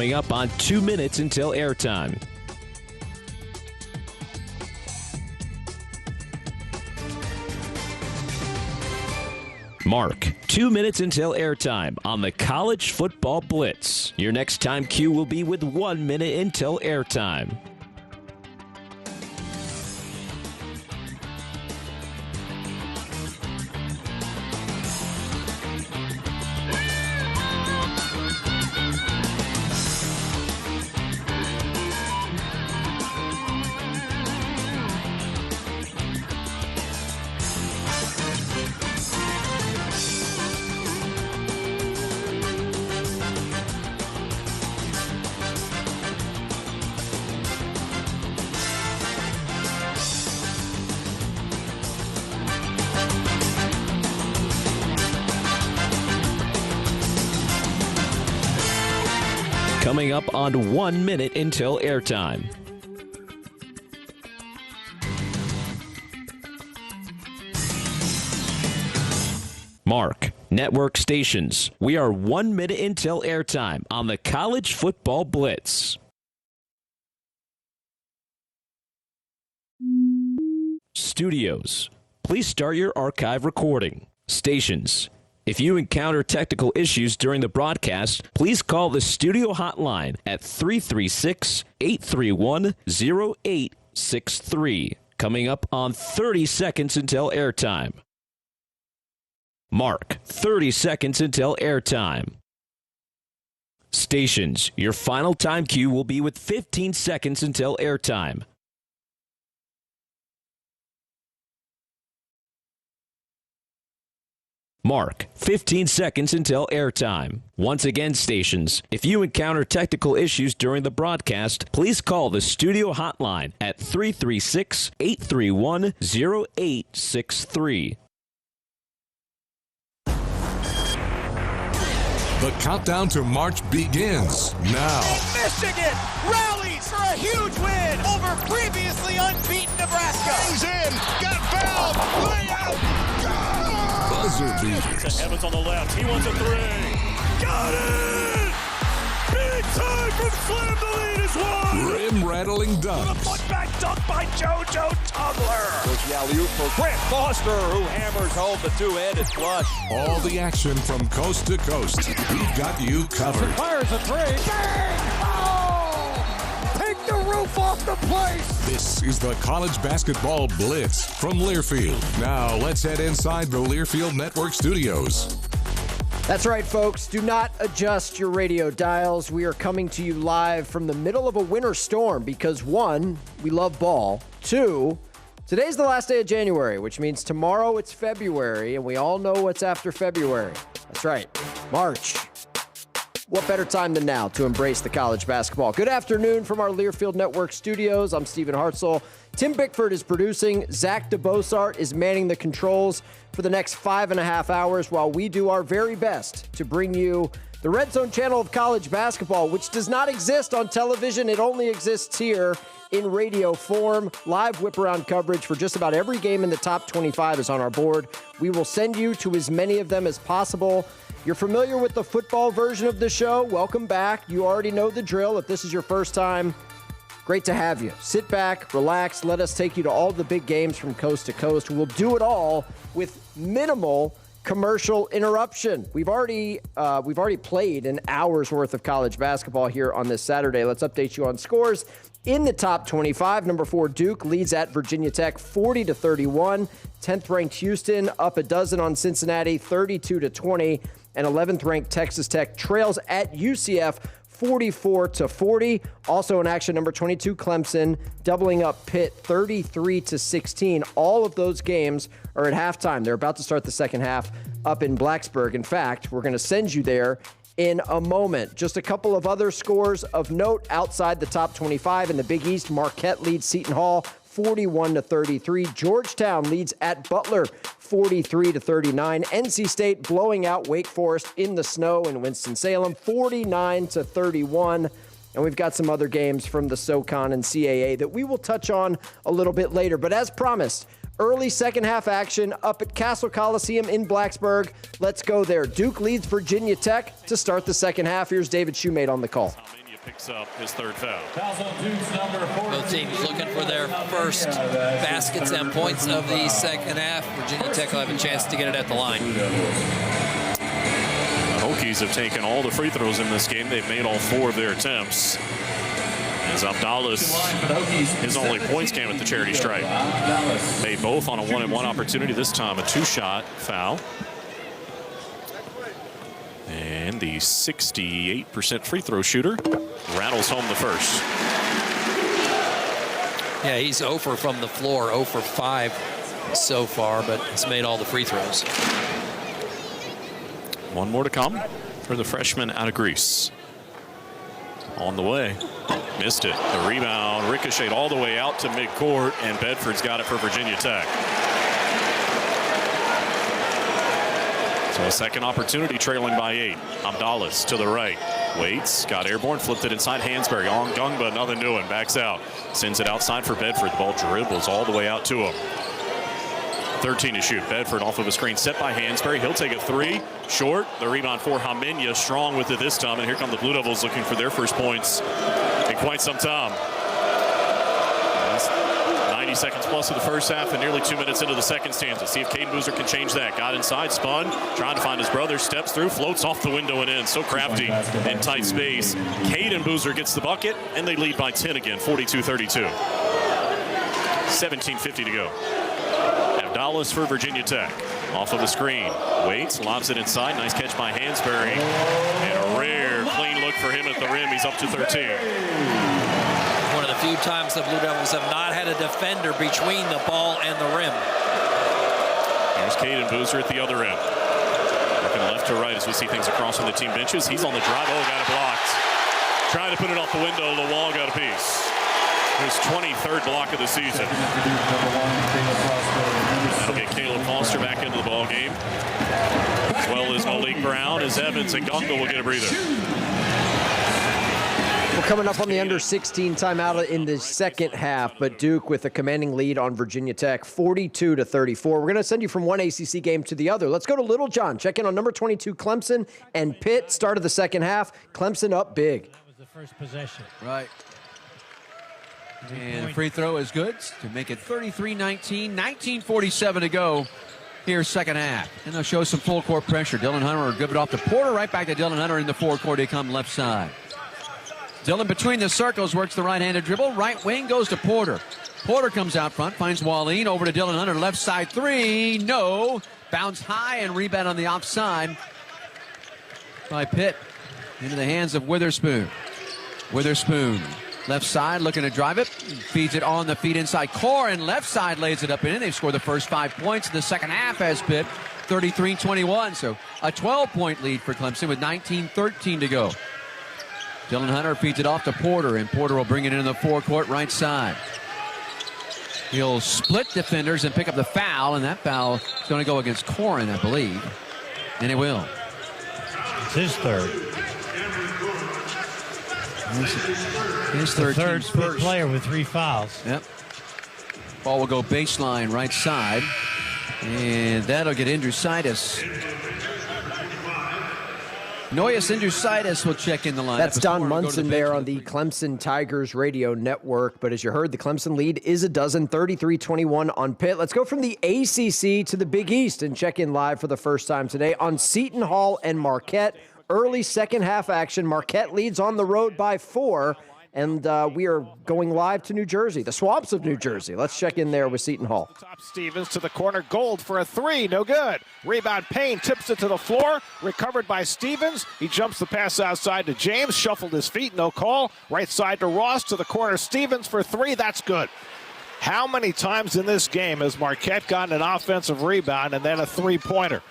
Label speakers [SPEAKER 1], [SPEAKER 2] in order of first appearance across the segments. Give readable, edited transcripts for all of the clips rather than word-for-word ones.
[SPEAKER 1] coming up on 2 minutes until airtime. Mark, 2 minutes until airtime on the College Football Blitz. Your next time cue will be with 1 minute until airtime. Coming up on 1 minute until airtime. Mark, network stations. We are 1 minute until airtime on the College Football Blitz. Studios. Please start your archive recording. Stations. If you encounter technical issues during the broadcast, please call the studio hotline at 336-831-0863. Coming up on 30 seconds until airtime. Mark, 30 seconds until airtime. Stations, your final time cue will be with 15 seconds until airtime. Mark, 15 seconds until airtime. Once again, stations, if you encounter technical issues during the broadcast, please call the studio hotline at 336-831-0863.
[SPEAKER 2] The countdown to March begins now.
[SPEAKER 3] Michigan rallies for a huge win over previously unbeaten Nebraska.
[SPEAKER 4] He's in, got fouled, layup,
[SPEAKER 2] Buzzer beaters.
[SPEAKER 5] Evans on the left, he wants a three. Got it! Big time from Slam, the lead is won!
[SPEAKER 2] Rim-rattling
[SPEAKER 5] A
[SPEAKER 2] dunks.
[SPEAKER 5] putback dunk by JoJo Tugler.
[SPEAKER 3] Goes the alley-oop for Grant Foster, who hammers home the two-handed flush.
[SPEAKER 2] All the action from coast to coast. We've got you covered.
[SPEAKER 3] Fires a three. Bang! Oh! Take the roof off the place!
[SPEAKER 2] This is the College Basketball Blitz from Learfield. Now let's head inside the Learfield Network studios.
[SPEAKER 6] That's right, folks. Do not adjust your radio dials. We are coming to you live from the middle of a winter storm because, one, we love ball. Two, today's the last day of January, which means tomorrow it's February, and we all know what's after February. That's right, March. What better time than now to embrace the college basketball? Good afternoon from our Learfield Network studios. I'm Stephen Hartzell. Tim Bickford is producing. Zach DeBosart is manning the controls for the next 5.5 hours while we do our very best to bring you the Red Zone channel of college basketball, which does not exist on television. It only exists here in radio form. Live whip-around coverage for just about every game in the top 25 is on our board. We will send you to as many of them as possible. You're familiar with the football version of the show? Welcome back. You already know the drill. If this is your first time, great to have you. Sit back, relax, let us take you to all the big games from coast to coast. We'll do it all with minimal commercial interruption. We've already played an hour's worth of college basketball here on this Saturday. Let's update you on scores. In the top 25, number 4 Duke leads at Virginia Tech 40-31. 10th ranked Houston up a dozen on Cincinnati 32-20. And 11th ranked Texas Tech trails at UCF 44-40. Also in action, number 22 Clemson doubling up Pitt 33-16. All of those games are at halftime. They're about to start the second half up in Blacksburg. In fact, we're going to send you there in a moment. Just a couple of other scores of note outside the top 25 in the Big East. Marquette leads Seton Hall 41-33. Georgetown leads at Butler 43-39. NC State blowing out Wake Forest in the snow in Winston-Salem 49-31. And we've got some other games from the SoCon and CAA that we will touch on a little bit later. But as promised, early second half action up at Castle Coliseum in Blacksburg. Let's go there. Duke leads Virginia Tech to start the second half. Here's David Shoemate on the call.
[SPEAKER 5] Picks up his third foul.
[SPEAKER 7] Both teams looking for their first baskets and points of the second half. Virginia Tech will have a chance to get it at the line.
[SPEAKER 5] The Hokies have taken all the free throws in this game. They've made all 4 of their attempts. As Abdallas, his only points came at the charity stripe. Made both on a 1-and-1 opportunity. This time a 2-shot foul. And the 68% free throw shooter rattles home the first.
[SPEAKER 7] Yeah, he's 0 for from the floor, 0 for 5 so far, but he's made all the free throws.
[SPEAKER 5] One more to come for the freshman out of Greece. On the way. Missed it. The rebound ricocheted all the way out to midcourt, and Bedford's got it for Virginia Tech. So a second opportunity, trailing by 8. Abdallas to the right. Waits, got airborne, flipped it inside Hansberry. On Gungba, nothing doing. Backs out. Sends it outside for Bedford. The ball dribbles all the way out to him. 13 to shoot. Bedford off of a screen set by Hansberry. He'll take a 3. Short. The rebound for Hamenya. Strong with it this time. And here come the Blue Devils looking for their first points in quite some time. That's 90 seconds plus of the first half and nearly 2 minutes into the second stanza. See if Caden Boozer can change that. Got inside, spun, trying to find his brother, steps through, floats off the window and in. So crafty in tight space. Caden Boozer gets the bucket, and they lead by 10 again, 42-32. 17:50 to go. Abdallas for Virginia Tech. Off of the screen. Waits, lobs it inside. Nice catch by Hansberry. And a rare clean look for him at the rim. He's up to 13.
[SPEAKER 7] One of the few times the Blue Devils have not had a defender between the ball and the rim.
[SPEAKER 5] Here's Caden Boozer at the other end. Looking left to right as we see things across from the team benches. He's on the drive. Oh, got it blocked. Trying to put it off the window. Lawal got a piece. His 23rd block of the season. That'll get Caleb Foster back into the ball game, as well as Malik Brown, as Evans and Gunga will get a breather.
[SPEAKER 6] We're coming up on the under 16 timeout in the second half, but Duke with a commanding lead on Virginia Tech, 42-34. We're going to send you from one ACC game to the other. Let's go to Little John. Check in on number 22, Clemson and Pitt. Start of the second half. Clemson up big.
[SPEAKER 8] That was the first possession.
[SPEAKER 9] Right. And the free throw is good to make it 33-19, 19:47 to go here second half. And they'll show some full court pressure. Dylan Hunter will give it off to Porter. Right back to Dylan Hunter in the forecourt. They come left side. Dylan between the circles works the right-handed dribble. Right wing goes to Porter. Porter comes out front, finds Wallin. Over to Dylan Hunter. Left side 3. No. Bounce high and rebound on the offside by Pitt. Into the hands of Witherspoon. Witherspoon. Left side looking to drive it. Feeds it on the feet inside. Corin left side lays it up and in. They've scored the first 5 points in the second half as Pitt. 33-21. So a 12-point lead for Clemson with 19:13 to go. Dylan Hunter feeds it off to Porter, and Porter will bring it into the forecourt right side. He'll split defenders and pick up the foul, and that foul is going to go against Corin, I believe. And it will.
[SPEAKER 8] It's his third.
[SPEAKER 9] His third
[SPEAKER 8] fifth player with 3 fouls.
[SPEAKER 9] Yep. Ball will go baseline right side. And that'll get Indrusitis. Noyes Indrusitis will check in the line.
[SPEAKER 6] That's Don Munson there on the Clemson Tigers radio network. But as you heard, the Clemson lead is a dozen, 33-21 on Pitt. Let's go from the ACC to the Big East and check in live for the first time today on Seton Hall and Marquette. Early second half action. Marquette leads on the road by 4. And we are going live to New Jersey, the swamps of New Jersey. Let's check in there with Seton Hall.
[SPEAKER 3] Top Stevens to the corner. Gold for a 3. No good. Rebound Payne tips it to the floor. Recovered by Stevens. He jumps the pass outside to James. Shuffled his feet. No call. Right side to Ross to the corner. Stevens for 3. That's good. How many times in this game has Marquette gotten an offensive rebound and then a three-pointer?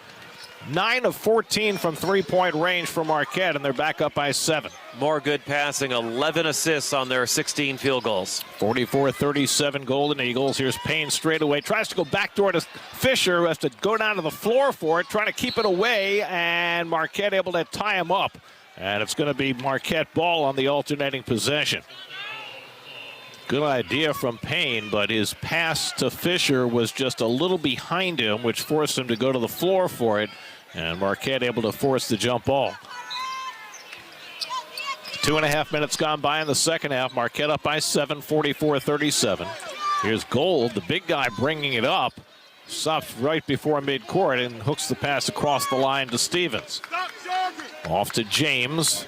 [SPEAKER 3] 9 of 14 from three-point range for Marquette, and they're back up by 7.
[SPEAKER 10] More good passing, 11 assists on their 16 field goals.
[SPEAKER 3] 44-37 Golden Eagles. Here's Payne straight away. Tries to go backdoor to Fisher, who has to go down to the floor for it, trying to keep it away, and Marquette able to tie him up. And it's going to be Marquette ball on the alternating possession. Good idea from Payne, but his pass to Fisher was just a little behind him, which forced him to go to the floor for it. And Marquette able to force the jump ball. 2.5 minutes gone by in the second half. Marquette up by 7, 44-37. Here's Gold, the big guy, bringing it up. Stops right before midcourt and hooks the pass across the line to Stevens. Off to James.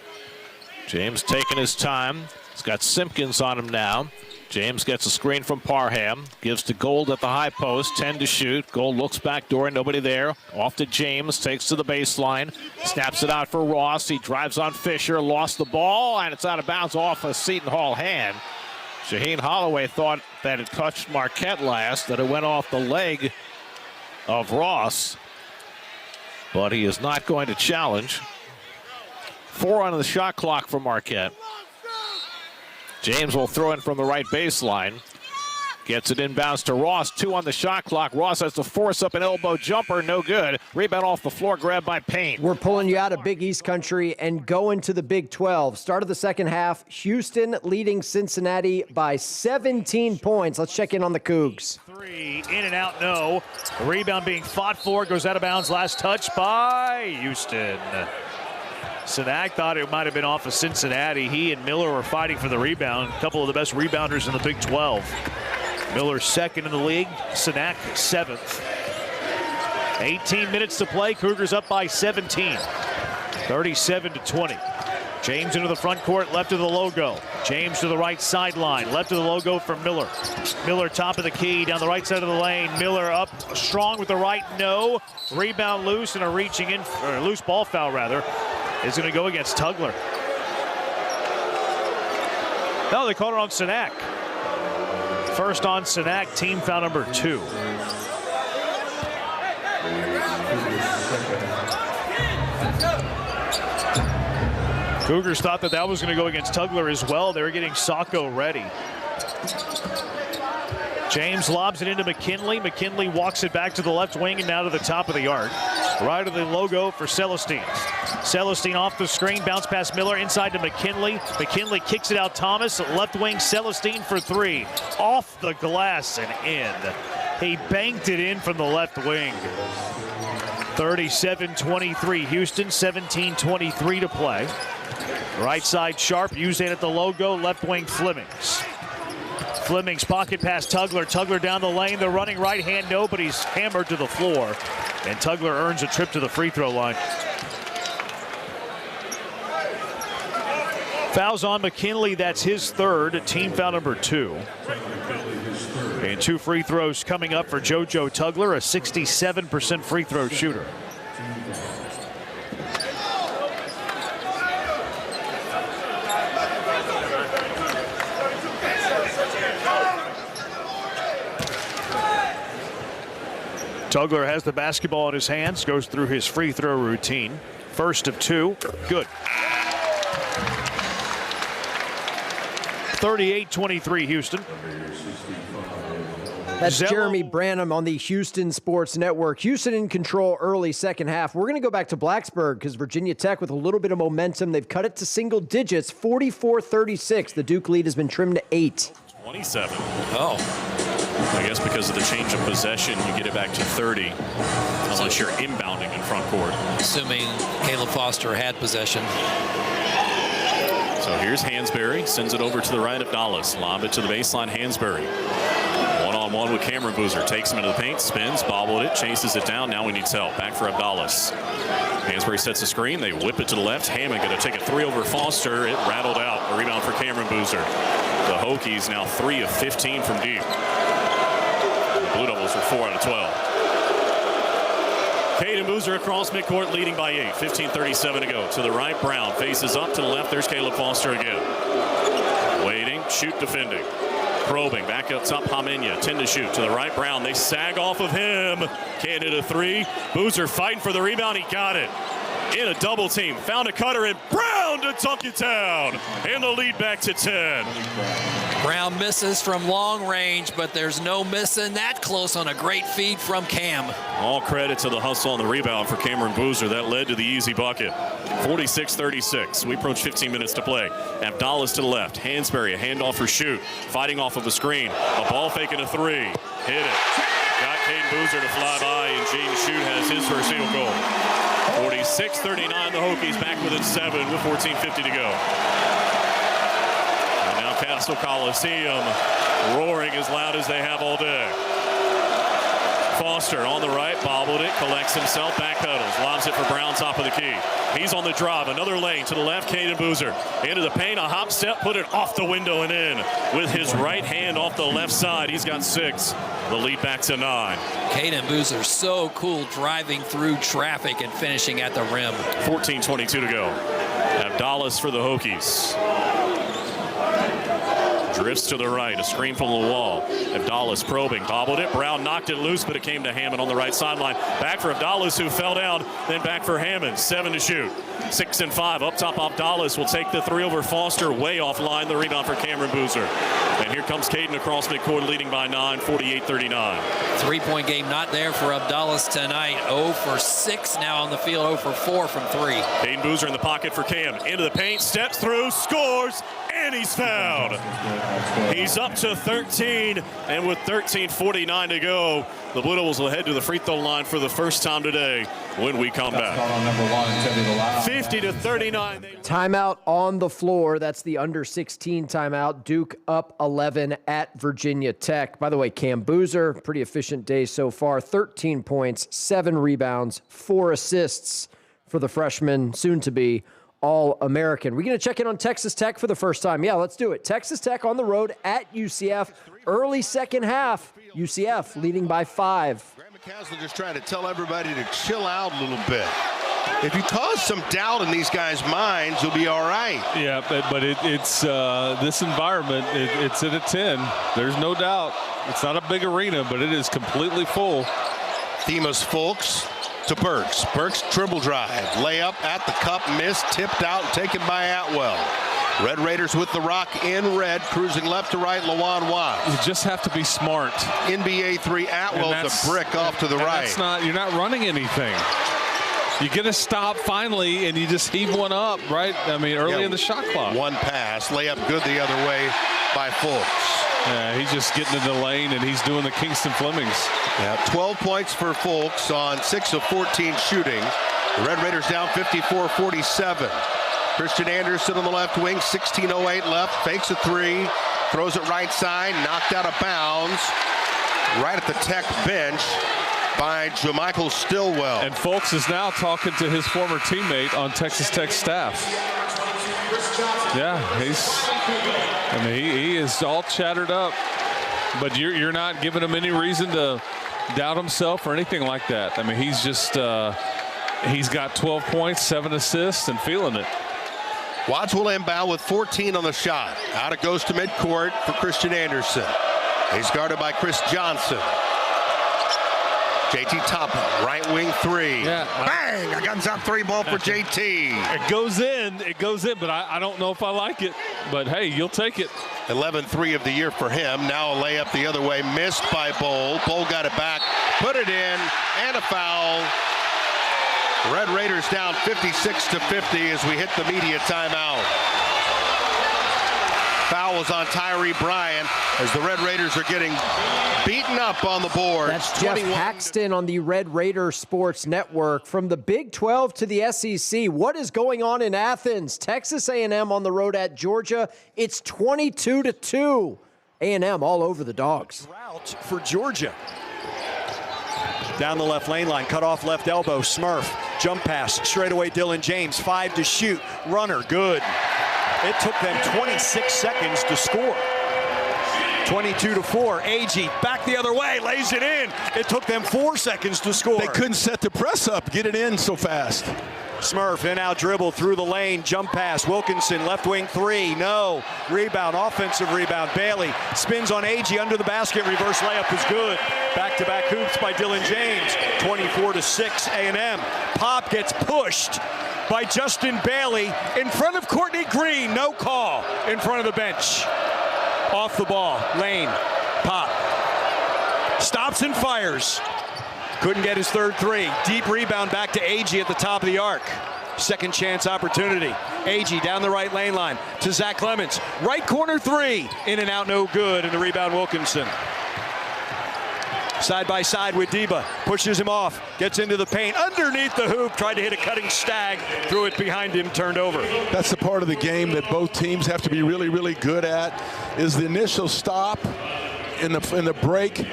[SPEAKER 3] James taking his time. He's got Simpkins on him now. James gets a screen from Parham. Gives to Gold at the high post. 10 to shoot. Gold looks back door. Nobody there. Off to James. Takes to the baseline. Snaps it out for Ross. He drives on Fisher. Lost the ball. And it's out of bounds off a Seton Hall hand. Shaheen Holloway thought that it touched Marquette last. That it went off the leg of Ross. But he is not going to challenge. 4 on the shot clock for Marquette. James will throw in from the right baseline. Gets it inbounds to Ross. 2 on the shot clock. Ross has to force up an elbow jumper. No good. Rebound off the floor. Grabbed by Payne.
[SPEAKER 6] We're pulling you out of Big East country and going to the Big 12. Start of the second half. Houston leading Cincinnati by 17 points. Let's check in on the Cougs.
[SPEAKER 11] 3 in and out. No. The rebound being fought for. Goes out of bounds. Last touch by Houston. Sanak thought it might have been off of Cincinnati. He and Miller were fighting for the rebound. A couple of the best rebounders in the Big 12. Miller second in the league. Sanak 7th. 18 minutes to play. Cougars up by 17. 37-20. James into the front court, left of the logo. James to the right sideline, left of the logo for Miller. Miller top of the key, down the right side of the lane. Miller up strong with the right, no. Rebound loose and a reaching in, or loose ball foul rather, is going to go against Tugler. No, they called it on Sanak. First on Sanak, team foul number 2. Cougars thought that was going to go against Tugler as well. They were getting Sacco ready. James lobs it into McKinley. McKinley walks it back to the left wing and now to the top of the arc. Right of the logo for Celestine. Celestine off the screen, bounce past Miller, inside to McKinley. McKinley kicks it out Thomas, left wing Celestine for 3. Off the glass and in. He banked it in from the left wing. 37-23 Houston, 17-23 to play. Right side Sharp, used it at the logo, left wing Flemings. Flemings pocket pass Tugler. Tugler down the lane, the running right hand, no, but he's hammered to the floor. And Tugler earns a trip to the free throw line. Fouls on McKinley, that's his 3rd, team foul number 2. And 2 free throws coming up for JoJo Tugler, a 67% free throw shooter. Tugler has the basketball in his hands, goes through his free throw routine. First of 2, good. 38-23 Houston.
[SPEAKER 6] That's Jeremy Branham on the Houston Sports Network. Houston in control early second half. We're going to go back to Blacksburg because Virginia Tech with a little bit of momentum. They've cut it to single digits, 44-36. The Duke lead has been trimmed to 8.
[SPEAKER 5] 27. Oh. I guess because of the change of possession, you get it back to 30, unless you're inbounding in front court.
[SPEAKER 7] Assuming Caleb Foster had possession.
[SPEAKER 5] So here's Hansberry, sends it over to the right of Dallas. Lob it to the baseline, Hansberry. One-on-one with Cameron Boozer. Takes him into the paint, spins, bobbled it, chases it down. Now he needs help. Back for Abdallas. Hansberry sets the screen. They whip it to the left. Hammond going to take a 3 over Foster. It rattled out. A rebound for Cameron Boozer. The Hokies now 3 of 15 from deep. The Blue Devils are 4 out of 12. Caden Boozer across midcourt, leading by 8. 15:37 to go. To the right, Brown faces up. To the left, there's Caleb Foster again. Waiting, shoot, defending. Probing, back up top, Hamenya, 10 to shoot. To the right, Brown, they sag off of him. Can't hit a 3. Boozer fighting for the rebound, he got it. In a double team, found a cutter, and Brown to dunk it down. And the lead back to 10.
[SPEAKER 7] Brown misses from long range, but there's no missing that close on a great feed from Cam.
[SPEAKER 5] All credit to the hustle on the rebound for Cameron Boozer. That led to the easy bucket. 46-36. We approach 15 minutes to play. Abdallas to the left. Hansberry, a handoff for shoot. Fighting off of a screen. A ball fake and a 3. Hit it. Got Caden Boozer to fly by, and James Shute has his first field goal. 46-39, the Hokies back within 7 with 14:50 to go. Newcastle Coliseum roaring as loud as they have all day. Foster on the right, bobbled it, collects himself, backpedals, lobs it for Brown, top of the key. He's on the drive, another lane to the left, Caden Boozer. Into the paint, a hop step, put it off the window and in. With his right hand off the left side, he's got 6. The lead back to 9.
[SPEAKER 7] Caden Boozer, so cool, driving through traffic and finishing at the rim.
[SPEAKER 5] 14:22 to go. Abdallas for the Hokies. Drifts to the right, a screen from the wall. Abdallas probing, bobbled it. Brown knocked it loose, but it came to Hammond on the right sideline. Back for Abdallas, who fell down, then back for Hammond. 7 to shoot. 6 and 5. Up top, Abdallas will take the 3 over Foster, way offline. The rebound for Cameron Boozer. And here comes Caden across midcourt, leading by 9, 48-39.
[SPEAKER 7] 3-point game not there for Abdallas tonight. 0 for 6 now on the field, 0 for 4 from 3.
[SPEAKER 5] Caden Boozer in the pocket for Cam. Into the paint, steps through, scores, and he's fouled. He's up to 13, and with 13:49 to go, the Blue Devils will head to the free throw line for the first time today when we come back. 50-39.
[SPEAKER 6] Timeout on the floor. That's the under 16 timeout. Duke up 11 at Virginia Tech. By the way, Cam Boozer, pretty efficient day so far. 13 points, 7 rebounds, 4 assists for the freshman, soon to be All-American. We're going to check in on Texas Tech for the first time. Yeah, let's do it. Texas Tech on the road at UCF. Early second half, UCF leading by 5.
[SPEAKER 4] Grant McCaslin just trying to tell everybody to chill out a little bit. If you cause some doubt in these guys' minds, you'll be all right.
[SPEAKER 12] Yeah, but it's this environment, it's at a 10. There's no doubt. It's not a big arena, but it is completely full.
[SPEAKER 4] Themis Fulks to Burks. Burks dribble drive. Layup at the cup, missed, tipped out, and taken by Atwell. Red Raiders with the rock in red, cruising left to right, Lawan Watts.
[SPEAKER 12] You just have to be smart.
[SPEAKER 4] NBA 3, Atwell's a brick off to the right.
[SPEAKER 12] You're not running anything. You get a stop finally, and you just heave one up, right? I mean, early in the shot clock.
[SPEAKER 4] One pass, layup good the other way by Fulks.
[SPEAKER 12] Yeah, he's just getting in the lane, and he's doing the Kingston Flemings.
[SPEAKER 4] Yeah, 12 points for Fulks on 6 of 14 shooting. The Red Raiders down 54-47. Christian Anderson on the left wing, 16:08 left, fakes a 3, throws it right side, knocked out of bounds, right at the Tech bench by JaMichael Stillwell.
[SPEAKER 12] And Fulks is now talking to his former teammate on Texas Tech staff. Yeah, he is all chattered up, but you're not giving him any reason to doubt himself or anything like that. I mean, he's just he's got 12 points, 7 assists, and feeling it.
[SPEAKER 4] Watts will inbound with 14 on the shot. Out it goes to midcourt for Christian Anderson. He's guarded by Chris Johnson. JT Toppin, right wing 3. Yeah. Bang! A guns up 3 ball for JT.
[SPEAKER 12] It goes in, but I don't know if I like it. But hey, you'll take it.
[SPEAKER 4] 11-3 of the year for him. Now a layup the other way, missed by Bowl. Bowl got it back, put it in, and a foul. Red Raiders down 56-50 as we hit the media timeout. Foul was on Tyree Bryan as the Red Raiders are getting beaten up on the board.
[SPEAKER 6] That's Jeff Paxton on the Red Raider Sports Network. From the Big 12 to the SEC, what is going on in Athens? Texas A&M on the road at Georgia. It's 22-2. A&M all over the Dogs.
[SPEAKER 13] Route for Georgia. Down the left lane line, cut off left elbow, Smurf. Jump pass, straight away Dylan James, 5 to shoot. Runner, good. It took them 26 seconds to score. 22-4. Agee back the other way, lays it in. It took them 4 seconds to score.
[SPEAKER 4] They couldn't set the press up, get it in so fast.
[SPEAKER 13] Smurf in out dribble through the lane, jump pass. Wilkinson left wing 3, no. Rebound, offensive rebound. Bailey spins on Agee under the basket. Reverse layup is good. Back-to-back hoops by Dylan James. 24-6 A&M. Pop gets pushed by Justin Bailey in front of Courtney Green. No call in front of the bench. Off the ball, lane, Pop. Stops and fires. Couldn't get his third 3. Deep rebound back to Agee at the top of the arc. Second chance opportunity. Agee down the right lane line to Zach Clements. Right corner 3. In and out, no good. And the rebound, Wilkinson. Side by side with Deba. Pushes him off. Gets into the paint. Underneath the hoop. Tried to hit a cutting stag. Threw it behind him. Turned over.
[SPEAKER 14] That's the part of the game that both teams have to be really, really good at, is the initial stop in the break.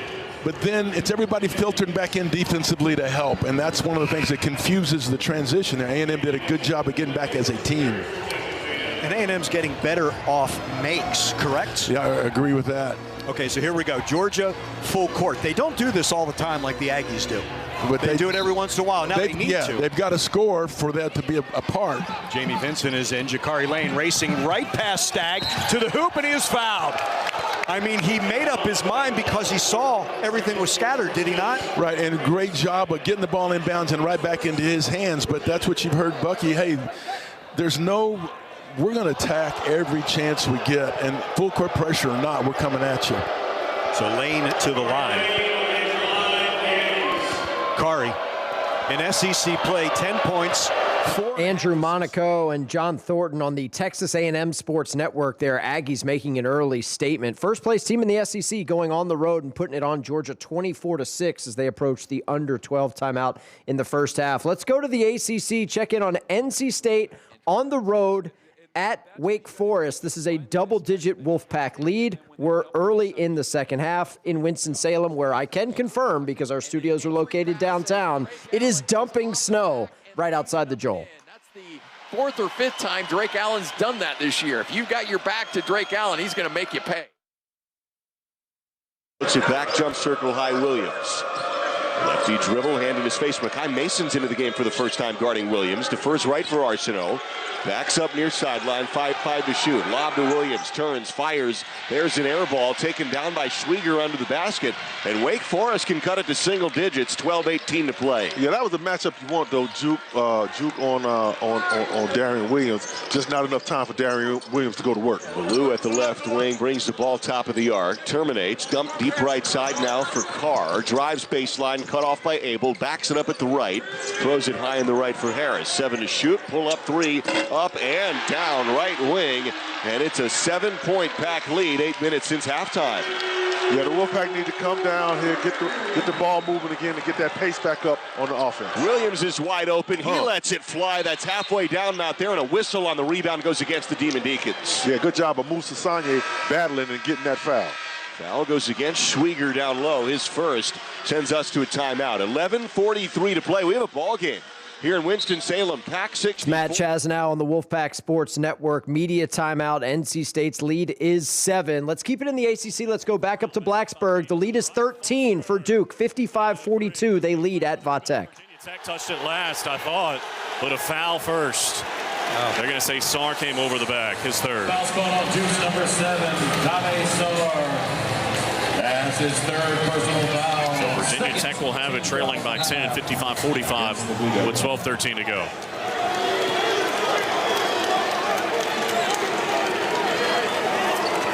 [SPEAKER 14] But then it's everybody filtering back in defensively to help. And that's one of the things that confuses the transition. A&M did a good job of getting back as a team.
[SPEAKER 13] And A&M's getting better off makes, correct?
[SPEAKER 14] Yeah, I agree with that.
[SPEAKER 13] Okay, so here we go. Georgia, full court. They don't do this all the time like the Aggies do. But they do it every once in a while. Now they need to.
[SPEAKER 14] They've got to score for that to be a part.
[SPEAKER 13] Jamie Vincent is in. Jakari Lane racing right past Stagg to the hoop, and he is fouled. I mean, he made up his mind because he saw everything was scattered, did he not?
[SPEAKER 14] Right, and great job of getting the ball in bounds and right back into his hands. But that's what you've heard, Bucky. Hey, we're going to attack every chance we get, and full court pressure or not, we're coming at you.
[SPEAKER 13] So Lane to the line. Kari in SEC play, 10 points.
[SPEAKER 6] Andrew Monaco and John Thornton on the Texas A&M Sports Network there. Aggies making an early statement. First place team in the SEC going on the road and putting it on Georgia 24-6 as they approach the under 12 timeout in the first half. Let's go to the ACC. Check in on NC State on the road at Wake Forest. This is a double-digit Wolfpack lead. We're early in the second half in Winston-Salem, where I can confirm, because our studios are located downtown, it is dumping snow right outside the Joel.
[SPEAKER 15] That's the fourth or fifth time Drake Allen's done that this year. If you've got your back to Drake Allen, he's going to make you pay.
[SPEAKER 16] Looks at back jump circle high Williams. Lefty dribble, hand in his face. Makai Mason's into the game for the first time guarding Williams. Defers right for Arsenault. Backs up near sideline, 5-5 to shoot. Lob to Williams, turns, fires. There's an air ball taken down by Schwieger under the basket. And Wake Forest can cut it to single digits, 12-18 to play.
[SPEAKER 17] Yeah, that was the matchup you want, though. Juke on Darian Williams. Just not enough time for Darian Williams to go to work.
[SPEAKER 16] Ballou at the left wing brings the ball top of the arc. Terminates, dump deep right side now for Carr. Drives baseline, cut off by Abel. Backs it up at the right. Throws it high in the right for Harris. 7 to shoot, pull up 3. Up and down right wing, and it's a 7-point pack lead, 8 minutes since halftime.
[SPEAKER 17] Yeah, the Wolfpack need to come down here, get the ball moving again, and get that pace back up on the offense.
[SPEAKER 16] Williams is wide open. He lets it fly. That's halfway down out there, and a whistle on the rebound goes against the Demon Deacons.
[SPEAKER 17] Yeah, good job of Moussa Sanye battling and getting that foul.
[SPEAKER 16] Foul goes against Schwieger down low. His first sends us to a timeout. 11:43 to play. We have a ball game here in Winston-Salem. Pack 6.
[SPEAKER 6] Matt Chasnow on the Wolfpack Sports Network. Media timeout. NC State's lead is 7. Let's keep it in the ACC. Let's go back up to Blacksburg. The lead is 13 for Duke. 55-42. They lead at Vatech.
[SPEAKER 5] Tech touched it last, I thought, but a foul first. They're going to say Sarr came over the back, his third.
[SPEAKER 18] Foul called on Duke's number 7, Kame Sarr. That's his third personal foul.
[SPEAKER 5] So Virginia Tech will have it trailing by 10, 55-45 with 12:13 to go.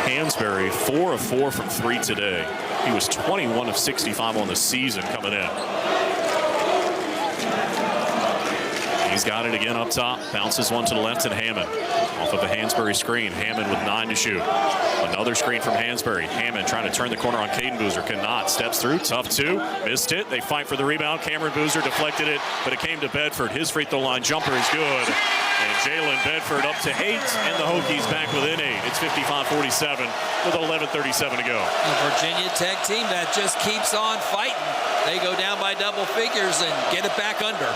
[SPEAKER 5] Hansberry, 4 of 4 from 3 today. He was 21 of 65 on the season coming in. He's got it again up top. Bounces one to the left, and Hammond off of a Hansberry screen. Hammond with 9 to shoot. Another screen from Hansberry. Hammond trying to turn the corner on Caden Boozer. Cannot. Steps through. Tough 2. Missed it. They fight for the rebound. Cameron Boozer deflected it, but it came to Bedford. His free throw line jumper is good. And Jalen Bedford up to 8, and the Hokies back within 8. It's 55-47 with 11:37 to go.
[SPEAKER 7] A Virginia Tech team that just keeps on fighting. They go down by double figures and get it back under.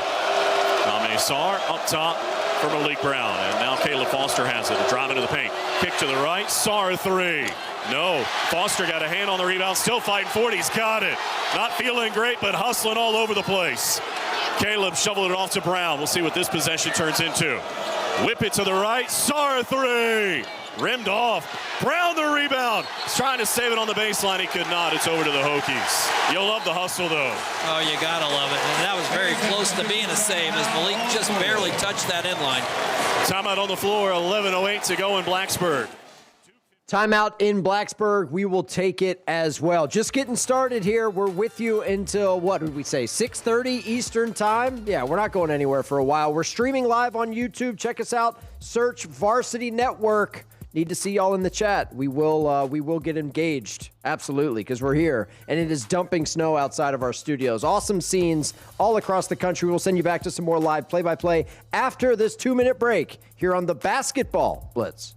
[SPEAKER 5] Kame Sarr up top for Malik Brown. And now Caleb Foster has it. A drive into the paint. Kick to the right. Sarr 3. No. Foster got a hand on the rebound. Still fighting for it. He's got it. Not feeling great, but hustling all over the place. Caleb shoveled it off to Brown. We'll see what this possession turns into. Whip it to the right. Sarr 3. Rimmed off. Brown the rebound. He's trying to save it on the baseline. He could not. It's over to the Hokies. You'll love the hustle, though.
[SPEAKER 7] Oh, you gotta love it. And that was very close to being a save as Malik just barely touched that inline.
[SPEAKER 5] Timeout on the floor. 11:08 to go in Blacksburg.
[SPEAKER 6] Timeout in Blacksburg. We will take it as well. Just getting started here. We're with you until, what did we say, 6:30 Eastern time? Yeah, we're not going anywhere for a while. We're streaming live on YouTube. Check us out. Search Varsity Network. Need to see y'all in the chat. We will get engaged, absolutely, because we're here, and it is dumping snow outside of our studios. Awesome scenes all across the country. We'll send you back to some more live play-by-play after this 2-minute break here on the Basketball Blitz.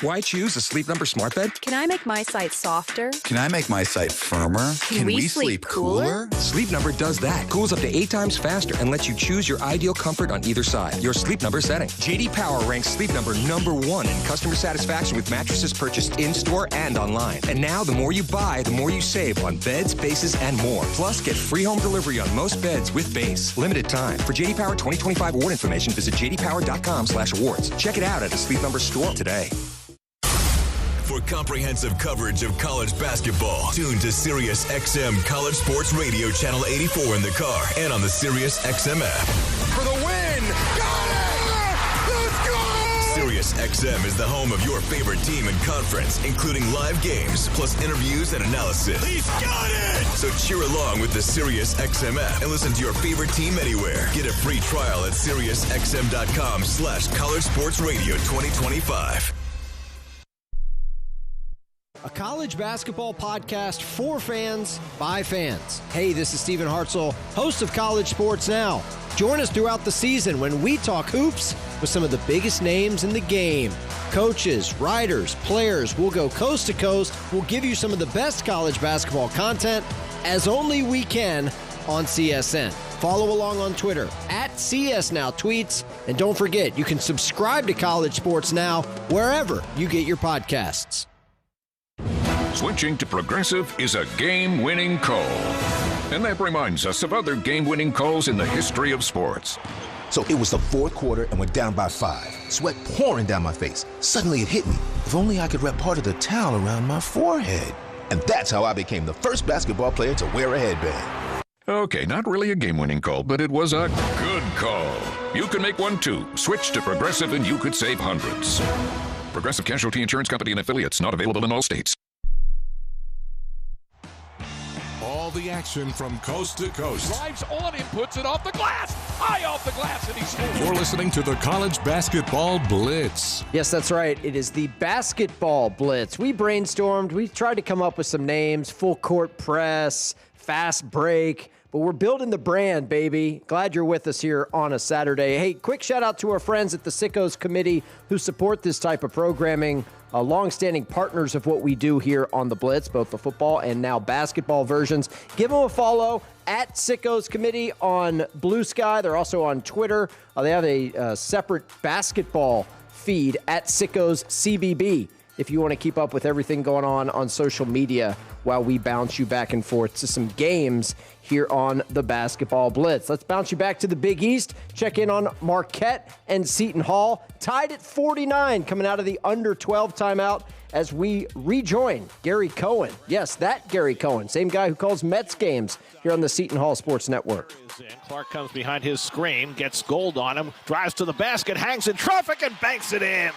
[SPEAKER 19] Why choose a Sleep Number smart bed?
[SPEAKER 20] Can I make my site softer?
[SPEAKER 19] Can I make my site firmer?
[SPEAKER 20] Can we sleep cooler?
[SPEAKER 19] Sleep Number does that. Cools up to 8 times faster and lets you choose your ideal comfort on either side. Your Sleep Number setting. JD Power ranks Sleep Number #1 in customer satisfaction with mattresses purchased in-store and online. And now the more you buy, the more you save on beds, bases, and more. Plus, get free home delivery on most beds with base. Limited time. For JD Power 2025 award information, visit jdpower.com/awards. Check it out at a Sleep Number store today.
[SPEAKER 21] For comprehensive coverage of college basketball, tune to Sirius XM College Sports Radio Channel 84 in the car and on the Sirius XM app.
[SPEAKER 22] For the win! Got it! Let's go!
[SPEAKER 21] Sirius XM is the home of your favorite team and conference, including live games, plus interviews and analysis.
[SPEAKER 22] He's got it!
[SPEAKER 21] So cheer along with the Sirius XM app and listen to your favorite team anywhere. Get a free trial at SiriusXM.com/College Sports Radio 2025.
[SPEAKER 6] A college basketball podcast for fans, by fans. Hey, this is Stephen Hartzell, host of College Sports Now. Join us throughout the season when we talk hoops with some of the biggest names in the game. Coaches, writers, players, we'll go coast to coast. We'll give you some of the best college basketball content as only we can on CSN. Follow along on Twitter at CSNowTweets. And don't forget, you can subscribe to College Sports Now wherever you get your podcasts.
[SPEAKER 23] Switching to Progressive is a game-winning call. And that reminds us of other game-winning calls in the history of sports.
[SPEAKER 24] So it was the fourth quarter and we're down by 5. Sweat pouring down my face. Suddenly it hit me. If only I could wrap part of the towel around my forehead. And that's how I became the first basketball player to wear a headband.
[SPEAKER 23] Okay, not really a game-winning call, but it was a good call. You can make one too. Switch to Progressive and you could save hundreds. Progressive Casualty Insurance Company and Affiliates, not available in all states.
[SPEAKER 2] All the action from coast to coast.
[SPEAKER 15] Drives on him, puts it off the glass. High off the glass, and he scores.
[SPEAKER 2] You're listening to the College Basketball Blitz.
[SPEAKER 6] Yes, that's right. It is the Basketball Blitz. We brainstormed. We tried to come up with some names. Full court press, fast break. But we're building the brand, baby. Glad you're with us here on a Saturday. Hey, quick shout out to our friends at the Sickos Committee who support this type of programming. Longstanding partners of what we do here on the Blitz, both the football and now basketball versions. Give them a follow at Sickos Committee on Blue Sky. They're also on Twitter. They have a separate basketball feed at Sickos CBB if you want to keep up with everything going on social media while we bounce you back and forth to some games here on the Basketball Blitz. Let's bounce you back to the Big East. Check in on Marquette and Seton Hall. Tied at 49 coming out of the under 12 timeout as we rejoin Gary Cohen. Yes, that Gary Cohen, same guy who calls Mets games here on the Seton Hall Sports Network.
[SPEAKER 3] Clark comes behind his screen, gets Gold on him, drives to the basket, hangs in traffic, and banks it in.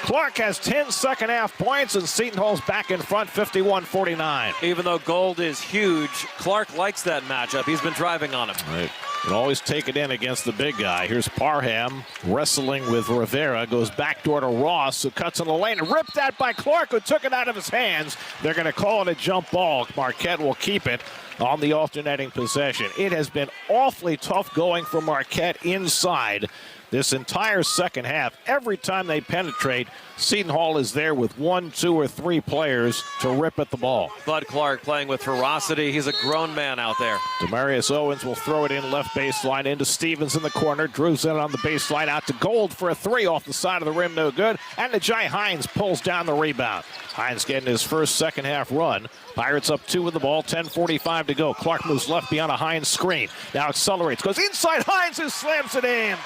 [SPEAKER 3] Clark has 10 second-half points, and Seton Hall's back in front, 51-49.
[SPEAKER 10] Even though Gold is huge, Clark likes that matchup. He's been driving on him.
[SPEAKER 3] Right. Can always take it in against the big guy. Here's Parham wrestling with Rivera. Goes backdoor to Ross, who cuts in the lane. And ripped that by Clark, who took it out of his hands. They're going to call it a jump ball. Marquette will keep it on the alternating possession. It has been awfully tough going for Marquette inside this entire second half. Every time they penetrate, Seton Hall is there with 1, 2, or 3 players to rip at the ball.
[SPEAKER 10] Bud Clark playing with ferocity. He's a grown man out there.
[SPEAKER 3] Demarius Owens will throw it in left baseline into Stevens in the corner. Drew's in on the baseline out to Gold for a 3 off the side of the rim, no good. And Najai Hines pulls down the rebound. Hines getting his first second half run. Pirates up 2 with the ball, 10:45 to go. Clark moves left beyond a Hines screen. Now accelerates, goes inside Hines, who slams it in.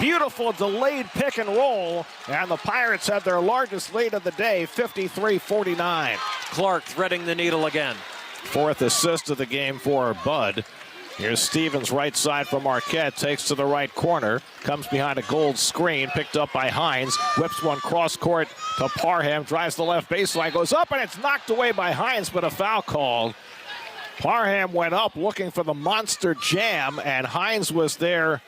[SPEAKER 3] Beautiful delayed pick and roll, and the Pirates have their largest lead of the day, 53-49.
[SPEAKER 10] Clark threading the needle again.
[SPEAKER 3] 4th assist of the game for Bud. Here's Stevens right side for Marquette, takes to the right corner, comes behind a Gold screen, picked up by Hines, whips one cross court to Parham, drives the left baseline, goes up, and it's knocked away by Hines, but a foul called. Parham went up looking for the monster jam, and Hines was there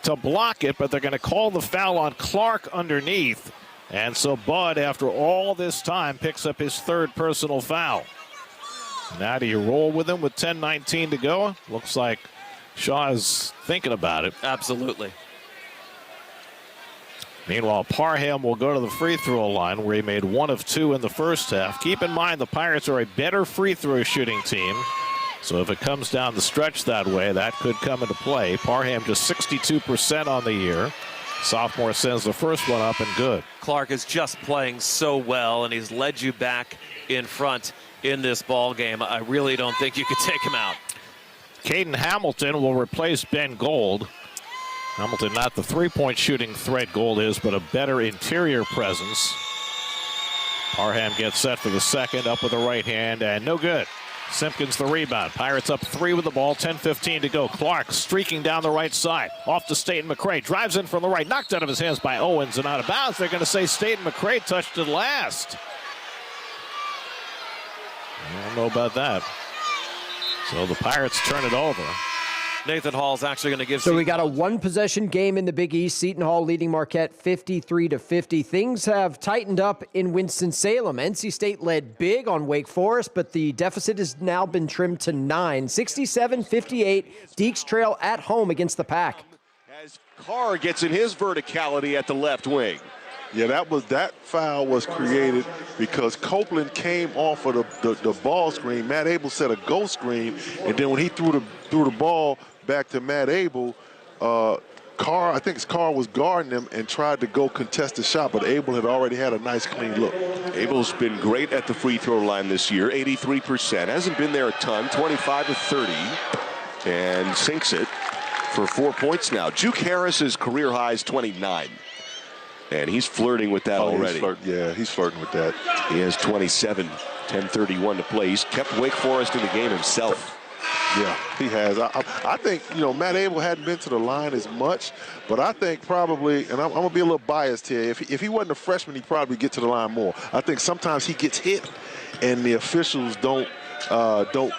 [SPEAKER 3] to block it, but they're going to call the foul on Clark underneath. And so Bud, after all this time, picks up his third personal foul. Now do you roll with him with 10:19 to go? Looks like Shaw is thinking about it.
[SPEAKER 10] Absolutely.
[SPEAKER 3] Meanwhile, Parham will go to the free throw line where he made 1 of 2 in the first half. Keep in mind the Pirates are a better free throw shooting team. So if it comes down the stretch that way, that could come into play. Parham just 62% on the year. Sophomore sends the first one up and good.
[SPEAKER 10] Clark is just playing so well, and he's led you back in front in this ball game. I really don't think you could take him out.
[SPEAKER 3] Caden Hamilton will replace Ben Gold. Hamilton not the three-point shooting threat Gold is, but a better interior presence. Parham gets set for the second, up with the right hand, and no good. Simpkins the rebound. Pirates up 3 with the ball, 10:15 to go. Clark streaking down the right side. Off to Staten McRae. Drives in from the right. Knocked out of his hands by Owens and out of bounds. They're going to say Staten McRae touched it last. I don't know about that. So the Pirates turn it over.
[SPEAKER 10] Nathan Hall's actually going to give.
[SPEAKER 6] So we got a one-possession game in the Big East. Seton Hall leading Marquette 53-50. Things have tightened up in Winston-Salem. NC State led big on Wake Forest, but the deficit has now been trimmed to 9. 67-58. Deeks trail at home against the Pack.
[SPEAKER 16] As Carr gets in his verticality at the left wing.
[SPEAKER 17] Yeah, that foul was created because Copeland came off of the ball screen. Matt Abel set a go screen, and then when he threw the ball back to Matt Abel, Carr was guarding him and tried to go contest the shot, but Abel had already had a nice clean look.
[SPEAKER 16] Abel's been great at the free throw line this year, 83%. Hasn't been there a ton, 25 of 30, and sinks it for 4 points now. Juke Harris's career high is 29. And he's flirting with that already.
[SPEAKER 17] He's flirting with that.
[SPEAKER 16] He has 27, 10:31 to play. He's kept Wake Forest in the game himself.
[SPEAKER 17] Yeah, he has. I think, Matt Abel hadn't been to the line as much, but I think probably, and I'm going to be a little biased here, if he wasn't a freshman, he'd probably get to the line more. I think sometimes he gets hit, and the officials don't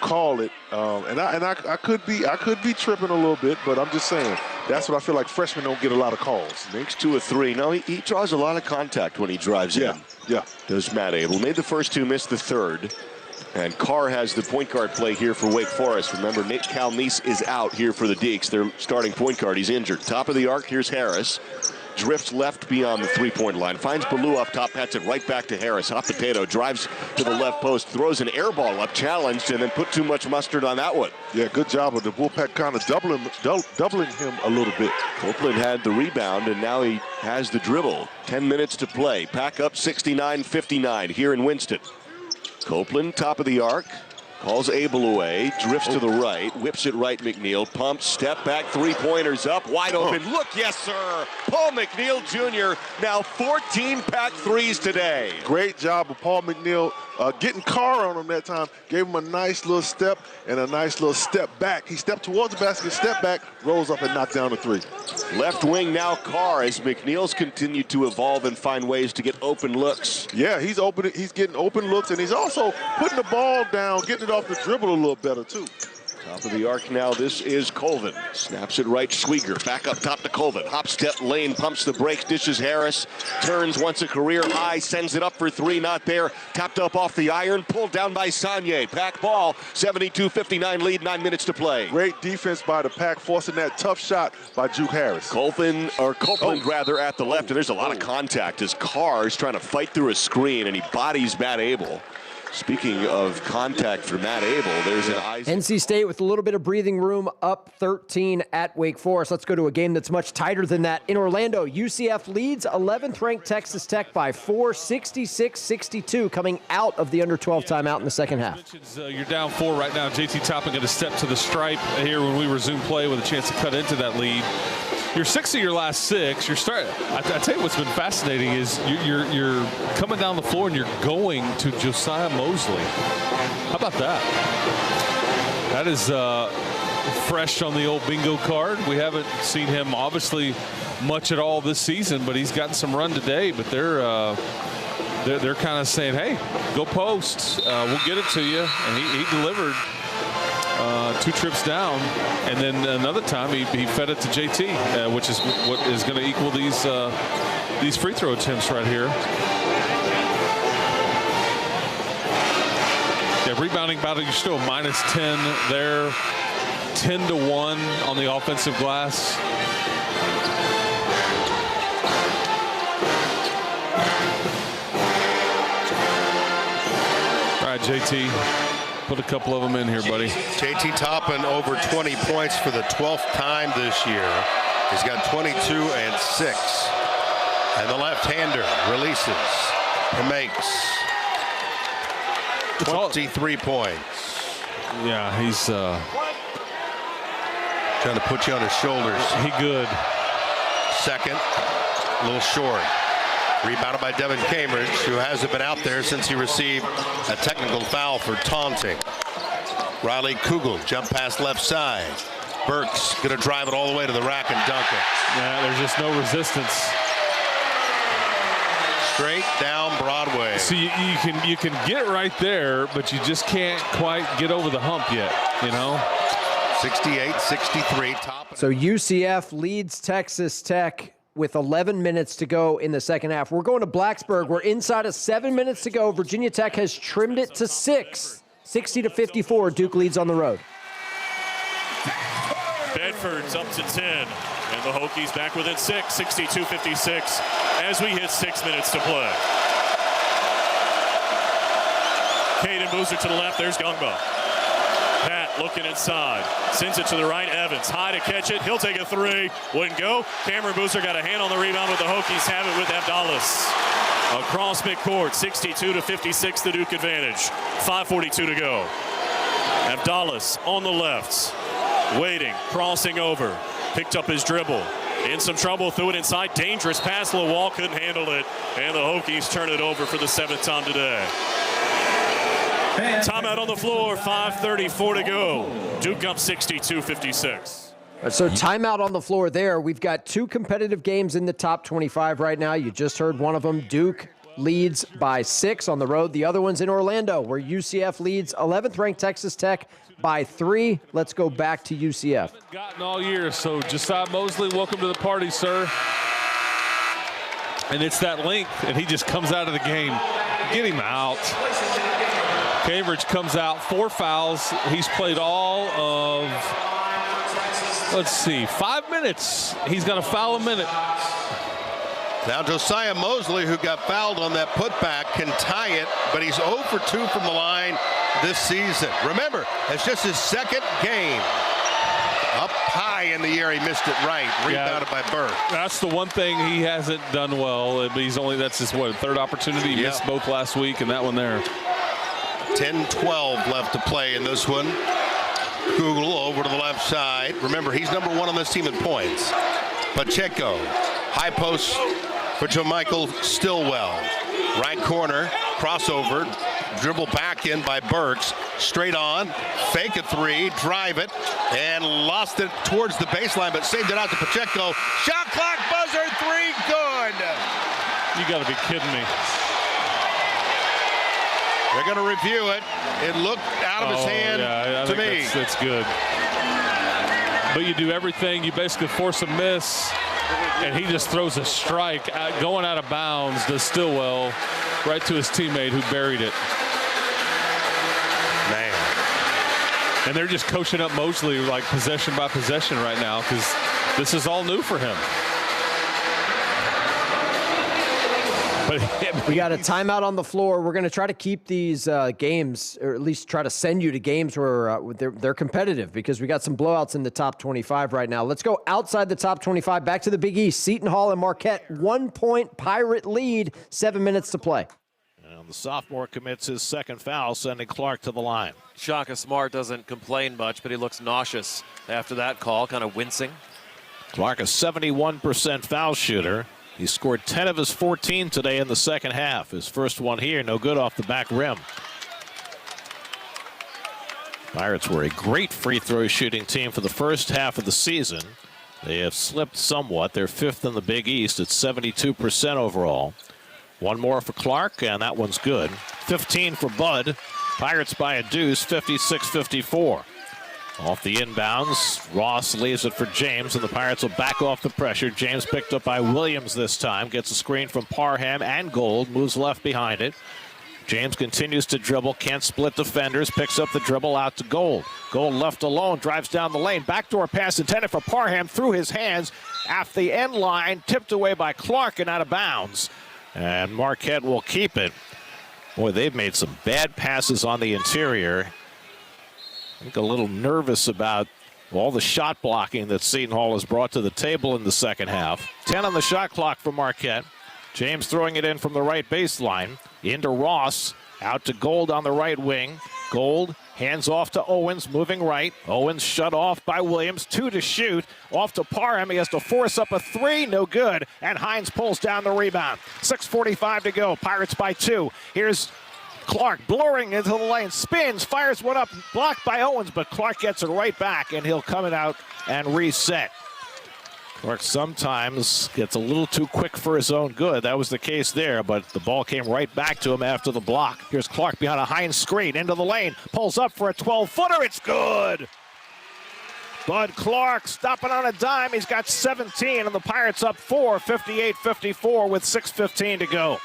[SPEAKER 17] call it. And I could be tripping a little bit, but I'm just saying that's what I feel like freshmen don't get a lot of calls.
[SPEAKER 16] Makes 2 of 3. No, he draws a lot of contact when he drives in.
[SPEAKER 17] Yeah.
[SPEAKER 16] Does Matt Abel. Made the first 2, missed the third. And Carr has the point guard play here for Wake Forest. Remember, Nick Calnice is out here for the Deeks. Their starting point guard, he's injured. Top of the arc, here's Harris. Drifts left beyond the three-point line. Finds Ballou up top, pats it right back to Harris. Hot potato, drives to the left post, throws an air ball up, challenged, and then put too much mustard on that one.
[SPEAKER 17] Yeah, good job of the Wolfpack kind of doubling him a little bit.
[SPEAKER 16] Copeland had the rebound, and now he has the dribble. 10 minutes to play. Pack up 69-59 here in Winston. Copeland, top of the arc. Calls Abel away, drifts to the right, whips it right, McNeil, pumps, step back, three-pointers up, wide open, look, yes, sir! Paul McNeil Jr., now 14 pack threes today.
[SPEAKER 17] Great job of Paul McNeil getting Carr on him that time, gave him a nice little step and a nice little step back. He stepped towards the basket, step back, rolls up and knocked down the 3.
[SPEAKER 16] Left wing now Carr as McNeil's continued to evolve and find ways to get open looks.
[SPEAKER 17] Yeah, he's getting open looks, and he's also putting the ball down, getting it off the dribble a little better, too.
[SPEAKER 16] Top of the arc now, this is Colvin. Snaps it right, Schwieger. Back up top to Colvin. Hop, step, lane, pumps the brakes, dishes Harris. Turns once a career high, sends it up for 3, not there. Tapped up off the iron, pulled down by Sagne. Pack ball, 72-59 lead, 9 minutes to play.
[SPEAKER 17] Great defense by the Pack, forcing that tough shot by Juke Harris.
[SPEAKER 16] Copeland rather, at the left, and there's a lot of contact as Carr's trying to fight through a screen, and he bodies Matt Abel. Speaking of contact for Matt Abel, there's an
[SPEAKER 6] NC State with a little bit of breathing room, up 13 at Wake Forest. Let's go to a game that's much tighter than that. In Orlando, UCF leads 11th-ranked Texas Tech by 4, 66-62, coming out of the under-12 timeout in the second half.
[SPEAKER 12] You're down 4 right now. JT Toppin going to step to the stripe here when we resume play with a chance to cut into that lead. You're 6 of your last 6. You're starting. I tell you what's been fascinating is you're coming down the floor and you're going to Josiah Mosley. How about that? That is fresh on the old bingo card. We haven't seen him obviously much at all this season, but he's gotten some run today. But they're kind of saying, hey, go post. We'll get it to you. And he delivered. 2 trips down, and then another time he fed it to JT, which is what is going to equal these these free throw attempts right here. Yeah, rebounding battle, you're still minus 10 there. 10-1 on the offensive glass. All right, JT, put a couple of them in here, buddy.
[SPEAKER 4] JT Toppin over 20 points for the 12th time this year. He's got 22 and 6. And the left-hander releases and makes 23 points.
[SPEAKER 12] Yeah, he's
[SPEAKER 4] trying to put you on his shoulders.
[SPEAKER 12] He good.
[SPEAKER 4] Second, a little short. Rebounded by Devin Cambridge, who hasn't been out there since he received a technical foul for taunting. Riley Kugel, jump pass left side. Burks going to drive it all the way to the rack and dunk it.
[SPEAKER 12] Yeah, there's just no resistance.
[SPEAKER 4] Straight down Broadway.
[SPEAKER 12] So you can get right there, but you just can't quite get over the hump yet, you know?
[SPEAKER 4] 68-63, top.
[SPEAKER 6] So UCF leads Texas Tech with 11 minutes to go in the second half. We're going to Blacksburg. We're inside of 7 minutes to go. Virginia Tech has trimmed it to 6. 60-54, Duke leads on the road.
[SPEAKER 5] Bedford's up to 10. And the Hokies back within 6, 62-56, as we hit 6 minutes to play. Caden Boozer to the left. There's Gungba. Pat looking inside. Sends it to the right. Evans high to catch it. He'll take a three. Wouldn't go. Cameron Boozer got a hand on the rebound, but the Hokies have it with Abdallas. Across midcourt, 62-56, the Duke advantage. 5:42 to go. Abdallas on the left. Waiting. Crossing over. Picked up his dribble. In some trouble, threw it inside. Dangerous pass. Lawal couldn't handle it. And the Hokies turn it over for the 7th time today. Timeout on the floor. 5:34 to go. Duke up 62-56.
[SPEAKER 6] So timeout on the floor there. We've got 2 competitive games in the top 25 right now. You just heard one of them. Duke leads by 6 on the road. The other one's in Orlando, where UCF leads 11th ranked Texas Tech by 3. Let's go back to UCF.
[SPEAKER 12] Gotten all year, so Josiah Mosley, welcome to the party, sir. And it's that length, and he just comes out of the game. Get him out. Cambridge comes out, 4 fouls. He's played all of, 5 minutes. He's got a foul a minute.
[SPEAKER 4] Now Josiah Mosley, who got fouled on that putback, can tie it, but he's 0 for 2 from the line this season. Remember, it's just his 2nd game. Up high in the air, he missed it right. Rebounded by Burke.
[SPEAKER 12] That's the one thing he hasn't done well. That's his 3rd opportunity. He missed both last week and that one there.
[SPEAKER 4] 10-12 left to play in this one. Kugel over to the left side. Remember, he's number 1 on this team in points. Pacheco, high post for JaMichael Stillwell. Right corner, crossover, dribble back in by Burks. Straight on, fake a 3, drive it, and lost it towards the baseline, but saved it out to Pacheco. Shot clock buzzer, 3, good.
[SPEAKER 12] You got to be kidding me.
[SPEAKER 4] They're going to review it. It looked out of his hand to me.
[SPEAKER 12] That's good. But you do everything. You basically force a miss, and he just throws a strike going out of bounds to Stillwell right to his teammate who buried it.
[SPEAKER 4] Man.
[SPEAKER 12] And they're just coaching up Mosley like possession by possession right now because this is all new for him. But
[SPEAKER 6] we got a timeout on the floor. We're going to try to keep these games, or at least try to send you to games where they're competitive because we got some blowouts in the top 25 right now. Let's go outside the top 25, back to the Big East. Seton Hall and Marquette, 1-point Pirate lead, 7 minutes to play.
[SPEAKER 3] And the sophomore commits his 2nd foul, sending Clark to the line.
[SPEAKER 10] Shaka Smart doesn't complain much, but he looks nauseous after that call, kind of wincing.
[SPEAKER 3] Clark, a 71% foul shooter. He scored 10 of his 14 today in the second half. His first one here, no good off the back rim. Pirates were a great free throw shooting team for the first half of the season. They have slipped somewhat. They're 5th in the Big East at 72% overall. One more for Clark, and that one's good. 15 for Bud. Pirates by a deuce, 56-54. Off the inbounds, Ross leaves it for James, and the Pirates will back off the pressure. James picked up by Williams this time, gets a screen from Parham and Gold, moves left behind it. James continues to dribble, can't split defenders, picks up the dribble out to Gold. Gold left alone, drives down the lane, backdoor pass intended for Parham through his hands, off the end line, tipped away by Clark and out of bounds. And Marquette will keep it. Boy, they've made some bad passes on the interior. I think a little nervous about all the shot blocking that Seton Hall has brought to the table in the second half. 10 on the shot clock for Marquette. James throwing it in from the right baseline. Into Ross. Out to Gold on the right wing. Gold hands off to Owens, moving right. Owens shut off by Williams. 2 to shoot. Off to Parham. He has to force up a 3. No good. And Hines pulls down the rebound. 6:45 to go. Pirates by 2. Here's Clark blurring into the lane, spins, fires one up, blocked by Owens, but Clark gets it right back, and he'll come it out and reset. Clark sometimes gets a little too quick for his own good. That was the case there, but the ball came right back to him after the block. Here's Clark behind a Hines screen, into the lane, pulls up for a 12-footer. It's good. Bud Clark stopping on a dime. He's got 17, and the Pirates up 4, 58-54 with 6:15 to go.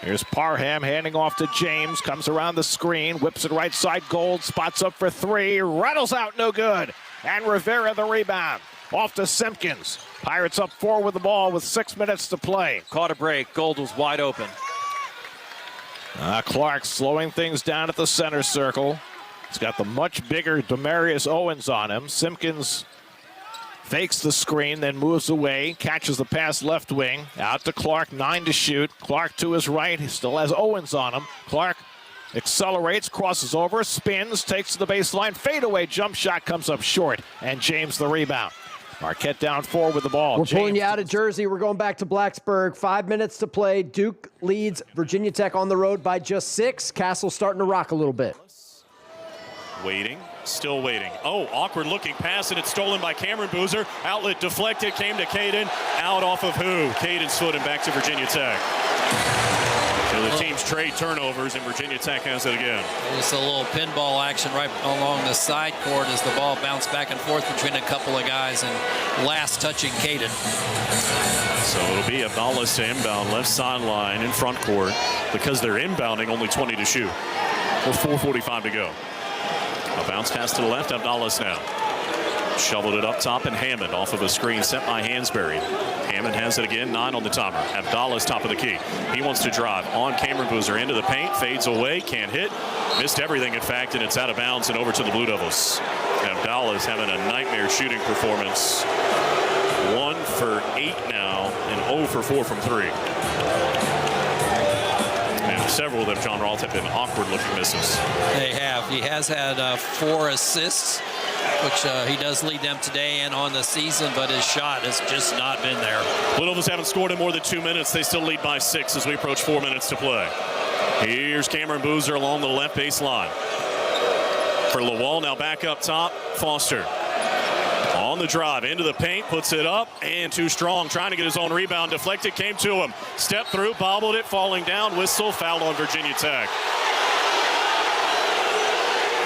[SPEAKER 3] Here's Parham handing off to James, comes around the screen, whips it right side. Gold spots up for 3, rattles out, no good. And Rivera the rebound. Off to Simpkins. Pirates up 4 with the ball with 6 minutes to play.
[SPEAKER 10] Caught a break. Gold was wide open.
[SPEAKER 3] Clark slowing things down at the center circle. He's got the much bigger Demarius Owens on him. Simpkins fakes the screen, then moves away, catches the pass left wing, out to Clark, 9 to shoot. Clark to his right, he still has Owens on him. Clark accelerates, crosses over, spins, takes to the baseline, fadeaway jump shot comes up short, and James the rebound. Marquette down 4 with the ball.
[SPEAKER 6] We're pulling you out of Jersey. We're going back to Blacksburg. 5 minutes to play. Duke leads Virginia Tech on the road by just 6. Castle starting to rock a little bit.
[SPEAKER 5] Waiting, still waiting. Oh, awkward looking pass, and it's stolen by Cameron Boozer. Outlet deflected, came to Caden. Out off of who? Caden's foot and back to Virginia Tech. So the teams trade turnovers, and Virginia Tech has it again.
[SPEAKER 7] Just a little pinball action right along the side court as the ball bounced back and forth between a couple of guys and last touching Caden.
[SPEAKER 5] So it'll be Abdallah to inbound left sideline in front court because they're inbounding only 20 to shoot. With 4:45 to go. A bounce pass to the left, Abdallah now. Shoveled it up top, and Hammond off of a screen set by Hansberry. Hammond has it again, 9 on the timer. Abdallah's top of the key. He wants to drive on Cameron Boozer into the paint, fades away, can't hit. Missed everything, in fact, and it's out of bounds and over to the Blue Devils. Abdallah's having a nightmare shooting performance. 1 for 8 now, and 0 for 4 from 3. And several of them, John Rault, have been awkward-looking misses.
[SPEAKER 7] They have. He has had 4 assists, which he does lead them today and on the season, but his shot has just not been there.
[SPEAKER 5] Blue Devils haven't scored in more than 2 minutes. They still lead by 6 as we approach 4 minutes to play. Here's Cameron Boozer along the left baseline. For Lawal, now back up top, Foster. On the drive, into the paint, puts it up, and too strong, trying to get his own rebound, deflected, came to him. Step through, bobbled it, falling down, whistle, foul on Virginia Tech.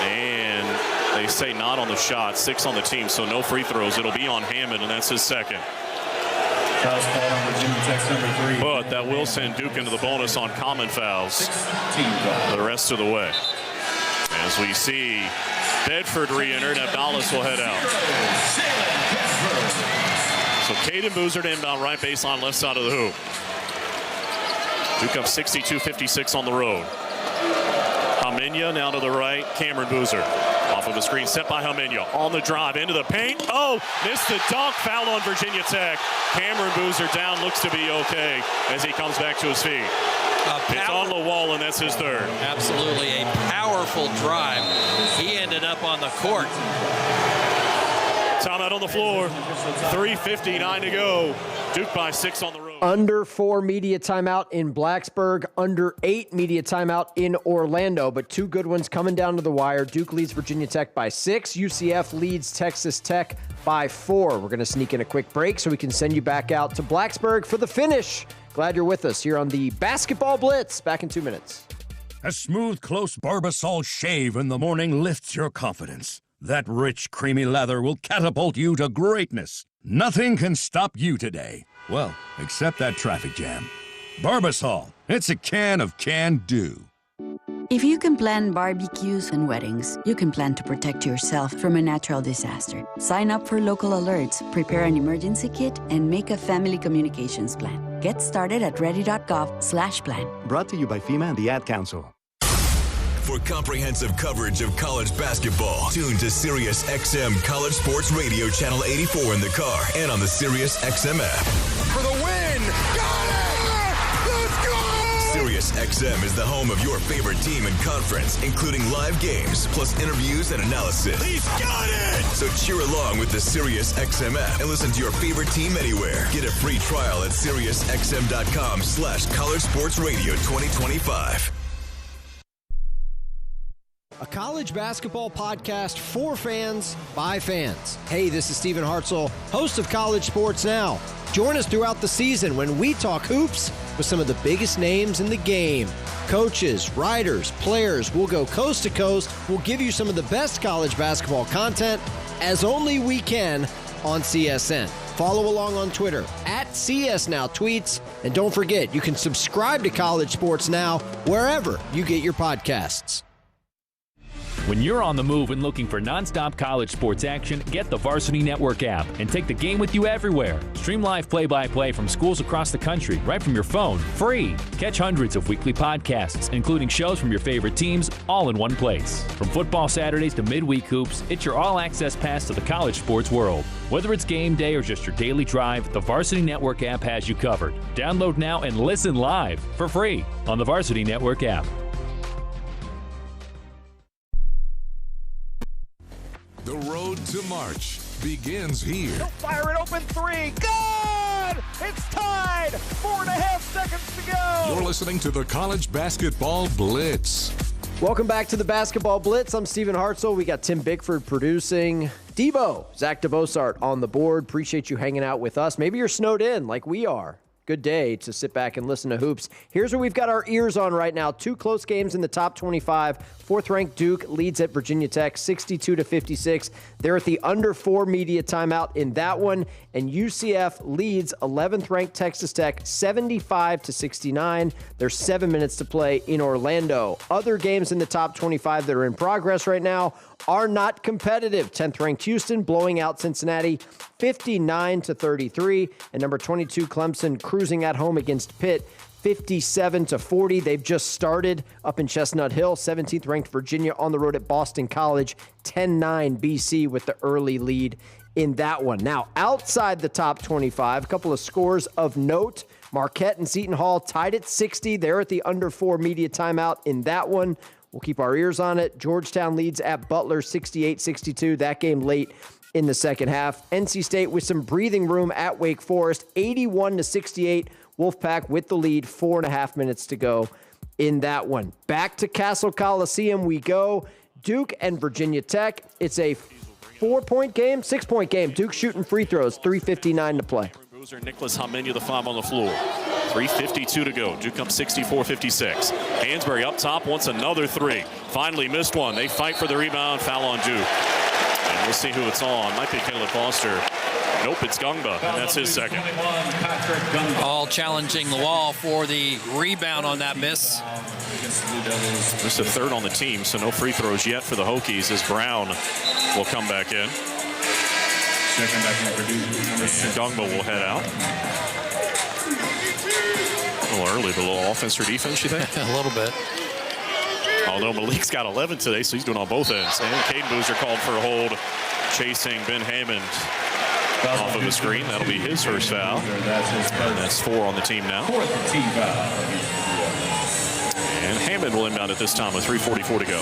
[SPEAKER 5] And they say not on the shot, 6 on the team, so no free throws. It'll be on Hammond, and that's his second. But that will send Duke into the bonus on common fouls the rest of the way. As we see Bedford re-enter, and Abdallah will head out. So Caden Boozer to inbound right baseline, left side of the hoop. Duke up 62-56 on the road. Hamenya now to the right, Cameron Boozer. Off of a screen set by Hamenya. On the drive, into the paint. Oh, missed the dunk, foul on Virginia Tech. Cameron Boozer down, looks to be okay as he comes back to his feet. It's on the wall, and that's his third.
[SPEAKER 7] Absolutely a powerful drive. He ended up on the court.
[SPEAKER 5] Timeout on the floor. 3:59 to go. Duke by 6 on the road.
[SPEAKER 6] Under 4 media timeout in Blacksburg, under 8 media timeout in Orlando, but 2 good ones coming down to the wire. Duke leads Virginia Tech by 6. UCF leads Texas Tech by 4. We're going to sneak in a quick break so we can send you back out to Blacksburg for the finish. Glad you're with us here on the Basketball Blitz. Back in 2 minutes.
[SPEAKER 1] A smooth, close Barbasol shave in the morning lifts your confidence. That rich, creamy leather will catapult you to greatness. Nothing can stop you today. Well, except that traffic jam. Barbasol. It's a can of can-do.
[SPEAKER 8] If you can plan barbecues and weddings, you can plan to protect yourself from a natural disaster. Sign up for local alerts, prepare an emergency kit, and make a family communications plan. Get started at ready.gov/plan.
[SPEAKER 9] Brought to you by FEMA and the Ad Council.
[SPEAKER 21] For comprehensive coverage of college basketball, tune to Sirius XM College Sports Radio Channel 84 in the car and on the Sirius XM app.
[SPEAKER 22] For the win! Got it! Let's go!
[SPEAKER 21] Sirius XM is the home of your favorite team and conference, including live games, plus interviews and analysis.
[SPEAKER 22] He's got it!
[SPEAKER 21] So cheer along with the Sirius XM app and listen to your favorite team anywhere. Get a free trial at SiriusXM.com/College Sports Radio 2025.
[SPEAKER 6] A college basketball podcast for fans, by fans. Hey, this is Stephen Hartzell, host of College Sports Now. Join us throughout the season when we talk hoops with some of the biggest names in the game. Coaches, writers, players, we'll go coast to coast. We'll give you some of the best college basketball content as only we can on CSN. Follow along on Twitter at CSNowTweets. And don't forget, you can subscribe to College Sports Now wherever you get your podcasts.
[SPEAKER 11] When you're on the move and looking for nonstop college sports action, get the Varsity Network app and take the game with you everywhere. Stream live play-by-play from schools across the country right from your phone, free. Catch hundreds of weekly podcasts, including shows from your favorite teams, all in one place. From football Saturdays to midweek hoops, it's your all-access pass to the college sports world. Whether it's game day or just your daily drive, the Varsity Network app has you covered. Download now and listen live for free on the Varsity Network app.
[SPEAKER 2] The road to March begins here.
[SPEAKER 3] He'll fire it open three. Good! It's tied. 4.5 seconds to go.
[SPEAKER 2] You're listening to the College Basketball Blitz.
[SPEAKER 6] Welcome back to the Basketball Blitz. I'm Stephen Hartzell. We got Tim Bickford producing. Debo, Zach DeBosart on the board. Appreciate you hanging out with us. Maybe you're snowed in like we are. Good day to sit back and listen to hoops. Here's what we've got our ears on right now. 2 close games in the top 25. 4th-ranked Duke leads at Virginia Tech 62-56. They're at the under 4 media timeout in that one. And UCF leads 11th-ranked Texas Tech 75-69. There's 7 minutes to play in Orlando. Other games in the top 25 that are in progress right now are not competitive. 10th-ranked Houston blowing out Cincinnati 59-33. And number 22 Clemson cruising at home against Pitt 57-40. They've just started up in Chestnut Hill. 17th ranked Virginia on the road at Boston College 10-9 BC with the early lead in that one. Now outside the top 25, a couple of scores of note. Marquette and Seton Hall tied at 60. They're at the under 4 media timeout in that one. We'll keep our ears on it. Georgetown leads at Butler 68-62. That game late in the second half. NC State with some breathing room at Wake Forest 81-68. Wolfpack with the lead, 4.5 minutes to go in that one. Back to Castle Coliseum we go. Duke and Virginia Tech. It's a 4-point game, 6-point game. Duke shooting free throws, 3:59 to play.
[SPEAKER 5] Boozer, Nicholas Hamenia, the 5 on the floor. 3:52 to go. Duke comes 64-56. Hansberry up top wants another 3. Finally missed one. They fight for the rebound. Foul on Duke. And we'll see who it's on. Might be Caleb Foster. Nope, it's Gungba, and that's his second.
[SPEAKER 7] All challenging the wall for the rebound on that miss.
[SPEAKER 5] Just a third on the team, so no free throws yet for the Hokies as Brown will come back in. Gungba will head out. A little early, but a little offense or defense, you think?
[SPEAKER 7] A little bit.
[SPEAKER 5] Although Malik's got 11 today, so he's doing on both ends. And Caden Boozer called for a hold, chasing Ben Hammond off of the screen. That'll be his first foul. And that's 4 on the team now. And Hammond will inbound at this time with 3:44 to go.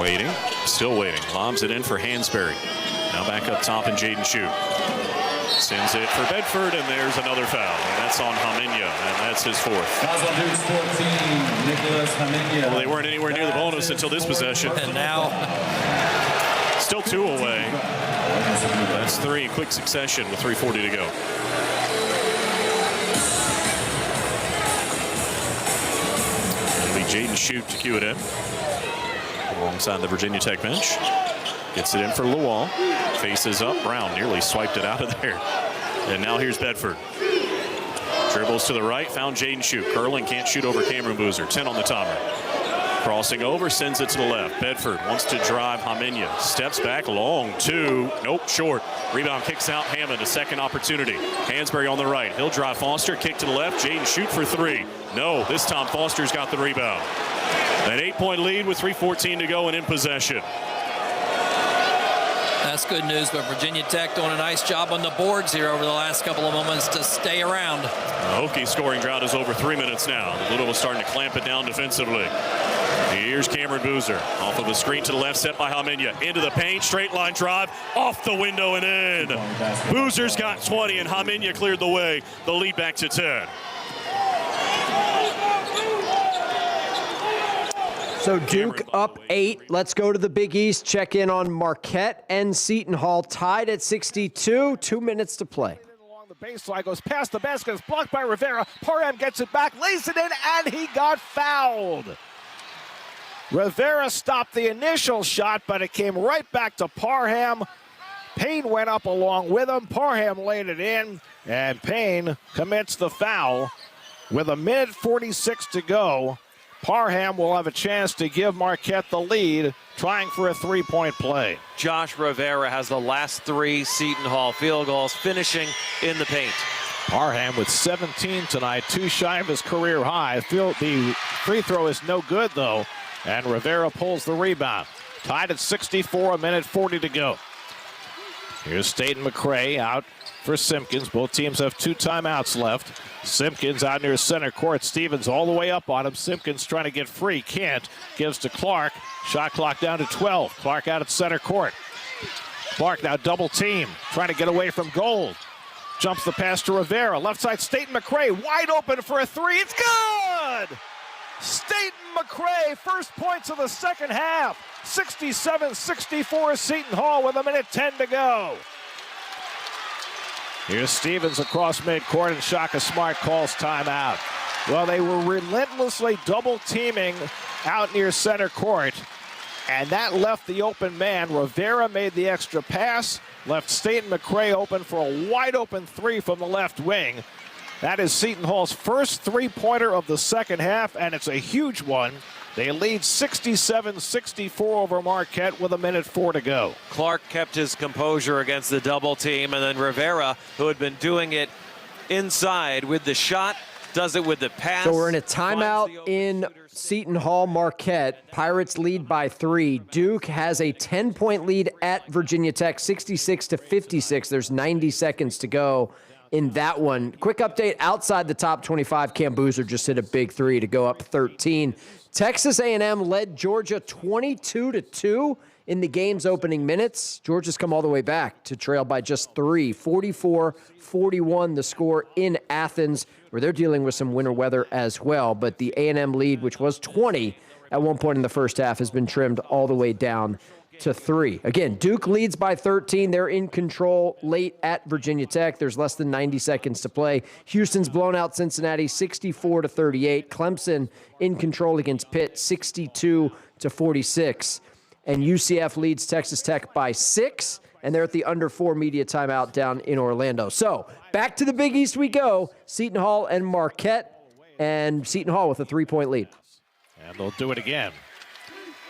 [SPEAKER 5] Waiting, still waiting. Lobs it in for Hansberry. Now back up top and Jaden Shute. Sends it for Bedford, and there's another foul. And that's on Hamenia, and that's his 4th. Well, they weren't anywhere near the bonus until this possession.
[SPEAKER 7] And now,
[SPEAKER 5] still 2 away. That's 3 in quick succession with 3:40 to go. It'll be Jaden Shute to cue it in. Alongside the Virginia Tech bench. Gets it in for Lewall. Faces up. Brown nearly swiped it out of there. And now here's Bedford. Dribbles to the right. Found Jaden Shute. Curling can't shoot over Cameron Boozer. 10 on the timer. Crossing over. Sends it to the left. Bedford wants to drive. Hamenya steps back. Long two. Nope. Short. Rebound kicks out. Hammond. A second opportunity. Hansberry on the right. He'll drive Foster. Kick to the left. Jaden Shute for three. No. This time Foster's got the rebound. An 8-point lead with 3:14 to go and in possession.
[SPEAKER 7] That's good news, but Virginia Tech doing a nice job on the boards here over the last couple of moments to stay around.
[SPEAKER 5] The Hokie scoring drought is over 3 minutes now. The Little was starting to clamp it down defensively. Here's Cameron Boozer. Off of the screen to the left, set by Hamenya. Into the paint, straight line drive, off the window and in. Boozer's got 20 and Hamenya cleared the way. The lead back to 10.
[SPEAKER 6] So Duke up 8. Let's go to the Big East. Check in on Marquette and Seton Hall tied at 62. 2 minutes to play.
[SPEAKER 3] Along the baseline, goes past the basket. It's blocked by Rivera. Parham gets it back, lays it in, and he got fouled. Rivera stopped the initial shot, but it came right back to Parham. Payne went up along with him. Parham laid it in, and Payne commits the foul with 1:46 to go. Parham will have a chance to give Marquette the lead, trying for a three-point play.
[SPEAKER 10] Josh Rivera has the last 3 Seton Hall field goals, finishing in the paint.
[SPEAKER 3] Parham with 17 tonight, 2 shy of his career high. The free throw is no good, though, and Rivera pulls the rebound. Tied at 64, 1:40 to go. Here's Staten McCray out for Simpkins. Both teams have 2 timeouts left. Simpkins out near center court. Stevens all the way up on him. Simpkins trying to get free. Can't. Gives to Clark. Shot clock down to 12. Clark out at center court. Clark now double team. Trying to get away from Gold. Jumps the pass to Rivera. Left side, Staten McCray wide open for a 3. It's good! Staten McCray, first points of the second half. 67-64 Seton Hall with 1:10 to go. Here's Stevens across midcourt, and Shaka Smart calls timeout. Well, they were relentlessly double-teaming out near center court, and that left the open man. Rivera made the extra pass, left Staten McCray open for a wide-open 3 from the left wing. That is Seton Hall's first three-pointer of the second half, and it's a huge one. They lead 67-64 over Marquette with 1:04 to go.
[SPEAKER 10] Clark kept his composure against the double team, and then Rivera, who had been doing it inside with the shot, does it with the pass.
[SPEAKER 6] So we're in a timeout in Seton Hall, Marquette. Pirates lead by 3. Duke has a 10-point lead at Virginia Tech, 66-56. There's 90 seconds to go in that one. Quick update outside the top 25. Cam Boozer just hit a big 3 to go up 13. Texas A&M led Georgia 22-2 in the game's opening minutes. Georgia's come all the way back to trail by just 3. 44-41 the score in Athens, where they're dealing with some winter weather as well. But the A&M lead, which was 20 at one point in the first half, has been trimmed all the way down to 3. Again, Duke leads by 13. They're in control late at Virginia Tech. There's less than 90 seconds to play. Houston's blown out Cincinnati 64-38. Clemson in control against Pitt 62-46. And UCF leads Texas Tech by 6. And they're at the under 4 media timeout down in Orlando. So back to the Big East we go. Seton Hall and Marquette. And Seton Hall with a 3-point lead.
[SPEAKER 3] And they'll do it again.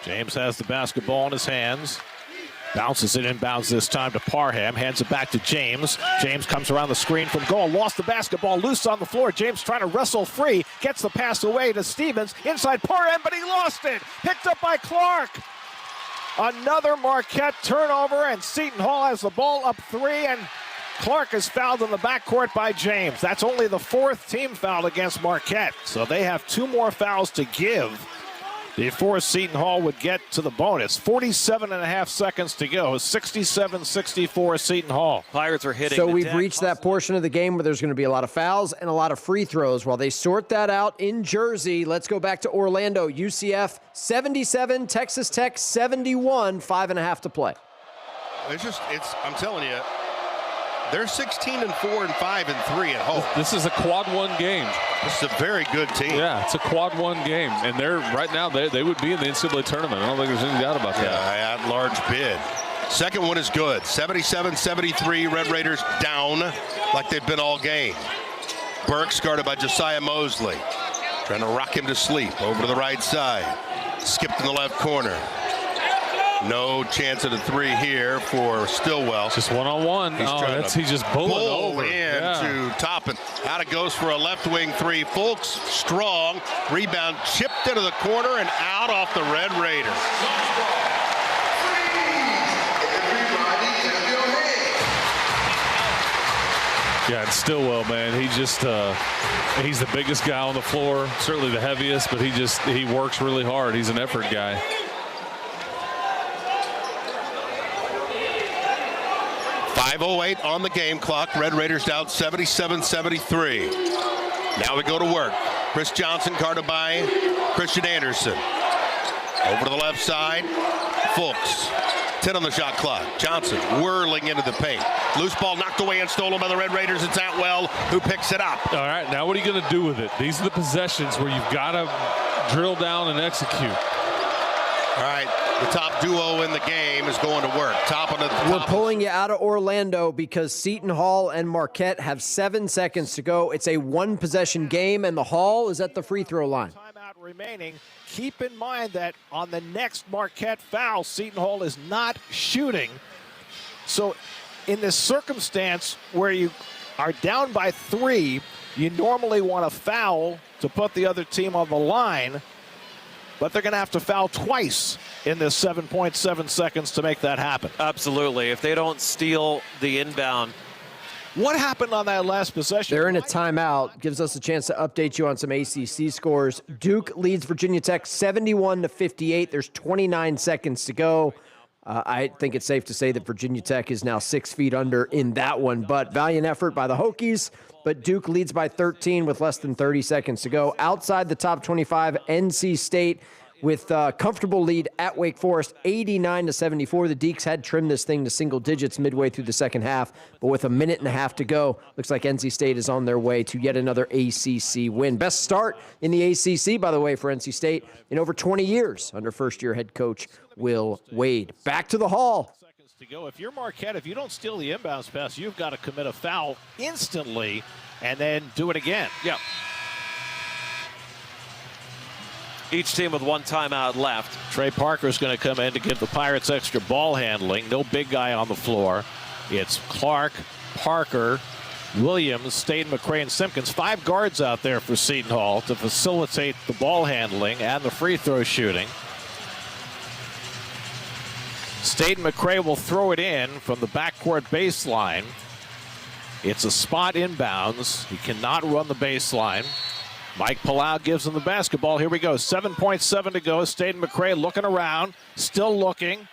[SPEAKER 3] James has the basketball in his hands. Bounces it inbounds this time to Parham. Hands it back to James. James comes around the screen from goal. Lost the basketball loose on the floor. James trying to wrestle free. Gets the pass away to Stevens. Inside Parham, but he lost it. Picked up by Clark. Another Marquette turnover, and Seton Hall has the ball up 3, and Clark is fouled in the backcourt by James. That's only the 4th team foul against Marquette. So they have 2 more fouls to give before Seton Hall would get to the bonus. 47.5 seconds to go. 67-64 Seton Hall.
[SPEAKER 10] Pirates are hitting.
[SPEAKER 6] So we've reached that portion of the game where there's going to be a lot of fouls and a lot of free throws. While they sort that out in Jersey, let's go back to Orlando. UCF 77, Texas Tech 71, 5.5 to play.
[SPEAKER 4] I'm telling you, they're 16-4 and 5-3 at home.
[SPEAKER 12] This is a quad 1 game.
[SPEAKER 4] This is a very good team.
[SPEAKER 12] Yeah, it's a quad one game, and they're right now they would be in the NCAA tournament. I don't think there's any doubt about that.
[SPEAKER 4] Yeah, at large bid. Second one is good. 77-73. Red Raiders down like they've been all game. Burks guarded by Josiah Mosley. Trying to rock him to sleep. Over to the right side. Skipped in the left corner. No chance at a three here for Stillwell.
[SPEAKER 12] Just one-on-one. He's just bowling over.
[SPEAKER 4] To Toppin. Out it goes for a left wing three. Fulks strong. Rebound chipped into the corner and out off the Red Raiders.
[SPEAKER 12] Yeah, and Stillwell, man, he just he's the biggest guy on the floor, certainly the heaviest, but he works really hard. He's an effort guy.
[SPEAKER 4] .508 on the game clock. Red Raiders down 77-73. Now we go to work. Chris Johnson guarded by Christian Anderson. Over to the left side. Fulks. 10 on the shot clock. Johnson whirling into the paint. Loose ball knocked away and stolen by the Red Raiders. It's Atwell who picks it up.
[SPEAKER 12] All right, now what are you going to do with it? These are the possessions where you've got to drill down and execute.
[SPEAKER 4] All right, the top duo in the game is going to work.
[SPEAKER 6] We're pulling you out of Orlando because Seton Hall and Marquette have 7 seconds to go. It's a one-possession game, and the Hall is at the free throw line.
[SPEAKER 3] Timeout remaining. Keep in mind that on the next Marquette foul, Seton Hall is not shooting. So in this circumstance where you are down by 3, you normally want to foul to put the other team on the line. But they're going to have to foul twice in this 7.7 seconds to make that happen.
[SPEAKER 10] Absolutely. If they don't steal the inbound.
[SPEAKER 3] What happened on that last possession?
[SPEAKER 6] They're in a timeout. Gives us a chance to update you on some ACC scores. Duke leads Virginia Tech 71-58. There's 29 seconds to go. I think it's safe to say that Virginia Tech is now 6 feet under in that one. But valiant effort by the Hokies. But Duke leads by 13 with less than 30 seconds to go. Outside the top 25, NC State with a comfortable lead at Wake Forest, 89-74. The Deacs had trimmed this thing to single digits midway through the second half, but with a minute and a half to go, looks like NC State is on their way to yet another ACC win. Best start in the ACC, by the way, for NC State in over 20 years under first-year head coach Will Wade. Back to the Hall.
[SPEAKER 3] To go. If you're Marquette, if you don't steal the inbounds pass, you've got to commit a foul instantly and then do it again.
[SPEAKER 10] Yep. Each team with one timeout left.
[SPEAKER 3] Trey Parker's going to come in to give the Pirates extra ball handling. No big guy on the floor. It's Clark, Parker, Williams, Staten, McCray, and Simpkins. 5 guards out there for Seton Hall to facilitate the ball handling and the free throw shooting. Staten McCray will throw it in from the backcourt baseline. It's a spot inbounds. He cannot run the baseline. Mike Palau gives him the basketball. Here we go. 7.7 to go. Staten McCray looking around, still looking,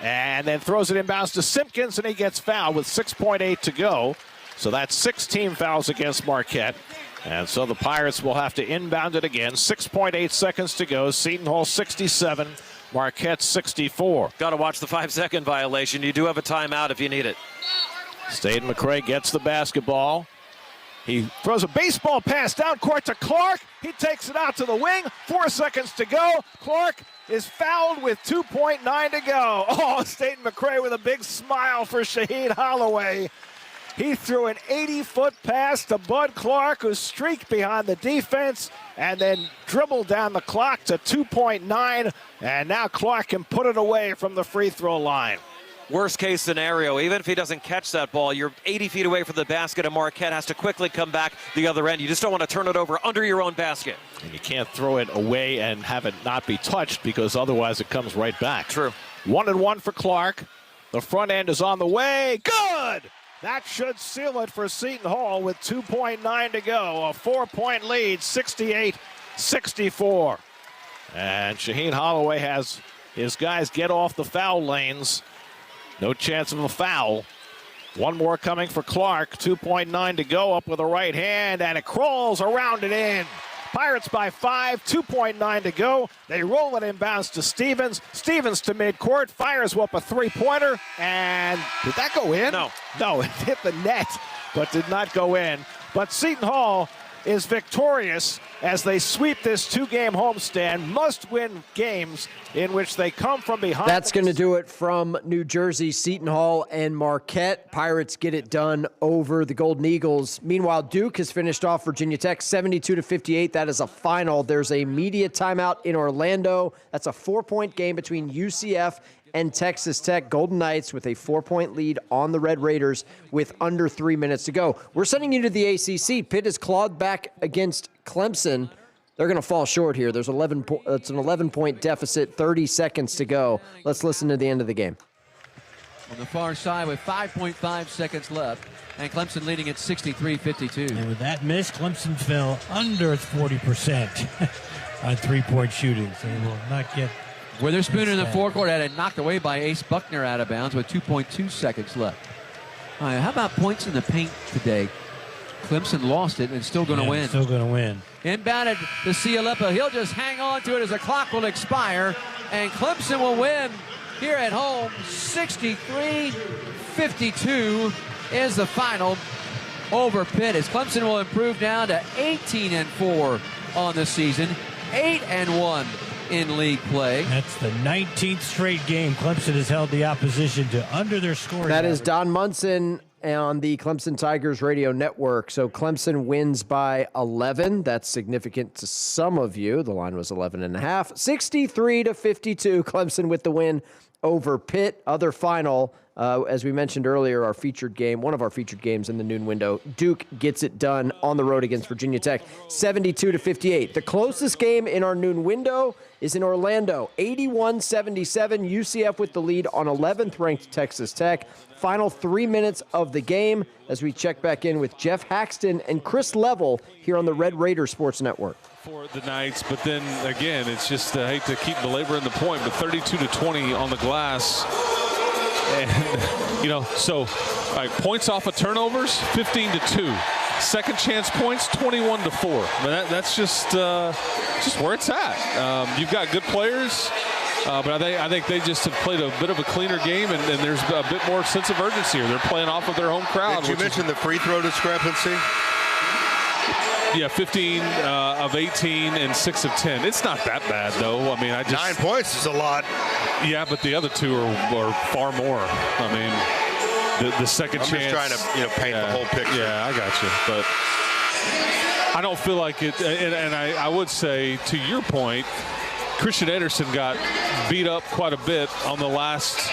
[SPEAKER 3] and then throws it inbounds to Simpkins, and he gets fouled with 6.8 to go. So that's 6 team fouls against Marquette. And so the Pirates will have to inbound it again. 6.8 seconds to go. Seton Hall 67. Marquette 64.
[SPEAKER 10] Got to watch the 5-second violation. You do have a timeout if you need it.
[SPEAKER 3] Staten McCray gets the basketball. He throws a baseball pass down court to Clark. He takes it out to the wing. 4 seconds to go. Clark is fouled with 2.9 to go. Oh, Staten McCray with a big smile for Shaheen Holloway. He threw an 80-foot pass to Bud Clark, who streaked behind the defense and then dribbled down the clock to 2.9. And now Clark can put it away from the free throw line.
[SPEAKER 10] Worst case scenario, even if he doesn't catch that ball, you're 80 feet away from the basket, and Marquette has to quickly come back the other end. You just don't want to turn it over under your own basket.
[SPEAKER 3] And you can't throw it away and have it not be touched, because otherwise it comes right back.
[SPEAKER 10] True.
[SPEAKER 3] 1-and-1 for Clark. The front end is on the way. Good! That should seal it for Seton Hall with 2.9 to go. A 4-point lead, 68-64. And Shaheen Holloway has his guys get off the foul lanes. No chance of a foul. One more coming for Clark. 2.9 to go, up with a right hand, and it crawls around and in. Pirates by 5, 2.9 to go. They roll it inbounds to Stevens. Stevens to midcourt, fires up a three-pointer, and did that go in?
[SPEAKER 10] No.
[SPEAKER 3] No, it hit the net, but did not go in. But Seton Hall is victorious as they sweep this 2-game homestand. Must-win games in which they come from behind.
[SPEAKER 6] That's going to do it from New Jersey, Seton Hall and Marquette. Pirates get it done over the Golden Eagles. Meanwhile, Duke has finished off Virginia Tech 72-58. That is a final. There's a media timeout in Orlando. That's a 4-point game between UCF and Texas Tech. Golden Knights with a 4-point lead on the Red Raiders with under 3 minutes to go. We're sending you to the ACC. Pitt has clawed back against Clemson. They're going to fall short here. There's it's an 11-point deficit, 30 seconds to go. Let's listen to the end of the game.
[SPEAKER 13] On the far side with 5.5 seconds left, and Clemson leading at 63-52.
[SPEAKER 14] And with that miss, Clemson fell under 40% on three-point shooting, so they will not get...
[SPEAKER 13] Witherspoon in the forecourt had it knocked away by Ace Buckner out of bounds with 2.2 seconds left. All right, how about points in the paint today? Clemson lost it and still going to win.
[SPEAKER 14] Still going to win.
[SPEAKER 13] Inbounded to Cialeppa. He'll just hang on to it as the clock will expire, and Clemson will win here at home. 63-52 is the final over Pitt, as Clemson will improve down to 18-4 on the season, 8-1 in league play.
[SPEAKER 14] That's the 19th straight game Clemson has held the opposition to under their scoring.
[SPEAKER 6] That is Don Munson on the Clemson Tigers radio network. So Clemson wins by 11. That's significant to some of you. The line was 11.5. 63-52. Clemson with the win over Pitt. Other final, as we mentioned earlier, our featured game, one of our featured games in the noon window. Duke gets it done on the road against Virginia Tech, 72-58. The closest game in our noon window is in Orlando, 81-77. UCF with the lead on 11th ranked Texas Tech. Final 3 minutes of the game as we check back in with Jeff Haxton and Chris Level here on the Red Raider Sports Network.
[SPEAKER 12] For the Knights, but then again, it's just, I hate to keep belaboring the point, but 32-20 on the glass. And, so points off of turnovers, 15-2. Second chance points, 21-4. I mean, that's just where it's at. You've got good players, but I think they just have played a bit of a cleaner game, and there's a bit more sense of urgency here. They're playing off of their home crowd.
[SPEAKER 4] Did you mention the free throw discrepancy?
[SPEAKER 12] Yeah, 15 of 18 and 6 of 10. It's not that bad, though. I mean,
[SPEAKER 4] 9 points is a lot.
[SPEAKER 12] Yeah, but the other two are far more. I mean, the second chance.
[SPEAKER 4] I'm just trying to paint the whole picture.
[SPEAKER 12] Yeah, I got you. But I don't feel like it. And I would say, to your point, Christian Anderson got beat up quite a bit on the last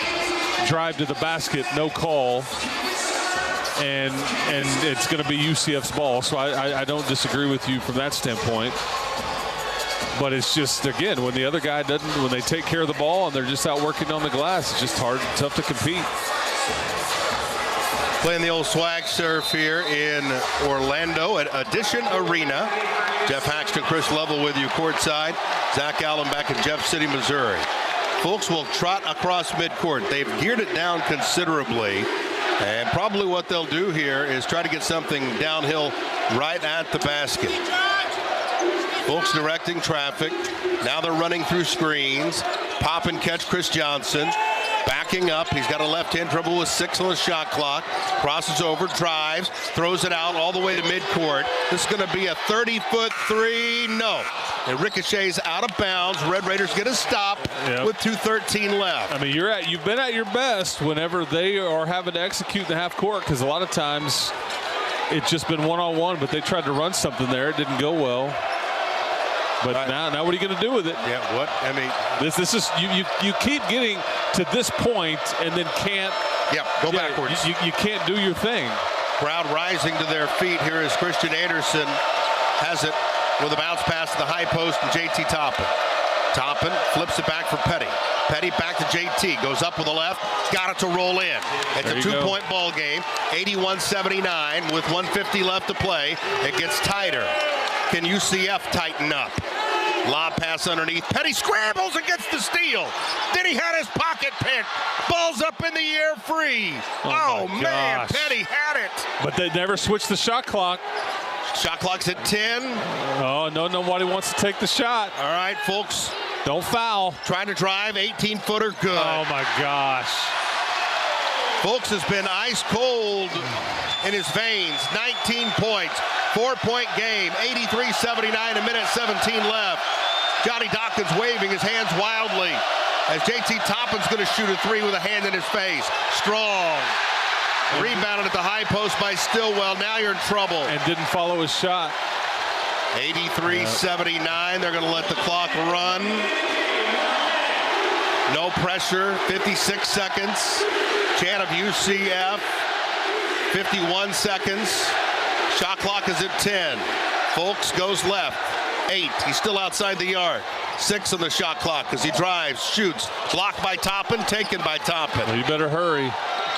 [SPEAKER 12] drive to the basket, no call. And it's going to be UCF's ball, so I don't disagree with you from that standpoint. But it's just, again, when the other guy doesn't, when they take care of the ball and they're just out working on the glass, it's just tough to compete.
[SPEAKER 4] Playing the old swag surf here in Orlando at Addition Arena. Jeff Haxton, Chris Level with you courtside. Zach Allen back in Jeff City, Missouri. Folks will trot across midcourt. They've geared it down considerably. And probably what they'll do here is try to get something downhill right at the basket. Folks directing traffic. Now they're running through screens. Pop and catch Chris Johnson. Backing up. He's got a left-hand dribble with 6 on the shot clock. Crosses over, drives, throws it out all the way to midcourt. This is going to be a 30-foot three. No. It ricochets out of bounds. Red Raiders get a stop with 2:13 left.
[SPEAKER 12] I mean, you've been at your best whenever they are having to execute in the half court, because a lot of times it's just been one-on-one, but they tried to run something there. It didn't go well. But now what are you going to do with it?
[SPEAKER 4] Yeah, what? I mean,
[SPEAKER 12] this is you keep getting to this point and then can't.
[SPEAKER 4] Yeah, go backwards.
[SPEAKER 12] You can't do your thing.
[SPEAKER 4] Crowd rising to their feet. Here is Christian Anderson. Has it with a bounce pass to the high post to JT Toppin. Toppin flips it back for Petty. Petty back to JT. Goes up with the left. Got it to roll in. It's a 2-point ball game. 81-79 with 1:50 left to play. It gets tighter. Can UCF tighten up? Lob pass underneath. Petty scrambles and gets the steal. Then he had his pocket picked. Ball's up in the air, free. Oh man, Petty had it.
[SPEAKER 12] But they never switched the shot clock.
[SPEAKER 4] Shot clock's at 10.
[SPEAKER 12] Oh, no, nobody wants to take the shot.
[SPEAKER 4] All right, folks.
[SPEAKER 12] Don't foul.
[SPEAKER 4] Trying to drive, 18-footer, good.
[SPEAKER 12] Oh, my gosh.
[SPEAKER 4] Folks has been ice cold in his veins. 19 points, 4-point game, 83-79, a minute 17 left. Johnny Dawkins waving his hands wildly as JT Toppin's going to shoot a three with a hand in his face. Strong. Rebounded at the high post by Stillwell. Now you're in trouble.
[SPEAKER 12] And didn't follow his shot.
[SPEAKER 4] 83-79. They're going to let the clock run. No pressure. 56 seconds. Chant of UCF. 51 seconds. Shot clock is at 10. Folks goes left. 8. He's still outside the yard. 6 on the shot clock as he drives, shoots. Blocked by Toppin, taken by Toppin.
[SPEAKER 12] Well, you better hurry.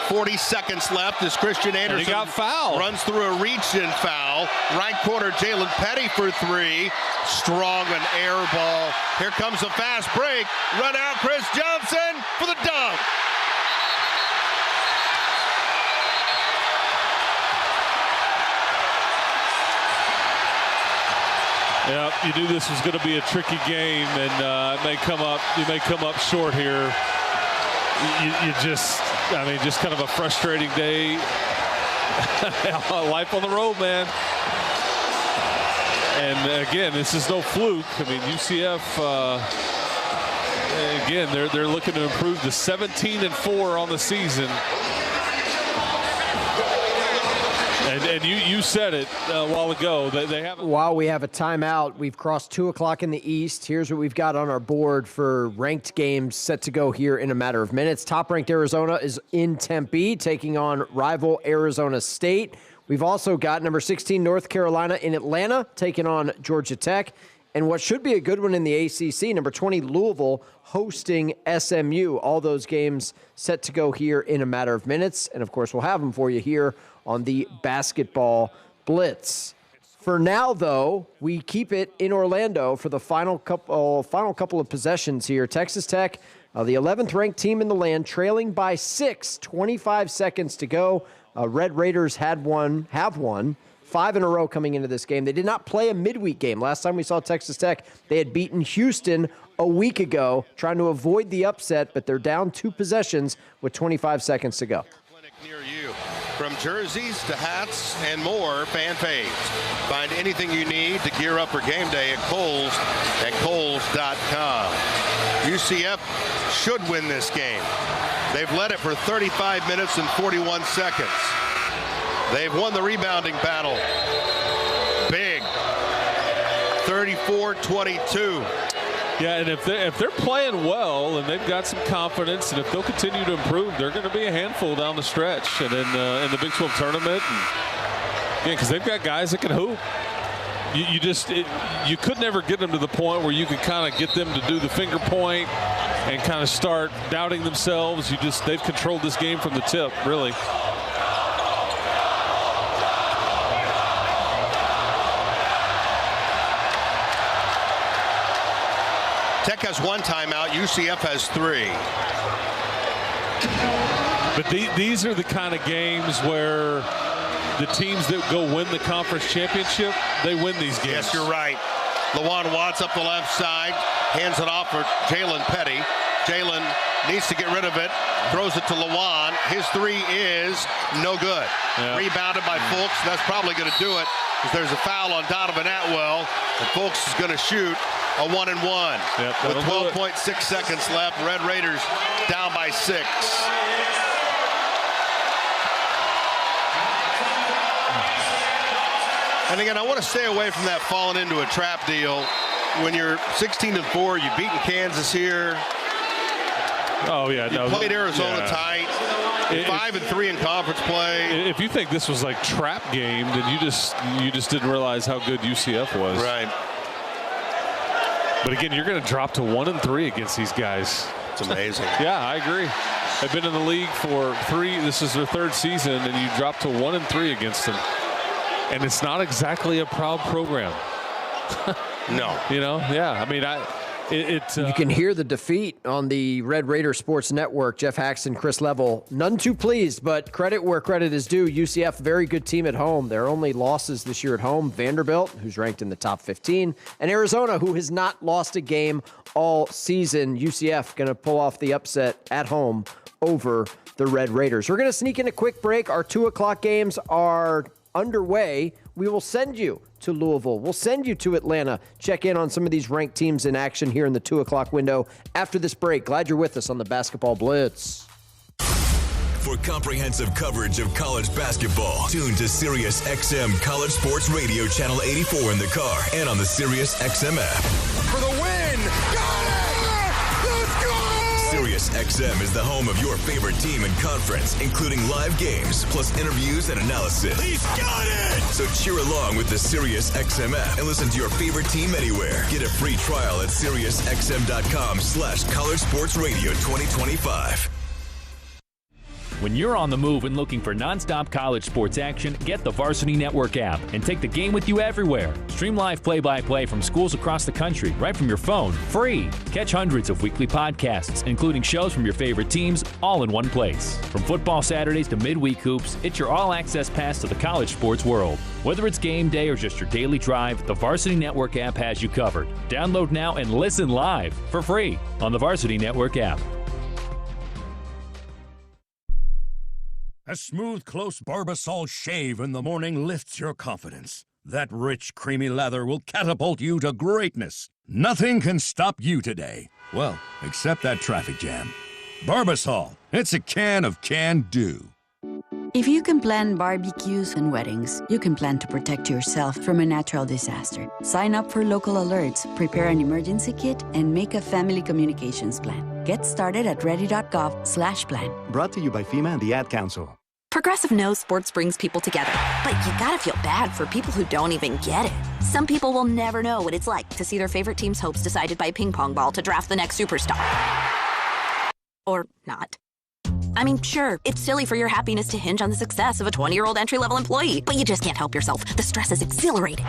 [SPEAKER 4] 40 seconds left as Christian Anderson
[SPEAKER 12] he got fouled.
[SPEAKER 4] Runs through a reach-in foul. Right corner, Jalen Petty for 3. Strong and air ball. Here comes a fast break. Run out, Chris Johnson for the dunk.
[SPEAKER 12] Yeah, you knew this was going to be a tricky game, and it may come up. You may come up short here. You just kind of a frustrating day. Life on the road, man. And again, this is no fluke. I mean, UCF. Again, they're looking to improve to 17-4 on the season. And you said it a while ago. They haven't.
[SPEAKER 6] While we have a timeout, we've crossed 2 o'clock in the East. Here's what we've got on our board for ranked games set to go here in a matter of minutes. Top-ranked Arizona is in Tempe, taking on rival Arizona State. We've also got number 16 North Carolina in Atlanta, taking on Georgia Tech. And what should be a good one in the ACC, number 20 Louisville hosting SMU. All those games set to go here in a matter of minutes. And, of course, we'll have them for you here on the Basketball Blitz. For now, though, we keep it in Orlando for the final couple of possessions here. Texas Tech, the 11th ranked team in the land, trailing by 6, 25 seconds to go. Red Raiders have won 5 in a row coming into this game. They did not play a midweek game. Last time we saw Texas Tech, they had beaten Houston a week ago, trying to avoid the upset, but they're down 2 possessions with 25 seconds to go.
[SPEAKER 4] Near you. From jerseys to hats and more, fan faves. Find anything you need to gear up for game day at Kohl's at Kohls.com. UCF should win this game. They've led it for 35 minutes and 41 seconds. They've won the rebounding battle. Big. 34-22.
[SPEAKER 12] Yeah, and if they're playing well and they've got some confidence, and if they'll continue to improve, they're going to be a handful down the stretch and in the Big 12 tournament. Because they've got guys that can hoop. You could never get them to the point where you could kind of get them to do the finger point and kind of start doubting themselves. They've controlled this game from the tip, really.
[SPEAKER 4] Tech has 1 timeout. UCF has 3.
[SPEAKER 12] But these are the kind of games where the teams that go win the conference championship, they win these games.
[SPEAKER 4] Yes, you're right. Lawan Watts up the left side, hands it off for Jalen Petty. Jalen needs to get rid of it, throws it to Lawan. His 3 is no good. Yeah. Rebounded by Fulks. That's probably going to do it because there's a foul on Donovan Atwell, and Fulks is going to shoot a 1-and-1.
[SPEAKER 12] Yep,
[SPEAKER 4] with 12.6 seconds left. Red Raiders down by 6. And again, I want to stay away from that falling into a trap deal. When you're 16-4, you've beaten Kansas here.
[SPEAKER 12] Oh yeah,
[SPEAKER 4] you played Arizona tight. 5-3 in conference play.
[SPEAKER 12] If you think this was like trap game, then you just didn't realize how good UCF was.
[SPEAKER 4] Right.
[SPEAKER 12] But again, you're going to drop to 1-3 against these guys.
[SPEAKER 4] It's amazing.
[SPEAKER 12] Yeah, I agree. They've been in the league for 3. This is their 3rd season, and you drop to 1-3 against them. And it's not exactly a proud program.
[SPEAKER 4] No.
[SPEAKER 12] You know? Yeah. I mean,
[SPEAKER 6] you can hear the defeat on the Red Raider Sports Network. Jeff Haxton, Chris Level, none too pleased, but credit where credit is due. UCF, very good team at home. Their only losses this year at home, Vanderbilt, who's ranked in the top 15, and Arizona, who has not lost a game all season. UCF going to pull off the upset at home over the Red Raiders. We're going to sneak in a quick break. Our 2 o'clock games are underway. we will send you to Louisville. We'll send you to Atlanta. Check in on some of these ranked teams in action here in the 2 o'clock window after this break. Glad you're with us on the Basketball Blitz.
[SPEAKER 21] For comprehensive coverage of college basketball, tune to Sirius XM College Sports Radio Channel 84 in the car and on the Sirius XM app.
[SPEAKER 22] For the win! Got it! Let's go!
[SPEAKER 21] Sirius XM is the home of your favorite team and conference, including live games, plus interviews and analysis.
[SPEAKER 22] He's got it!
[SPEAKER 21] So cheer along with the Sirius XM app and listen to your favorite team anywhere. Get a free trial at SiriusXM.com/College Sports Radio 2025.
[SPEAKER 11] When you're on the move and looking for nonstop college sports action, get the Varsity Network app and take the game with you everywhere. Stream live play-by-play from schools across the country right from your phone, free. Catch hundreds of weekly podcasts, including shows from your favorite teams, all in one place. From football Saturdays to midweek hoops, it's your all-access pass to the college sports world. Whether it's game day or just your daily drive, the Varsity Network app has you covered. Download now and listen live for free on the Varsity Network app.
[SPEAKER 1] A smooth, close Barbasol shave in the morning lifts your confidence. That rich, creamy lather will catapult you to greatness. Nothing can stop you today. Well, except that traffic jam. Barbasol, it's a can of can-do.
[SPEAKER 8] If you can plan barbecues and weddings, you can plan to protect yourself from a natural disaster. Sign up for local alerts, prepare an emergency kit, and make a family communications plan. Get started at ready.gov/plan.
[SPEAKER 9] Brought to you by FEMA and the Ad Council.
[SPEAKER 18] Progressive knows sports brings people together, but you gotta feel bad for people who don't even get it. Some people will never know what it's like to see their favorite team's hopes decided by a ping pong ball to draft the next superstar. Or not. I mean, sure, it's silly for your happiness to hinge on the success of a 20-year-old entry-level employee, but you just can't help yourself. The stress is exhilarating.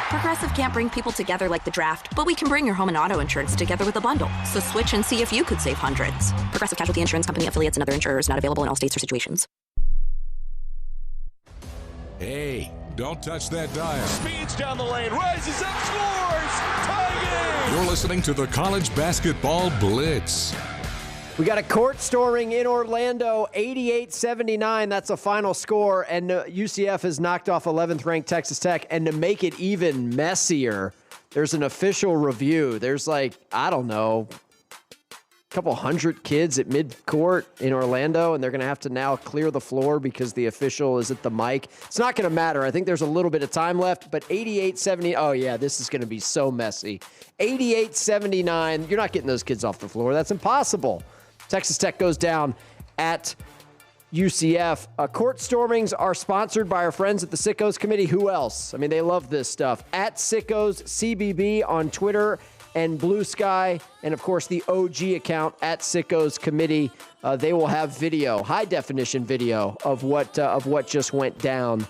[SPEAKER 18] Progressive can't bring people together like the draft, but we can bring your home and auto insurance together with a bundle. So switch and see if you could save hundreds. Progressive Casualty Insurance Company, affiliates, and other insurers not available in all states or situations.
[SPEAKER 2] Hey, don't touch that dial.
[SPEAKER 22] Speeds down the lane, rises up, scores! Tie game!
[SPEAKER 2] You're listening to the College Basketball Blitz.
[SPEAKER 6] We got a court storming in Orlando, 88-79. That's a final score, and UCF has knocked off 11th-ranked Texas Tech. And to make it even messier, there's an official review. There's a couple hundred kids at midcourt in Orlando, and they're going to have to now clear the floor because the official is at the mic. It's not going to matter. I think there's a little bit of time left, but 88-70. Oh, yeah, this is going to be so messy. 88-79. You're not getting those kids off the floor. That's impossible. Texas Tech goes down at UCF. Court stormings are sponsored by our friends at the Sickos Committee. Who else? I mean, they love this stuff. At Sickos CBB on Twitter and Blue Sky, and of course the OG account at Sickos Committee. They will have video, high-definition video of what just went down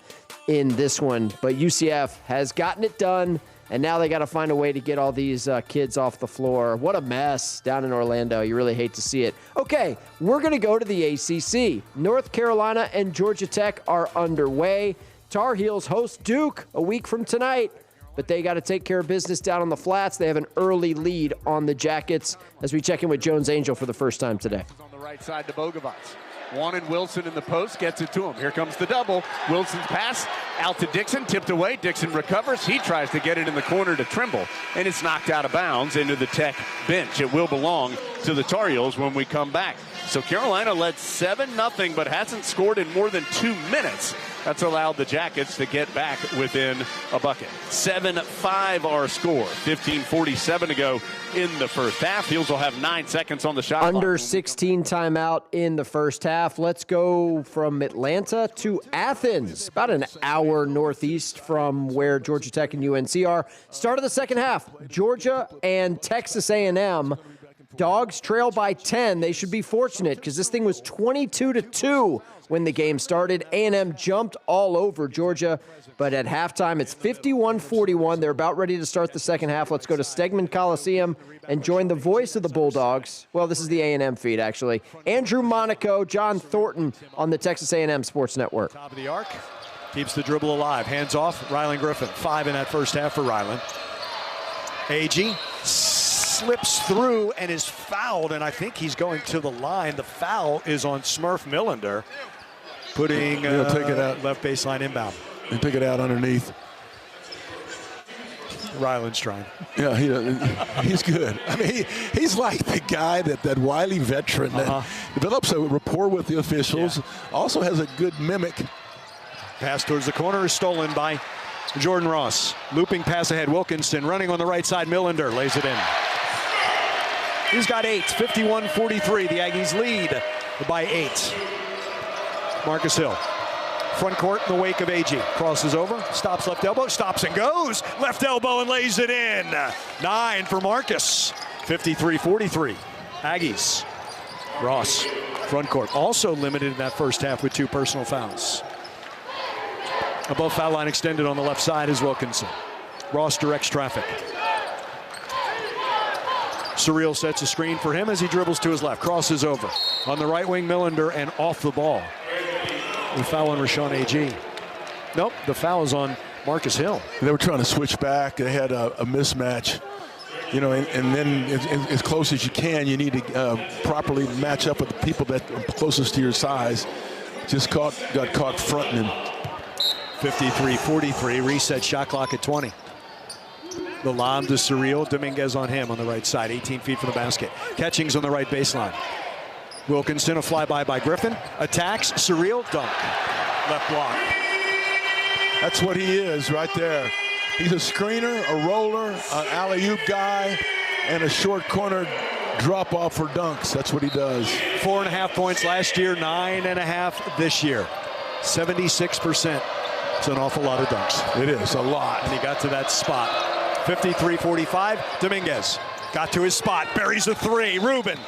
[SPEAKER 6] in this one. But UCF has gotten it done. And now they got to find a way to get all these kids off the floor. What a mess down in Orlando. You really hate to see it. Okay, we're going to go to the ACC. North Carolina and Georgia Tech are underway. Tar Heels host Duke a week from tonight. But they got to take care of business down on the flats. They have an early lead on the Jackets as we check in with Jones Angell for the first time today.
[SPEAKER 19] On the right side to Bogovic. Juanin Wilson in the post, gets it to him. Here comes the double. Wilson's pass out to Dixon, tipped away. Dixon recovers. He tries to get it in the corner to Trimble, and it's knocked out of bounds into the Tech bench. It will belong to the Tar Heels when we come back. So Carolina led 7-0, but hasn't scored in more than 2 minutes. That's allowed the Jackets to get back within a bucket. 7-5 our score. 15:47 to go in the first half. Heels will have 9 seconds on the shot clock.
[SPEAKER 6] Under 16 timeout in the first half. Let's go from Atlanta to Athens, about an hour northeast from where Georgia Tech and UNC are. Start of the second half, Georgia and Texas A&M. Dogs trail by 10. They should be fortunate because this thing was 22-2 when the game started. A&M jumped all over Georgia, but at halftime it's 51-41. They're about ready to start the second half. Let's go to Stegman Coliseum and join the voice of the Bulldogs. Well, this is the A&M feed, actually. Andrew Monaco, John Thornton on the Texas A&M Sports Network.
[SPEAKER 20] Top of the arc, keeps the dribble alive. Hands off, Rylan Griffin. 5 in that first half for Rylan. Agee slips through and is fouled, and I think he's going to the line. The foul is on Smurf Millender, putting take it out left baseline inbound.
[SPEAKER 15] and pick it out underneath.
[SPEAKER 20] Ryland's trying.
[SPEAKER 15] Yeah, he's good. I mean, he's like the guy that wily veteran that develops a rapport with the officials. Yeah. Also has a good mimic.
[SPEAKER 20] Pass towards the corner is stolen by Jordan Ross. Looping pass ahead, Wilkinson running on the right side. Millender lays it in. He's got 8, 51-43. The Aggies lead by 8. Marcus Hill. Front court in the wake of AG. Crosses over, stops left elbow, stops and goes. Left elbow and lays it in. 9 for Marcus. 53-43. Aggies. Ross, front court. Also limited in that first half with 2 personal fouls. Above foul line extended on the left side is Wilkinson. Ross directs traffic. Surreal sets a screen for him as he dribbles to his left. Crosses over. On the right wing, Millender, and off the ball. The foul on Rashawn AG. Nope, the foul is on Marcus Hill.
[SPEAKER 15] They were trying to switch back. They had a mismatch. You know, and then as close as you can, you need to properly match up with the people that are closest to your size. Just got caught fronting him.
[SPEAKER 20] 53-43, reset shot clock at 20. The lob to Surreal, Dominguez on him on the right side, 18 feet from the basket. Catchings on the right baseline. Wilkinson, a flyby by Griffin. Attacks, Surreal, dunk. Left block.
[SPEAKER 15] That's what he is right there. He's a screener, a roller, an alley-oop guy, and a short corner drop off for dunks. That's what he does.
[SPEAKER 20] 4.5 points last year, 9.5 this year. 76%. It's an awful lot of dunks.
[SPEAKER 15] It is, a lot.
[SPEAKER 20] And he got to that spot. 53-45, Dominguez got to his spot, buries a 3. Rubin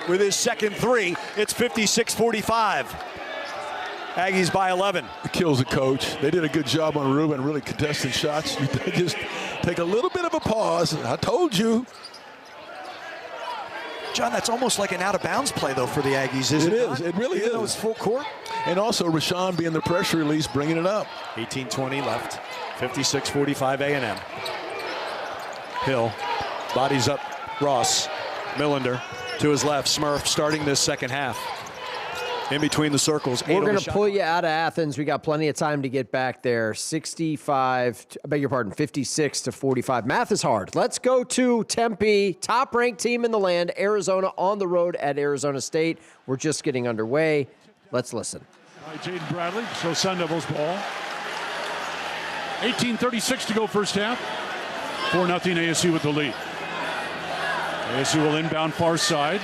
[SPEAKER 20] with his second 3. It's 56-45. Aggies by 11.
[SPEAKER 15] It kills the coach. They did a good job on Rubin, really contesting shots. You just take a little bit of a pause. I told you.
[SPEAKER 20] John, that's almost like an out-of-bounds play, though, for the Aggies, isn't it?
[SPEAKER 15] It is. It really is.
[SPEAKER 20] It's full court.
[SPEAKER 15] And also Rashawn being the pressure release, bringing it up.
[SPEAKER 20] 18-20 left. 56-45 A&M. Hill bodies up Ross. Millender to his left. Smurf starting this second half. In between the circles.
[SPEAKER 6] We're going to pull you out of Athens. We got plenty of time to get back there. 56-45. Math is hard. Let's go to Tempe, top-ranked team in the land, Arizona on the road at Arizona State. We're just getting underway. Let's listen.
[SPEAKER 17] All right, Jaden Bradley, so Sun Devils ball. 18:36 to go first half. 4-0 ASU with the lead. ASU will inbound far side.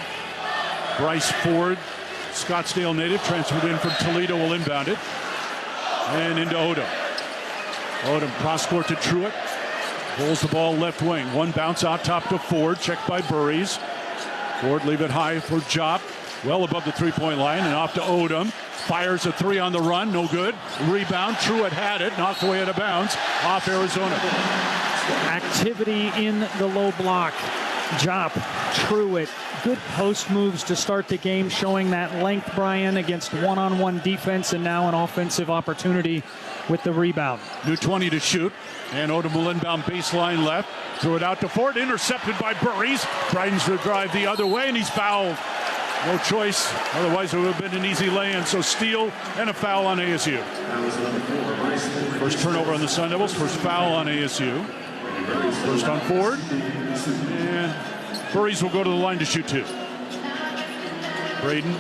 [SPEAKER 17] Bryce Ford, Scottsdale native, transferred in from Toledo, will inbound it. And into Odom. Odom cross court to Truitt. Pulls the ball left wing. One bounce out top to Ford, checked by Burries. Ford leave it high for Jop. Well above the three-point line and off to Odom. Fires a 3 on the run, no good. Rebound, Truitt had it, knocked away out of bounds, off Arizona.
[SPEAKER 23] Activity in the low block. Jop, Truitt, good post moves to start the game, showing that length, Brian, against one-on-one defense, and now an offensive opportunity with the rebound.
[SPEAKER 17] New 20 to shoot, and Odom will inbound baseline left. Threw it out to Ford, intercepted by Burries. Tries to drive the other way, and he's fouled. No choice, otherwise it would have been an easy lay-in. So steal and a foul on ASU. First turnover on the Sun Devils, first foul on ASU. First on Ford, and Burries will go to the line to shoot 2. Braden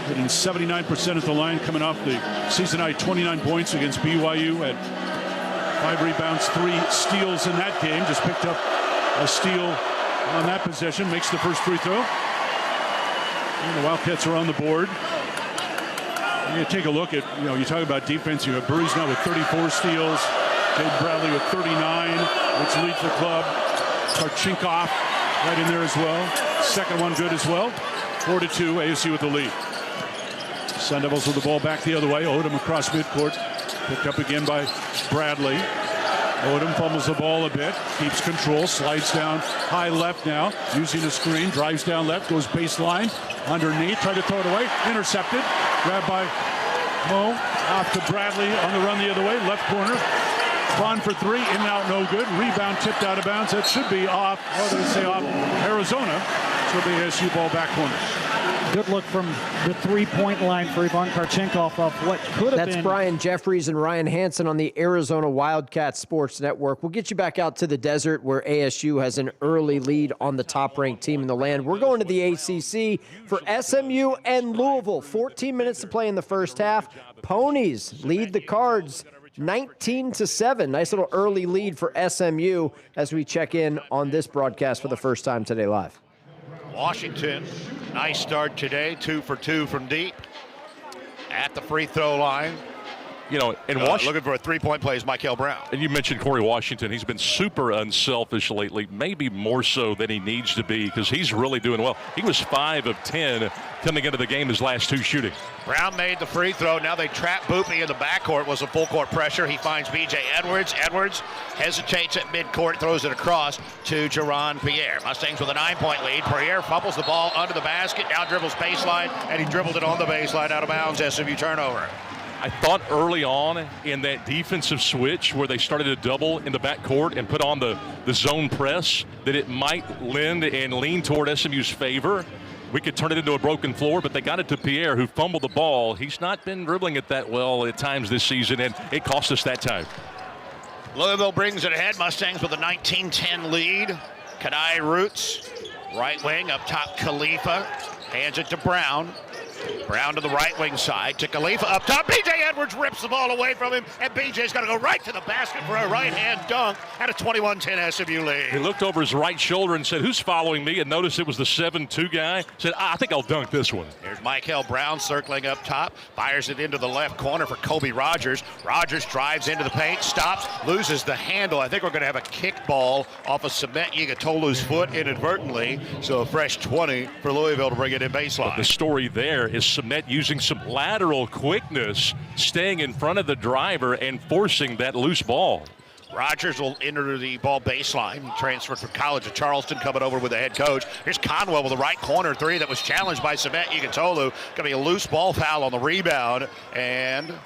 [SPEAKER 17] hitting 79% at the line, coming off the season high 29 points against BYU at 5 rebounds, 3 steals in that game. Just picked up a steal on that possession, makes the first free throw. And the Wildcats are on the board. You take a look at, you talk about defense. You have Burries now with 34 steals. Jaden Bradley with 39, which leads the club. Tarchinkov right in there as well. Second one good as well. 4-2, ASU with the lead. Sun Devils with the ball back the other way. Odom across midcourt. Picked up again by Bradley. Odom fumbles the ball a bit, keeps control, slides down high left now, using a screen, drives down left, goes baseline, underneath, tried to throw it away, intercepted, grabbed by Mo, off to Bradley, on the run the other way, left corner, Vaughn for 3, in and out, no good, rebound tipped out of bounds, that should be off, or they say off Arizona, so the ASU ball back corner.
[SPEAKER 23] Good look from the three-point line for Ivan Karchenkov off what could have been.
[SPEAKER 6] That's Brian Jeffries and Ryan Hansen on the Arizona Wildcats Sports Network. We'll get you back out to the desert where ASU has an early lead on the top-ranked team in the land. We're going to the ACC for SMU and Louisville. 14 minutes to play in the first half. Ponies lead the Cards 19-7. Nice little early lead for SMU as we check in on this broadcast for the first time today live.
[SPEAKER 5] Washington, nice start today, 2 for 2 from deep. At the free throw line.
[SPEAKER 7] You know, and
[SPEAKER 5] looking for a three-point play is Michael Brown.
[SPEAKER 7] And you mentioned Corey Washington. He's been super unselfish lately, maybe more so than he needs to be because he's really doing well. He was 5 of 10 coming into the game his last 2 shooting.
[SPEAKER 5] Brown made the free throw. Now they trap Boopy in the backcourt. Was a full court pressure. He finds B.J. Edwards. Edwards hesitates at midcourt, throws it across to Jaron Pierre. Mustangs with a 9-point lead. Pierre fumbles the ball under the basket, now dribbles baseline, and he dribbled it on the baseline out of bounds. SMU turnover.
[SPEAKER 7] I thought early on in that defensive switch where they started to double in the backcourt and put on the zone press that it might lend and lean toward SMU's favor. We could turn it into a broken floor, but they got it to Pierre, who fumbled the ball. He's not been dribbling it that well at times this season, and it cost us that time.
[SPEAKER 5] Louisville brings it ahead. Mustangs with a 19-10 lead. Kadai Roots, right wing, up top Khalifa. Hands it to Brown. Brown to the right wing side to Khalifa up top. B.J. Edwards rips the ball away from him, and B.J.'s got to go right to the basket for a right-hand dunk at a 21-10 SMU lead.
[SPEAKER 7] He looked over his right shoulder and said, "Who's following me?" and noticed it was the 7-2 guy. Said, "I think I'll dunk this one."
[SPEAKER 5] Here's Michael Brown circling up top, fires it into the left corner for Kobe Rogers. Rogers drives into the paint, stops, loses the handle. I think we're going to have a kick ball off of Samet Yigatolu's foot inadvertently, so a fresh 20 for Louisville to bring it in baseline.
[SPEAKER 7] But the story there is Samet using some lateral quickness, staying in front of the driver and forcing that loose ball.
[SPEAKER 5] Rogers will enter the ball baseline. He transferred from college to Charleston, coming over with the head coach. Here's Conwell with the right corner three that was challenged by Samet Yigatolu. Going to be a loose ball foul on the rebound. And what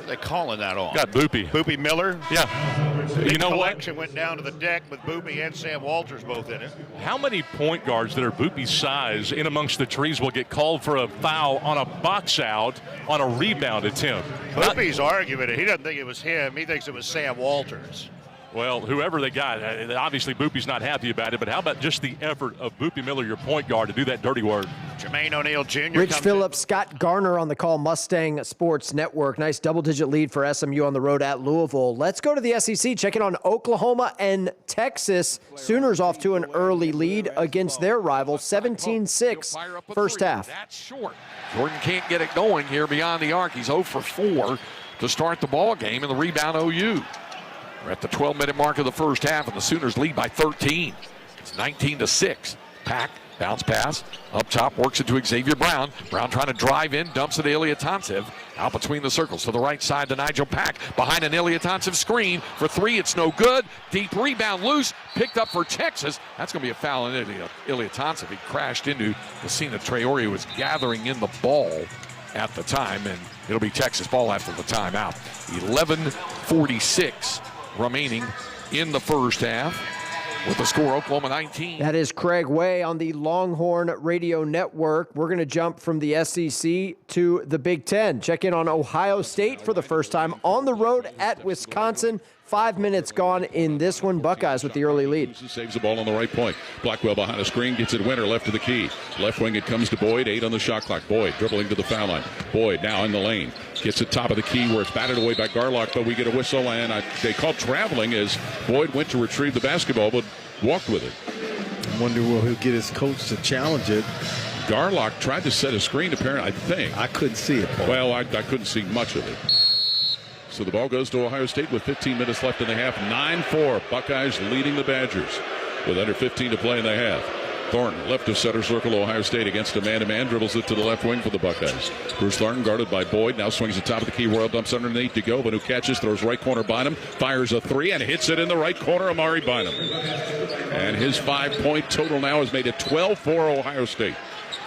[SPEAKER 5] are they calling that on?
[SPEAKER 7] Got Boopy.
[SPEAKER 5] Boopy Miller.
[SPEAKER 7] Yeah.
[SPEAKER 5] Big
[SPEAKER 7] you know
[SPEAKER 5] collection went down to the deck with Boopy and Sam Walters both in it.
[SPEAKER 7] How many point guards that are Boopy's size in amongst the trees will get called for a foul on a box out on a rebound attempt?
[SPEAKER 5] Boopy's arguing it. He doesn't think it was him. He thinks it was Sam Walters.
[SPEAKER 7] Well, whoever they got, obviously Boopy's not happy about it, but how about just the effort of Boopy Miller, your point guard, to do that dirty work?
[SPEAKER 5] Jermaine O'Neal Jr.
[SPEAKER 6] Rich Phillips, Scott Garner on the call, Mustang Sports Network. Nice double-digit lead for SMU on the road at Louisville. Let's go to the SEC, check in on Oklahoma and Texas. Sooners off to an early lead against their rival, 17-6 first half.
[SPEAKER 16] That's short. Jordan can't get it going here beyond the arc. He's 0 for 4 to start the ball game, and the rebound OU. We're at the 12-minute mark of the first half, and the Sooners lead by 13. It's 19-6. Pack, bounce pass, up top, works it to Xavier Brown. Brown trying to drive in, dumps it to Ilyatantsev. Out between the circles to the right side to Nigel Pack. Behind an Ilyatantsev screen. For 3, it's no good. Deep rebound loose, picked up for Texas. That's going to be a foul on Ilyatantsev. He crashed into Messina Traore, who was gathering in the ball at the time, and it'll be Texas ball after the timeout. 11:46 remaining in the first half with the score Oklahoma 19.
[SPEAKER 6] That is Craig Way on the Longhorn Radio Network. We're going to jump from the SEC to the Big Ten. Check in on Ohio State for the first time on the road at Wisconsin. 5 minutes gone in this one. Buckeyes with the early lead.
[SPEAKER 24] Saves the ball on the right point. Blackwell behind a screen, gets it Winter left to the key. Left wing it comes to Boyd, 8 on the shot clock. Boyd dribbling to the foul line. Boyd now in the lane. Gets it top of the key where it's batted away by Garlock, but we get a whistle, and they called traveling as Boyd went to retrieve the basketball, but walked with it.
[SPEAKER 25] I wonder will he get his coach to challenge it.
[SPEAKER 24] Garlock tried to set a screen, apparently, I think.
[SPEAKER 25] I couldn't see it, Paul.
[SPEAKER 24] Well, I couldn't see much of it. So the ball goes to Ohio State with 15 minutes left in the half. 9-4. Buckeyes leading the Badgers with under 15 to play in the half. Thornton, left of center circle, Ohio State against a man-to-man, dribbles it to the left wing for the Buckeyes. Bruce Thornton guarded by Boyd, now swings the top of the key, Royal dumps underneath to go, but who catches, throws right corner Bynum, fires a 3 and hits it in the right corner, Amari Bynum. And his 5-point total now has made it 12 for Ohio State.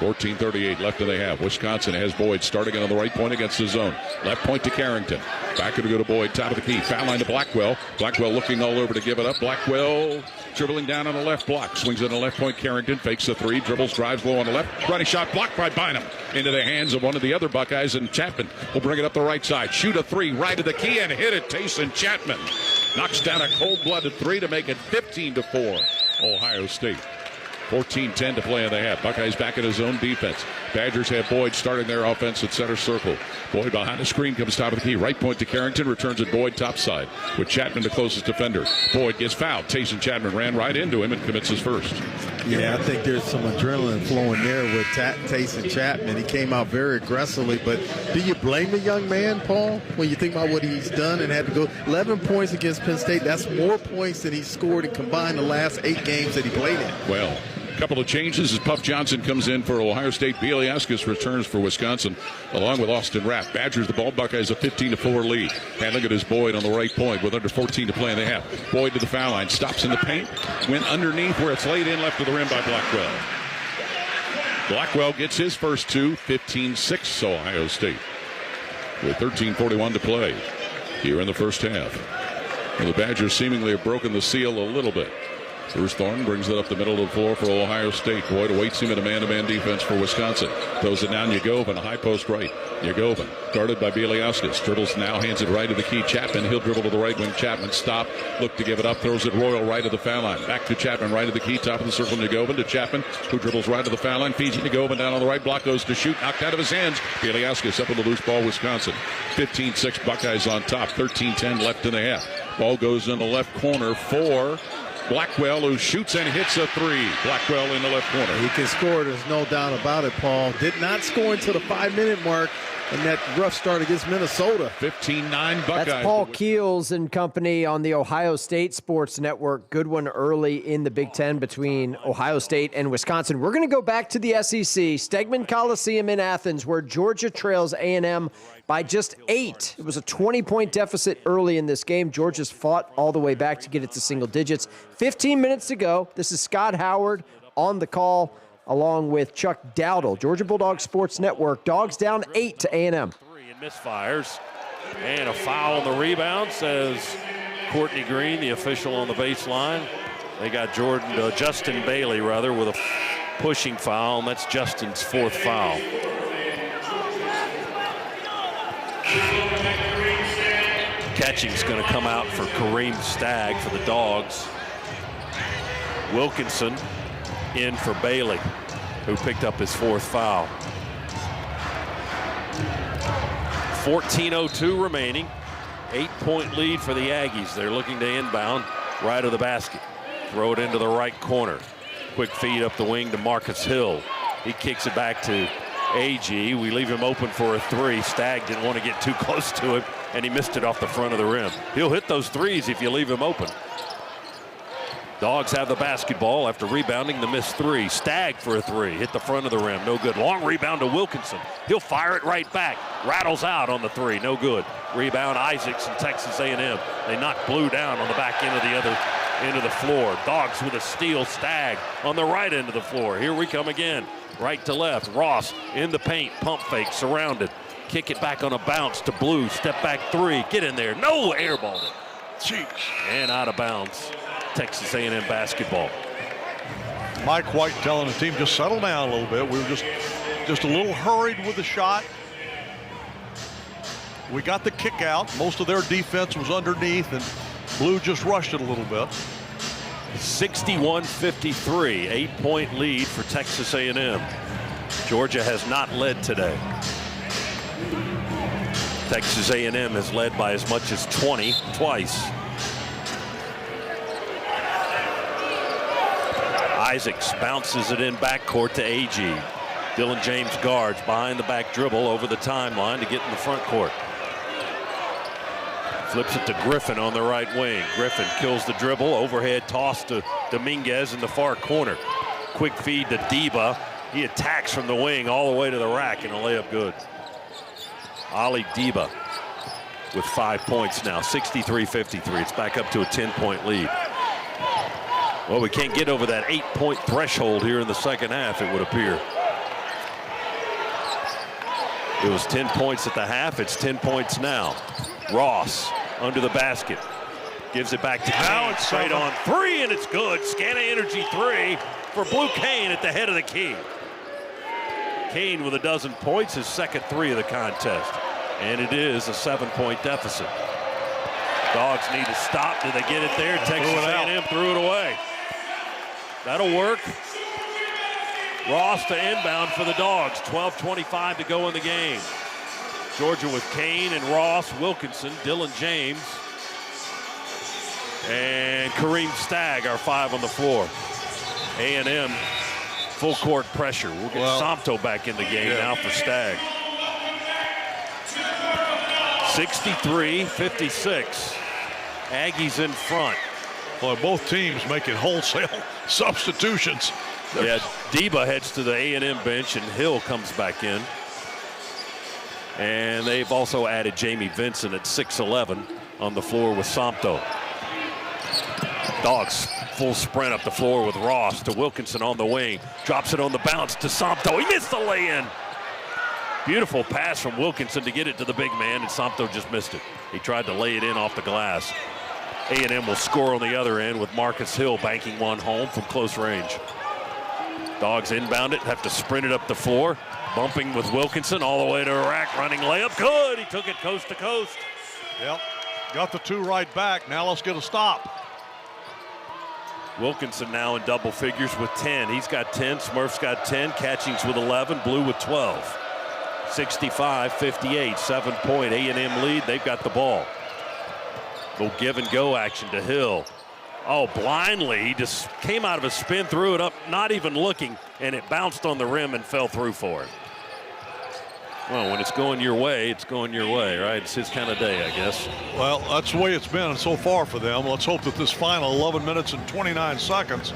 [SPEAKER 24] 14:38 left in the half. Wisconsin has Boyd starting on the right point against the zone. Left point to Carrington. Back to go to Boyd, top of the key. Foul line to Blackwell. Blackwell looking all over to give it up. Blackwell dribbling down on the left block. Swings on the left point. Carrington fakes the three. Dribbles, drives low on the left. Running shot blocked by Bynum. Into the hands of one of the other Buckeyes, and Chapman will bring it up the right side. Shoot a three right to the key and hit it. Tayson Chapman knocks down a cold-blooded three to make it 15-4. Ohio State. 14-10 to play in the half. Buckeyes back in his own defense. Badgers have Boyd starting their offense at center circle. Boyd behind the screen comes top of the key. Right point to Carrington. Returns it Boyd top side with Chapman the closest defender. Boyd gets fouled. Tayson Chapman ran right into him and commits his first.
[SPEAKER 25] Yeah, I think there's some adrenaline flowing there with Tayson Chapman. He came out very aggressively, but do you blame the young man, Paul, when you think about what he's done and had to go 11 points against Penn State? That's more points than he scored and combined the last 8 games that he played in.
[SPEAKER 24] Well, a couple of changes as Puff Johnson comes in for Ohio State. Bieliaskis returns for Wisconsin along with Austin Rapp. Badgers the ball. Buckeyes a 15-4 lead. Handling it is Boyd on the right point with under 14 to play in the half. Boyd to the foul line. Stops in the paint. Went underneath where it's laid in left of the rim by Blackwell. Blackwell gets his first two. 15-6 Ohio State with 13:41 to play here in the first half. Well, the Badgers seemingly have broken the seal a little bit. Bruce Thornton brings it up the middle of the floor for Ohio State. Boyd awaits him in a man-to-man defense for Wisconsin. Throws it down Yagovin, a high post right. Yagovin guarded by Bieliaskis. Dribbles now, hands it right to the key. Chapman, he'll dribble to the right wing. Chapman stop, look to give it up, throws it Royal right of the foul line. Back to Chapman, right of the key, top of the circle. Yagovin to Chapman, who dribbles right to the foul line. Feeds Yagovin down on the right block, goes to shoot, knocked out of his hands. Bieliaskis up with the loose ball, Wisconsin. 15-6 Buckeyes on top. 13-10 left in the half. Ball goes in the left corner for Blackwell, who shoots and hits a three. Blackwell in the left corner.
[SPEAKER 25] He can score, there's no doubt about it, Paul. Did not score until the 5-minute mark in that rough start against Minnesota.
[SPEAKER 24] 15-9 Buckeyes.
[SPEAKER 6] That's Paul Keels and company on the Ohio State Sports Network. Good one early in the Big Ten between Ohio State and Wisconsin. We're going to go back to the SEC, Stegman Coliseum in Athens, where Georgia trails A&M by just 8. It was a 20-point deficit early in this game. Georgia's fought all the way back to get it to single digits. 15 minutes to go. This is Scott Howard on the call, along with Chuck Dowdle. Georgia Bulldogs Sports Network. Dogs down 8 to A&M.
[SPEAKER 3] Three and misfires. And a foul on the rebound, says Courtney Green, the official on the baseline. They got Justin Bailey, with a pushing foul, and that's Justin's 4th foul. Catching's going to come out for Kareem Stagg for the Dogs. Wilkinson in for Bailey, who picked up his 4th foul. 14:02 remaining. 8-point lead for the Aggies. They're looking to inbound right of the basket. Throw it into the right corner. Quick feed up the wing to Marcus Hill. He kicks it back to AG. We leave him open for a three. Stagg didn't want to get too close to him, and he missed it off the front of the rim. He'll hit those threes if you leave him open. Dogs have the basketball after rebounding the missed three. Stagg for a three. Hit the front of the rim. No good. Long rebound to Wilkinson. He'll fire it right back. Rattles out on the three. No good. Rebound Isaacs and Texas A&M. They knock Blue down on the back end of the other end of the floor. Dogs with a steal. Stagg on the right end of the floor. Here we come again. Right to left. Ross in the paint. Pump fake. Surrounded. Kick it back on a bounce to Blue. Step back three. Get in there. No, airballed it. Jeez. And out of bounds. Texas A&M basketball.
[SPEAKER 4] Mike White telling the team just settle down a little bit. We were just a little hurried with the shot. We got the kick out. Most of their defense was underneath, and Blue just rushed it a little bit.
[SPEAKER 3] 61-53, 8-point lead for Texas A&M. Georgia has not led today. Texas A&M has led by as much as 20 twice. Isaacs bounces it in backcourt to AG. Dylan James guards behind the back dribble over the timeline to get in the front court. Flips it to Griffin on the right wing. Griffin kills the dribble. Overhead toss to Dominguez in the far corner. Quick feed to Deba. He attacks from the wing all the way to the rack, and a layup good. Ali Deba with 5 points now. 63-53. It's back up to a 10-point lead. Well, we can't get over that 8-point threshold here in the second half, it would appear. It was 10 points at the half. It's 10 points now. Ross under the basket. Gives it back to Kane. Straight on three, and it's good. Scana Energy three for Blue Kane at the head of the key. Kane with a dozen points, his second three of the contest. And it is a 7-point deficit. Dogs need to stop. Did they get it there? Texas A&M threw it away. That'll work. Ross to inbound for the Dogs. 12:25 to go in the game. Georgia with Kane and Ross, Wilkinson, Dylan James, and Kareem Stagg are five on the floor. A&M full court pressure. We'll get Somto back in the game now for Stagg. 63-56. Aggies in front.
[SPEAKER 4] Well, both teams making wholesale substitutions.
[SPEAKER 3] Yeah, Deba heads to the A&M bench, and Hill comes back in. And they've also added Jamie Vincent at 6'11" on the floor with Somto. Dogs full sprint up the floor with Ross to Wilkinson on the wing. Drops it on the bounce to Somto. He missed the lay-in. Beautiful pass from Wilkinson to get it to the big man, and Somto just missed it. He tried to lay it in off the glass. A&M will score on the other end with Marcus Hill banking one home from close range. Dogs inbound it, have to sprint it up the floor. Bumping with Wilkinson all the way to the rack, running layup. Good, he took it coast to coast.
[SPEAKER 4] Yep, got the two right back. Now let's get a stop.
[SPEAKER 3] Wilkinson now in double figures with 10. He's got 10, Smurf's got 10, Catchings with 11, Blue with 12. 65-58, 7-point A&M lead. They've got the ball. Little give and go action to Hill. Oh, blindly, he just came out of a spin, threw it up, not even looking, and it bounced on the rim and fell through for him. Well, when it's going your way, it's going your way, right? It's his kind of day, I guess.
[SPEAKER 4] Well, that's the way it's been so far for them. Let's hope that this final 11 minutes and 29 seconds,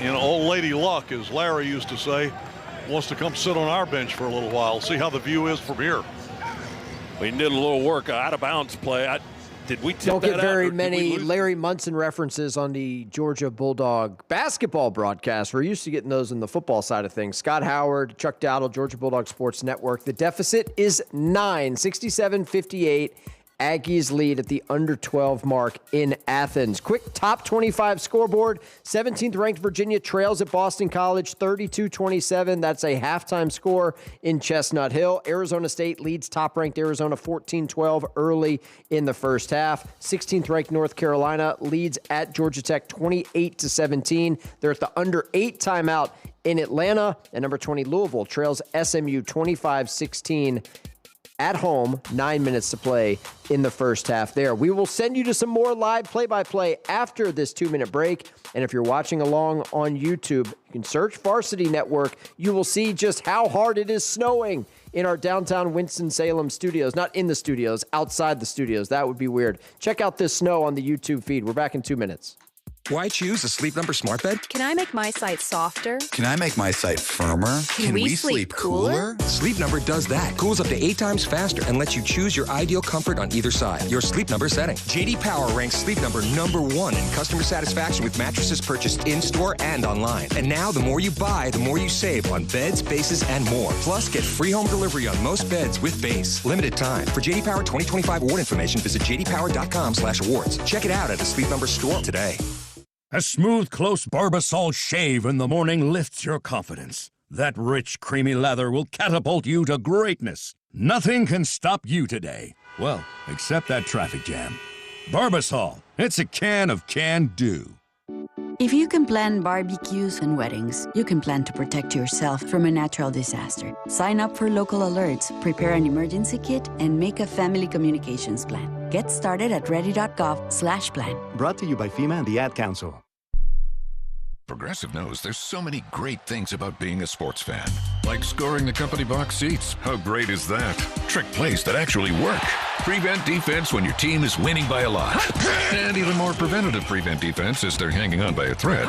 [SPEAKER 4] old lady luck, as Larry used to say, wants to come sit on our bench for a little while, see how the view is from here.
[SPEAKER 3] We did a little work, out of bounds play. Did we tip
[SPEAKER 6] Don't get
[SPEAKER 3] that
[SPEAKER 6] very
[SPEAKER 3] out,
[SPEAKER 6] many Larry Munson references on the Georgia Bulldog basketball broadcast. We're used to getting those in the football side of things. Scott Howard, Chuck Dowdle, Georgia Bulldog Sports Network. The deficit is 9, 67-58. Aggies lead at the under 12 mark in Athens. Quick top 25 scoreboard. 17th ranked Virginia trails at Boston College 32-27. That's a halftime score in Chestnut Hill. Arizona State leads top ranked Arizona 14-12 early in the first half. 16th ranked North Carolina leads at Georgia Tech 28-17. They're at the under 8 timeout in Atlanta. And number 20 Louisville trails SMU 25-16. At home, 9 minutes to play in the first half there. We will send you to some more live play-by-play after this 2-minute break. And if you're watching along on YouTube, you can search Varsity Network. You will see just how hard it is snowing in our downtown Winston-Salem studios. Not in the studios, outside the studios. That would be weird. Check out this snow on the YouTube feed. We're back in 2 minutes.
[SPEAKER 10] Why choose a Sleep Number smart bed?
[SPEAKER 12] Can I make my site softer?
[SPEAKER 10] Can I make my site firmer?
[SPEAKER 12] Can we sleep cooler?
[SPEAKER 10] Sleep Number does that. Cools up to 8 times faster and lets you choose your ideal comfort on either side. Your Sleep Number setting. J.D. Power ranks Sleep Number #1 in customer satisfaction with mattresses purchased in-store and online. And now, the more you buy, the more you save on beds, bases, and more. Plus, get free home delivery on most beds with base. Limited time. For J.D. Power 2025 award information, visit jdpower.com/awards. Check it out at a Sleep Number store today.
[SPEAKER 1] A smooth, close Barbasol shave in the morning lifts your confidence. That rich, creamy lather will catapult you to greatness. Nothing can stop you today. Well, except that traffic jam. Barbasol, it's a can of can-do.
[SPEAKER 8] If you can plan barbecues and weddings, you can plan to protect yourself from a natural disaster. Sign up for local alerts, prepare an emergency kit, and make a family communications plan. Get started at ready.gov/plan.
[SPEAKER 9] Brought to you by FEMA and the Ad Council.
[SPEAKER 13] Progressive knows there's so many great things about being a sports fan. Like scoring the company box seats. How great is that? Trick plays that actually work. Prevent defense when your team is winning by a lot. And even more preventative prevent defense as they're hanging on by a thread.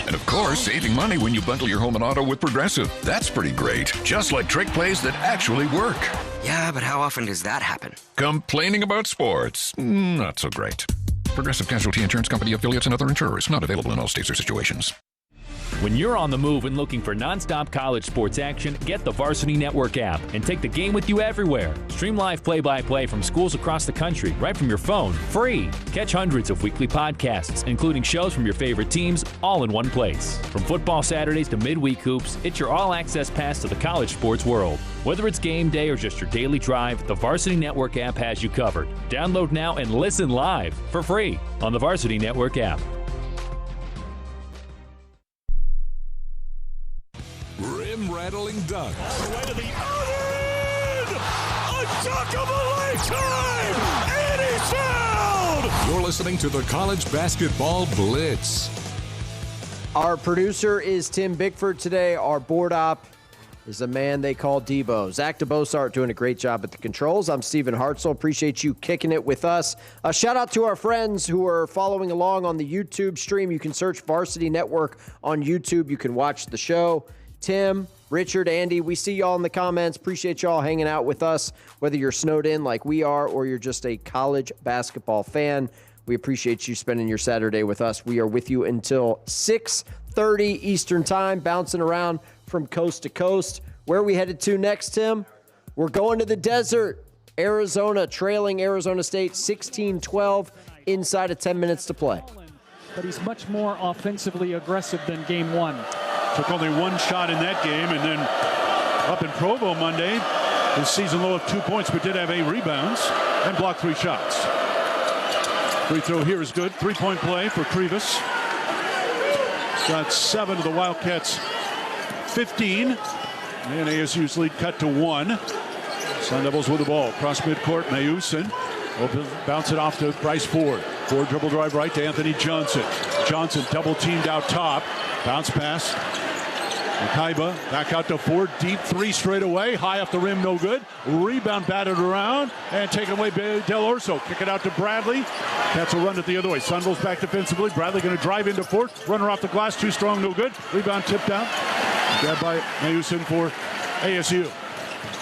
[SPEAKER 13] And of course, saving money when you bundle your home and auto with Progressive. That's pretty great. Just like trick plays that actually work.
[SPEAKER 10] Yeah, but how often does that happen?
[SPEAKER 13] Complaining about sports. Not so great. Progressive Casualty Insurance Company affiliates and other insurers. Not available in all states or situations.
[SPEAKER 11] When you're on the move and looking for nonstop college sports action, get the Varsity Network app and take the game with you everywhere. Stream live play-by-play from schools across the country right from your phone, free. Catch hundreds of weekly podcasts, including shows from your favorite teams, all in one place. From football Saturdays to midweek hoops, it's your all-access pass to the college sports world. Whether it's game day or just your daily drive, the Varsity Network app has you covered. Download now and listen live for free on the Varsity Network app.
[SPEAKER 2] Rim-rattling dunk.
[SPEAKER 14] All the way to the other end! A dunk of a lifetime! And he's fouled!
[SPEAKER 2] You're listening to the College Basketball Blitz.
[SPEAKER 6] Our producer is Tim Bickford today. Our board op is a man they call Debo. Zach DeBosart doing a great job at the controls. I'm Stephen Hartzell. Appreciate you kicking it with us. A shout out to our friends who are following along on the YouTube stream. You can search Varsity Network on YouTube. You can watch the show. Tim, Richard, Andy, we see y'all in the comments. Appreciate y'all hanging out with us, whether you're snowed in like we are or you're just a college basketball fan. We appreciate you spending your Saturday with us. We are with you until 6:30 Eastern time, bouncing around from coast to coast. Where are we headed to next, Tim? We're going to the desert. Arizona trailing Arizona State 16-12 inside of 10 minutes to play.
[SPEAKER 23] But he's much more offensively aggressive than game one.
[SPEAKER 17] Took only one shot in that game, and then up in Provo Monday, his season low of 2 points, but did have 8 rebounds and blocked 3 shots. Free throw here is good. 3-point play for Krivas. Got 7 of the Wildcats' 15. And ASU's lead cut to 1. Sun Devils with the ball. Cross midcourt, Mayusin will bounce it off to Bryce Ford. Ford dribble drive right to Anthony Johnson. Johnson double teamed out top. Bounce pass. Kaiba back out to Ford. Deep 3 straight away. High off the rim, no good. Rebound batted around and taken away by Del Orso. Kick it out to Bradley. Cats will run it the other way. Sunville's back defensively. Bradley going to drive into Ford. Runner off the glass. Too strong, no good. Rebound tipped out. Grabbed by Mayusin for ASU.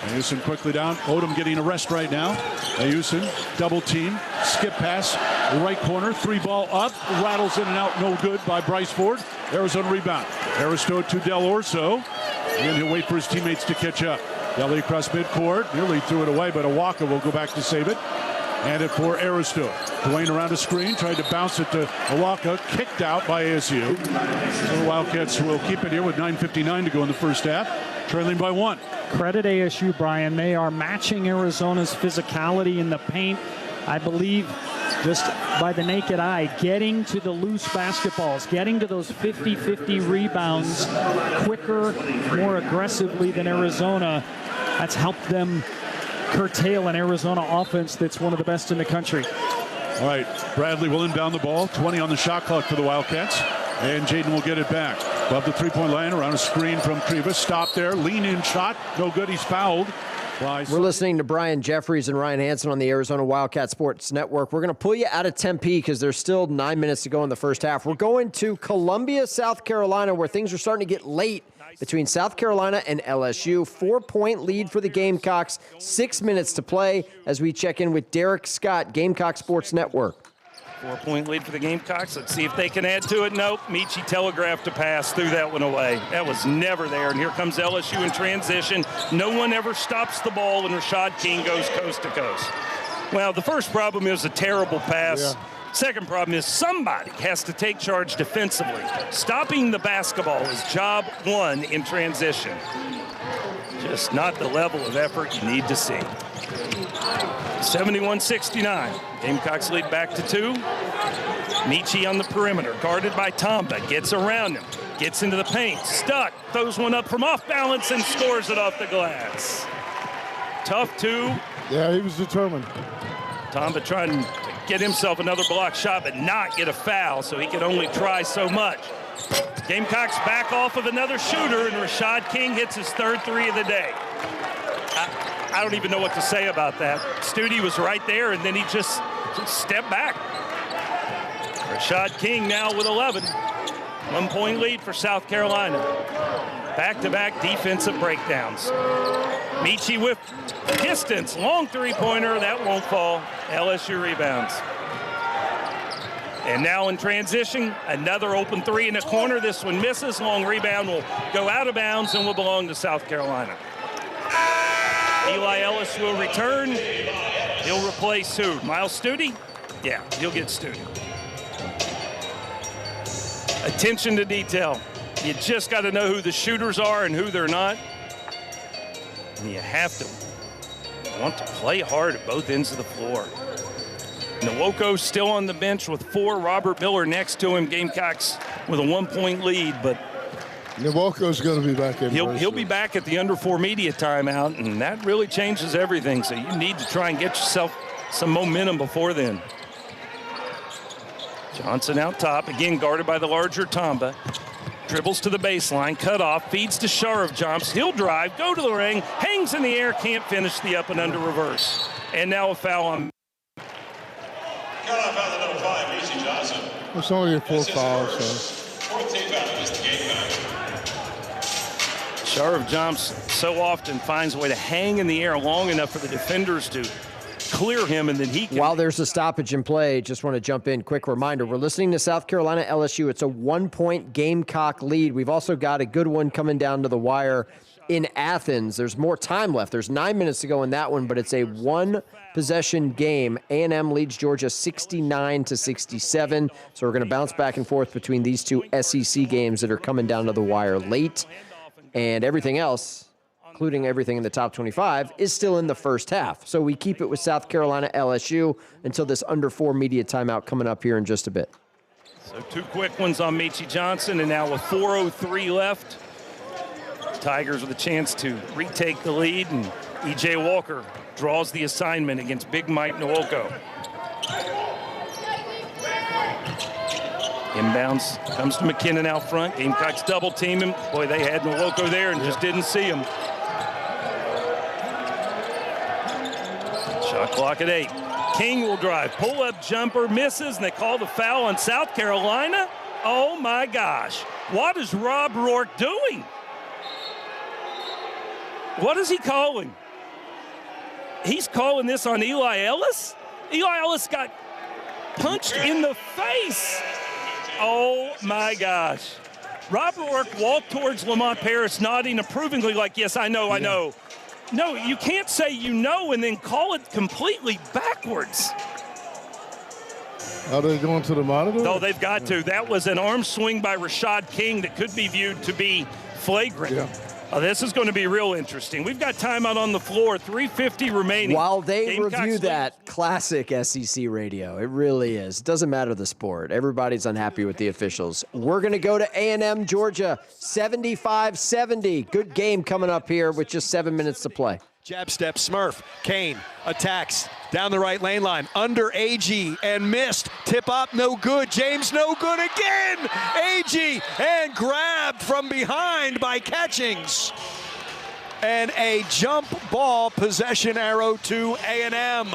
[SPEAKER 17] Mayusin quickly down. Odom getting a rest right now. Mayusin double team. Skip pass. Right corner. 3-ball up. Rattles in and out. No good by Bryce Ford. Arizona rebound. Aristo to Del Orso. And he'll wait for his teammates to catch up. Deli across midcourt. Nearly threw it away, but Awaka will go back to save it. And it for Aristo. Dwayne around a screen. Tried to bounce it to Awaka. Kicked out by ASU. So the Wildcats will keep it here with 9:59 to go in the first half. Trailing by 1.
[SPEAKER 23] Credit ASU, Brian. They are matching Arizona's physicality in the paint. I believe just by the naked eye, getting to the loose basketballs, getting to those 50-50 rebounds quicker, more aggressively than Arizona. That's helped them curtail an Arizona offense that's one of the best in the country.
[SPEAKER 17] All right, Bradley will inbound the ball. 20 on the shot clock for the Wildcats. And Jaden will get it back. Above the three-point line, around a screen from Krivas. Stop there, lean-in shot. No good, he's fouled.
[SPEAKER 6] We're listening to Brian Jeffries and Ryan Hansen on the Arizona Wildcat Sports Network. We're going to pull you out of Tempe because there's still 9 minutes to go in the first half. We're going to Columbia, South Carolina, where things are starting to get late between South Carolina and LSU. 4-point lead for the Gamecocks. 6 minutes to play as we check in with Derek Scott, Gamecock Sports Network.
[SPEAKER 18] 4-point lead for the Gamecocks. Let's see if they can add to it. Nope. Michi telegraphed a pass, threw that one away. That was never there. And here comes LSU in transition. No one ever stops the ball when Rashad King goes coast to coast. Well, the first problem is a terrible pass. Yeah. Second problem is somebody has to take charge defensively. Stopping the basketball is job one in transition. Just not the level of effort you need to see. 71-69. Gamecocks lead back to 2. Michi on the perimeter, guarded by Tamba. Gets around him, gets into the paint, stuck, throws one up from off balance and scores it off the glass. Tough 2.
[SPEAKER 21] Yeah, he was determined.
[SPEAKER 18] Tamba trying to get himself another block shot, but not get a foul, so he could only try so much. Gamecocks back off of another shooter, and Rashad King hits his 3rd 3 of the day. I don't even know what to say about that. Studi was right there, and then he just stepped back. Rashad King now with 11. 1-point lead for South Carolina. Back-to-back defensive breakdowns. Michi with distance, long 3-pointer. That won't fall. LSU rebounds. And now in transition, another open three in the corner. This one misses. Long rebound will go out of bounds and will belong to South Carolina. Eli Ellis will return. He'll replace who? Miles Studi? Yeah, he'll get Studi. Attention to detail. You just got to know who the shooters are and who they're not. And you have to want to play hard at both ends of the floor. Nwoko still on the bench with 4. Robert Miller next to him. Gamecocks with a 1-point lead, but
[SPEAKER 15] Nwoko's going to be back in.
[SPEAKER 18] He'll be back at the under 4 media timeout, and that really changes everything. So you need to try and get yourself some momentum before then. Johnson out top, again guarded by the larger Tamba. Dribbles to the baseline, cut off, feeds to Sharif, jumps, he'll drive, go to the ring, hangs in the air, can't finish the up and under reverse. And now a foul on.
[SPEAKER 14] Number 5, E.C. Johnson.
[SPEAKER 15] It's only a 4 foul, so.
[SPEAKER 14] Fourth team foul against the Gamecocks.
[SPEAKER 18] Sharif jumps so often finds a way to hang in the air long enough for the defenders to clear him, and then he can.
[SPEAKER 6] While there's a stoppage in play, just want to jump in. Quick reminder, we're listening to South Carolina LSU. It's a 1-point Gamecock lead. We've also got a good one coming down to the wire in Athens. There's more time left. There's 9 minutes to go in that one, but it's a 1-possession game. A&M leads Georgia 69-67. So we're going to bounce back and forth between these two SEC games that are coming down to the wire late. And everything else, including everything in the top 25, is still in the first half. So we keep it with South Carolina LSU until this under 4 media timeout coming up here in just a bit.
[SPEAKER 18] So 2 quick ones on Meechie Johnson, and now with 4:03 left, Tigers with a chance to retake the lead, and E.J. Walker draws the assignment against Big Mike Nwoko. Inbounds comes to McKinnon out front. Gamecocks double team him. Boy, they had Nwoko there and just didn't see him. Shot clock at 8. King will drive. Pull-up jumper misses, and they call the foul on South Carolina. Oh, my gosh. What is Rob Rourke doing? What is he calling? He's calling this on Eli Ellis? Eli Ellis got punched in the face. Oh, my gosh. Rob Rourke walked towards Lamont Paris, nodding approvingly like, yes, I know, I know. No, you can't say you know and then call it completely backwards.
[SPEAKER 15] Are they going to the monitor?
[SPEAKER 18] No, they've got to. That was an arm swing by Rashad King that could be viewed to be flagrant.
[SPEAKER 15] Yeah.
[SPEAKER 18] This is going to be real interesting. We've got timeout on the floor, 3:50 remaining.
[SPEAKER 6] While they
[SPEAKER 18] Gamecocks
[SPEAKER 6] review that, classic SEC radio. It really is. It doesn't matter the sport. Everybody's unhappy with the officials. We're going to go to A&M, Georgia, 75-70. Good game coming up here with just 7 minutes to play.
[SPEAKER 19] Jab step, Smurf. Kane attacks down the right lane line. Under AG and missed. Tip up, no good. James, no good again. AG and grabbed from behind by Catchings. And a jump ball possession arrow to A&M.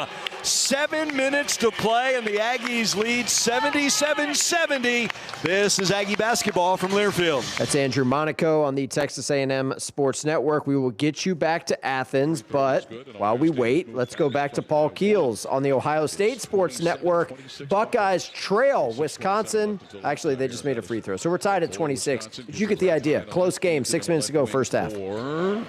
[SPEAKER 19] 7 minutes to play, and the Aggies lead 77-70. This is Aggie basketball from Learfield.
[SPEAKER 6] That's Andrew Monaco on the Texas A&M Sports Network. We will get you back to Athens, but while we wait, let's go back to Paul Keels on the Ohio State Sports Network. Buckeyes trail Wisconsin. Actually, they just made a free throw, so we're tied at 26. But you get the idea. Close game, 6 minutes to go, first half.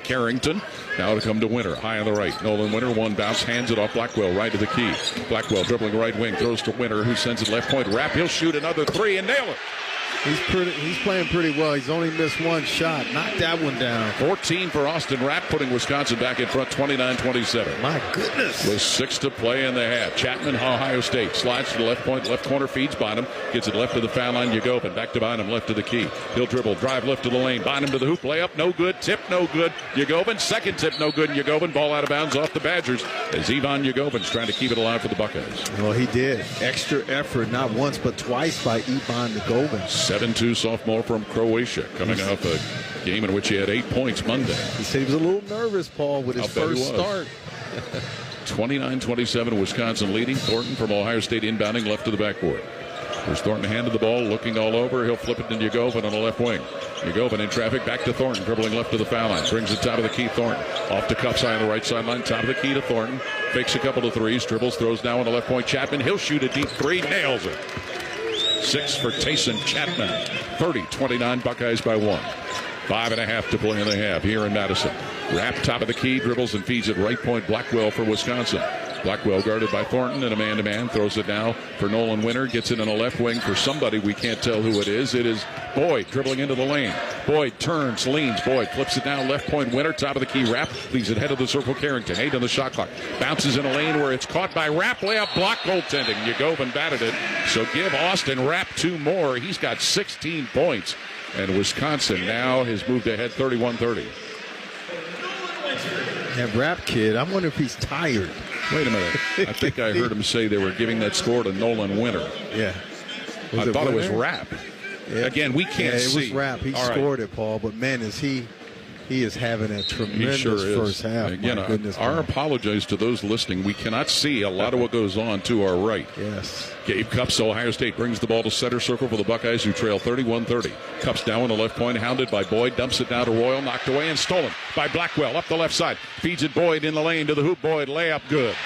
[SPEAKER 24] Carrington now to come to Winter, high on the right. Nolan Winter, one bounce, hands it off Blackwell, right to the key. Blackwell dribbling right wing, throws to Winter, who sends it left point. Rapp, he'll shoot another 3 and nail it.
[SPEAKER 25] He's playing pretty well. He's only missed one shot. Knocked that one down.
[SPEAKER 24] 14 for Austin Rapp, putting Wisconsin back in front, 29-27.
[SPEAKER 25] My goodness.
[SPEAKER 24] With 6 to play in the half. Chapman, Ohio State, slides to the left point, left corner, feeds Bynum, gets it left to the foul line, Yagobin, back to Bynum, left to the key. He'll dribble, drive left to the lane, Bynum to the hoop, layup, no good, tip, no good. Yagobin, second tip, no good, and Yagobin, ball out of bounds off the Badgers as Ivan Yagobin's trying to keep it alive for the Buckeyes.
[SPEAKER 25] Well, he did. Extra effort, not once, but twice by Ivan Yagobin.
[SPEAKER 24] 7-2 sophomore from Croatia, coming off a game in which he had 8 points Monday.
[SPEAKER 25] He said he was a little nervous, Paul, with his first start.
[SPEAKER 24] 29-27, Wisconsin leading. Thornton from Ohio State inbounding left to the backboard. There's Thornton handed the ball, looking all over. He'll flip it to Yagobin on the left wing. Yagobin in traffic, back to Thornton, dribbling left to the foul line. Brings it top of the key, Thornton. Off to Cupside on the right sideline, top of the key to Thornton. Fakes a couple of threes, dribbles, throws now on the left point. Chapman, he'll shoot a deep 3, nails it. 6 for Tayson Chapman. 30-29 Buckeyes by 1. 5.5 to play in the half here in Madison. Rapp top of the key, dribbles and feeds it right point Blackwell for Wisconsin. Blackwell guarded by Thornton and a man-to-man. Throws it now for Nolan Winter. Gets it in a left wing for somebody. We can't tell who it is. It is Boyd dribbling into the lane. Boyd turns, leans. Boyd flips it down. Left point Winter. Top of the key Rapp. Leaves it head of the circle Carrington. 8 on the shot clock. Bounces in a lane where it's caught by Rapp. Layup block goaltending. Yagobin batted it. So give Austin Rapp 2 more. He's got 16 points. And Wisconsin now has moved ahead 31-30.
[SPEAKER 25] That Rapp kid, I wonder if he's tired.
[SPEAKER 24] Wait a minute. I think I heard him say they were giving that score to Nolan Winter.
[SPEAKER 25] Yeah.
[SPEAKER 24] I thought it was Rapp.
[SPEAKER 25] Yeah.
[SPEAKER 24] Again, we can't see.
[SPEAKER 25] It was Rapp. He scored it, Paul. But, man, he is having a tremendous first half.
[SPEAKER 24] Again,
[SPEAKER 25] goodness,
[SPEAKER 24] our apologies to those listening. We cannot see a lot of what goes on to our right.
[SPEAKER 25] Yes.
[SPEAKER 24] Gabe Cupps, Ohio State, brings the ball to center circle for the Buckeyes, who trail 31-30. Cupps down on the left point, hounded by Boyd, dumps it down to Royal, knocked away and stolen by Blackwell. Up the left side, feeds it Boyd in the lane to the hoop. Boyd, layup good.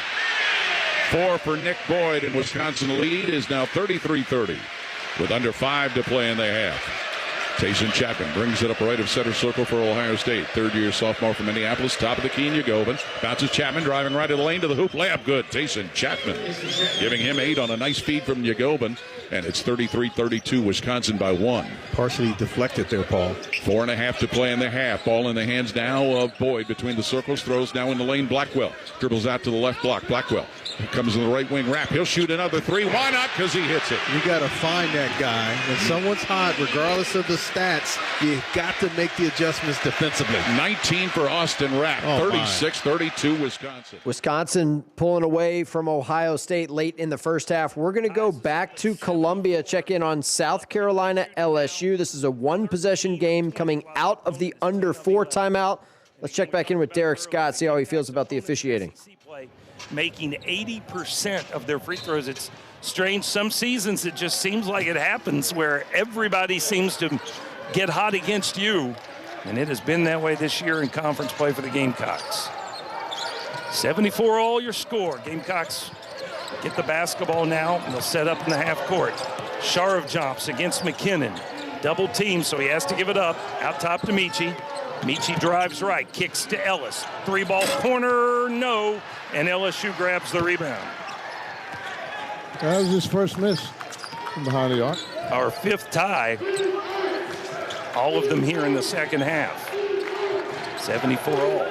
[SPEAKER 24] 4 for Nick Boyd, and Wisconsin lead is now 33-30 with under 5 to play in the half. Tayson Chapman brings it up right of center circle for Ohio State. Third-year sophomore from Minneapolis. Top of the key in Yagobin. Bounces Chapman, driving right of the lane to the hoop. Layup good. Tayson Chapman giving him 8 on a nice feed from Yagobin. And it's 33-32, Wisconsin by 1.
[SPEAKER 25] Partially deflected there, Paul.
[SPEAKER 24] 4.5 to play in the half. Ball in the hands now of Boyd between the circles. Throws now in the lane. Blackwell dribbles out to the left block. Blackwell comes in the right wing. Rapp. He'll shoot another 3. Why not? Because he hits it.
[SPEAKER 25] You got to find that guy. When someone's hot, regardless of the stats, you got to make the adjustments defensively.
[SPEAKER 24] 19 for Austin Rapp. 36-32 Wisconsin.
[SPEAKER 6] Wisconsin pulling away from Ohio State late in the first half. We're going to go back to Columbia, check in on South Carolina LSU. This is a 1-possession game coming out of the under 4 timeout. Let's check back in with Derek Scott, see how he feels about the officiating.
[SPEAKER 18] Making 80% of their free throws. It's strange. Some seasons it just seems like it happens where everybody seems to get hot against you, and it has been that way this year in conference play for the Gamecocks. 74 all your score. Gamecocks get the basketball now, and they'll set up in the half court. Sharov jumps against McKinnon. Double team, so he has to give it up. Out top to Michi. Michi drives right, kicks to Ellis. 3-ball corner, no. And LSU grabs the rebound.
[SPEAKER 15] That was his first miss from behind the arc.
[SPEAKER 18] Our 5th tie. All of them here in the second half. 74 all.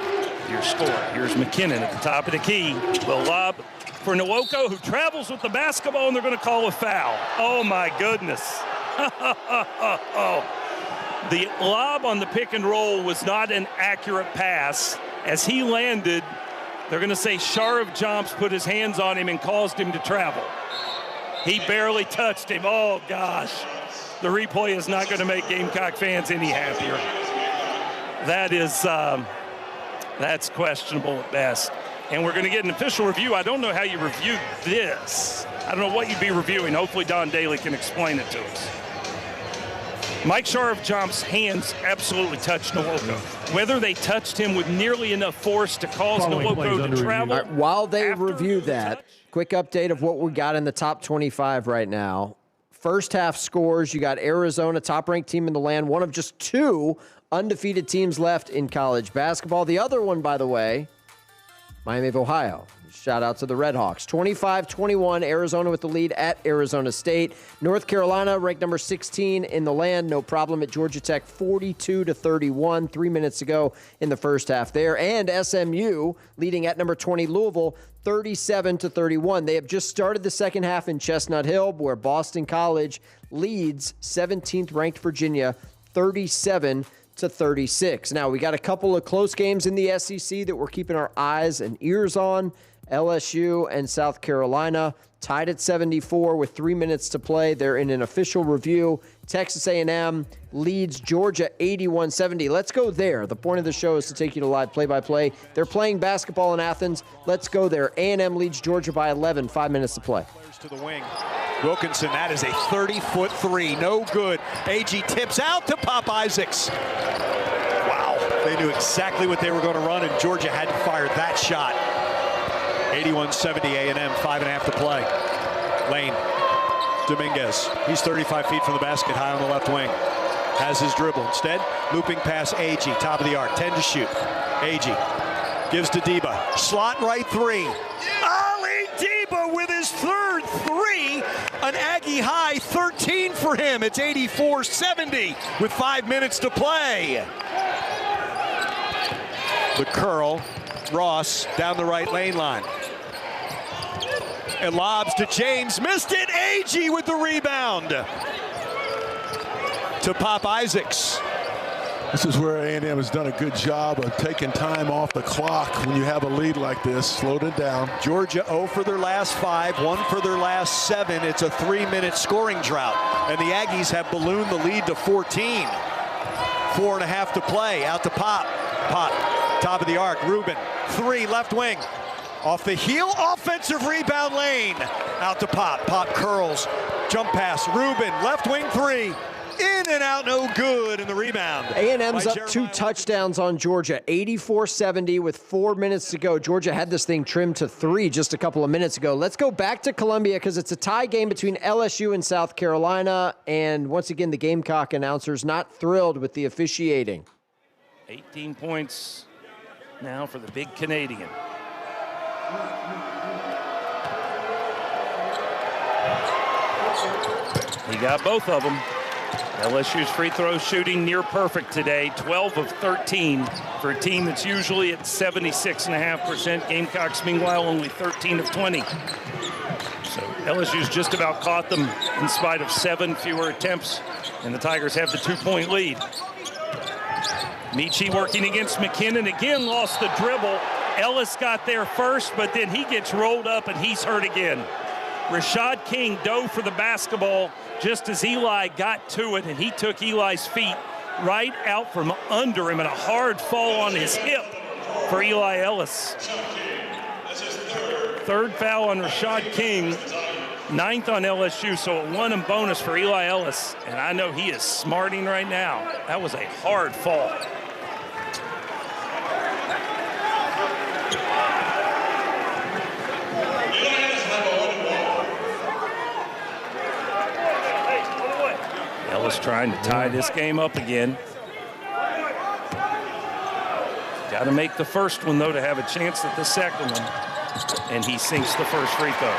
[SPEAKER 18] Your score. Here's McKinnon at the top of the key. The lob for Nwoko, who travels with the basketball, and they're going to call a foul. Oh, my goodness. The lob on the pick and roll was not an accurate pass. As he landed, they're going to say Sharov Jumps put his hands on him and caused him to travel. He barely touched him. Oh, gosh. The replay is not going to make Gamecock fans any happier. That is, that's questionable at best. And we're going to get an official review. I don't know how you review this. I don't know what you'd be reviewing. Hopefully Don Daly can explain it to us. Mike Sharov Jump's hands absolutely touched Nwoko. Whether they touched him with nearly enough force to cause Nwoko to travel.
[SPEAKER 6] Right, while they review that, quick update of what we got in the top 25 right now. First half scores, you got Arizona, top-ranked team in the land, one of just 2 undefeated teams left in college basketball. The other one, by the way, Miami of Ohio. Shout out to the Red Hawks. 25-21, Arizona with the lead at Arizona State. North Carolina ranked number 16 in the land. No problem at Georgia Tech, 42-31. 3 minutes to go in the first half there. And SMU leading at number 20, Louisville, 37-31. They have just started the second half in Chestnut Hill, where Boston College leads 17th ranked Virginia, 37-36. Now, we got a couple of close games in the SEC that we're keeping our eyes and ears on. LSU and South Carolina tied at 74 with 3 minutes to play. They're in an official review. Texas A&M leads Georgia 81-70. Let's go there. The point of the show is to take you to live play-by-play. They're playing basketball in Athens. Let's go there. A&M leads Georgia by 11. 5 minutes to play.
[SPEAKER 19] To the wing. Wilkinson, that is a 30-foot 3. No good. AG tips out to Pop Isaacs. Wow. They knew exactly what they were going to run, and Georgia hadn't fired that shot. 81-70 A&M, 5.5 to play. Lane Dominguez. He's 35 feet from the basket, high on the left wing. Has his dribble. Instead, looping pass Agee, top of the arc, 10 to shoot. Agee gives to Deba. Slot right three. Ali Deba with his third three. An Aggie high 13 for him. It's 84-70 with 5 minutes to play. The curl. Ross down the right lane line. And lobs to James. Missed it. Agee with the rebound. To Pop Isaacs.
[SPEAKER 15] This is where A&M has done a good job of taking time off the clock when you have a lead like this. Slowed it down.
[SPEAKER 19] Georgia 0 for their last 5, 1 for their last 7. It's a 3-minute scoring drought. And the Aggies have ballooned the lead to 14. 4.5 to play. Out to Pop. Pop. Top of the arc. Rubin. 3 left wing. Off the heel. Offensive rebound lane. Out to Pop. Pop curls. Jump pass. Rubin. Left wing 3. In and out, no good, and the rebound.
[SPEAKER 6] A&M's up 2 touchdowns on Georgia, 84-70 with 4 minutes to go. Georgia had this thing trimmed to 3 just a couple of minutes ago. Let's go back to Columbia because it's a tie game between LSU and South Carolina. And once again, the Gamecock announcers not thrilled with the officiating.
[SPEAKER 18] 18 points now for the big Canadian. He got both of them. LSU's free throw shooting near perfect today, 12 of 13 for a team that's usually at 76.5%. Gamecocks, meanwhile, only 13 of 20. So LSU's just about caught them in spite of 7 fewer attempts, and the Tigers have the 2-point lead. Michi working against McKinnon, again lost the dribble. Ellis got there first, but then he gets rolled up and he's hurt again. Rashad King dove for the basketball just as Eli got to it, and he took Eli's feet right out from under him, and a hard fall on his hip for Eli Ellis. Third foul on Rashad King, 9th on LSU, so a 1 and bonus for Eli Ellis, and I know he is smarting right now. That was a hard fall. Ellis trying to tie this game up again. Got to make the first one, though, to have a chance at the second one. And he sinks the first free throw.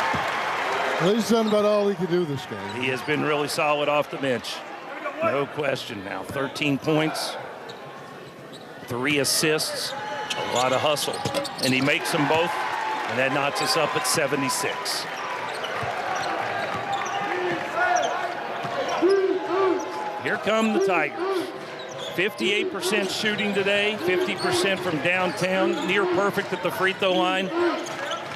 [SPEAKER 15] Well, he's done about all he could do this game.
[SPEAKER 18] He has been really solid off the bench. No question now. 13 points, 3 assists, a lot of hustle. And he makes them both, and that knocks us up at 76. Here come the Tigers. 58% shooting today, 50% from downtown, near perfect at the free throw line.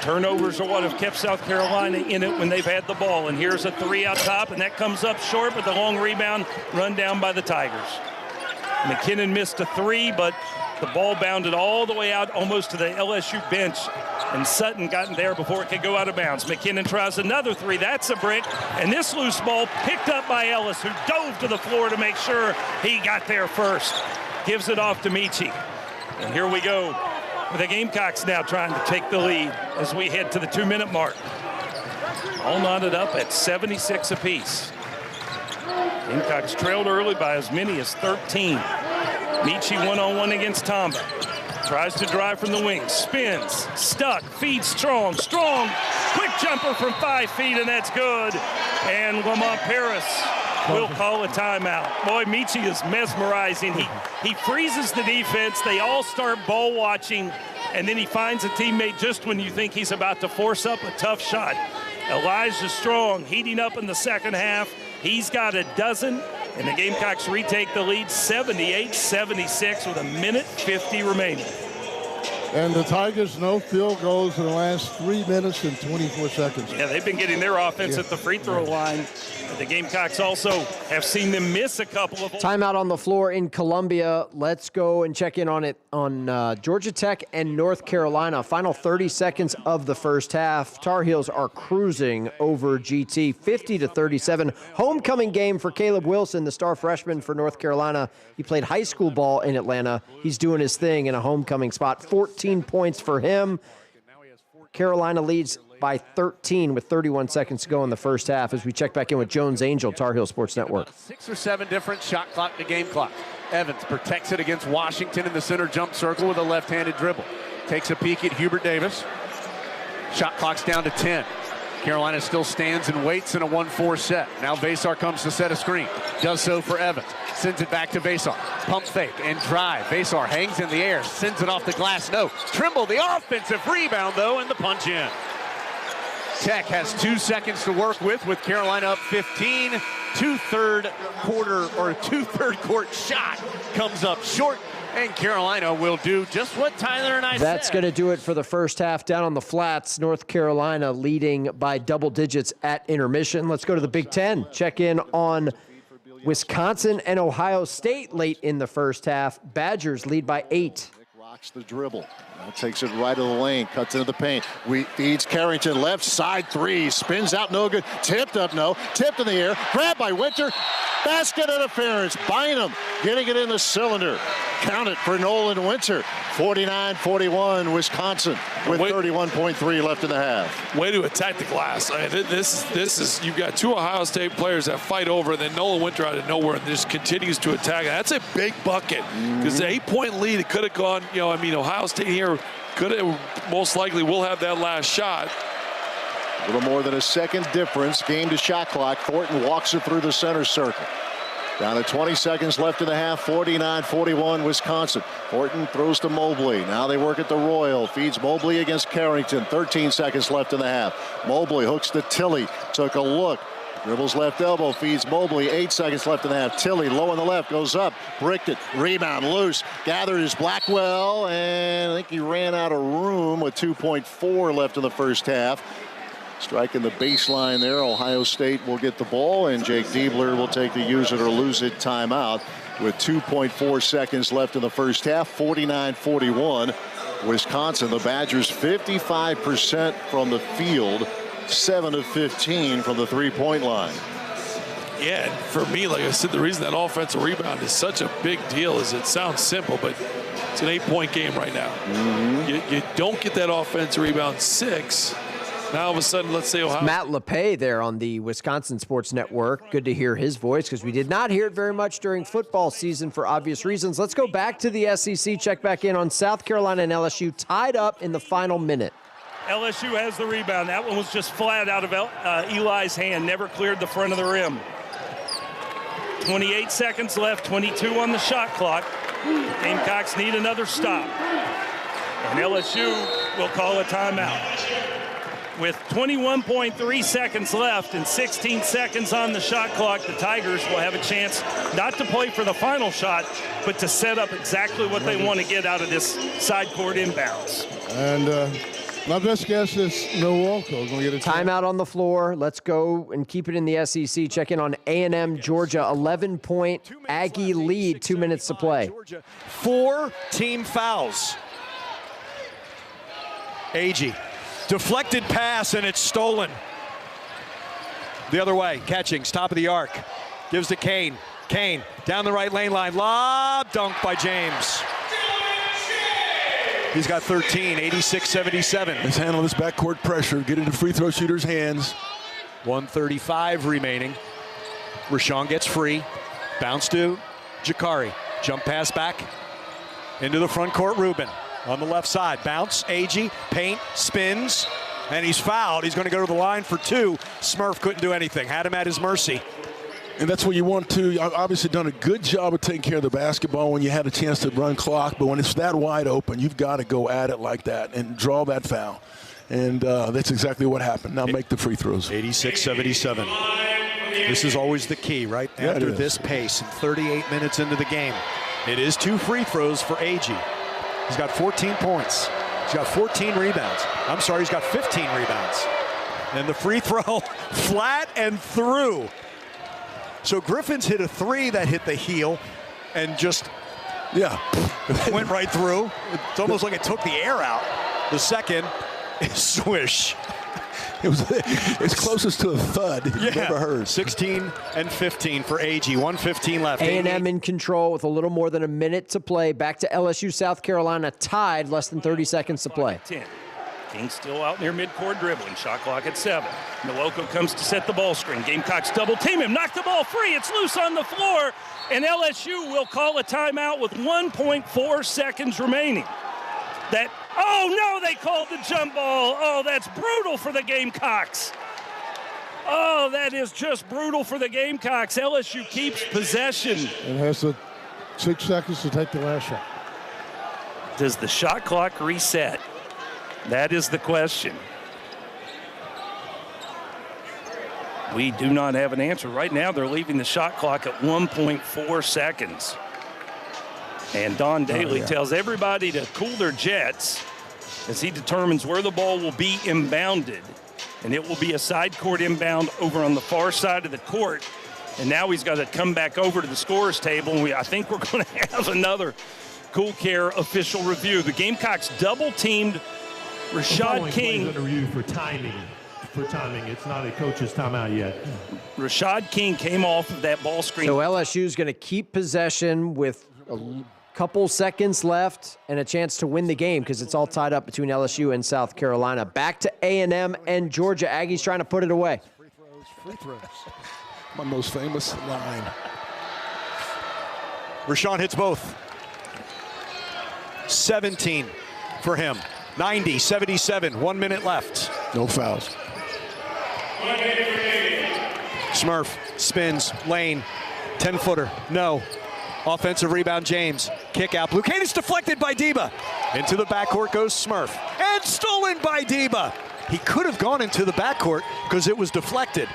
[SPEAKER 18] Turnovers are what have kept South Carolina in it when they've had the ball. And here's a 3 out top, and that comes up short, but the long rebound run down by the Tigers. McKinnon missed a 3, but the ball bounded all the way out almost to the LSU bench, and Sutton got in there before it could go out of bounds. McKinnon tries another 3. That's a brick, and this loose ball picked up by Ellis, who dove to the floor to make sure he got there first. Gives it off to Michi. And here we go with the Gamecocks now trying to take the lead as we head to the 2-minute mark. All knotted up at 76 apiece. Gamecocks trailed early by as many as 13. Michi one-on-one against Tamba. Tries to drive from the wing, spins, stuck, feeds Strong. Quick jumper from 5 feet, and that's good. And Lamont Paris will call a timeout. Boy, Michi is mesmerizing. He freezes the defense. They all start ball watching, and then he finds a teammate just when you think he's about to force up a tough shot. Elijah Strong heating up in the second half. He's got a dozen. And the Gamecocks retake the lead 78-76 with 1:50 remaining.
[SPEAKER 15] And the Tigers, no field goals in the last 3 minutes and 24 seconds.
[SPEAKER 18] Yeah, they've been getting their offense at the free throw line. The Gamecocks also have seen them miss a couple of...
[SPEAKER 6] Timeout on the floor in Columbia. Let's go and check in on it on Georgia Tech and North Carolina. Final 30 seconds of the first half. Tar Heels are cruising over GT 50-37. Homecoming game for Caleb Wilson, the star freshman for North Carolina. He played high school ball in Atlanta. He's doing his thing in a homecoming spot. 14 points for him. Carolina leads by 13 with 31 seconds to go in the first half as we check back in with Jones Angell, Tar Heel Sports Network.
[SPEAKER 5] 6 or 7 different shot clock to game clock. Evans protects it against Washington in the center jump circle with a left-handed dribble. Takes a peek at Hubert Davis. Shot clock's down to 10. Carolina still stands and waits in a 1-4 set. Now Vasar comes to set a screen. Does so for Evans. Sends it back to Vasar. Pump fake and drive. Vasar hangs in the air. Sends it off the glass. No. Trimble the offensive rebound, though, and the punch in. Tech has 2 seconds to work with Carolina up 15. Two-third court shot comes up short. And Carolina will do just what Tyler and I said.
[SPEAKER 6] That's going to do it for the first half. Down on the flats, North Carolina leading by double digits at intermission. Let's go to the Big Ten. Check in on Wisconsin and Ohio State late in the first half. Badgers lead by 8.
[SPEAKER 7] Rocks the dribble. Now takes it right of the lane, cuts into the paint. Feeds Carrington, left side three, spins out, no good. Tipped up, no. Tipped in the air, grabbed by Winter. Basket interference. Bynum getting it in the cylinder. Count it for Nolan Winter. 49-41 Wisconsin with 31.3 left in the half.
[SPEAKER 20] Way to attack the glass. I mean, this is you've got 2 Ohio State players that fight over, and then Nolan Winter out of nowhere and just continues to attack. That's a big bucket because the 8-point lead, it could have gone. Ohio State here could have most likely will have that last shot.
[SPEAKER 7] A little more than a second difference. Game to shot clock. Thornton walks it through the center circle. Down to 20 seconds left in the half. 49-41 Wisconsin. Thornton throws to Mobley. Now they work at the Royal. Feeds Mobley against Carrington. 13 seconds left in the half. Mobley hooks to Tilley. Took a look. Dribbles left elbow. Feeds Mobley. 8 seconds left in the half. Tilley low on the left. Goes up. Bricked it. Rebound loose. Gathered is Blackwell. And I think he ran out of room with 2.4 left in the first half. Striking the baseline there. Ohio State will get the ball, and Jake Diebler will take the use it or lose it timeout with 2.4 seconds left in the first half. 49-41 Wisconsin. The Badgers 55% from the field, 7 of 15 from the three-point line.
[SPEAKER 20] Yeah, and for me, like I said, the reason that offensive rebound is such a big deal is it sounds simple, but it's an 8-point game right now. You don't get that offensive rebound 6. Now all of a sudden, let's say Ohio.
[SPEAKER 6] Matt LePay there on the Wisconsin Sports Network. Good to hear his voice because we did not hear it very much during football season for obvious reasons. Let's go back to the SEC, check back in on South Carolina and LSU tied up in the final minute.
[SPEAKER 18] LSU has the rebound. That one was just flat out of Eli's hand, never cleared the front of the rim. 28 seconds left, 22 on the shot clock. Gamecocks need another stop. And LSU will call a timeout. With 21.3 seconds left and 16 seconds on the shot clock, the Tigers will have a chance not to play for the final shot, but to set up exactly what they want to get out of this side court inbounds.
[SPEAKER 15] And my best guess is Milwaukee is going to get a
[SPEAKER 6] timeout on the floor. Let's go and keep it in the SEC. Check in on A&M Georgia. 11-point Aggie lead. 2 minutes to play.
[SPEAKER 19] 4 team fouls. Agee. Deflected pass, and it's stolen. The other way, catching, top of the arc. Gives to Kane. Kane, down the right lane line. Lob, dunk by James. He's got 13, 86-77.
[SPEAKER 15] Let's handle this backcourt pressure. Get into free throw shooter's hands.
[SPEAKER 19] 1:35 remaining. Rashawn gets free. Bounce to Jakari. Jump pass back. Into the front court, Rubin. On the left side, bounce, Agee, paint, spins, and he's fouled. He's going to go to the line for 2. Smurf couldn't do anything, had him at his mercy.
[SPEAKER 15] And that's what you want to. I've obviously done a good job of taking care of the basketball when you had a chance to run clock, but when it's that wide open, you've got to go at it like that and draw that foul. And that's exactly what happened. Now make the free throws.
[SPEAKER 19] 86-77. This is always the key, right?
[SPEAKER 15] Yeah,
[SPEAKER 19] after this pace and 38 minutes into the game. It is 2 free throws for Agee. He's got 14 points. He's got 14 rebounds. I'm sorry, he's got 15 rebounds. And the free throw flat and through. So Griffin's hit a 3 that hit the heel and just went right through. It's almost like it took the air out. The second is swish.
[SPEAKER 15] It was as closest to a thud you've ever heard.
[SPEAKER 19] 16 and 15 for Agee. 1:15 left.
[SPEAKER 6] A&M in control with a little more than a minute to play. Back to LSU, South Carolina tied. Less than 30 seconds to play.
[SPEAKER 18] King still out near midcourt dribbling. Shot clock at 7. Nwoko comes to set the ball screen. Gamecocks double team him. Knock the ball free. It's loose on the floor. And LSU will call a timeout with 1.4 seconds remaining. Oh, no, they called the jump ball. Oh, that's brutal for the Gamecocks. Oh, that is just brutal for the Gamecocks. LSU keeps possession.
[SPEAKER 3] And has 6 seconds to take the last shot.
[SPEAKER 18] Does the shot clock reset? That is the question. We do not have an answer. Right now, they're leaving the shot clock at 1.4 seconds. And Don Daly tells everybody to cool their jets as he determines where the ball will be inbounded. And it will be a side court inbound over on the far side of the court. And now he's got to come back over to the scorer's table. And I think we're going to have another Cool Care official review. The Gamecocks double-teamed Rashad King.
[SPEAKER 4] Under review for timing. It's not a coach's timeout yet.
[SPEAKER 18] Rashad King came off of that ball screen.
[SPEAKER 6] So LSU is going to keep possession with a couple seconds left and a chance to win the game because it's all tied up between LSU and South Carolina. Back to A&M and Georgia. Aggies trying to put it away.
[SPEAKER 15] Free throws. My most famous line.
[SPEAKER 19] Rashawn hits both. 17 for him. 90-77, 1 minute left.
[SPEAKER 15] No fouls.
[SPEAKER 19] Smurf spins, lane, 10-footer, no. Offensive rebound, James. Kick out, Blue Cane is deflected by Deba. Into the backcourt goes Smurf. And stolen by Deba. He could have gone into the backcourt because it was deflected.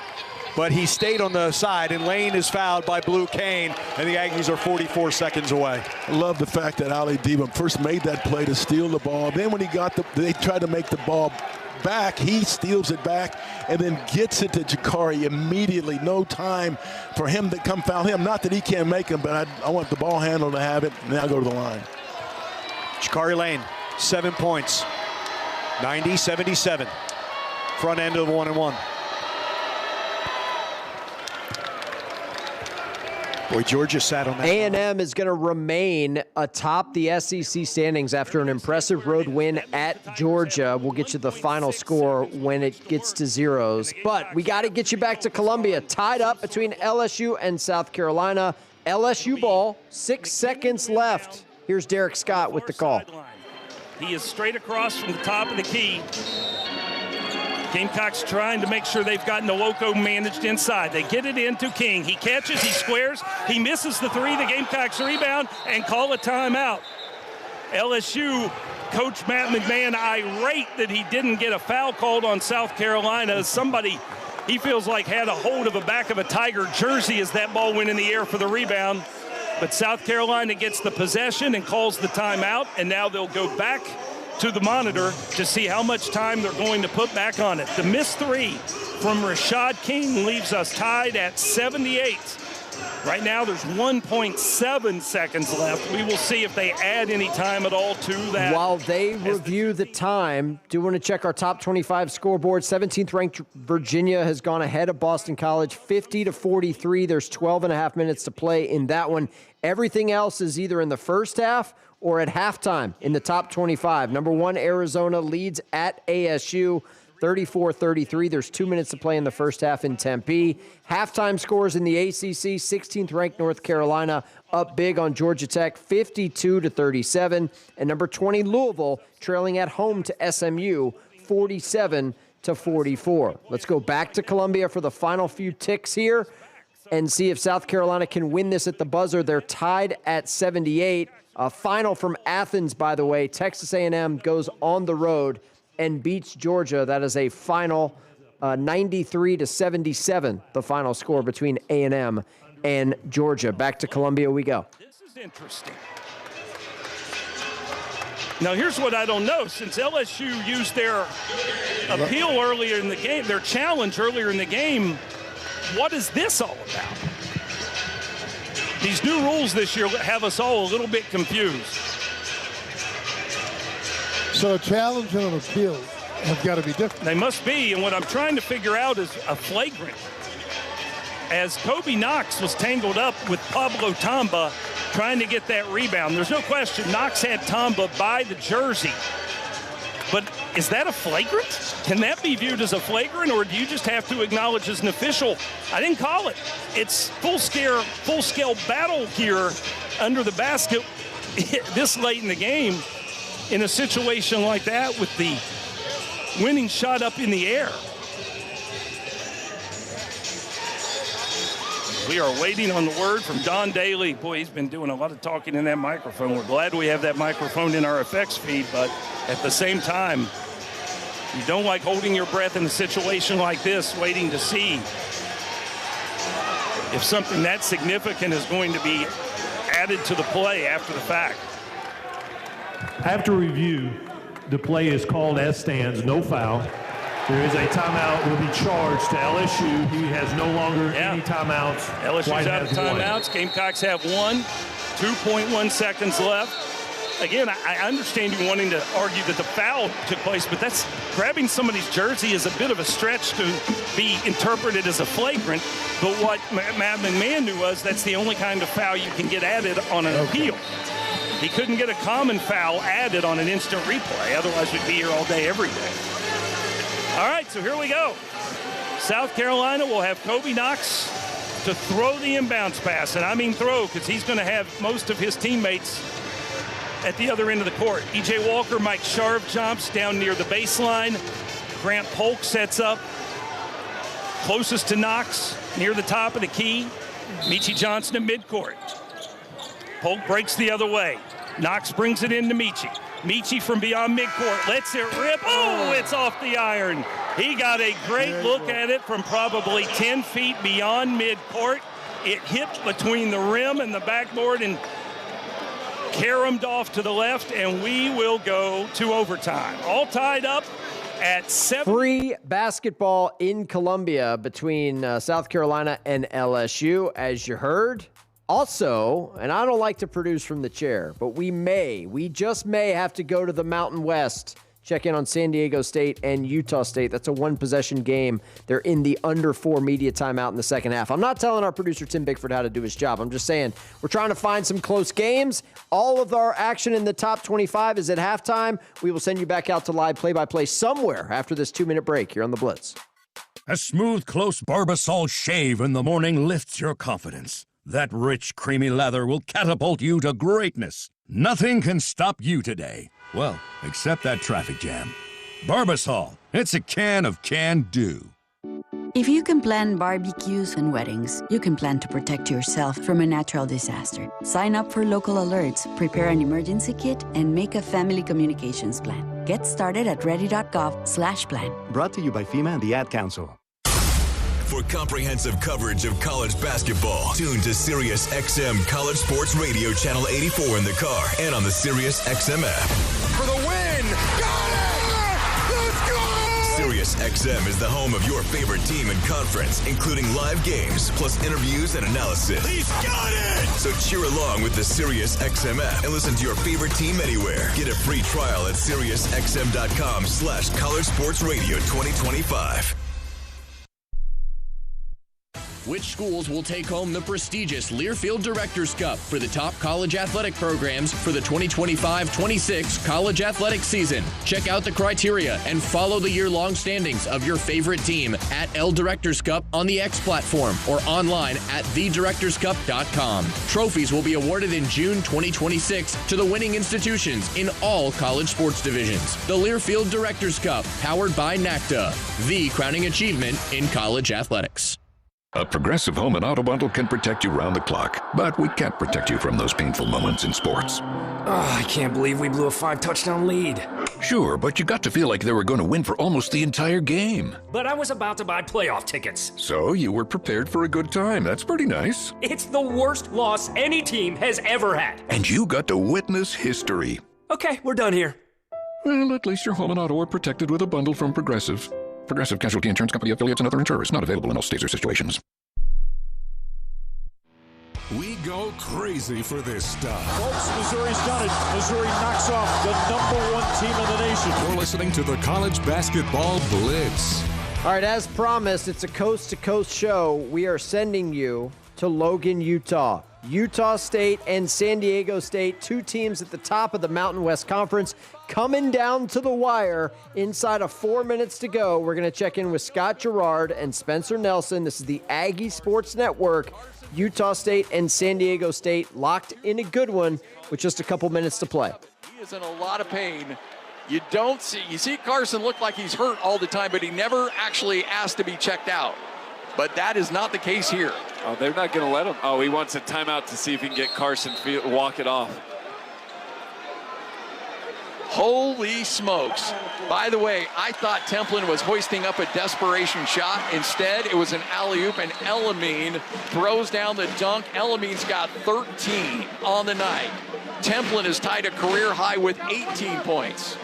[SPEAKER 19] But he stayed on the side, and Lane is fouled by Blue Cane, and the Aggies are 44 seconds away.
[SPEAKER 15] I love the fact that Ali Deba first made that play to steal the ball. Then when they tried to make the ball back, he steals it back and then gets it to Jakari immediately. No time for him to come foul him. Not that he can't make him, but I want the ball handler to have it. Now go to the line.
[SPEAKER 19] Jakari Lane, 7 points. 90-77. Front end of the 1-and-1. Boy, Georgia sat on that.
[SPEAKER 6] A&M is going to remain atop the SEC standings after an impressive road win at Georgia. We'll get you the final score when it gets to zeros. But we got to get you back to Columbia. Tied up between LSU and South Carolina. LSU ball, 6 seconds left. Here's Derek Scott with the call.
[SPEAKER 18] He is straight across from the top of the key. Gamecocks trying to make sure they've got Nwoko managed inside. They get it into King. He catches, he squares, he misses the three. The Gamecocks rebound and call a timeout. LSU coach Matt McMahon irate that he didn't get a foul called on South Carolina. Somebody he feels like had a hold of the back of a Tiger jersey as that ball went in the air for the rebound. But South Carolina gets the possession and calls the timeout, and now they'll go back to the monitor to see how much time they're going to put back on it. The missed three from Rashad King leaves us tied at 78. Right now there's 1.7 seconds left. We will see if they add any time at all to that.
[SPEAKER 6] While they review the time, do want to check our top 25 scoreboard. 17th ranked Virginia has gone ahead of Boston College 50-43. There's 12 and a half minutes to play in that one. Everything else is either in the first half or at halftime in the top 25. Number 1, Arizona leads at ASU 34-33. There's 2 minutes to play in the first half in Tempe. Halftime scores in the ACC, 16th ranked North Carolina up big on Georgia Tech 52-37. And number 20, Louisville trailing at home to SMU 47-44. Let's go back to Columbia for the final few ticks here and see if South Carolina can win this at the buzzer. They're tied at 78. A final from Athens, by the way. Texas A&M goes on the road and beats Georgia. That is a final 93-77, the final score between A&M and Georgia. Back to Columbia we go.
[SPEAKER 18] This is interesting. Now, here's what I don't know. Since LSU used their appeal earlier in the game, their challenge earlier in the game, what is this all about? These new rules this year have us all a little bit confused.
[SPEAKER 3] So a challenge and an appeal have got to be different.
[SPEAKER 18] They must be, and what I'm trying to figure out is a flagrant. As Kobe Knox was tangled up with Pablo Tamba trying to get that rebound, there's no question Knox had Tamba by the jersey. But Is that a flagrant? Can that be viewed as a flagrant, or do you just have to acknowledge as an official, I didn't call it? It's full-scale battle gear under the basket this late in the game in a situation like that with the winning shot up in the air. We are waiting on the word from Don Daly. Boy, he's been doing a lot of talking in that microphone. We're glad we have that microphone in our effects feed, but at the same time, you don't like holding your breath in a situation like this, waiting to see if something that significant is going to be added to the play after the fact.
[SPEAKER 4] After review, the play is called as stands, no foul. There is a timeout will be charged to LSU. He has no longer any timeouts.
[SPEAKER 18] LSU's out of timeouts. Gamecocks have 2.1 seconds left. Again, I understand you wanting to argue that the foul took place, but that's grabbing somebody's jersey is a bit of a stretch to be interpreted as a flagrant. But what Matt McMahon knew was that's the only kind of foul you can get added on an appeal. He couldn't get a common foul added on an instant replay. Otherwise, we'd be here all day, every day. All right, so here we go. South Carolina will have Kobe Knox to throw the inbounds pass. And I mean throw, because he's going to have most of his teammates at the other end of the court. E.J. Walker, Mike Sharp jumps down near the baseline. Grant Polk sets up closest to Knox, near the top of the key. Michi Johnson at midcourt. Polk breaks the other way. Knox brings it into Michi. Michi from beyond midcourt lets it rip. Oh, it's off the iron. He got a great look at it from probably 10 feet beyond midcourt. It hit between the rim and the backboard and caromed off to the left, and we will go to overtime. All tied up at 7.
[SPEAKER 6] Free basketball in Columbia between South Carolina and LSU, as you heard. Also, and I don't like to produce from the chair, but we just may have to go to the Mountain West, check in on San Diego State and Utah State. That's a one-possession game. They're in the under 4 media timeout in the second half. I'm not telling our producer Tim Bickford how to do his job. I'm just saying we're trying to find some close games. All of our action in the top 25 is at halftime. We will send you back out to live play-by-play somewhere after this 2-minute break here on The Blitz.
[SPEAKER 1] A smooth, close Barbasol shave in the morning lifts your confidence. That rich, creamy lather will catapult you to greatness. Nothing can stop you today. Well, except that traffic jam. Barbasol, it's a can of can-do.
[SPEAKER 8] If you can plan barbecues and weddings, you can plan to protect yourself from a natural disaster. Sign up for local alerts, prepare an emergency kit, and make a family communications plan. Get started at ready.gov/plan.
[SPEAKER 9] Brought to you by FEMA and the Ad Council.
[SPEAKER 12] For comprehensive coverage of college basketball, tune to Sirius XM College Sports Radio Channel 84 in the car and on the Sirius XM app.
[SPEAKER 14] For the win! Got it! Let's go!
[SPEAKER 12] Sirius XM is the home of your favorite team and conference, including live games, plus interviews and analysis.
[SPEAKER 14] He's got it!
[SPEAKER 12] So cheer along with the Sirius XM app and listen to your favorite team anywhere. Get a free trial at SiriusXM.com/College Sports Radio 2025.
[SPEAKER 16] Which schools will take home the prestigious Learfield Directors Cup for the top college athletic programs for the 2025-26 college athletic season? Check out the criteria and follow the year-long standings of your favorite team at L Directors Cup on the X platform or online at thedirectorscup.com. Trophies will be awarded in June 2026 to the winning institutions in all college sports divisions. The Learfield Directors Cup, powered by NACDA, the crowning achievement in college athletics.
[SPEAKER 13] A Progressive Home and Auto Bundle can protect you round the clock, but we can't protect you from those painful moments in sports.
[SPEAKER 21] Oh, I can't believe we blew a 5-touchdown lead.
[SPEAKER 13] Sure, but you got to feel like they were going to win for almost the entire game.
[SPEAKER 21] But I was about to buy playoff tickets.
[SPEAKER 13] So you were prepared for a good time. That's pretty nice.
[SPEAKER 21] It's the worst loss any team has ever had.
[SPEAKER 13] And you got to witness history.
[SPEAKER 21] Okay, we're done here.
[SPEAKER 13] Well, at least your home and auto are protected with a bundle from Progressive. Progressive Casualty Insurance Company affiliates and other insurers. Not available in all states or situations.
[SPEAKER 2] We go crazy for this stuff.
[SPEAKER 14] Folks, Missouri's done it. Missouri knocks off the #1 team in the nation.
[SPEAKER 2] You're listening to the College Basketball Blitz.
[SPEAKER 6] All right, as promised, it's a coast-to-coast show. We are sending you to Logan, Utah. Utah State and San Diego State, two teams at the top of the Mountain West Conference, coming down to the wire inside of 4 minutes to go. We're going to check in with Scott Gerard and Spencer Nelson. This is the Aggie Sports Network. Utah State and San Diego State locked in a good one with just a couple minutes to play.
[SPEAKER 10] He is in a lot of pain. You see Carson look like he's hurt all the time, but he never actually asked to be checked out. But that is not the case here.
[SPEAKER 20] Oh, they're not going to let him. Oh, he wants a timeout to see if he can get Carson walk it off.
[SPEAKER 10] Holy smokes. By the way, I thought Templin was hoisting up a desperation shot. Instead, it was an alley-oop, and Elamine throws down the dunk. Elamine's got 13 on the night. Templin is tied a career high with 18 points.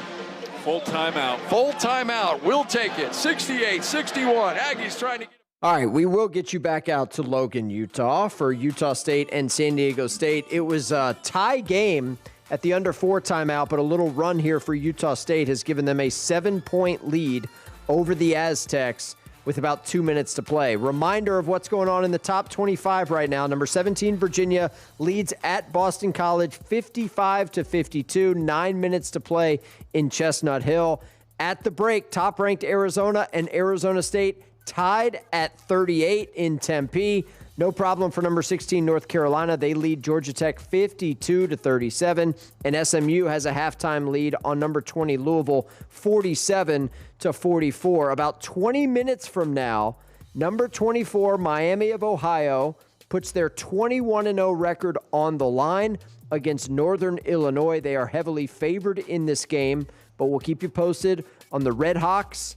[SPEAKER 20] Full timeout.
[SPEAKER 10] Full timeout. We'll take it. 68-61. Aggies trying to get...
[SPEAKER 6] All right, we will get you back out to Logan, Utah for Utah State and San Diego State. It was a tie game at the under 4 timeout, but a little run here for Utah State has given them a 7-point lead over the Aztecs with about 2 minutes to play. Reminder of what's going on in the top 25 right now. Number 17, Virginia leads at Boston College 55-52, 9 minutes to play in Chestnut Hill. At the break, top-ranked Arizona and Arizona State tied at 38 in Tempe. No problem for number 16, North Carolina. They lead Georgia Tech 52-37. And SMU has a halftime lead on number 20, Louisville, 47-44. About 20 minutes from now, number 24, Miami of Ohio, puts their 21-0 record on the line against Northern Illinois. They are heavily favored in this game, but we'll keep you posted on the Red Hawks.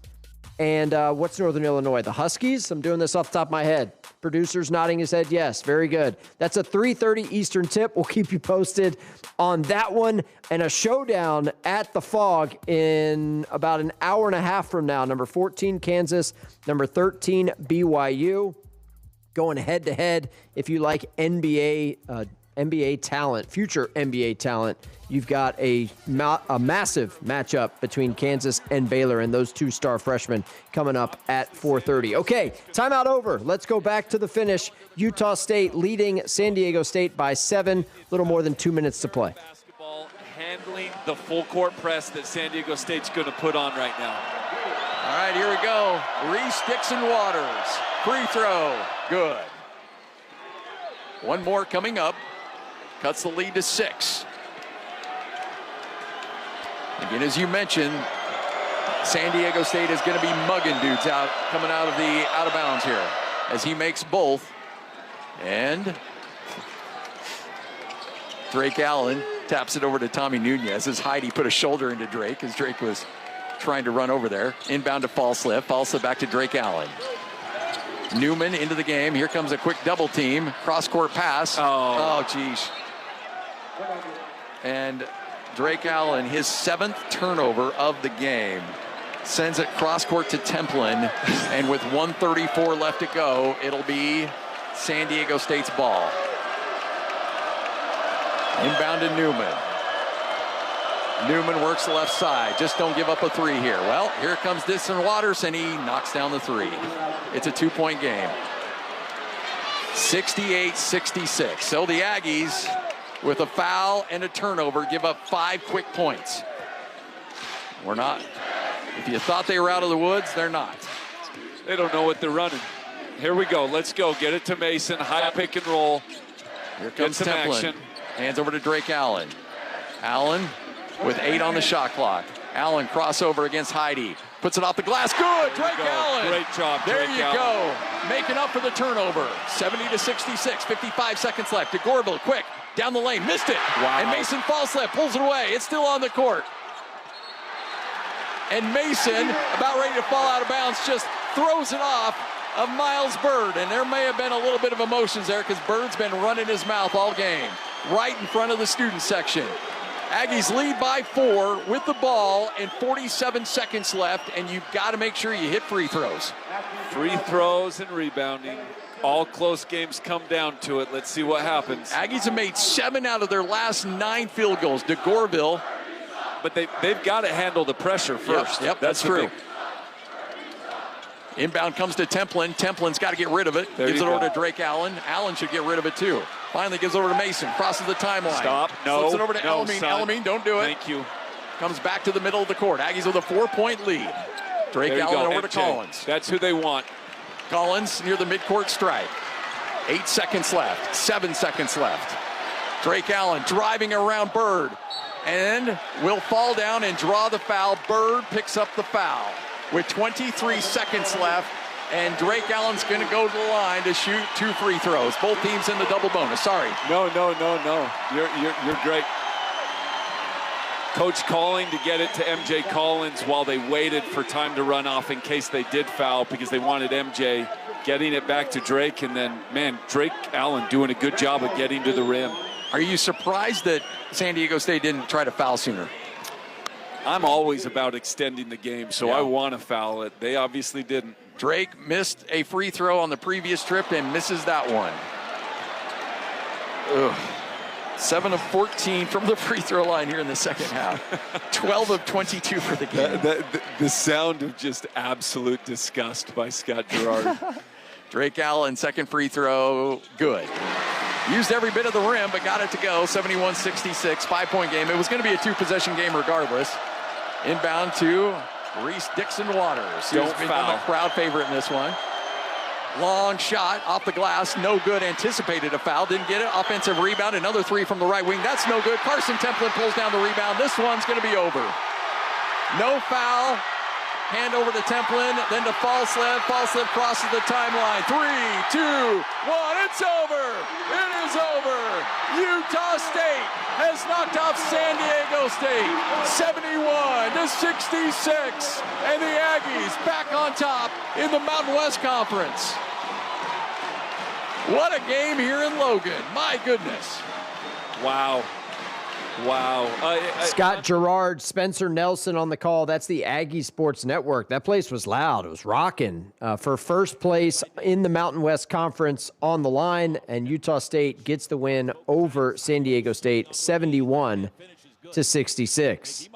[SPEAKER 6] And what's Northern Illinois? The Huskies? I'm doing this off the top of my head. Producer's nodding his head yes. Very good. That's a 3:30 Eastern tip. We'll keep you posted on that one. And a showdown at the Fog in about an hour and a half from now. Number 14, Kansas. Number 13, BYU. Going head-to-head. If you like NBA talent, future NBA talent, you've got a massive matchup between Kansas and Baylor and those two star freshmen coming up at 4:30. Okay, timeout over. Let's go back to the finish. Utah State leading San Diego State by 7, little more than 2 minutes to play.
[SPEAKER 20] Basketball handling the full court press that San Diego State's going to put on right now.
[SPEAKER 10] All right, here we go. Reese Dixon Waters. Free throw. Good. One more coming up. Cuts the lead to 6. Again, as you mentioned, San Diego State is going to be mugging dudes coming out of bounds here as he makes both. And Drake Allen taps it over to Tommy Nunez as Heidi put a shoulder into Drake as Drake was trying to run over there. Inbound to Falslip. Falslip back to Drake Allen. Newman into the game. Here comes a quick double team. Cross-court pass. Oh, geez. And Drake Allen, his 7th turnover of the game, sends it cross-court to Templin. And with 1:34 left to go, it'll be San Diego State's ball. Inbound to Newman. Newman works the left side. Just don't give up a 3 here. Well, here comes Dixon Waters, and he knocks down the 3. It's a 2-point game. 68-66. So the Aggies, with a foul and a turnover, give up 5 quick points. We're not. If you thought they were out of the woods, they're not.
[SPEAKER 20] They don't know what they're running. Here we go. Let's go. Get it to Mason. High pick and roll.
[SPEAKER 10] Here comes Templin. Hands over to Drake Allen. Allen with 8 on the shot clock. Allen crossover against Heidi. Puts it off the glass. Good. Drake Allen.
[SPEAKER 20] Great job,
[SPEAKER 10] There
[SPEAKER 20] Drake
[SPEAKER 10] you
[SPEAKER 20] Allen.
[SPEAKER 10] go. Making up for the turnover. 70-66. 55 seconds left. DeGorville, quick. Down the lane. Missed it.
[SPEAKER 20] Wow.
[SPEAKER 10] And Mason Falslip pulls it away. It's still on the court. And Mason, about ready to fall out of bounds, just throws it off of Miles Bird. And there may have been a little bit of emotions there because Bird's been running his mouth all game. Right in front of the student section. Aggies lead by 4 with the ball and 47 seconds left, and you've got to make sure you hit free throws.
[SPEAKER 20] Free throws and rebounding. All close games come down to it. Let's see what happens.
[SPEAKER 10] Aggies have made 7 out of their last 9 field goals. DeGorville.
[SPEAKER 20] But they've got to handle the pressure first.
[SPEAKER 10] Yep, that's true. Inbound comes to Templin. Templin's got to get rid of it. Gives it over to Drake Allen. Allen should get rid of it too. Finally gives it over to Mason. Crosses the timeline.
[SPEAKER 11] Stop. No.
[SPEAKER 10] Flips it over to
[SPEAKER 11] no,
[SPEAKER 10] Elamine.
[SPEAKER 11] son.
[SPEAKER 10] Elamine, don't do it.
[SPEAKER 11] Thank you.
[SPEAKER 10] Comes back to the middle of the court. Aggies with a 4-point lead. Drake Allen over to Collins.
[SPEAKER 11] That's who they want.
[SPEAKER 10] Collins near the midcourt stripe. 8 seconds left. 7 seconds left. Drake Allen driving around Bird and will fall down and draw the foul. Bird picks up the foul with 23 seconds left, and Drake Allen's going to go to the line to shoot 2 free throws. Both teams in the double bonus. Sorry.
[SPEAKER 11] No. You're great. Coach calling to get it to MJ Collins while they waited for time to run off in case they did foul because they wanted MJ getting it back to Drake. And then, man, Drake Allen doing a good job of getting to the rim.
[SPEAKER 10] Are you surprised that San Diego State didn't try to foul sooner?
[SPEAKER 11] I'm always about extending the game, so I want to foul it. They obviously didn't.
[SPEAKER 10] Drake missed a free throw on the previous trip and misses that one. Ugh. 7 of 14 from the free throw line here in the second half. 12 of 22 for the game.
[SPEAKER 11] The sound of just absolute disgust by Scott Gerard.
[SPEAKER 10] Drake Allen, second free throw, good. Used every bit of the rim, but got it to go. 71-66, 5-point game. It was going to be a 2-possession game regardless. Inbound to Reese Dixon-Waters.
[SPEAKER 11] Don't foul.
[SPEAKER 10] A crowd favorite in this one. Long shot off the glass, no good. Anticipated a foul, didn't get it. Offensive rebound, another 3 from the right wing. That's no good. Carson Templin pulls down the rebound. This one's going to be over. No foul. Hand over to Templin, then to Falslip. Falslip crosses the timeline. 3, 2, 1. It's over. It is over. Utah State has knocked off San Diego State 71-66. And the Aggies back on top in the Mountain West Conference. What a game here in Logan. My goodness.
[SPEAKER 11] Wow.
[SPEAKER 6] Scott Gerard, Spencer Nelson on the call. That's the Aggie Sports Network. That place was loud. It was rocking for first place in the Mountain West Conference on the line, and Utah State gets the win over San Diego State 71-66.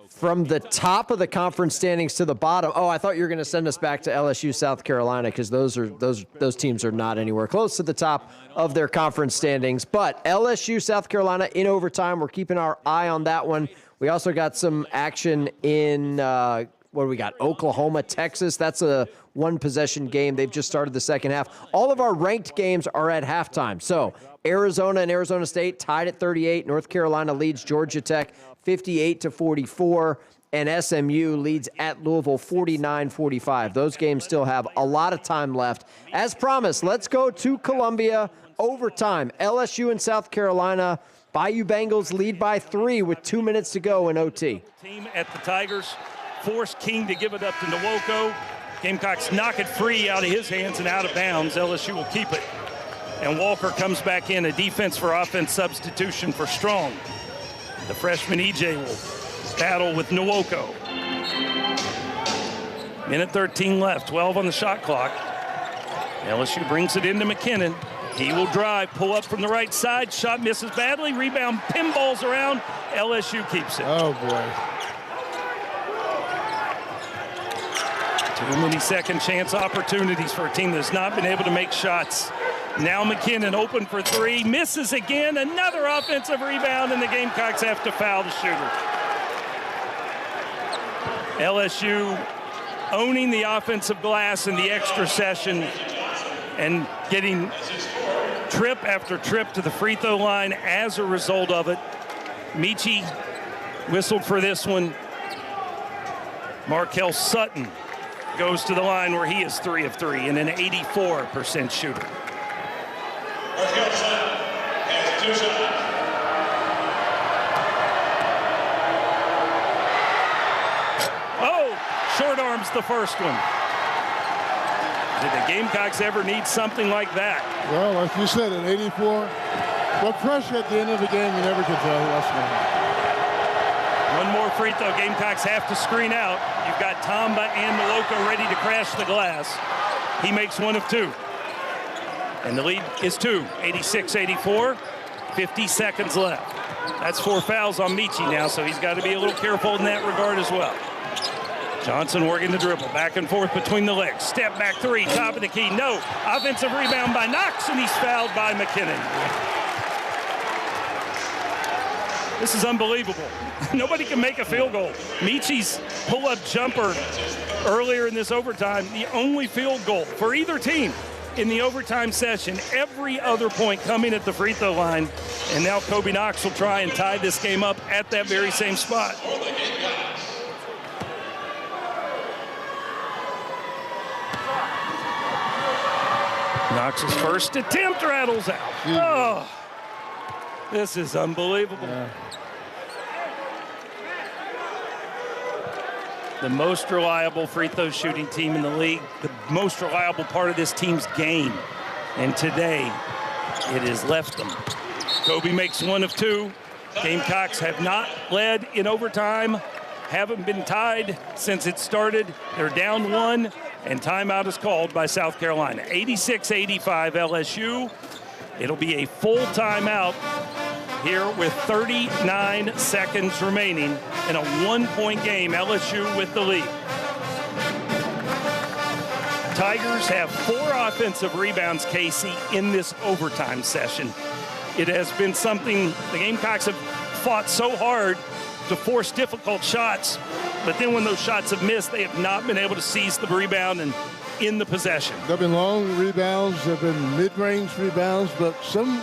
[SPEAKER 6] From the top of the conference standings to the bottom. Oh, I thought you were going to send us back to LSU, South Carolina, because those teams are not anywhere close to the top of their conference standings. But LSU, South Carolina in overtime. We're keeping our eye on that one. We also got some action in what do we got? Oklahoma, Texas. That's a one-possession game. They've just started the second half. All of our ranked games are at halftime. So Arizona and Arizona State tied at 38. North Carolina leads Georgia Tech 58-44, and SMU leads at Louisville 49-45. Those games still have a lot of time left. As promised, let's go to Columbia. Overtime, LSU and South Carolina. Bayou Bengals lead by 3 with 2 minutes to go in OT.
[SPEAKER 18] Team at the Tigers forced King to give it up to Nwoko. Gamecocks knock it free out of his hands and out of bounds. LSU will keep it. And Walker comes back in, a defense for offense substitution for Strong. The freshman EJ will battle with Nwoko. Minute 13 left, 12 on the shot clock. LSU brings it into McKinnon. He will drive, pull up from the right side. Shot misses badly. Rebound, pinballs around. LSU keeps it.
[SPEAKER 3] Oh, boy.
[SPEAKER 18] Too many second chance opportunities for a team that's not been able to make shots. Now McKinnon open for 3, misses again, another offensive rebound, and the Gamecocks have to foul the shooter. LSU owning the offensive glass in the extra session and getting trip after trip to the free throw line as a result of it. Michi whistled for this one. Markel Sutton goes to the line where he is 3 of 3 and an 84% shooter. Oh, short arms the first one. Did the Gamecocks ever need something like that?
[SPEAKER 3] Well, like you said, at 84, but pressure at the end of the game, you never could tell who else won.
[SPEAKER 18] One more free throw. Gamecocks have to screen out. You've got Tamba and Nwoko ready to crash the glass. He makes 1 of 2. And the lead is 2, 86-84, 50 seconds left. That's 4 fouls on Michi now, so he's got to be a little careful in that regard as well. Johnson working the dribble, back and forth between the legs. Step back three, top of the key, no. Offensive rebound by Knox, and he's fouled by McKinnon. This is unbelievable. Nobody can make a field goal. Michi's pull-up jumper earlier in this overtime, the only field goal for either team in the overtime session. Every other point coming at the free throw line. And now Kobe Knox will try and tie this game up at that very same spot. Knox's first attempt rattles out. Oh, this is unbelievable. Yeah. The most reliable free throw shooting team in the league, the most reliable part of this team's game. And today, it has left them. Kobe makes one of two. Gamecocks have not led in overtime, haven't been tied since it started. They're down one, and timeout is called by South Carolina. 86-85 LSU. It'll be a full timeout here with 39 seconds remaining in a one-point game. LSU with the lead. Tigers have 4 offensive rebounds, Casey, in this overtime session. It has been something the Gamecocks have fought so hard to force difficult shots, but then when those shots have missed, they have not been able to seize the rebound and in the possession.
[SPEAKER 3] There have been long rebounds, there have been mid-range rebounds, but some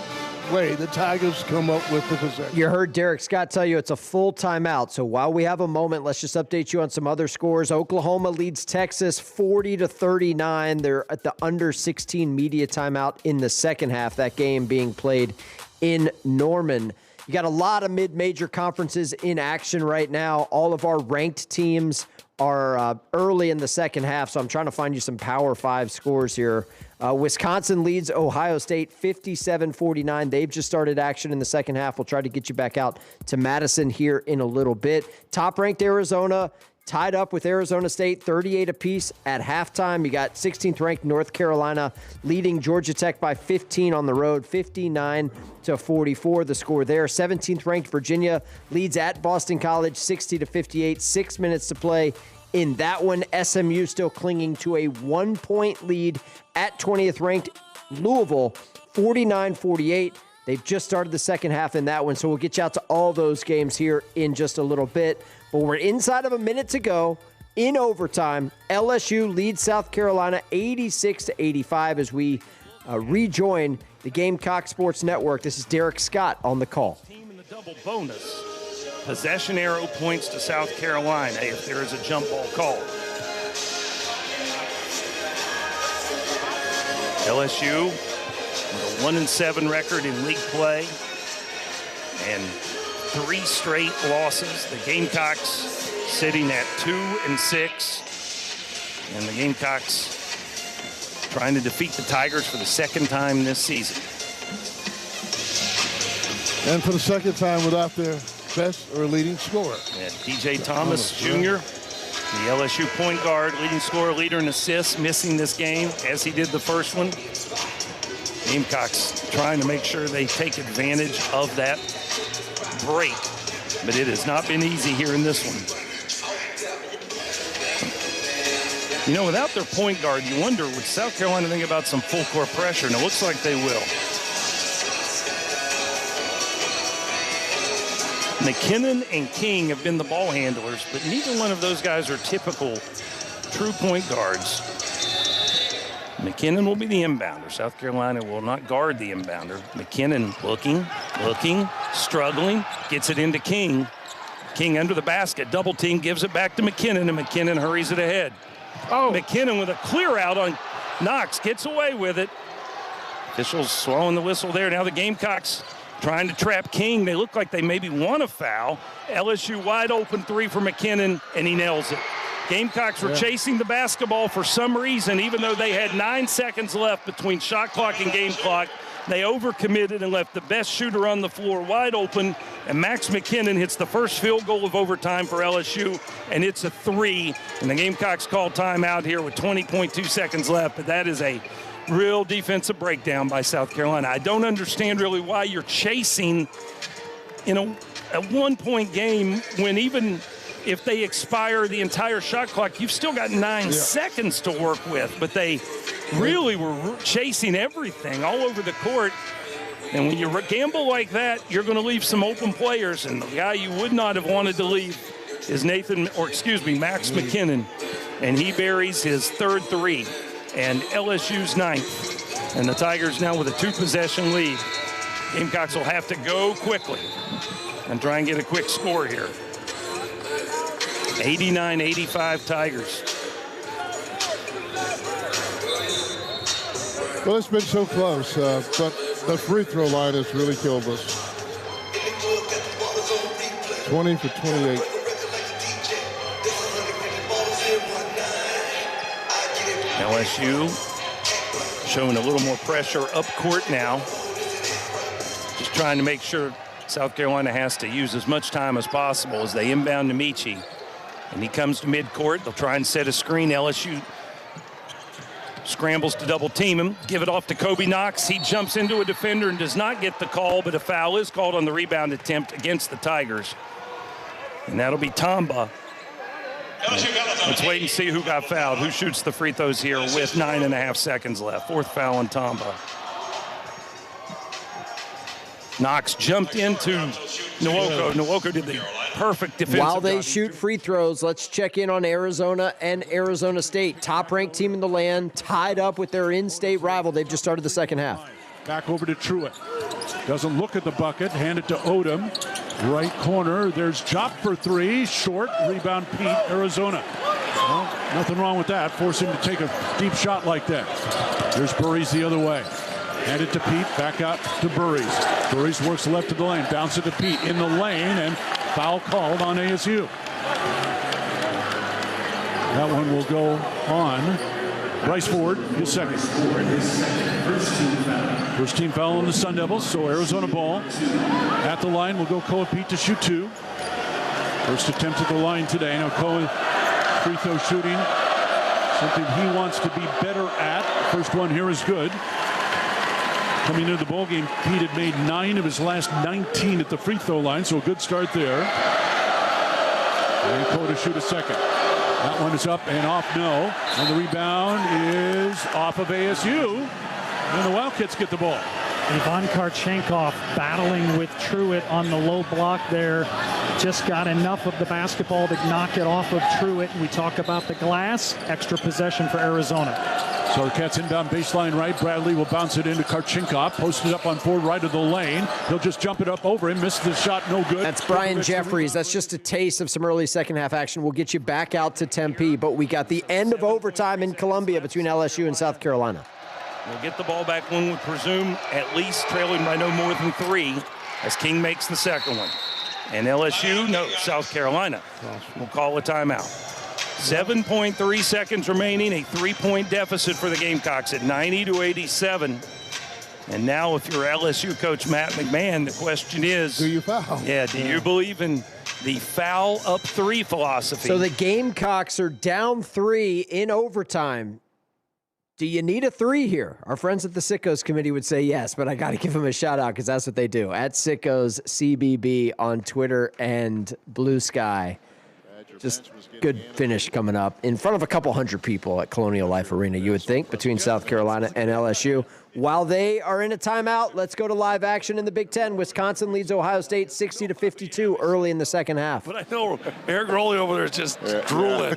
[SPEAKER 3] way the Tigers come up with the possession.
[SPEAKER 6] You heard Derek Scott tell you it's a full timeout. So while we have a moment, let's just update you on some other scores. Oklahoma leads Texas 40-39. They're at the under 16 media timeout in the second half. That game being played in Norman. You got a lot of mid-major conferences in action right now. All of our ranked teams are early in the second half, so I'm trying to find you some Power 5 scores here. Wisconsin leads Ohio State 57-49. They've just started action in the second half. We'll try to get you back out to Madison here in a little bit. Top-ranked Arizona tied up with Arizona State, 38 apiece at halftime. You got 16th-ranked North Carolina leading Georgia Tech by 15 on the road, 59-44 the score there. 17th-ranked Virginia leads at Boston College, 60-58, 6 minutes to play in that one. SMU still clinging to a 1-point lead at 20th-ranked Louisville, 49-48. They've just started the second half in that one, so we'll get you out to all those games here in just a little bit. But we're inside of a minute to go in overtime. LSU leads South Carolina 86-85 as we rejoin the Gamecock Sports Network. This is Derek Scott on the call.
[SPEAKER 18] Team in the double bonus. Possession arrow points to South Carolina if there is a jump ball called. LSU with a 1-7 record in league play and 3 straight losses. The Gamecocks sitting at 2-6. And the Gamecocks trying to defeat the Tigers for the second time this season.
[SPEAKER 3] And for the second time without their best or leading scorer.
[SPEAKER 18] Yeah, DJ Thomas Jr., the LSU point guard, leading scorer, leader in assists, missing this game as he did the first one. Gamecocks trying to make sure they take advantage of that break, but it has not been easy here in this one. You know, without their point guard, you wonder, would South Carolina think about some full court pressure? And it looks like they will. McKinnon and King have been the ball handlers, but neither one of those guys are typical true point guards. McKinnon will be the inbounder. South Carolina will not guard the inbounder. McKinnon looking, struggling, gets it into King. King under the basket, double team, gives it back to McKinnon, and McKinnon hurries it ahead. Oh. McKinnon with a clear out on Knox, gets away with it. Officials swallowing the whistle there. Now the Gamecocks trying to trap King. They look like they maybe want a foul. LSU wide open 3 for McKinnon, and he nails it. Gamecocks were chasing the basketball for some reason, even though they had 9 seconds left between shot clock and game clock. They overcommitted and left the best shooter on the floor wide open, and Max McKinnon hits the first field goal of overtime for LSU, and it's a 3. And the Gamecocks call timeout here with 20.2 seconds left, but that is a real defensive breakdown by South Carolina. I don't understand really why you're chasing in a 1-point game when even if they expire the entire shot clock, you've still got 9 seconds to work with. But they really were chasing everything all over the court. And when you gamble like that, you're going to leave some open players. And the guy you would not have wanted to leave is Max McKinnon. And he buries his third three and LSU's ninth. And the Tigers now with a 2-possession lead. Gamecocks will have to go quickly and try and get a quick score here. 89-85 Tigers.
[SPEAKER 3] Well, it's been so close, but the free throw line has really killed us. 20 for 28.
[SPEAKER 18] LSU showing a little more pressure up court now. Just trying to make sure South Carolina has to use as much time as possible as they inbound to Michi. And he comes to midcourt. They'll try and set a screen. LSU scrambles to double team him. Give it off to Kobe Knox. He jumps into a defender and does not get the call, but a foul is called on the rebound attempt against the Tigers. And that'll be Tamba. Let's wait and see who got fouled. Who shoots the free throws here with 9.5 seconds left. 4th foul on Tamba. Knox jumped into Nwoko. Nwoko did the perfect defensive
[SPEAKER 6] While they
[SPEAKER 18] job.
[SPEAKER 6] shoot free throws, let's check in on Arizona and Arizona State. Top-ranked team in the land, tied up with their in-state rival. They've just started the second half.
[SPEAKER 17] Back over to Truitt. Doesn't look at the bucket. Hand it to Odom. Right corner. There's Chop for 3. Short. Rebound Pete, Arizona. Well, nothing wrong with that. Force him to take a deep shot like that. There's Burries the other way. Hand it to Pete, back out to Burries. Burries works left of the lane, bounce it to Pete in the lane, and foul called on ASU. That one will go on Bryce Ford, his second. First team foul on the Sun Devils, so Arizona ball. At the line will go Koa Pete to shoot 2. First attempt at the line today. Now Koa free throw shooting, something he wants to be better at. First one here is good. Coming into the ballgame, Pete had made 9 of his last 19 at the free throw line, so a good start there. And Koa to shoot a second. That one is up and off, no. And the rebound is off of ASU. And the Wildcats get the ball.
[SPEAKER 22] Ivan Karchenkov battling with Truitt on the low block there. Just got enough of the basketball to knock it off of Truitt. We talk about the glass. Extra possession for Arizona.
[SPEAKER 17] So Arquette's inbound baseline right. Bradley will bounce it into Karchenkov. Posted up on Ford right of the lane. He'll just jump it up over him. Missed the shot, no good.
[SPEAKER 6] That's Brian Jeffries. That's just a taste of some early second half action. We'll get you back out to Tempe, but we got the end of overtime in Columbia between LSU and South Carolina.
[SPEAKER 18] We'll get the ball back, one would presume, at least trailing by no more than 3 as King makes the second one. And LSU, no, South Carolina will call a timeout. 7.3 seconds remaining, a 3-point deficit for the Gamecocks at 90-87. And now if you're LSU coach Matt McMahon, the question is,
[SPEAKER 3] do you foul?
[SPEAKER 18] Yeah, do you believe in the foul up 3 philosophy?
[SPEAKER 6] So the Gamecocks are down 3 in overtime. Do you need a 3 here? Our friends at the Sickos committee would say yes, but I got to give them a shout out because that's what they do. At Sickos CBB on Twitter and Blue Sky. Just good finish coming up in front of a couple hundred people at Colonial Life Arena, you would think, between South Carolina and LSU. While they are in a timeout, let's go to live action in the Big Ten. Wisconsin leads Ohio State 60-52 early in the second half.
[SPEAKER 20] But I know Eric Rowley over there is just drooling.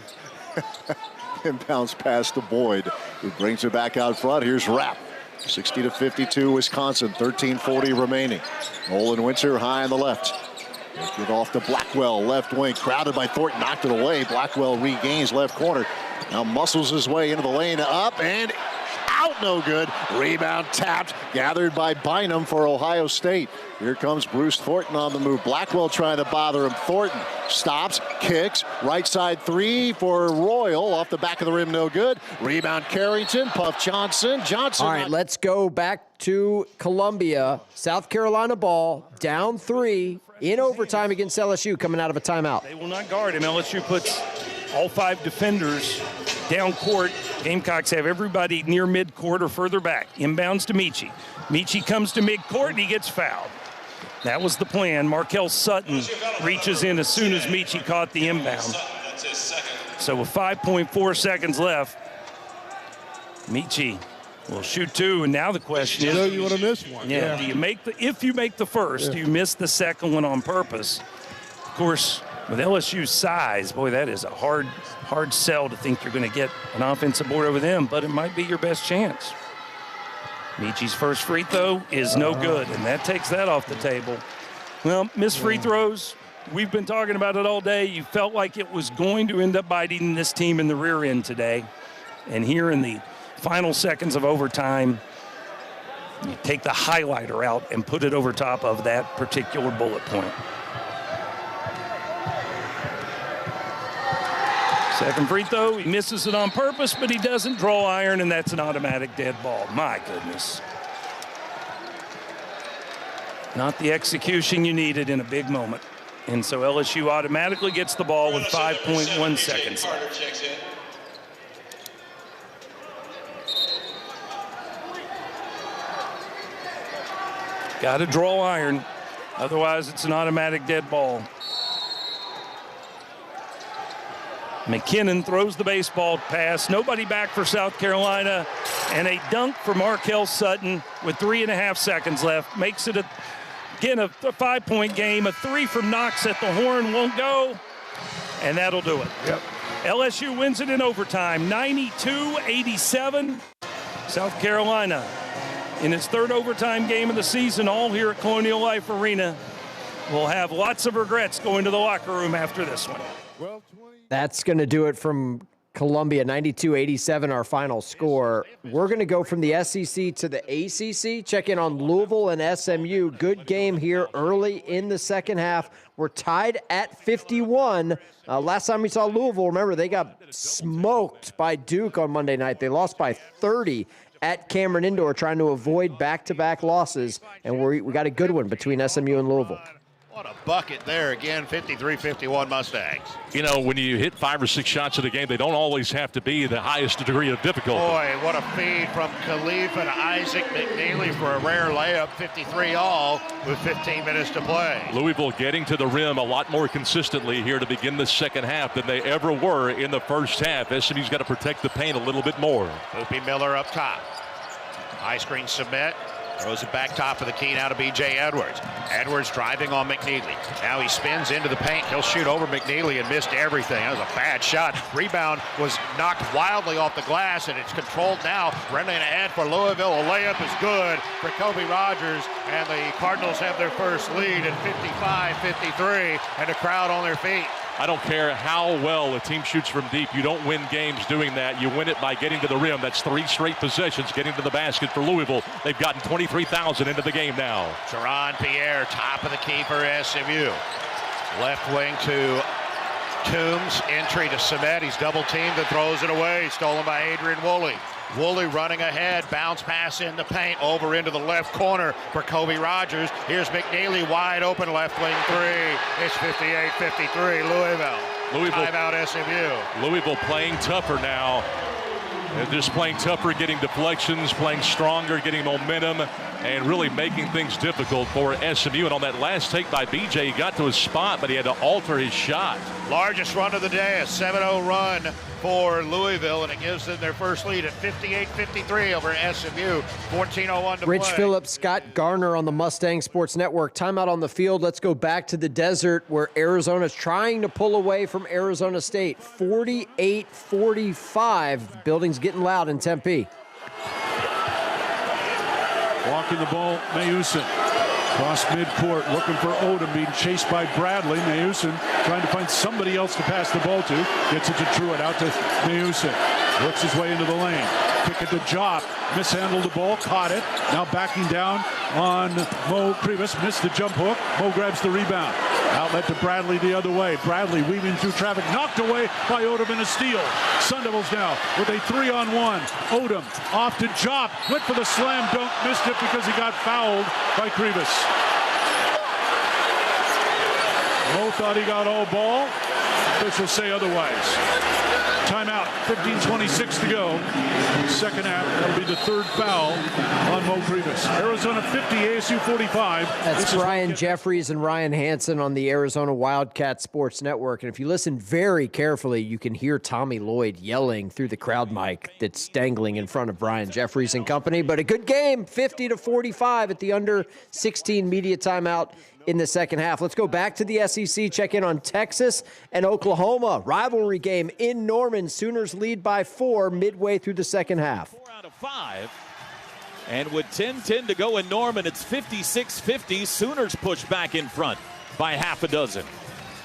[SPEAKER 7] Inbounds pass to Boyd, who brings it back out front. Here's Rapp. 60-52 Wisconsin, 13:40 remaining. Nolan Winter high on the left. Get off to Blackwell, left wing, crowded by Thornton, knocked it away. Blackwell regains left corner. Now muscles his way into the lane, up and out, no good. Rebound tapped, gathered by Bynum for Ohio State. Here comes Bruce Thornton on the move. Blackwell trying to bother him. Thornton stops, kicks, right side 3 for Royal, off the back of the rim, no good. Rebound Carrington, Puff Johnson.
[SPEAKER 6] All right, let's go back to Columbia. South Carolina ball, down 3 in overtime against LSU, coming out of a timeout.
[SPEAKER 18] They will not guard him. LSU puts all 5 defenders down court. Gamecocks have everybody near midcourt or further back. Inbounds to Michi. Michi comes to midcourt and he gets fouled. That was the plan. Markel Sutton reaches in as soon as Michi caught the inbound. So with 5.4 seconds left, Michi will shoot 2, and now the question is,
[SPEAKER 3] you want to miss one.
[SPEAKER 18] Yeah. Do you make if you make the first, do you miss the second one on purpose? Of course, with LSU's size, boy, that is a hard sell to think you're going to get an offensive board over them, but it might be your best chance. Michi's first free throw is no good, and that takes that off the table. Well, missed free throws, we've been talking about it all day. You felt like it was going to end up biting this team in the rear end today. And here in the final seconds of overtime, you take the highlighter out and put it over top of that particular bullet point. Second free throw, he misses it on purpose, but he doesn't draw iron, and that's an automatic dead ball. My goodness. Not the execution you needed in a big moment. And so LSU automatically gets the ball with 5.1 seconds left. Got to draw iron, otherwise it's an automatic dead ball. McKinnon throws the baseball pass. Nobody back for South Carolina. And a dunk for Markel Sutton with 3.5 seconds left. Makes it, again, a 5-point game. A 3 from Knox at the horn won't go. And that'll do it.
[SPEAKER 3] Yep.
[SPEAKER 18] LSU wins it in overtime, 92-87. South Carolina in its third overtime game of the season, all here at Colonial Life Arena, will have lots of regrets going to the locker room after this one.
[SPEAKER 6] That's going to do it from Columbia, 92-87, our final score. We're going to go from the SEC to the ACC. Check in on Louisville and SMU. Good game here early in the second half. We're tied at 51. Last time we saw Louisville, remember, they got smoked by Duke on Monday night. They lost by 30 at Cameron Indoor, trying to avoid back-to-back losses. And we got a good one between SMU and Louisville.
[SPEAKER 5] What a bucket there again, 53-51 Mustangs.
[SPEAKER 15] You know, when you hit 5 or 6 shots in a game, they don't always have to be the highest degree of difficulty.
[SPEAKER 5] Boy, what a feed from Khalifa to Isaac McNeely for a rare layup, 53 all with 15 minutes to play.
[SPEAKER 15] Louisville getting to the rim a lot more consistently here to begin the second half than they ever were in the first half. SMU's got to protect the paint a little bit more.
[SPEAKER 5] Hoopy Miller up top. High screen submit. Throws it back top of the key now to B.J. Edwards. Edwards driving on McNeely. Now he spins into the paint. He'll shoot over McNeely and missed everything. That was a bad shot. Rebound was knocked wildly off the glass, and it's controlled now. Running ahead for Louisville. A layup is good for Kobe Rogers, and the Cardinals have their first lead at 55-53, and the crowd on their feet.
[SPEAKER 15] I don't care how well a team shoots from deep. You don't win games doing that. You win it by getting to the rim. That's 3 straight possessions getting to the basket for Louisville. They've gotten 23,000 into the game now.
[SPEAKER 5] Teron Pierre, top of the key for SMU. Left wing to Toombs. Entry to Samet. He's double teamed and throws it away. Stolen by Adrian Woolley. Woolley running ahead, bounce pass in the paint, over into the left corner for Kobe Rogers. Here's McNeely wide open, left wing 3. It's 58-53, Louisville. Timeout SMU.
[SPEAKER 15] Louisville playing tougher now. They're just playing tougher, getting deflections, playing stronger, getting momentum, and really making things difficult for SMU. And on that last take by BJ, he got to his spot, but he had to alter his shot.
[SPEAKER 5] Largest run of the day, a 7-0 run for Louisville, and it gives them their first lead at 58-53 over SMU. 14:01 to
[SPEAKER 6] Rich
[SPEAKER 5] play.
[SPEAKER 6] Phillips, Scott Garner on the Mustang Sports Network. Timeout on the field. Let's go back to the desert where Arizona's trying to pull away from Arizona State. 48-45. Building's getting loud in Tempe.
[SPEAKER 17] Walking the ball, Mayusin. Cross midcourt, looking for Odom, being chased by Bradley. Mayusin trying to find somebody else to pass the ball to. Gets it to Truitt, out to Mayusin. Works his way into the lane. Kick it to Job. Mishandled the ball, caught it. Now backing down on Mo Krivas. Missed the jump hook. Mo grabs the rebound. Outlet to Bradley the other way. Bradley weaving through traffic. Knocked away by Odom in a steal. Sun Devils now with a 3-on-1. Odom off to Job. Went for the slam dunk. Missed it because he got fouled by Krivas. Mo thought he got all ball. Officials say otherwise. Timeout, 15:26 to go. Second half, that'll be the third foul on Mo Priebus. Arizona 50, ASU 45.
[SPEAKER 6] That's Brian Jeffries and Ryan Hansen on the Arizona Wildcat Sports Network. And if you listen very carefully, you can hear Tommy Lloyd yelling through the crowd mic that's dangling in front of Brian Jeffries and company. But a good game, 50-45 at the under 16 media timeout in the second half. Let's go back to the SEC, check in on Texas and Oklahoma. Rivalry game in Norman. Sooners lead by 4 midway through the second half.
[SPEAKER 4] 4 out of 5. And with 10:10 to go in Norman, it's 56-50. Sooners push back in front by half a dozen.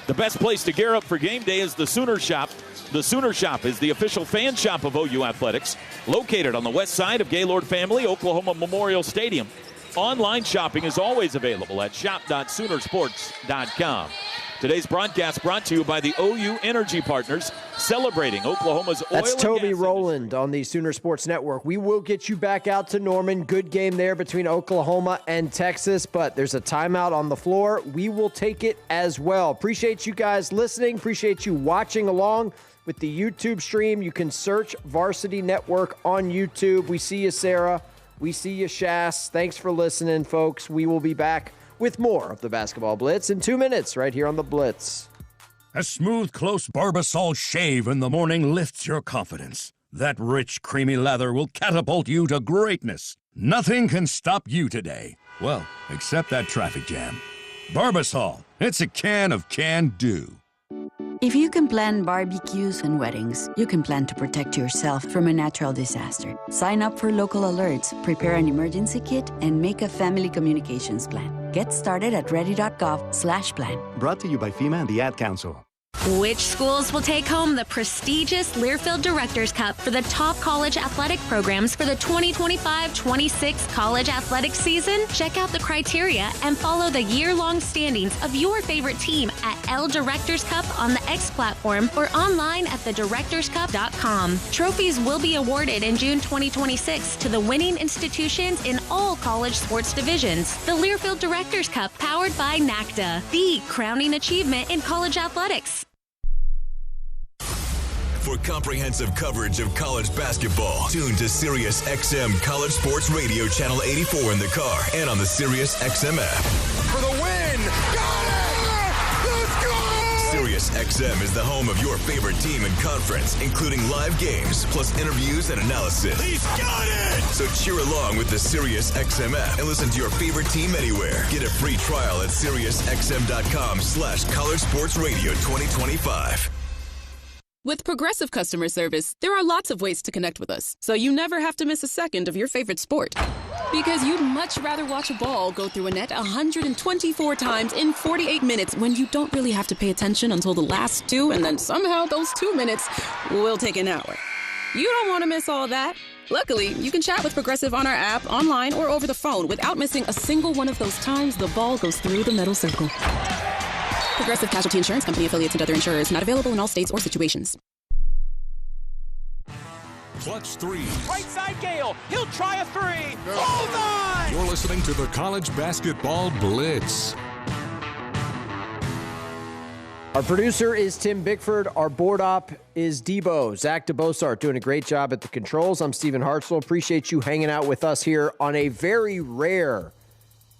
[SPEAKER 4] The best place to gear up for game day is the Sooner Shop. The Sooner Shop is the official fan shop of OU Athletics, located on the west side of Gaylord Family Oklahoma Memorial Stadium. Online shopping is always available at shop.soonersports.com. Today's broadcast brought to you by the OU Energy Partners, celebrating Oklahoma's oil
[SPEAKER 6] That's
[SPEAKER 4] and
[SPEAKER 6] Toby
[SPEAKER 4] gas
[SPEAKER 6] Rowland on the Sooner Sports Network. We will get you back out to Norman. Good game there between Oklahoma and Texas, but there's a timeout on the floor. We will take it as well. Appreciate you guys listening. Appreciate you watching along with the YouTube stream. You can search Varsity Network on YouTube. We see you, Sarah. We see you, Shas. Thanks for listening, folks. We will be back with more of the Basketball Blitz in 2 minutes right here on the Blitz.
[SPEAKER 1] A smooth, close Barbasol shave in the morning lifts your confidence. That rich, creamy lather will catapult you to greatness. Nothing can stop you today. Well, except that traffic jam. Barbasol, it's a can of can-do.
[SPEAKER 8] If you can plan barbecues and weddings, you can plan to protect yourself from a natural disaster. Sign up for local alerts, prepare an emergency kit, and make a family communications plan. Get started at ready.gov/plan.
[SPEAKER 9] Brought to you by FEMA and the Ad Council.
[SPEAKER 19] Which schools will take home the prestigious Learfield Directors Cup for the top college athletic programs for the 2025-26 college athletic season? Check out the criteria and follow the year-long standings of your favorite team at L Directors Cup on the X platform or online at thedirectorscup.com. Trophies will be awarded in June 2026 to the winning institutions in all college sports divisions. The Learfield Directors Cup, powered by NACDA, the crowning achievement in college athletics.
[SPEAKER 12] For comprehensive coverage of college basketball, tune to Sirius XM College Sports Radio Channel 84 in the car and on the Sirius XM app.
[SPEAKER 14] For the win! Got it! Let's go!
[SPEAKER 12] Sirius XM is the home of your favorite team and conference, including live games, plus interviews and analysis.
[SPEAKER 14] He's got it!
[SPEAKER 12] So cheer along with the Sirius XM app and listen to your favorite team anywhere. Get a free trial at SiriusXM.com/College Sports Radio 2025.
[SPEAKER 23] With Progressive Customer Service, there are lots of ways to connect with us, so you never have to miss a second of your favorite sport. Because you'd much rather watch a ball go through a net 124 times in 48 minutes when you don't really have to pay attention until the last 2, and then somehow those 2 minutes will take an hour. You don't want to miss all that. Luckily, you can chat with Progressive on our app, online, or over the phone without missing a single one of those times the ball goes through the metal circle. Progressive Casualty Insurance Company, affiliates, and other insurers. Not available in all states or situations.
[SPEAKER 2] Clutch three.
[SPEAKER 14] Right side Gale. He'll try a three. Hold on!
[SPEAKER 2] You're listening to the College Basketball Blitz.
[SPEAKER 6] Our producer is Tim Bickford. Our board op is Debo. Zach DeBosart doing a great job at the controls. I'm Stephen Hartzell. Appreciate you hanging out with us here on a very rare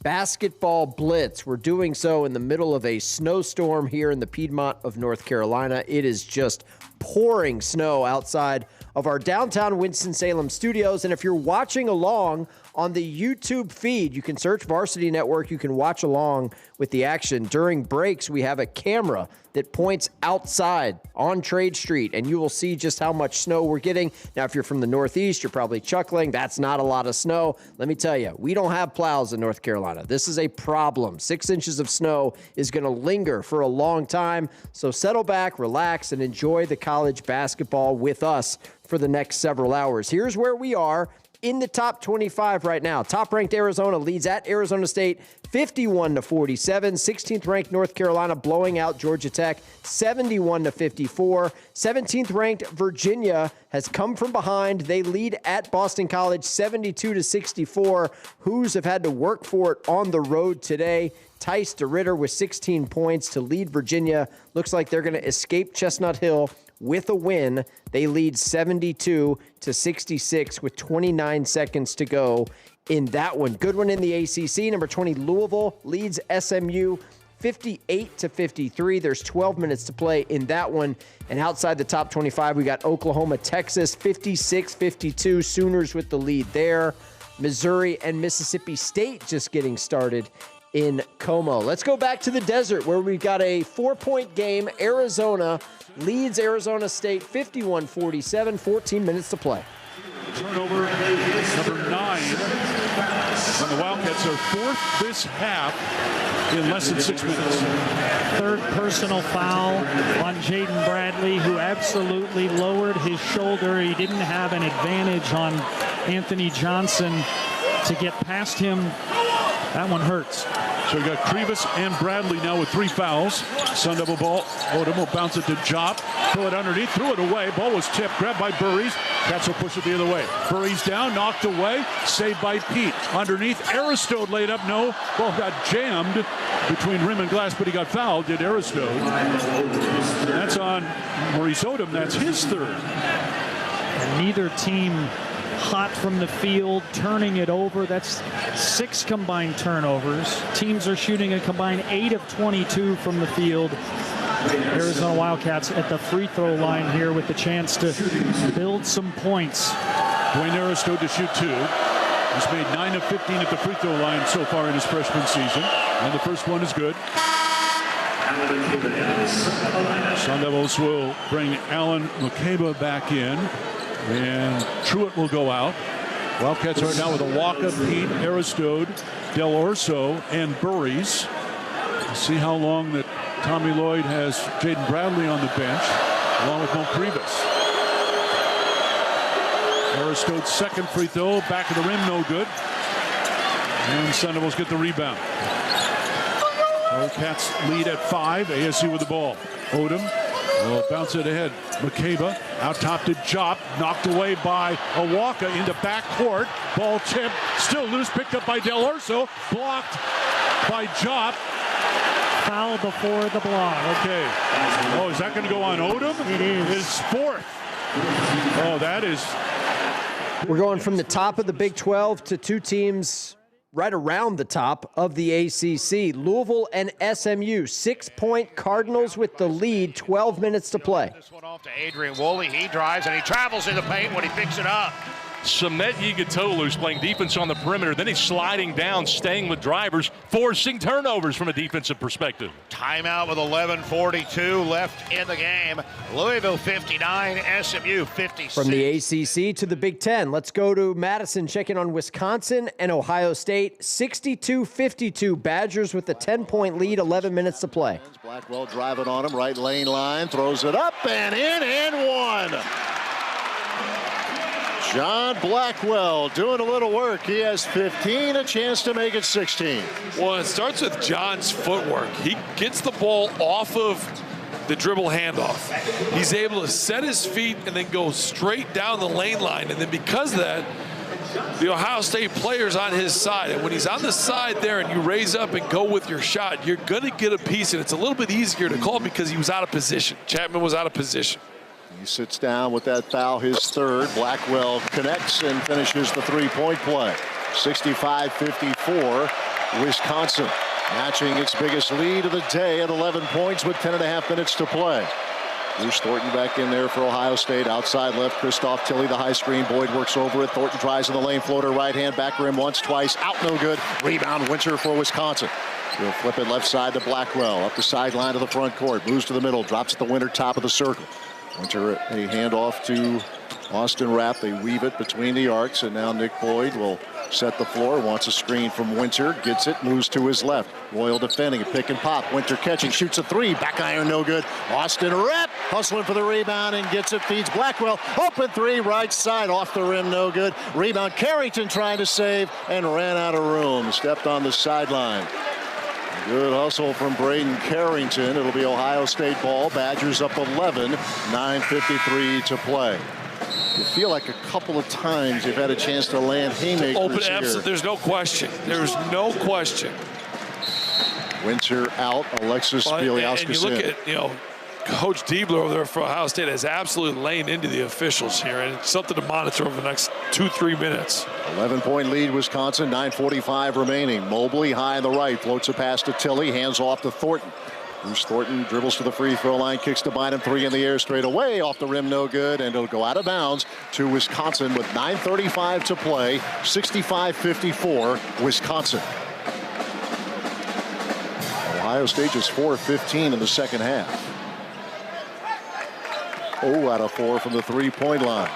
[SPEAKER 6] Basketball Blitz. We're doing so in the middle of a snowstorm here in the Piedmont of North Carolina. It is just pouring snow outside of our downtown Winston-Salem studios. And if you're watching along on the YouTube feed, you can search Varsity Network. You can watch along with the action. During breaks, we have a camera that points outside on Trade Street, and you will see just how much snow we're getting. Now, if you're from the Northeast, you're probably chuckling. That's not a lot of snow. Let me tell you, we don't have plows in North Carolina. This is a problem. 6 inches of snow is going to linger for a long time. So settle back, relax, and enjoy the college basketball with us for the next several hours. Here's where we are in the top 25 right now. Top-ranked Arizona leads at Arizona State 51-47. 16th-ranked North Carolina blowing out Georgia Tech 71-54. 17th-ranked Virginia has come from behind. They lead at Boston College 72-64. Hoos have had to work for it on the road today. Tice DeRitter with 16 points to lead Virginia. Looks like they're going to escape Chestnut Hill with a win. They lead 72-66 with 29 seconds to go in that one. Good one in the ACC. Number 20, Louisville leads SMU 58-53. There's 12 minutes to play in that one. And outside the top 25, we got Oklahoma, Texas 56-52. Sooners with the lead there. Missouri and Mississippi State just getting started in Como. Let's go back to the desert where we've got a 4-point game. Arizona leads Arizona State 51-47, 14 minutes to play.
[SPEAKER 17] Turnover number 9. And the Wildcats are fourth this half in less than 6 minutes.
[SPEAKER 22] Third personal foul on Jaden Bradley, who absolutely lowered his shoulder. He didn't have an advantage on Anthony Johnson to get past him. That one hurts.
[SPEAKER 17] So we got Krivas and Bradley now with 3 fouls. Sun Devil ball. Odom will bounce it to Jop. Throw it underneath. Threw it away. Ball was tipped. Grabbed by Burries. Cats will push it the other way. Burries down. Knocked away. Saved by Pete. Underneath. Aristode laid up. No. Ball got jammed between rim and glass, but he got fouled. Did Aristode. That's on Maurice Odom. That's his third.
[SPEAKER 22] And neither team hot from the field, turning it over. That's 6 combined turnovers. Teams are shooting a combined 8 of 22 from the field. Arizona Wildcats at the free throw line here with the chance to build some points.
[SPEAKER 17] Dwayne Aristode to shoot 2. He's made 9 of 15 at the free throw line so far in his freshman season. And the first one is good. Sun Devils will bring Alan McCabe back in. And Truitt will go out. Wildcats are now with a walk-up, Pete, Aristode, Del Orso, and Burries. See how long that Tommy Lloyd has Jaden Bradley on the bench, along with Mo Krivas. Aristode's second free throw, back of the rim, no good. And Sun Devils get the rebound. Wildcats lead at 5. ASU with the ball. Odom will bounce it ahead. McCabe out top to Jop, knocked away by Awaka into backcourt. Ball tipped, still loose, picked up by Del Orso, blocked by Jop.
[SPEAKER 22] Foul before the block.
[SPEAKER 17] Okay. Oh, is that going to go on Odom?
[SPEAKER 22] It is.
[SPEAKER 17] His fourth. Oh, that is.
[SPEAKER 6] We're going from the top of the Big 12 to 2 teams right around the top of the ACC. Louisville and SMU, 6-point Cardinals with the lead, 12 minutes to play.
[SPEAKER 5] This one off to Adrian Woolley. He drives and he travels in the paint when he picks it up.
[SPEAKER 15] Samet Yigatolu's playing defense on the perimeter. Then he's sliding down, staying with drivers, forcing turnovers from a defensive perspective.
[SPEAKER 5] Timeout with 11:42 left in the game. Louisville 59, SMU 56.
[SPEAKER 6] From the ACC to the Big Ten, let's go to Madison, checking on Wisconsin and Ohio State. 62-52, Badgers with a 10-point lead, 11 minutes to play.
[SPEAKER 7] Blackwell driving on him, right lane line, throws it up and in and one. John Blackwell doing a little work. He has 15, a chance to make it 16.
[SPEAKER 20] Well, it starts with John's footwork. He gets the ball off of the dribble handoff. He's able to set his feet and then go straight down the lane line. And then because of that, the Ohio State player's on his side. And when he's on the side there and you raise up and go with your shot, you're going to get a piece. And it's a little bit easier to call because he was out of position. Chapman was out of position.
[SPEAKER 7] He sits down with that foul, his third. Blackwell connects and finishes the three-point play. 65-54, Wisconsin matching its biggest lead of the day at 11 points with 10.5 minutes to play. Bruce Thornton back in there for Ohio State. Outside left, Christoph Tilley, the high screen. Boyd works over it. Thornton tries in the lane floater. Right hand, back rim once, twice. Out, no good. Rebound, Winter for Wisconsin. He'll flip it left side to Blackwell. Up the sideline to the front court. Moves to the middle. Drops at the Winter, top of the circle. Winter, a handoff to Austin Rapp. They weave it between the arcs, and now Nick Boyd will set the floor. Wants a screen from Winter. Gets it, moves to his left. Royal defending, a pick and pop. Winter catching, shoots a three. Back iron, no good. Austin Rapp hustling for the rebound and gets it. Feeds Blackwell. Open three, right side, off the rim, no good. Rebound, Carrington trying to save and ran out of room. Stepped on the sideline. Good hustle from Braden Carrington. It'll be Ohio State ball. Badgers up 11, 9:53 to play. You feel like a couple of times they've had a chance to land haymakers here.
[SPEAKER 20] There's no question. There's no question.
[SPEAKER 7] Winter out. Alexis Bielyauskas
[SPEAKER 20] and you look at, Coach Diebler over there for Ohio State has absolutely laid into the officials here, and it's something to monitor over the next 2-3 minutes.
[SPEAKER 7] 11-point lead, Wisconsin, 9:45 remaining. Mobley high on the right, floats a pass to Tilley, hands off to Thornton. Bruce Thornton dribbles to the free throw line, kicks to Bynum, three in the air straight away, off the rim, no good, and it'll go out of bounds to Wisconsin with 9:35 to play, 65-54, Wisconsin. Ohio State just 4-15 in the second half. 0 out of 4 from the three-point line.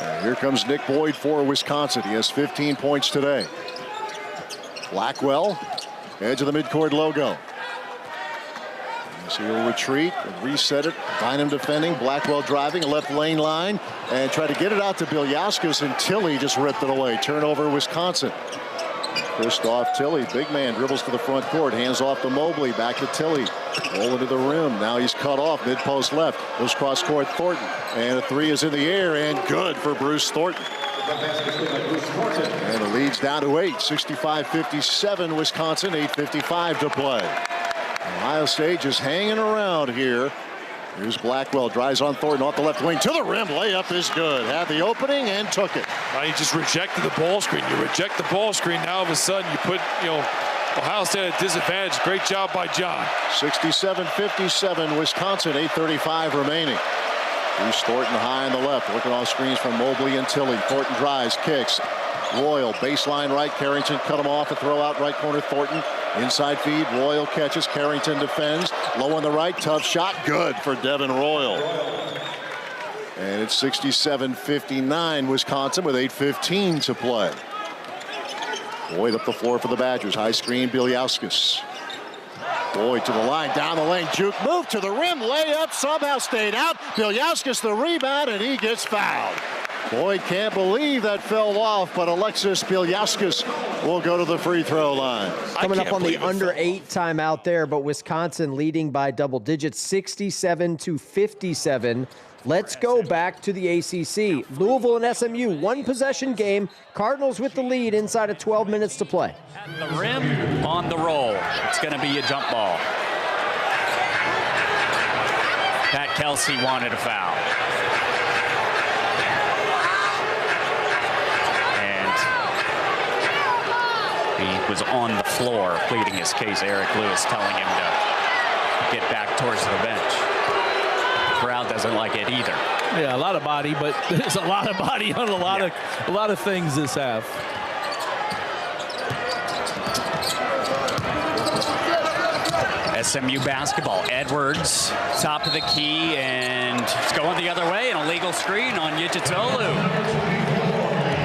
[SPEAKER 7] And here comes Nick Boyd for Wisconsin. He has 15 points today. Blackwell, edge of the midcourt logo. So he'll retreat, reset it. Bynum defending, Blackwell driving, a left lane line, and try to get it out to Bielyauskas, and Tilley just ripped it away. Turnover, Wisconsin. Christoph Tilley, big man, dribbles to the front court, hands off to Mobley, back to Tilley, rolling to the rim. Now he's cut off, mid post left, goes cross court Thornton, and a three is in the air and good for Bruce Thornton. And the lead's down to 8, 65-57 Wisconsin, 8:55 to play. Ohio State just hanging around here. Here's Blackwell, drives on Thornton off the left wing to the rim. Layup is good. Had the opening and took it.
[SPEAKER 20] He just rejected the ball screen. You reject the ball screen, now all of a sudden you put, Ohio State at disadvantage. Great job by John.
[SPEAKER 7] 67-57 Wisconsin, 8:35 remaining. Bruce Thornton high on the left, looking off screens from Mobley and Tilley. Thornton drives, kicks. Royal, baseline right. Carrington cut him off, a throw out right corner. Thornton inside feed. Royal catches. Carrington defends. Low on the right. Tough shot. Good for Devin Royal. And it's 67-59 Wisconsin with 8:15 to play. Boyd up the floor for the Badgers. High screen, Bielyauskas. Boyd to the line, down the lane, juke, move to the rim, layup, somehow stayed out. Bielyauskas the rebound, and he gets fouled. Boyd can't believe that fell off, but Alexis Bielyauskas will go to the free throw line.
[SPEAKER 6] Coming up on the under 8 timeout there, but Wisconsin leading by double digits, 67-57. Let's go back to the ACC. Louisville and SMU, one possession game. Cardinals with the lead inside of 12 minutes to play.
[SPEAKER 13] At the rim, on the roll. It's going to be a jump ball. Pat Kelsey wanted a foul. And he was on the floor pleading his case. Eric Lewis telling him to get back towards the bench. Crowd doesn't like it either.
[SPEAKER 16] Yeah, a lot of body, but there's a lot of body on a lot of things this half.
[SPEAKER 13] SMU basketball. Edwards, top of the key, and it's going the other way. An illegal screen on Yijitolu.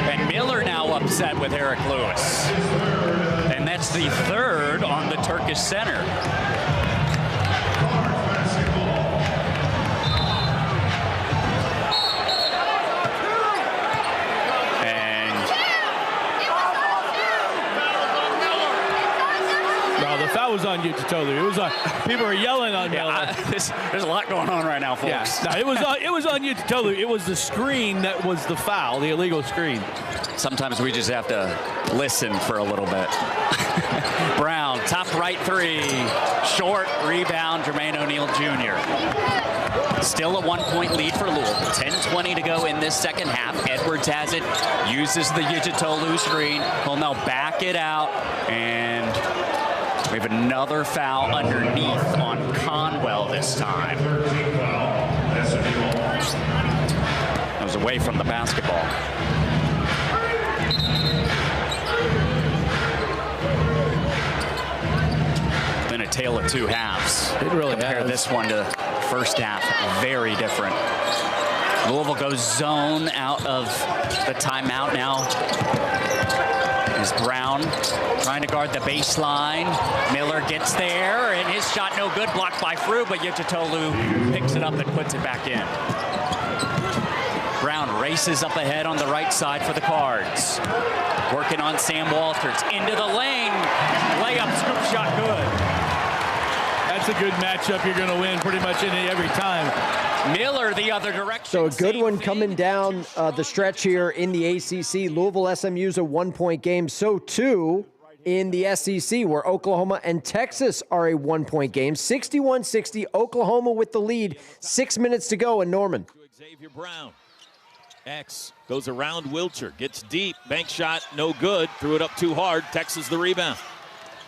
[SPEAKER 13] And Miller now upset with Eric Lewis. And that's the third on the Turkish center.
[SPEAKER 16] That was on Yijitolu. It was on. People were yelling on Miller.
[SPEAKER 13] There's a lot going on right now, folks.
[SPEAKER 16] Yeah. No, it was on Yijitolu. It was the screen that was the foul, the illegal screen.
[SPEAKER 13] Sometimes we just have to listen for a little bit. Brown, top right three, short rebound, Jermaine O'Neal Jr. Still a 1-point lead for Louisville. 10:20 to go in this second half. Edwards has it, uses the Yijitolu screen. He'll now back it out, and we have another foul underneath on Conwell this time. That was away from the basketball. Been a tale of two halves.
[SPEAKER 16] It really
[SPEAKER 13] Compare
[SPEAKER 16] has.
[SPEAKER 13] this one to First half, very different. Louisville goes zone out of the timeout now. Is Brown trying to guard the baseline. Miller gets there, and his shot no good, blocked by Frew, but Yototolu picks it up and puts it back in. Brown races up ahead on the right side for the Cards. Working on Sam Walters, into the lane. Layup, scoop shot, good.
[SPEAKER 16] That's a good matchup you're going to win pretty much every time.
[SPEAKER 13] Miller the other direction.
[SPEAKER 6] So a good one coming down the stretch here in the ACC. Louisville SMU's a 1-point game. So too in the SEC, where Oklahoma and Texas are a 1-point game. 61-60, Oklahoma with the lead. 6 minutes to go in Norman.
[SPEAKER 4] Xavier Brown. X goes around Wilcher, gets deep, bank shot, no good, threw it up too hard, Texas the rebound.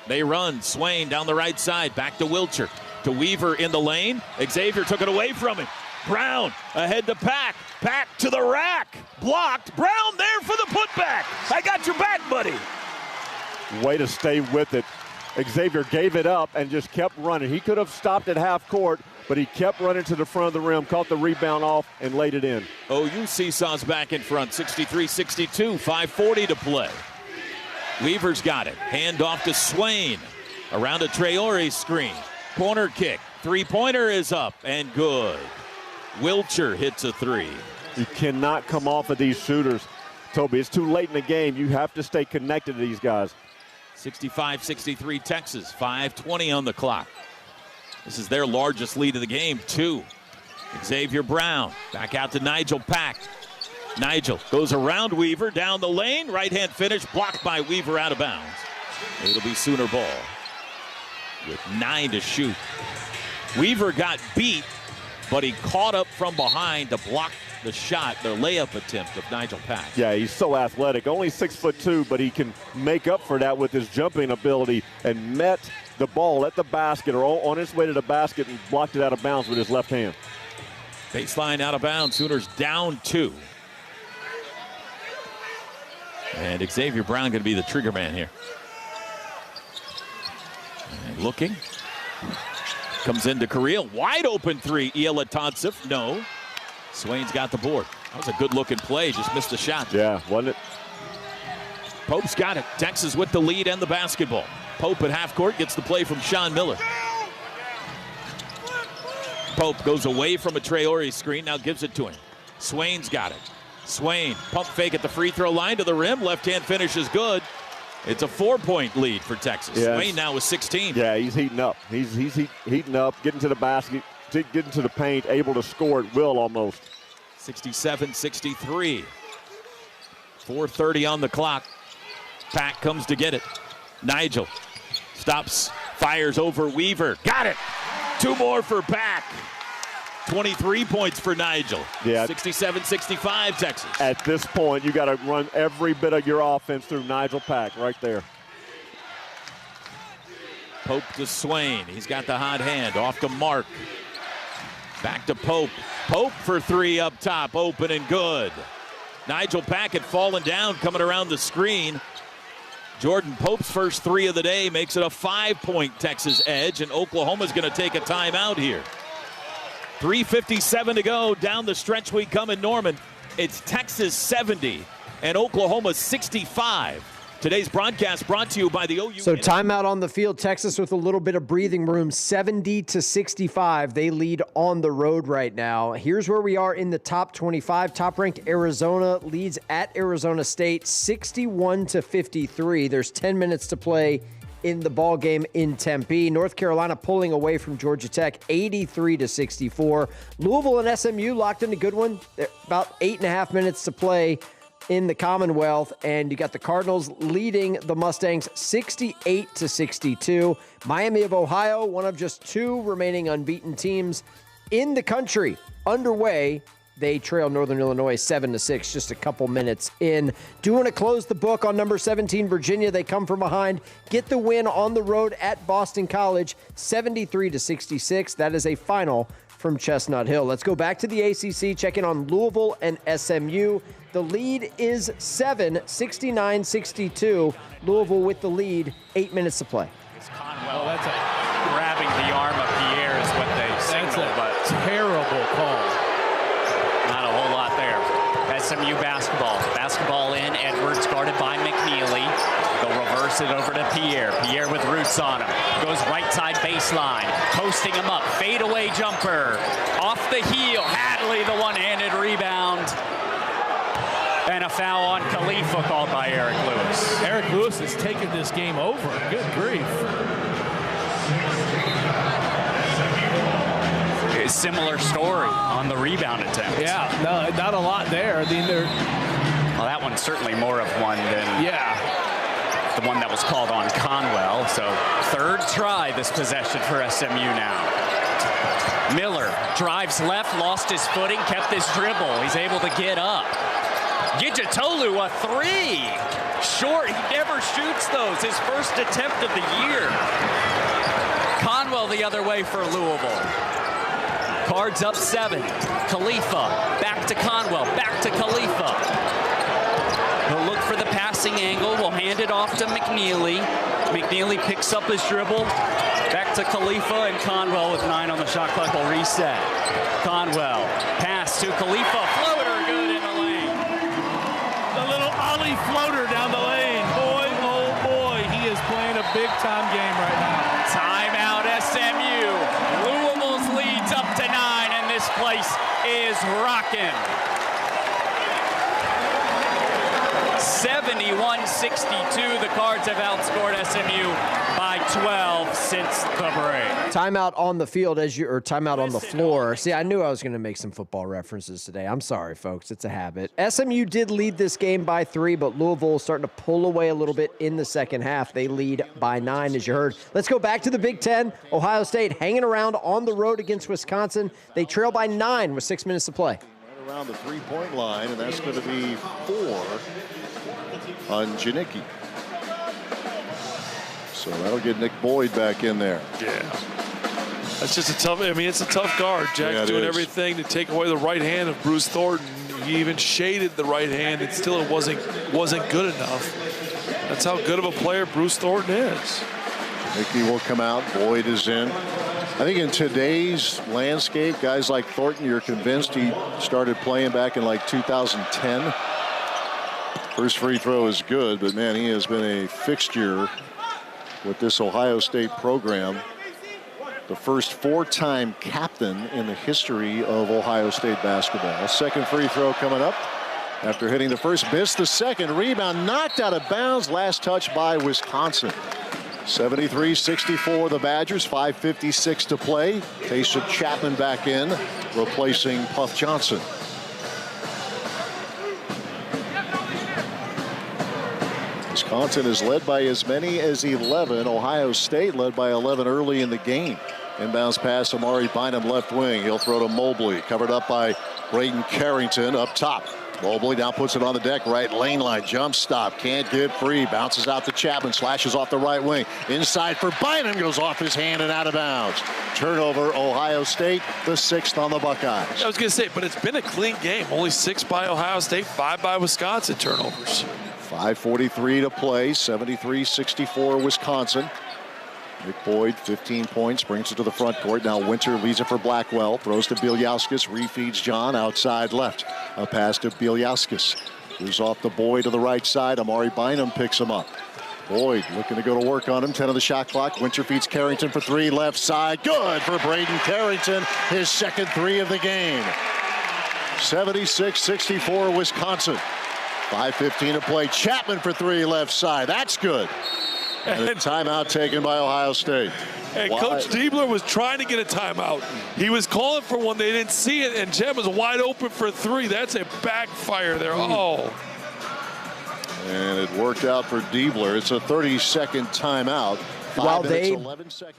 [SPEAKER 4] They run, Swain down the right side, back to Wilcher, to Weaver in the lane. Xavier took it away from him. Brown ahead to Pack, Pack to the rack, blocked, Brown there for the putback. I got your back, buddy.
[SPEAKER 10] Way to stay with it. Xavier gave it up and just kept running. He could have stopped at half court, but he kept running to the front of the rim, caught the rebound off, and laid it in.
[SPEAKER 4] OU Seesaws back in front, 63-62, 5:40 to play. Weaver's got it. Hand off to Swain. Around a Traore screen. Corner kick. Three-pointer is up and good. Wilcher hits a three.
[SPEAKER 10] You cannot come off of these shooters, Toby. It's too late in the game. You have to stay connected to these guys.
[SPEAKER 4] 65-63 Texas. 5:20 on the clock. This is their largest lead of the game, 2. Xavier Brown back out to Nigel Pack. Nigel goes around Weaver, down the lane, right-hand finish, blocked by Weaver out of bounds. It'll be Sooner ball with 9 to shoot. Weaver got beat, but he caught up from behind to block the shot, the layup attempt of Nigel Pack.
[SPEAKER 10] Yeah, he's so athletic, only 6'2", but he can make up for that with his jumping ability and met the ball at the basket or on his way to the basket and blocked it out of bounds with his left hand.
[SPEAKER 4] Baseline out of bounds, Sooners down 2. And Xavier Brown going to be the trigger man here. And looking. Comes into Korea. Wide open three. Ela Tonsif. No. Swain's got the board. That was a good looking play. Just missed the shot.
[SPEAKER 10] Yeah, wasn't it?
[SPEAKER 4] Pope's got it. Texas with the lead and the basketball. Pope at half court gets the play from Sean Miller. Pope goes away from a Traore screen. Now gives it to him. Swain's got it. Swain, pump fake at the free throw line to the rim. Left-hand finish is good. It's a 4-point lead for Texas.
[SPEAKER 10] Yes.
[SPEAKER 4] Swain now with 16.
[SPEAKER 10] Yeah, he's heating up. He's heating up, getting to the basket, getting to the paint, able to score at will almost.
[SPEAKER 4] 67-63. 4:30 on the clock. Pack comes to get it. Nigel stops, fires over Weaver. Got it. 2 more for Pack. 23 points for Nigel.
[SPEAKER 10] Yeah.
[SPEAKER 4] 67-65 Texas.
[SPEAKER 10] At this point, you got to run every bit of your offense through Nigel Pack right there.
[SPEAKER 4] Pope to Swain. He's got the hot hand. Off to Mark. Back to Pope. Pope for 3 up top. Open and good. Nigel Pack had fallen down coming around the screen. Jordan Pope's first 3 of the day makes it a 5-point Texas edge, and Oklahoma's going to take a timeout here. 3:57 to go. Down the stretch we come in Norman. It's Texas 70 and Oklahoma 65. Today's broadcast brought to you by the OU.
[SPEAKER 6] So timeout on the field. Texas with a little bit of breathing room. 70-65. They lead on the road right now. Here's where we are in the top 25. Top-ranked Arizona leads at Arizona State 61-53. There's 10 minutes to play in the ball game in Tempe. North Carolina pulling away from Georgia Tech 83-64. Louisville and SMU locked in a good one. About 8.5 minutes to play in the Commonwealth, and you got the Cardinals leading the Mustangs 68-62. Miami of Ohio, one of just 2 remaining unbeaten teams in the country, underway. They trail Northern Illinois 7-6, just a couple minutes in. Do want to close the book on number 17, Virginia. They come from behind, get the win on the road at Boston College, 73-66. That is a final from Chestnut Hill. Let's go back to the ACC, check in on Louisville and SMU. The lead is 7, 69-62. Louisville with the lead, 8 minutes to play.
[SPEAKER 13] Conwell, that's grabbing the arm of Pierre is what they signal, but SMU basketball. Basketball in, Edwards guarded by McNeely. They'll reverse it over to Pierre. Pierre with roots on him. Goes right side baseline, posting him up. Fadeaway jumper. Off the heel. Hadley, the one-handed rebound. And a foul on Khalifa called by Eric Lewis.
[SPEAKER 16] Eric Lewis has taken this game over. Good grief.
[SPEAKER 13] A similar story on the rebound attempt.
[SPEAKER 16] Yeah, no, not a lot there. I mean,
[SPEAKER 13] well, that one's certainly more of one than the one that was called on Conwell. So third try this possession for SMU now. Miller drives left, lost his footing, kept his dribble. He's able to get up. Gidgetolu, a three. Short, he never shoots those. His first attempt of the year. Conwell the other way for Louisville. Cards up 7. Khalifa, back to Conwell, back to Khalifa. He'll look for the passing angle, will hand it off to McNeely. McNeely picks up his dribble, back to Khalifa, and Conwell with 9 on the shot clock will reset. Conwell, pass to Khalifa, floater, good in the lane.
[SPEAKER 16] The little ollie floater down the lane. Boy, oh boy, he is playing a big-time game right now.
[SPEAKER 13] Timeout SMU. Louisville's leads up to 9, and this place is rocking. 71-62. The Cards have outscored SMU by 12 since the break.
[SPEAKER 6] Timeout on the field or timeout on the floor. See, I knew I was going to make some football references today. I'm sorry, folks. It's a habit. SMU did lead this game by 3, but Louisville is starting to pull away a little bit in the second half. They lead by 9, as you heard. Let's go back to the Big Ten. Ohio State hanging around on the road against Wisconsin. They trail by 9 with 6 minutes to play.
[SPEAKER 7] Right around the three-point line, and that's going to be 4 on Janicki. So that'll get Nick Boyd back in there.
[SPEAKER 20] Yeah. That's just a tough, it's a tough guard. Jack's doing everything to take away the right hand of Bruce Thornton. He even shaded the right hand, and still it wasn't good enough. That's how good of a player Bruce Thornton is.
[SPEAKER 7] Nicky will come out. Boyd is in. I think in today's landscape, guys like Thornton, you're convinced he started playing back in like 2010. First free throw is good, but man, he has been a fixture with this Ohio State program. The first 4-time captain in the history of Ohio State basketball. Second free throw coming up after hitting the first, missed the second. Rebound knocked out of bounds. Last touch by Wisconsin. 73-64 the Badgers. 5:56 to play. Taysom Chapman back in, replacing Puff Johnson. Wisconsin is led by as many as 11. Ohio State led by 11 early in the game. Inbounds pass, Amari Bynum left wing. He'll throw to Mobley, covered up by Braden Carrington up top. Mobley now puts it on the deck, right lane line, jump stop, can't get free, bounces out to Chapman, slashes off the right wing. Inside for Bynum, goes off his hand and out of bounds. Turnover, Ohio State, the 6th on the Buckeyes.
[SPEAKER 20] I was going to say, but it's been a clean game. Only 6 by Ohio State, 5 by Wisconsin turnovers.
[SPEAKER 7] 5:43 to play, 73-64 Wisconsin. Nick Boyd, 15 points, brings it to the front court. Now Winter leads it for Blackwell, throws to Bieljauskas, refeeds John outside left. A pass to Bieljauskas. Moves off the Boyd to the right side. Amari Bynum picks him up. Boyd looking to go to work on him. 10 on the shot clock. Winter feeds Carrington for 3, left side. Good for Braden Carrington, his second 3 of the game. 76-64 Wisconsin. 5:15 to play. Chapman for 3, left side. That's good. And a timeout taken by Ohio State.
[SPEAKER 20] And Coach Diebler was trying to get a timeout. He was calling for one. They didn't see it, and Chapman was wide open for 3. That's a backfire there. Oh.
[SPEAKER 7] And it worked out for Diebler. It's a 30-second timeout.
[SPEAKER 6] While they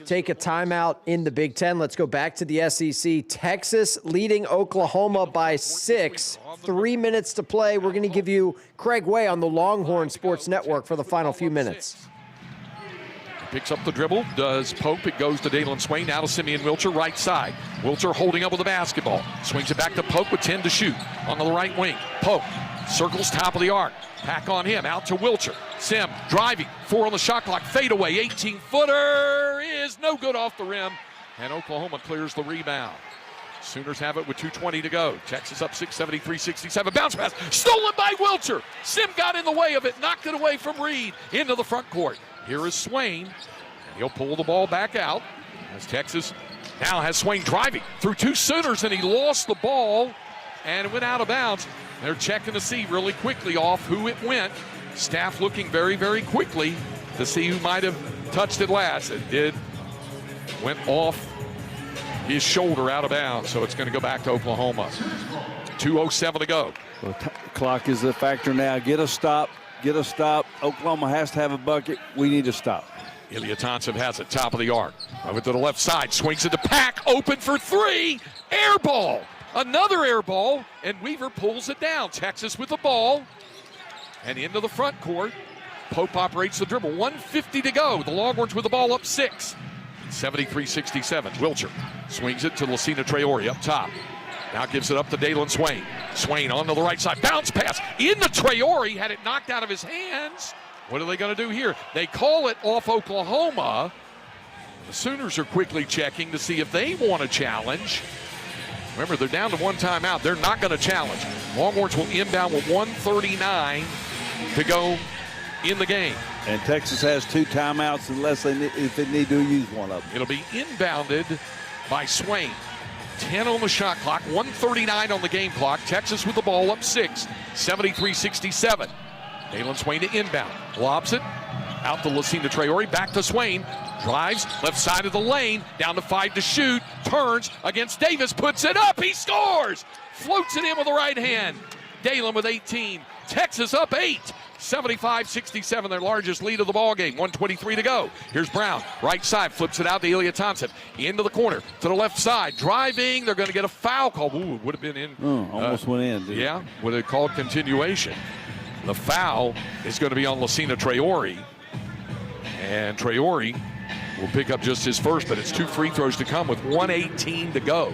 [SPEAKER 6] take a timeout in the Big Ten, let's go back to the SEC. Texas leading Oklahoma by 6. 3 minutes to play. We're going to give you Craig Way on the Longhorn Sports Network for the final few minutes.
[SPEAKER 3] Picks up the dribble, does Pope. It goes to Dalen Swain. Now to Simeon Wilcher, right side. Wilcher holding up with the basketball. Swings it back to Pope with 10 to shoot. On the right wing, Pope circles top of the arc. Pack on him, out to Wilcher. Sim driving, 4 on the shot clock. Fadeaway, 18-footer is no good off the rim. And Oklahoma clears the rebound. Sooners have it with 2:20 to go. Texas up 6, 73-67. Bounce pass stolen by Wilcher. Sim got in the way of it, knocked it away from Reed into the front court. Here is Swain, and he'll pull the ball back out as Texas now has Swain driving through 2 Sooners, and he lost the ball and it went out of bounds. They're checking to see really quickly off who it went. Staff looking very, very quickly to see who might have touched it last. It did. Went off his shoulder out of bounds, so it's going to go back to Oklahoma. 2:07 to go.
[SPEAKER 11] Well, clock is a factor now. Get a stop. Get a stop. Oklahoma has to have a bucket. We need to stop.
[SPEAKER 3] Ilya Thompson has it, top of the arc. Over to the left side, swings it to Pack, open for 3. Air ball. Another air ball, and Weaver pulls it down. Texas with the ball, and into the front court. Pope operates the dribble. 1:50 to go. The Longhorns with the ball up 6. 73-67. Wilcher swings it to Lucina Traore up top. Now gives it up to Dalen Swain. Swain onto the right side. Bounce pass into Traore. Had it knocked out of his hands. What are they going to do here? They call it off Oklahoma. The Sooners are quickly checking to see if they want to challenge. Remember, they're down to 1 timeout. They're not going to challenge. Longhorns will inbound with 1:39 to go in the game.
[SPEAKER 11] And Texas has 2 timeouts if they need to use one of them.
[SPEAKER 3] It'll be inbounded by Swain. 10 on the shot clock, 1:39 on the game clock. Texas with the ball up 6, 73-67. Dalen Swain to inbound. Lobs it out to Lucina Traore. Back to Swain. Drives left side of the lane. Down to 5 to shoot. Turns against Davis. Puts it up. He scores. Floats it in with the right hand. Dalen with 18. Texas up 8. 75-67, their largest lead of the ball game. 1:23 to go. Here's Brown, right side, flips it out to Ilya Thompson. Into the corner, to the left side, driving. They're going to get a foul call. Ooh, would have been in.
[SPEAKER 11] Almost went in.
[SPEAKER 3] Yeah, would have called continuation. The foul is going to be on Lucina Traore. And Traore will pick up just his first, but it's 2 free throws to come with 1:18 to go.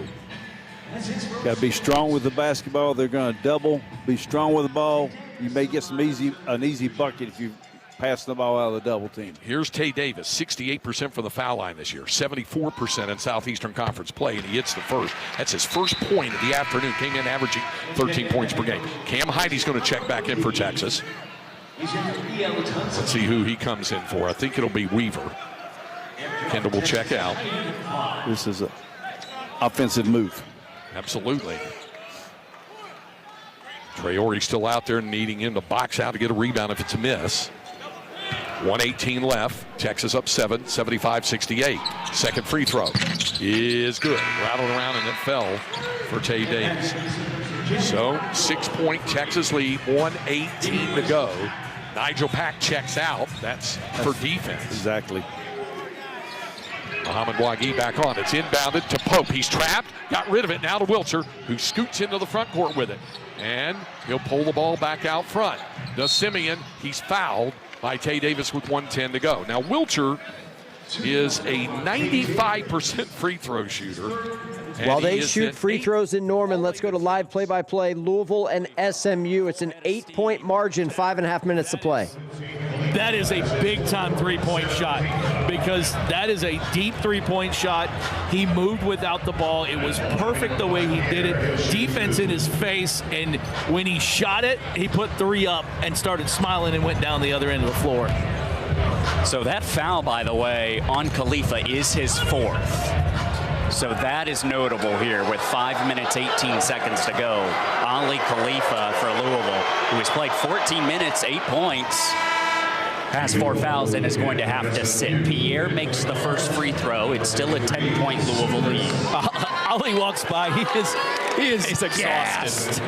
[SPEAKER 11] Got to be strong with the basketball. They're going to double. Be strong with the ball. You may get an easy bucket if you pass the ball out of the double team.
[SPEAKER 3] Here's Tay Davis, 68% from the foul line this year, 74% in Southeastern Conference play, and he hits the first. That's his first point of the afternoon. Came in averaging 13 points per game. Cam Heide's going to check back in for Texas. Let's see who he comes in for. I think it'll be Weaver. Kendall will check out.
[SPEAKER 11] This is an offensive move.
[SPEAKER 3] Absolutely. Traore still out there needing him to box out to get a rebound if it's a miss. 1:18 left. Texas up 7, 75-68. Second free throw is good. Rattled around and it fell for Tay Davis. So 6-point Texas lead, 1:18 to go. Nigel Pack checks out. That's for defense.
[SPEAKER 11] Exactly.
[SPEAKER 3] Muhammad Wagi back on. It's inbounded to Pope. He's trapped. Got rid of it. Now to Wilcher, who scoots into the front court with it. And he'll pull the ball back out front. Does Simeon. He's fouled by Tay Davis with 1:10 to go. Now Wilcher is a 95% free throw shooter.
[SPEAKER 6] While they shoot free throws in Norman, let's go to live play-by-play. Louisville and SMU. It's an 8-point margin, 5.5 minutes to play.
[SPEAKER 16] That is a big-time three-point shot because that is a deep three-point shot. He moved without the ball. It was perfect the way he did it. Defense in his face, and when he shot it, he put 3 up and started smiling and went down the other end of the floor.
[SPEAKER 13] So that foul, by the way, on Khalifa is his 4th. So that is notable here with 5 minutes, 18 seconds to go. Ali Khalifa for Louisville, who has played 14 minutes, 8 points. Has 4 fouls and is going to have to sit. Pierre makes the first free throw. It's still a 10-point Louisville lead.
[SPEAKER 16] Ali walks by. He is
[SPEAKER 13] exhausted.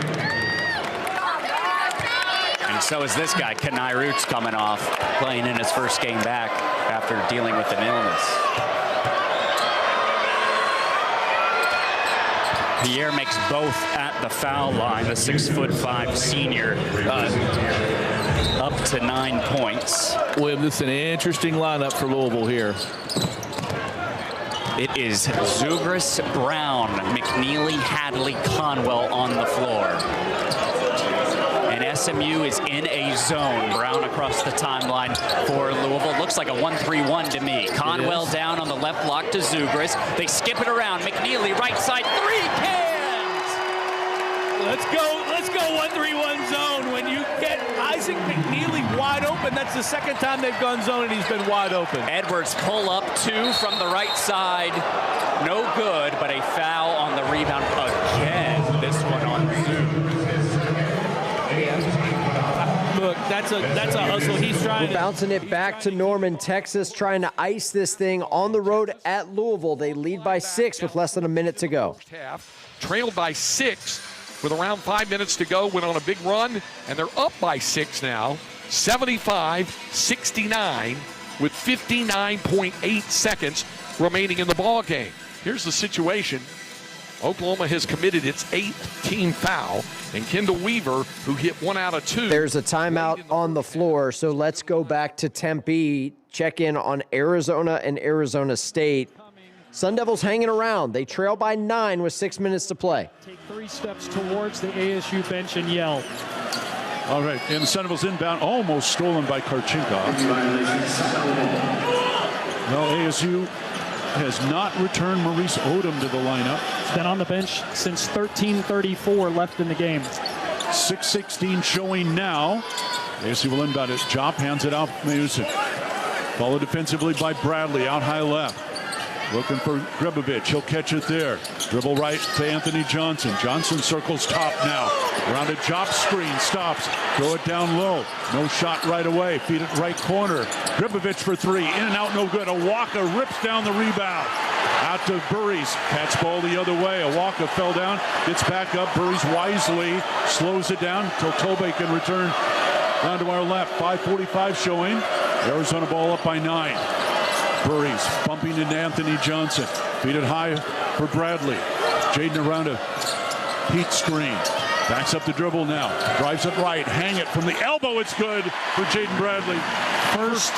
[SPEAKER 13] And so is this guy, Kenai Roots, coming off, playing in his first game back after dealing with an illness. Pierre makes both at the foul line. The 6'5" senior up to 9 points.
[SPEAKER 16] William, this is an interesting lineup for Louisville here.
[SPEAKER 13] It is Zugris, Brown, McNeely, Hadley, Conwell on the floor. And SMU is in a zone. Brown across the timeline for Louisville. Looks like a 1-3-1 to me. Conwell down on the left block to Zubris. They skip it around. McNeely, right side, 3 cans!
[SPEAKER 16] Let's go 1-3-1 zone. When you get Isaac McNeely wide open, that's the second time they've gone zone and he's been wide open.
[SPEAKER 13] Edwards pull up 2 from the right side. No good, but a foul on the rebound again. This one on Zoom.
[SPEAKER 16] Look, that's a hustle. He's trying
[SPEAKER 6] We're bouncing it back to Norman, Texas, trying to ice this thing on the road at Louisville. They lead by 6 with less than a minute to go.
[SPEAKER 3] Trailed by 6 with around 5 minutes to go, went on a big run, and they're up by 6 now, 75-69 with 59.8 seconds remaining in the ball game. Here's the situation. Oklahoma has committed its 8th team foul, and Kendall Weaver, who hit 1 out of 2.
[SPEAKER 6] There's a timeout on the floor, so let's go back to Tempe, check in on Arizona and Arizona State. Sun Devils hanging around. They trail by 9 with 6 minutes to play.
[SPEAKER 22] Take 3 steps towards the ASU bench and yell.
[SPEAKER 17] All right, and the Sun Devils inbound, almost stolen by Karchinkov. Well, ASU has not returned Maurice Odom to the lineup.
[SPEAKER 22] He's been on the bench since 13:34 left in the game.
[SPEAKER 17] 6:16 showing now. ASU will inbound it. Jop hands it out. Mayusin. Followed defensively by Bradley out high left. Looking for Grebovich. He'll catch it there. Dribble right to Anthony Johnson. Johnson circles top now. Around a Jop screen. Stops. Throw it down low. No shot right away. Feed it right corner. Grebovich for 3. In and out, no good. Awaka rips down the rebound. Out to Burries. Catch ball the other way. Awaka fell down. Gets back up. Burries wisely slows it down until Tobe can return down to our left. 5:45 showing. Arizona ball up by 9. Burries bumping into Anthony Johnson. Feed it high for Bradley. Jaden around a Pete screen. Backs up the dribble now. Drives it right. Hang it from the elbow. It's good for Jaden Bradley.
[SPEAKER 22] First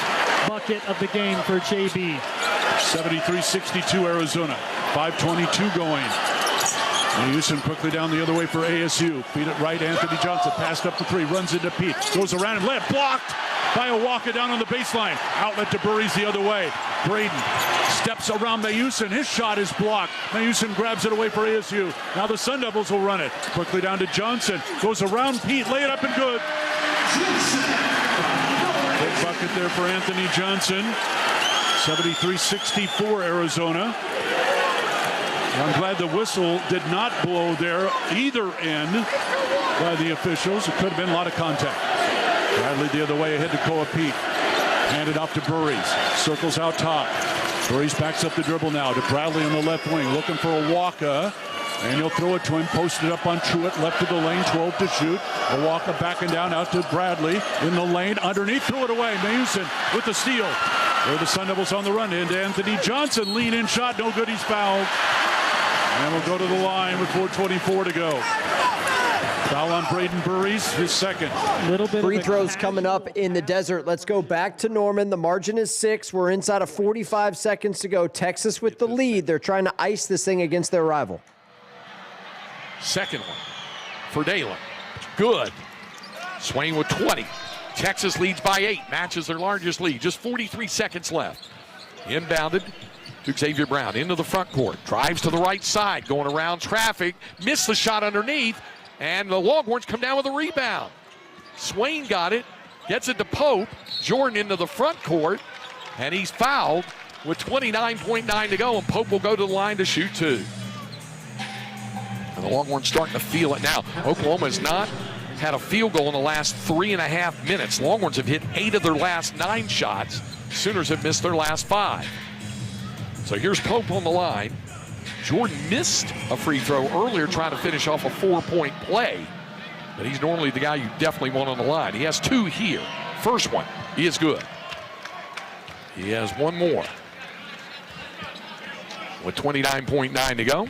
[SPEAKER 22] bucket of the game for JB.
[SPEAKER 17] 73-62 Arizona. 5:22 going. Houston quickly down the other way for ASU. Feed it right. Anthony Johnson passed up the 3. Runs into Pete. Goes around and left. Blocked by Awaka down on the baseline. Outlet to Burries the other way. Braden steps around Mayusin. His shot is blocked. Mayusin grabs it away for ASU. Now the Sun Devils will run it. Quickly down to Johnson. Goes around Pete. Lay it up and good. Big bucket there for Anthony Johnson. 73-64 Arizona. I'm glad the whistle did not blow there either end by the officials. It could have been a lot of contact. Bradley the other way ahead to Koa Pete. Handed off to Burries. Circles out top. Burries backs up the dribble now to Bradley on the left wing. Looking for Awaka. And he'll throw it to him. Posted up on Truitt. Left of the lane. 12 to shoot. Awaka backing down out to Bradley. In the lane. Underneath. Threw it away. Mayusin with the steal. There the Sun Devils on the run. Into Anthony Johnson. Lean in shot. No good. He's fouled. And we'll go to the line with 4:24 to go. Foul on Braden Burries, his second.
[SPEAKER 22] Little bit
[SPEAKER 6] Free throws coming up in the desert. Let's go back to Norman. The margin is 6. We're inside of 45 seconds to go. Texas with the lead. They're trying to ice this thing against their rival.
[SPEAKER 3] Second one for Dalen. Good. Swain with 20. Texas leads by 8. Matches their largest lead. Just 43 seconds left. Inbounded to Xavier Brown into the front court. Drives to the right side. Going around traffic. Missed the shot underneath. And the Longhorns come down with a rebound. Swain got it. Gets it to Pope. Jordan into the front court. And he's fouled with 29.9 to go. And Pope will go to the line to shoot 2. And the Longhorns starting to feel it now. Oklahoma has not had a field goal in the last 3.5 minutes. Longhorns have hit 8 of their last 9 shots. Sooners have missed their last 5. So here's Pope on the line. Jordan missed a free throw earlier trying to finish off a 4-point play. But he's normally the guy you definitely want on the line. He has 2 here. First one, he is good. He has 1 more. With 29.9 to go.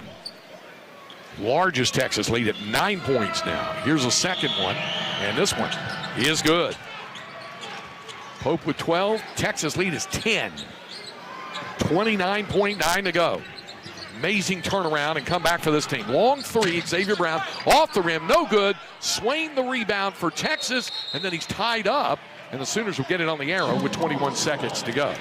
[SPEAKER 3] Largest Texas lead at 9 points now. Here's a second one. And this one is good. Pope with 12. Texas lead is 10. 29.9 to go. Amazing turnaround and come back for this team. Long three, Xavier Brown off the rim, no good. Swain the rebound for Texas, and then he's tied up, and the Sooners will get it on the arrow with 21 seconds to go.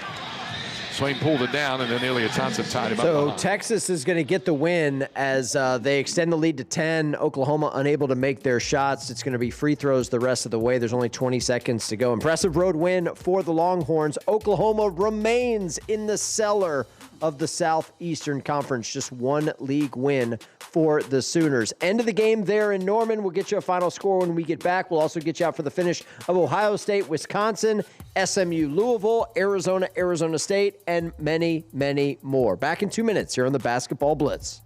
[SPEAKER 3] Swain pulled it down, and then Ilya Thompson tied him up.
[SPEAKER 6] So Texas is going to get the win as they extend the lead to 10. Oklahoma unable to make their shots. It's going to be free throws the rest of the way. There's only 20 seconds to go. Impressive road win for the Longhorns. Oklahoma remains in the cellar of the Southeastern Conference. Just one league win for the Sooners. End of the game there in Norman. We'll get you a final score when we get back. We'll also get you out for the finish of Ohio State, Wisconsin, SMU, Louisville, Arizona, Arizona State, and many, many more. Back in 2 minutes here on the Basketball Blitz.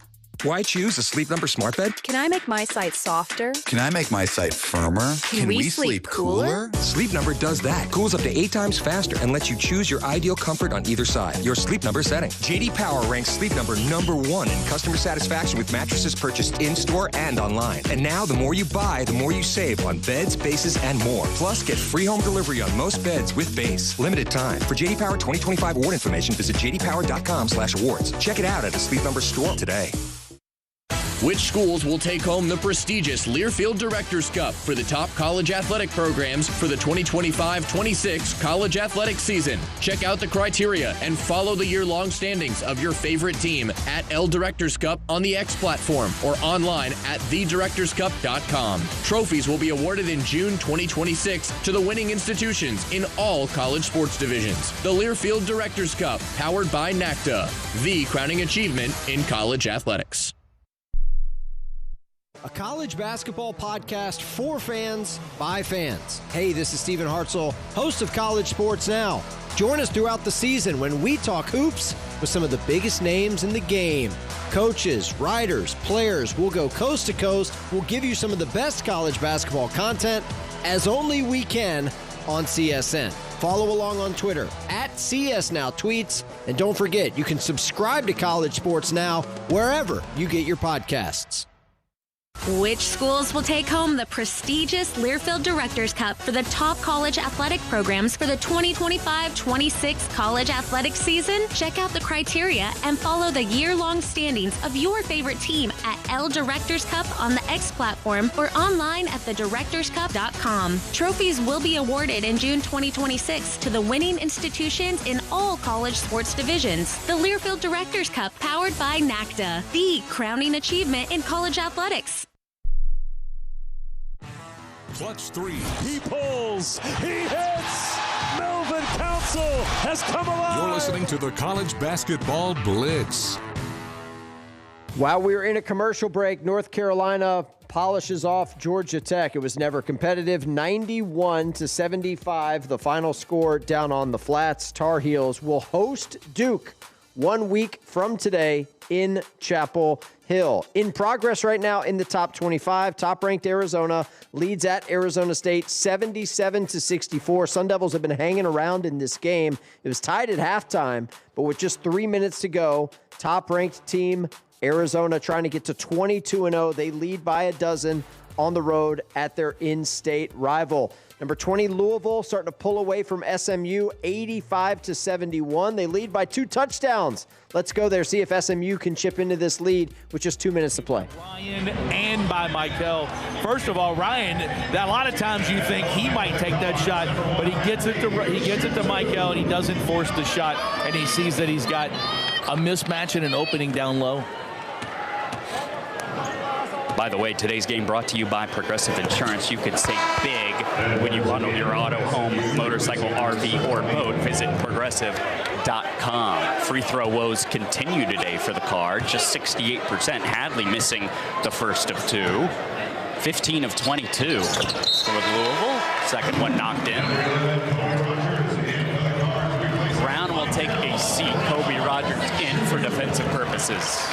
[SPEAKER 1] Why choose a Sleep Number smart bed?
[SPEAKER 18] Can I make my site softer?
[SPEAKER 1] Can I make my site firmer?
[SPEAKER 18] Can we sleep cooler?
[SPEAKER 1] Sleep Number does that. Cools up to 8 times faster and lets you choose your ideal comfort on either side. Your Sleep Number setting. JD Power ranks Sleep Number #1 in customer satisfaction with mattresses purchased in-store and online. And now the more you buy, the more you save on beds, bases, and more. Plus, get free home delivery on most beds with base. Limited time. For JD Power 2025 award information, visit jdpower.com/awards. Check it out at a Sleep Number store today.
[SPEAKER 21] Which schools will take home the prestigious Learfield Directors Cup for the top college athletic programs for the 2025-26 college athletic season? Check out the criteria and follow the year-long standings of your favorite team at L Directors Cup on the X platform or online at thedirectorscup.com. Trophies will be awarded in June 2026 to the winning institutions in all college sports divisions. The Learfield Directors Cup, powered by NACDA, the crowning achievement in college athletics.
[SPEAKER 6] A college basketball podcast for fans, by fans. Hey, this is Stephen Hartzell, host of College Sports Now. Join us throughout the season when we talk hoops with some of the biggest names in the game. Coaches, writers, players, we'll go coast to coast. We'll give you some of the best college basketball content as only we can on CSN. Follow along on Twitter at CSNowTweets. And don't forget, you can subscribe to College Sports Now wherever you get your podcasts.
[SPEAKER 19] Which schools will take home the prestigious Learfield Directors Cup for the top college athletic programs for the 2025-26 college athletic season? Check out the criteria and follow the year-long standings of your favorite team at L Directors Cup on the X platform or online at thedirectorscup.com. Trophies will be awarded in June 2026 to the winning institutions in all college sports divisions. The Learfield Directors Cup, powered by NACDA, the crowning achievement in college athletics.
[SPEAKER 2] Clutch three.
[SPEAKER 14] He pulls. He hits. Melvin Council has come alive.
[SPEAKER 2] You're listening to the College Basketball Blitz.
[SPEAKER 6] While we were in a commercial break, North Carolina polishes off Georgia Tech. It was never competitive. 91-75, the final score down on the flats. Tar Heels will host Duke 1 week from today in Chapel Hill. In progress right now in the top 25, top-ranked Arizona leads at Arizona State 77-64. Sun Devils have been hanging around in this game. It was tied at halftime, but with just 3 minutes to go, top-ranked team Arizona trying to get to 22-0. They lead by a dozen on the road at their in-state rival. Number 20, Louisville, starting to pull away from SMU, 85-71. They lead by 2 touchdowns. Let's go there, see if SMU can chip into this lead with just 2 minutes to play.
[SPEAKER 16] Ryan and by Michael. First of all, Ryan, that a lot of times you think he might take that shot, but he gets it to Michael, and he doesn't force the shot, and he sees that he's got a mismatch and an opening down low.
[SPEAKER 13] By the way, today's game brought to you by Progressive Insurance. You can save big when you bundle your auto, home, motorcycle, RV, or boat. Visit Progressive.com. Free throw woes continue today for the Card. Just 68%. Hadley missing the first of 2. 15 of 22 for Louisville. Second one knocked in. Brown will take a seat. Kobe Rogers in for defensive purposes.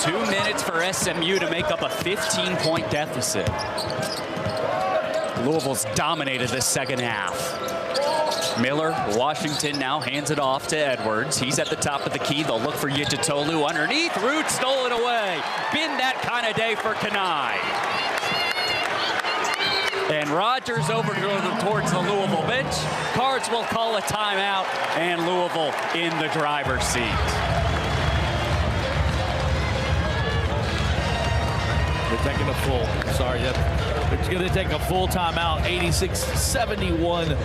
[SPEAKER 13] 2 minutes for SMU to make up a 15-point deficit. Louisville's dominated this second half. Miller, Washington now hands it off to Edwards. He's at the top of the key. They'll look for Yitatolu underneath. Root stole it away. Been that kind of day for Kanai. And Rogers over towards the Louisville bench. Cards will call a timeout, and Louisville in the driver's seat.
[SPEAKER 16] They're taking a full. Sorry, it's going to take a full timeout. 86-71.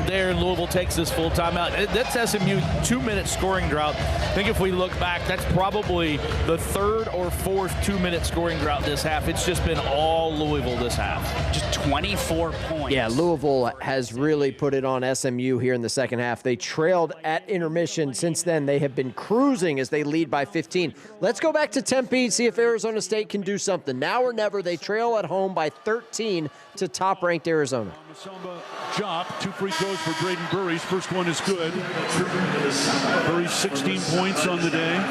[SPEAKER 16] There, Louisville takes this full timeout. That's SMU 2-minute scoring drought. I think if we look back, that's probably the third or fourth 2-minute scoring drought this half. It's just been all Louisville this half.
[SPEAKER 13] Just 24 points.
[SPEAKER 6] Yeah, Louisville has really put it on SMU here in the second half. They trailed at intermission. Since then, they have been cruising as they lead by 15. Let's go back to Tempe, see if Arizona State can do something. Now or never, they trail at home by 13 to top-ranked Arizona.
[SPEAKER 17] Jop, 2 free throws for Braden Burries. First one is good. Burries 16 points on the day.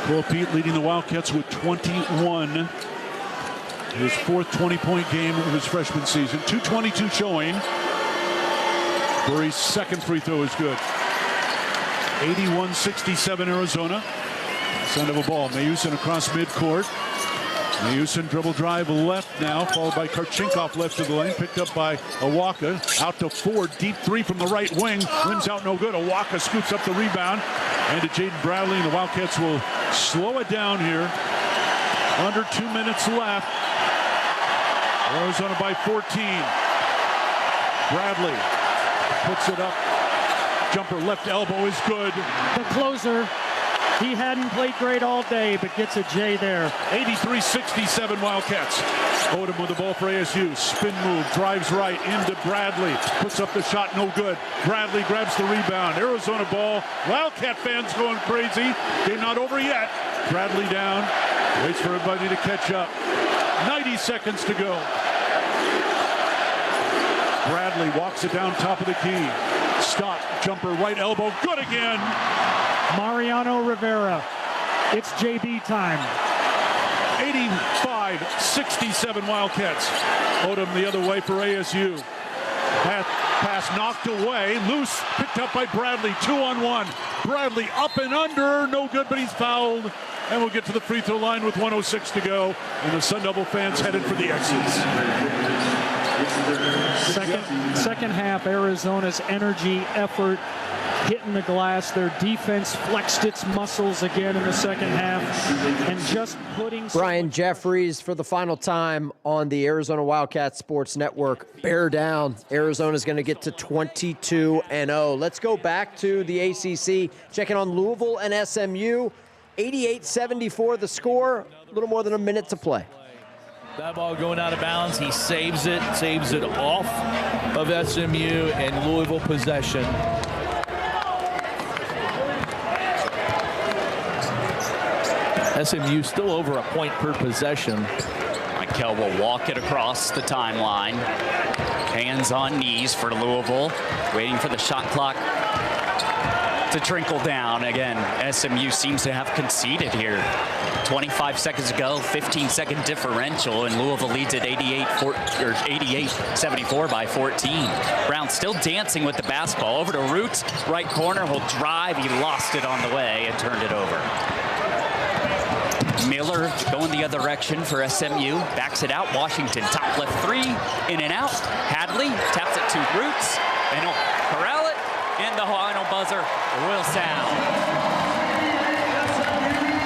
[SPEAKER 17] Cole Pete leading the Wildcats with 21. His fourth 20-point game of his freshman season. 2:22 showing. Burries' second free throw is good. 81-67 Arizona. Send of a ball. Mayusin across midcourt. Mayusin dribble drive left now, followed by Karchinkov left of the lane, picked up by Awaka. Out to Ford, deep three from the right wing. Rims out no good. Awaka scoops up the rebound. And to Jaden Bradley, and the Wildcats will slow it down here. Under 2 minutes left. Arizona by 14. Bradley puts it up. Jumper left elbow is good.
[SPEAKER 22] The closer. He hadn't played great all day, but gets a J there.
[SPEAKER 17] 83-67 Wildcats. Odom with the ball for ASU. Spin move, drives right into Bradley. Puts up the shot, no good. Bradley grabs the rebound. Arizona ball. Wildcat fans going crazy. Game not over yet. Bradley down. Waits for everybody to catch up. 90 seconds to go. Bradley walks it down top of the key. Stop, jumper, right elbow, good again.
[SPEAKER 22] Mariano Rivera. It's JB time.
[SPEAKER 17] 85-67 Wildcats. Odom the other way for ASU. Pass knocked away. Loose, picked up by Bradley. 2-on-1. Bradley up and under. No good, but he's fouled. And we'll get to the free throw line with 1:06 to go. And the Sun Devil fans headed for the exits.
[SPEAKER 22] Second half, Arizona's energy, effort, hitting the glass. Their defense flexed its muscles again in the second half, and just putting...
[SPEAKER 6] Brian Jeffries for the final time on the Arizona Wildcats Sports Network. Bear down. Arizona's going to get to 22-0. Let's go back to the ACC, checking on Louisville and SMU. 88-74 the score, a little more than a minute to play.
[SPEAKER 16] That ball going out of bounds. He saves it off of SMU, and Louisville possession. SMU still over a point per possession.
[SPEAKER 13] Mikel will walk it across the timeline. Hands on knees for Louisville, waiting for the shot clock to trickle down. Again, SMU seems to have conceded here. 25 seconds ago, 15-second differential, and Louisville leads at 88-74 by 14. Brown still dancing with the basketball. Over to Roots, right corner, he'll drive. He lost it on the way and turned it over. Miller going the other direction for SMU. Backs it out. Washington top left three. In and out. Hadley taps it to Roots. And he'll corral it. And the final buzzer will sound.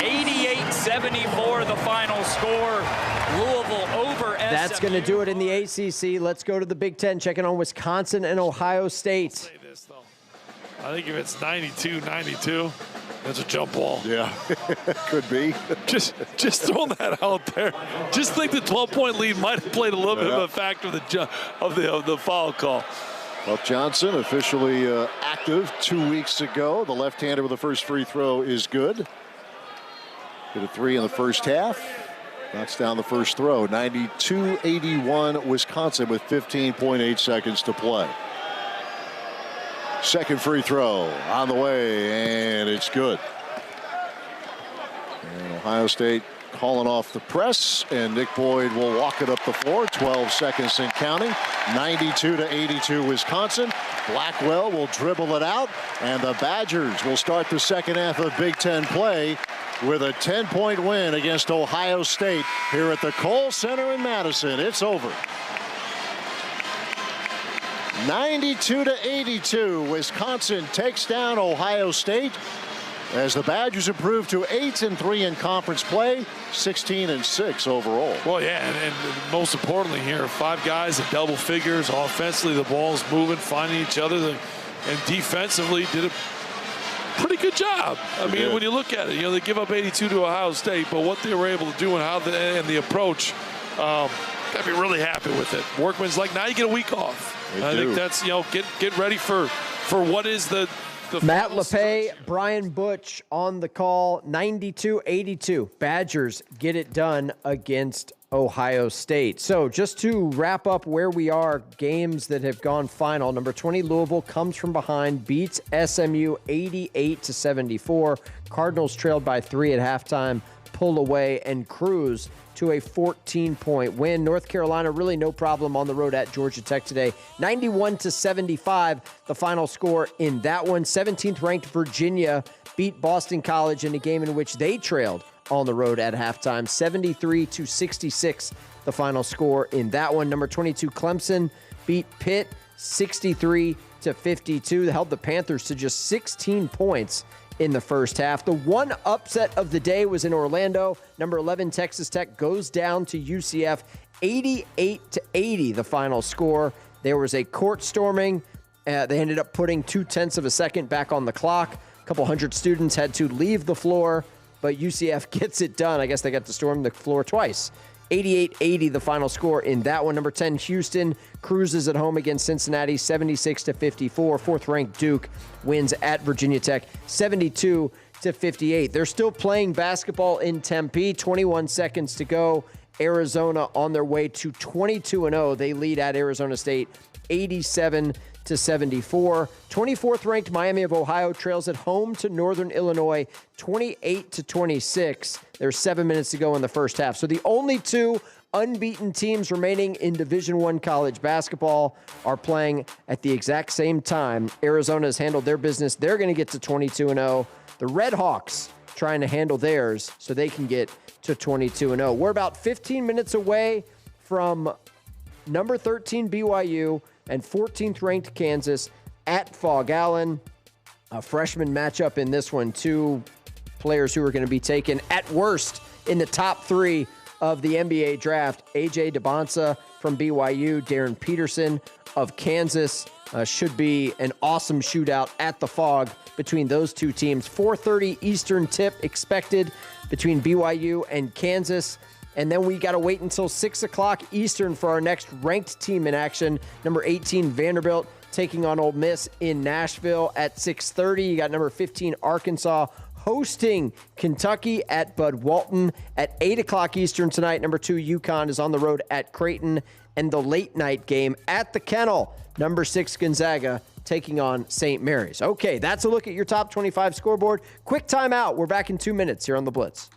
[SPEAKER 13] 88-74 the final score. Louisville over SMU.
[SPEAKER 6] That's going to do it in the ACC. Let's go to the Big Ten, checking on Wisconsin and Ohio State.
[SPEAKER 20] I think if it's 92-92, that's a jump ball.
[SPEAKER 7] Yeah, could be.
[SPEAKER 20] just throwing that out there. Just think the 12-point lead might have played a little bit of a factor of the foul call.
[SPEAKER 7] Well, Johnson officially active 2 weeks ago. The left-hander with the first free throw is good. Hit a three in the first half. Knocks down the first throw. 92-81 Wisconsin with 15.8 seconds to play. Second free throw on the way, and it's good. And Ohio State calling off the press, and Nick Boyd will walk it up the floor. 12 seconds and counting. 92-82 Wisconsin. Blackwell will dribble it out, and the Badgers will start the second half of Big Ten play with a 10-point win against Ohio State here at the Kohl Center in Madison. It's over. 92-82, Wisconsin takes down Ohio State as the Badgers improve to 8-3 in conference play, 16-6 overall.
[SPEAKER 20] Well, yeah, and most importantly here, 5 guys at double figures. Offensively, the ball's moving, finding each other, and defensively did a pretty good job. I mean, when you look at it, they give up 82 to Ohio State, but what they were able to do and the approach, got to be really happy with it. Workman's like, now you get a week off. I think that's, get ready for what is the
[SPEAKER 6] Matt LePay, Brian Butch on the call, 92-82. Badgers get it done against Ohio State. So just to wrap up where we are, games that have gone final. Number 20, Louisville comes from behind, beats SMU 88-74. Cardinals trailed by 3 at halftime, pull away and cruise to a 14-point win. North Carolina, really no problem on the road at Georgia Tech today. 91-75, the final score in that one. 17th ranked Virginia beat Boston College in a game in which they trailed on the road at halftime. 73-66, the final score in that one. Number 22, Clemson beat Pitt 63-52. They held the Panthers to just 16 points in the first half. The one upset of the day was in Orlando. Number 11, Texas Tech goes down to UCF 88-80, the final score. There was a court storming. They ended up putting 0.2 of a second back on the clock. A couple hundred students had to leave the floor, but UCF gets it done. I guess they got to storm the floor twice. 88-80, the final score in that one. Number 10, Houston cruises at home against Cincinnati, 76-54. Fourth-ranked Duke wins at Virginia Tech, 72-58. They're still playing basketball in Tempe. 21 seconds to go. Arizona on their way to 22-0. They lead at Arizona State, 87-74. 24th-ranked Miami of Ohio trails at home to Northern Illinois, 28-26. There's 7 minutes to go in the first half. So the only 2 unbeaten teams remaining in Division I college basketball are playing at the exact same time. Arizona has handled their business. They're going to get to 22-0. The Red Hawks trying to handle theirs so they can get to 22-0. We're about 15 minutes away from number 13 BYU and 14th ranked Kansas at Fog Allen. A freshman matchup in this one. 2 players who are going to be taken at worst in the top 3 of the NBA draft. AJ DeBonsa from BYU, Darren Peterson of Kansas. Should be an awesome shootout at the Fog between those 2 teams. 4:30 Eastern tip expected between BYU and Kansas. And then we got to wait until 6 o'clock Eastern for our next ranked team in action. Number 18, Vanderbilt, taking on Ole Miss in Nashville at 6:30. You got number 15, Arkansas, hosting Kentucky at Bud Walton at 8 o'clock Eastern tonight. Number 2, UConn is on the road at Creighton. And the late night game at the Kennel, number 6, Gonzaga, taking on St. Mary's. Okay, that's a look at your top 25 scoreboard. Quick timeout. We're back in 2 minutes here on The Blitz.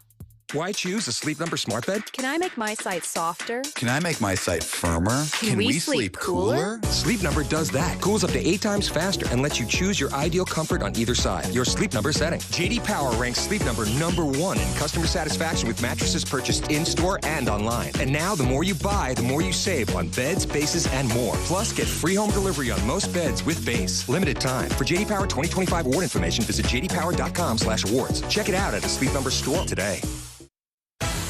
[SPEAKER 1] Why choose a Sleep Number smart bed?
[SPEAKER 18] Can I make my site softer?
[SPEAKER 8] Can I make my site firmer?
[SPEAKER 18] Can we sleep cooler?
[SPEAKER 1] Sleep Number does that. Cools up to 8 times faster and lets you choose your ideal comfort on either side. Your Sleep Number setting. JD Power ranks Sleep Number #1 in customer satisfaction with mattresses purchased in-store and online. And now, the more you buy, the more you save on beds, bases, and more. Plus, get free home delivery on most beds with base. Limited time. For JD Power 2025 award information, visit jdpower.com/awards. Check it out at a Sleep Number store today.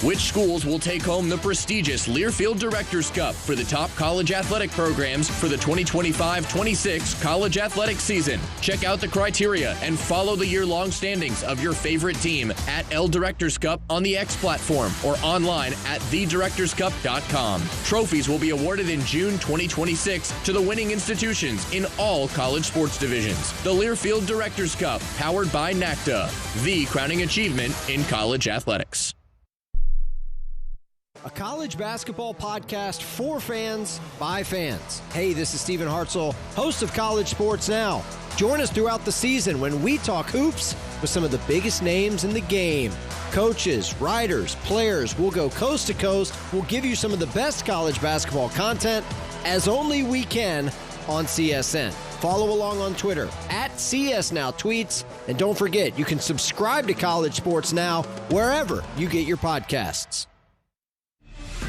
[SPEAKER 21] Which schools will take home the prestigious Learfield Directors Cup for the top college athletic programs for the 2025-26 college athletic season? Check out the criteria and follow the year-long standings of your favorite team at L Directors Cup on the X platform or online at thedirectorscup.com. Trophies will be awarded in June 2026 to the winning institutions in all college sports divisions. The Learfield Directors Cup, powered by NACDA, the crowning achievement in college athletics.
[SPEAKER 6] A college basketball podcast for fans, by fans. Hey, this is Stephen Hartzell, host of College Sports Now. Join us throughout the season when we talk hoops with some of the biggest names in the game. Coaches, writers, players, we'll go coast to coast. We'll give you some of the best college basketball content as only we can on CSN. Follow along on Twitter @CSNowTweets. And don't forget, you can subscribe to College Sports Now wherever you get your podcasts.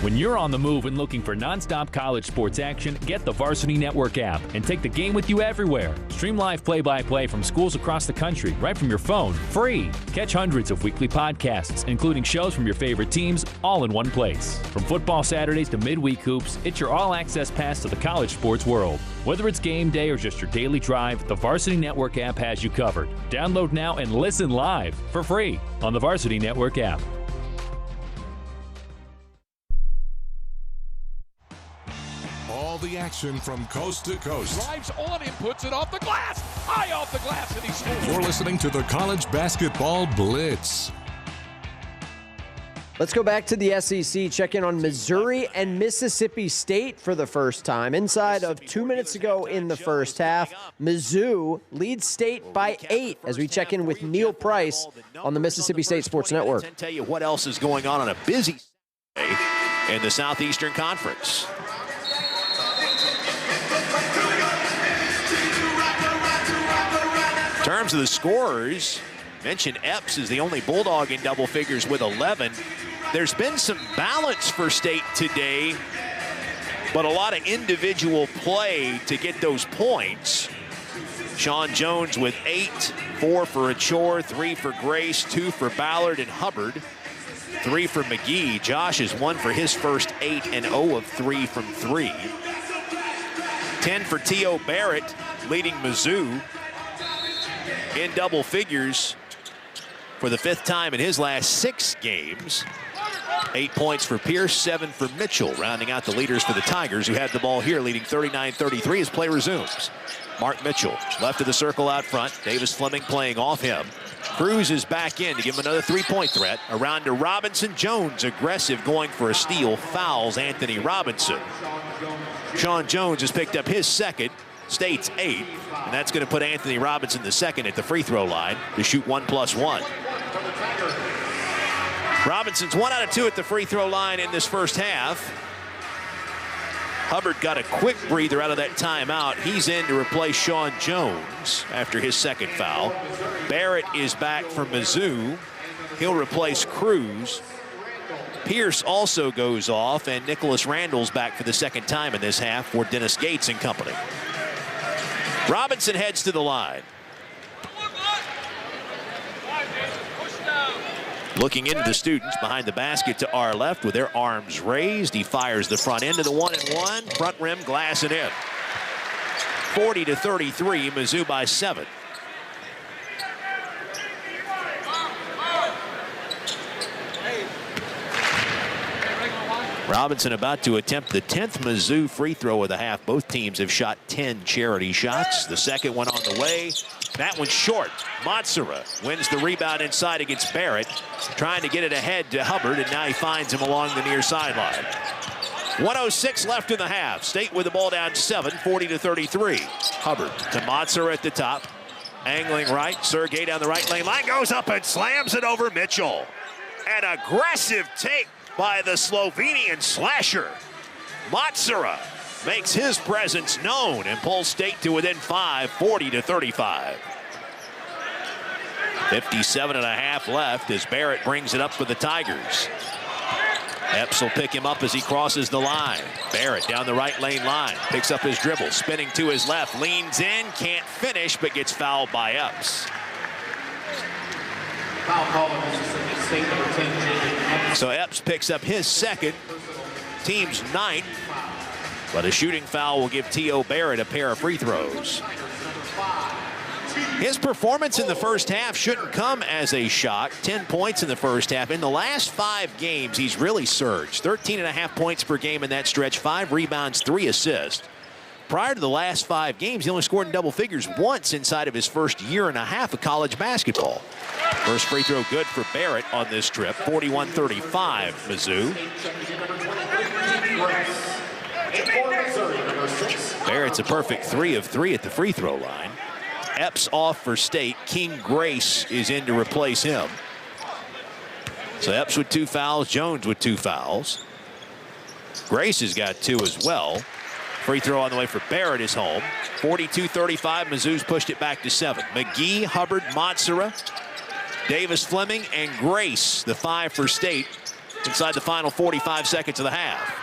[SPEAKER 9] When you're on the move and looking for nonstop college sports action, get the Varsity Network app and take the game with you everywhere. Stream live play-by-play from schools across the country right from your phone, free. Catch hundreds of weekly podcasts, including shows from your favorite teams, all in one place. From football Saturdays to midweek hoops, it's your all-access pass to the college sports world. Whether it's game day or just your daily drive, the Varsity Network app has you covered. Download now and listen live for free on the Varsity Network app.
[SPEAKER 2] All the action from coast to coast.
[SPEAKER 3] Drives on him, puts it off the glass. High off the glass, and he scores.
[SPEAKER 2] You're listening to the College Basketball Blitz.
[SPEAKER 6] Let's go back to the SEC, check in on Missouri and Mississippi State for the first time. Inside of 2 minutes ago in the first half, Mizzou leads State by 8 as we check in with Neil Price on the Mississippi State Sports Network.
[SPEAKER 5] Tell you what else is going on a busy day in the Southeastern Conference. In terms of the scorers, mentioned Epps is the only Bulldog in double figures with 11. There's been some balance for State today, but a lot of individual play to get those points. Sean Jones with 8, 4 for Achor, 3 for Grace, 2 for Ballard and Hubbard, 3 for McGee. Josh is 1 for his first 8 and 0 of 3 from 3. 10 for T.O. Barrett, leading Mizzou in double figures for the 5th time in his last 6 games. 8 points for Pierce, 7 for Mitchell, rounding out the leaders for the Tigers, who had the ball here, leading 39-33 as play resumes. Mark Mitchell, left of the circle out front. Davis Fleming playing off him. Cruz is back in to give him another 3-point threat. Around to Robinson. Jones aggressive, going for a steal. Fouls Anthony Robinson. Sean Jones has picked up his second. State's 8th, and that's going to put Anthony Robinson the second at the free throw line to shoot 1+1. Robinson's 1 out of 2 at the free throw line in this first half. Hubbard got a quick breather out of that timeout. He's in to replace Sean Jones after his second foul. Barrett is back for Mizzou. He'll replace Cruz. Pierce also goes off, and Nicholas Randall's back for the second time in this half for Dennis Gates and company. Robinson heads to the line. Looking into the students behind the basket to our left with their arms raised. He fires the front end of the 1-and-1. Front rim, glass and in. 40-33, Mizzou by 7. Robinson about to attempt the 10th Mizzou free throw of the half. Both teams have shot 10 charity shots. The second one on the way. That one's short. Matsura wins the rebound inside against Barrett. Trying to get it ahead to Hubbard, and now he finds him along the near sideline. 1:06 left in the half. State with the ball down 7, 40-33. Hubbard to Matsura at the top. Angling right. Sergey down the right lane. Line goes up and slams it over Mitchell. An aggressive take by the Slovenian slasher. Matsura makes his presence known and pulls State to within 5, 40-35. 57.5 left as Barrett brings it up for the Tigers. Epps will pick him up as he crosses the line. Barrett down the right lane line, picks up his dribble, spinning to his left, leans in, can't finish, but gets fouled by Epps. Foul call on Mississippi State, number 10. So Epps picks up his second, team's 9th, but a shooting foul will give T.O. Barrett a pair of free throws. His performance in the first half shouldn't come as a shock. 10 points in the first half. In the last 5 games, he's really surged. 13.5 points per game in that stretch, 5 rebounds, 3 assists. Prior to the last 5 games, he only scored in double figures once inside of his first year and a half of college basketball. First free throw good for Barrett on this trip. 41-35, Mizzou. Barrett's a perfect 3 of 3 at the free throw line. Epps off for State. King Grace is in to replace him. So Epps with 2 fouls, Jones with 2 fouls. Grace has got 2 as well.
[SPEAKER 12] Free throw on the way for Barrett is home. 42-35, Mizzou's pushed it back to 7. McGee, Hubbard, Motsura, Davis, Fleming, and Grace, the 5 for State, inside the final 45 seconds of the half.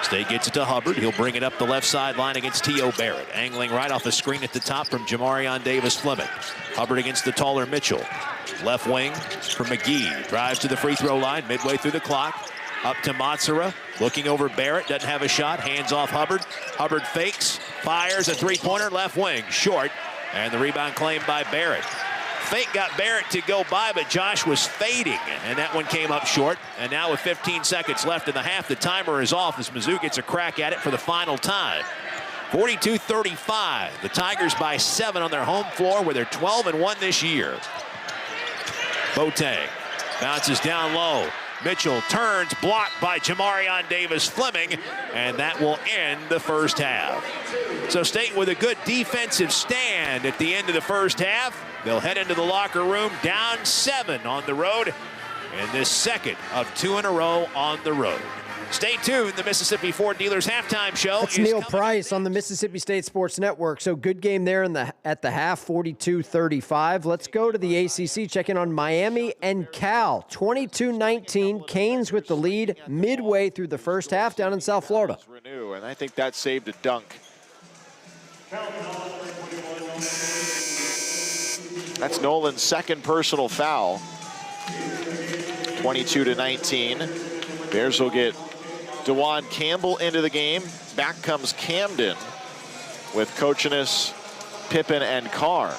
[SPEAKER 12] State gets it to Hubbard. He'll bring it up the left sideline against T.O. Barrett. Angling right off the screen at the top from Jamarion Davis Fleming. Hubbard against the taller Mitchell. Left wing for McGee. Drives to the free throw line midway through the clock. Up to Motsura. Looking over Barrett. Doesn't have a shot. Hands off Hubbard. Hubbard fakes. Fires a three-pointer. Left wing. Short. And the rebound claimed by Barrett. Fake got Barrett to go by, but Josh was fading, and that one came up short. And now with 15 seconds left in the half, the timer is off as Mizzou gets a crack at it for the final time. 42-35. The Tigers by 7 on their home floor, where they're 12-1 this year. Boateng bounces down low. Mitchell turns, blocked by Jamarion Davis Fleming, and that will end the first half. So State with a good defensive stand at the end of the first half. They'll head into the locker room down 7 on the road in this second of 2 in a row on the road. Stay tuned. The Mississippi Ford Dealers halftime show.
[SPEAKER 6] That's Neil Price on the Mississippi State Sports Network. So good game there at the half, 42-35. Let's go to the ACC. Check in on Miami and Cal. 22-19. Canes with the lead midway through the first half down in South Florida.
[SPEAKER 15] Renew, and I think that saved a dunk. That's Nolan's second personal foul. 22-19. Bears will get DeJuan Campbell into the game. Back comes Camden with Kochenis, Pippen, and Carr.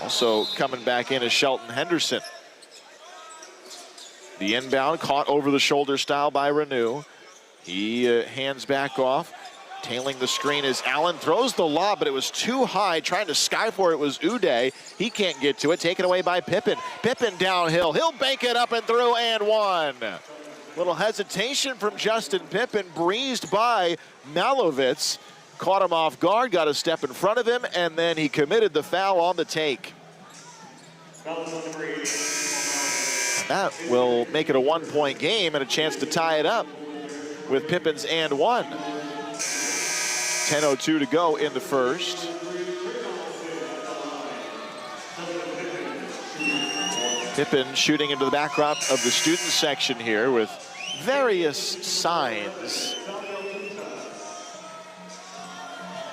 [SPEAKER 15] Also coming back in is Shelton Henderson. The inbound caught over the shoulder style by Renew. He hands back off. Tailing the screen is Allen. Throws the lob, but it was too high. Trying to sky for it was Uday. He can't get to it. Taken away by Pippen. Pippen downhill. He'll bank it up and through and one. Little hesitation from Justin Pippen, breezed by Malovitz. Caught him off guard, got a step in front of him, and then he committed the foul on the take. That will make it a one-point game and a chance to tie it up with Pippen's and one. 10:02 to go in the first. Pippen shooting into the backdrop of the student section here with various signs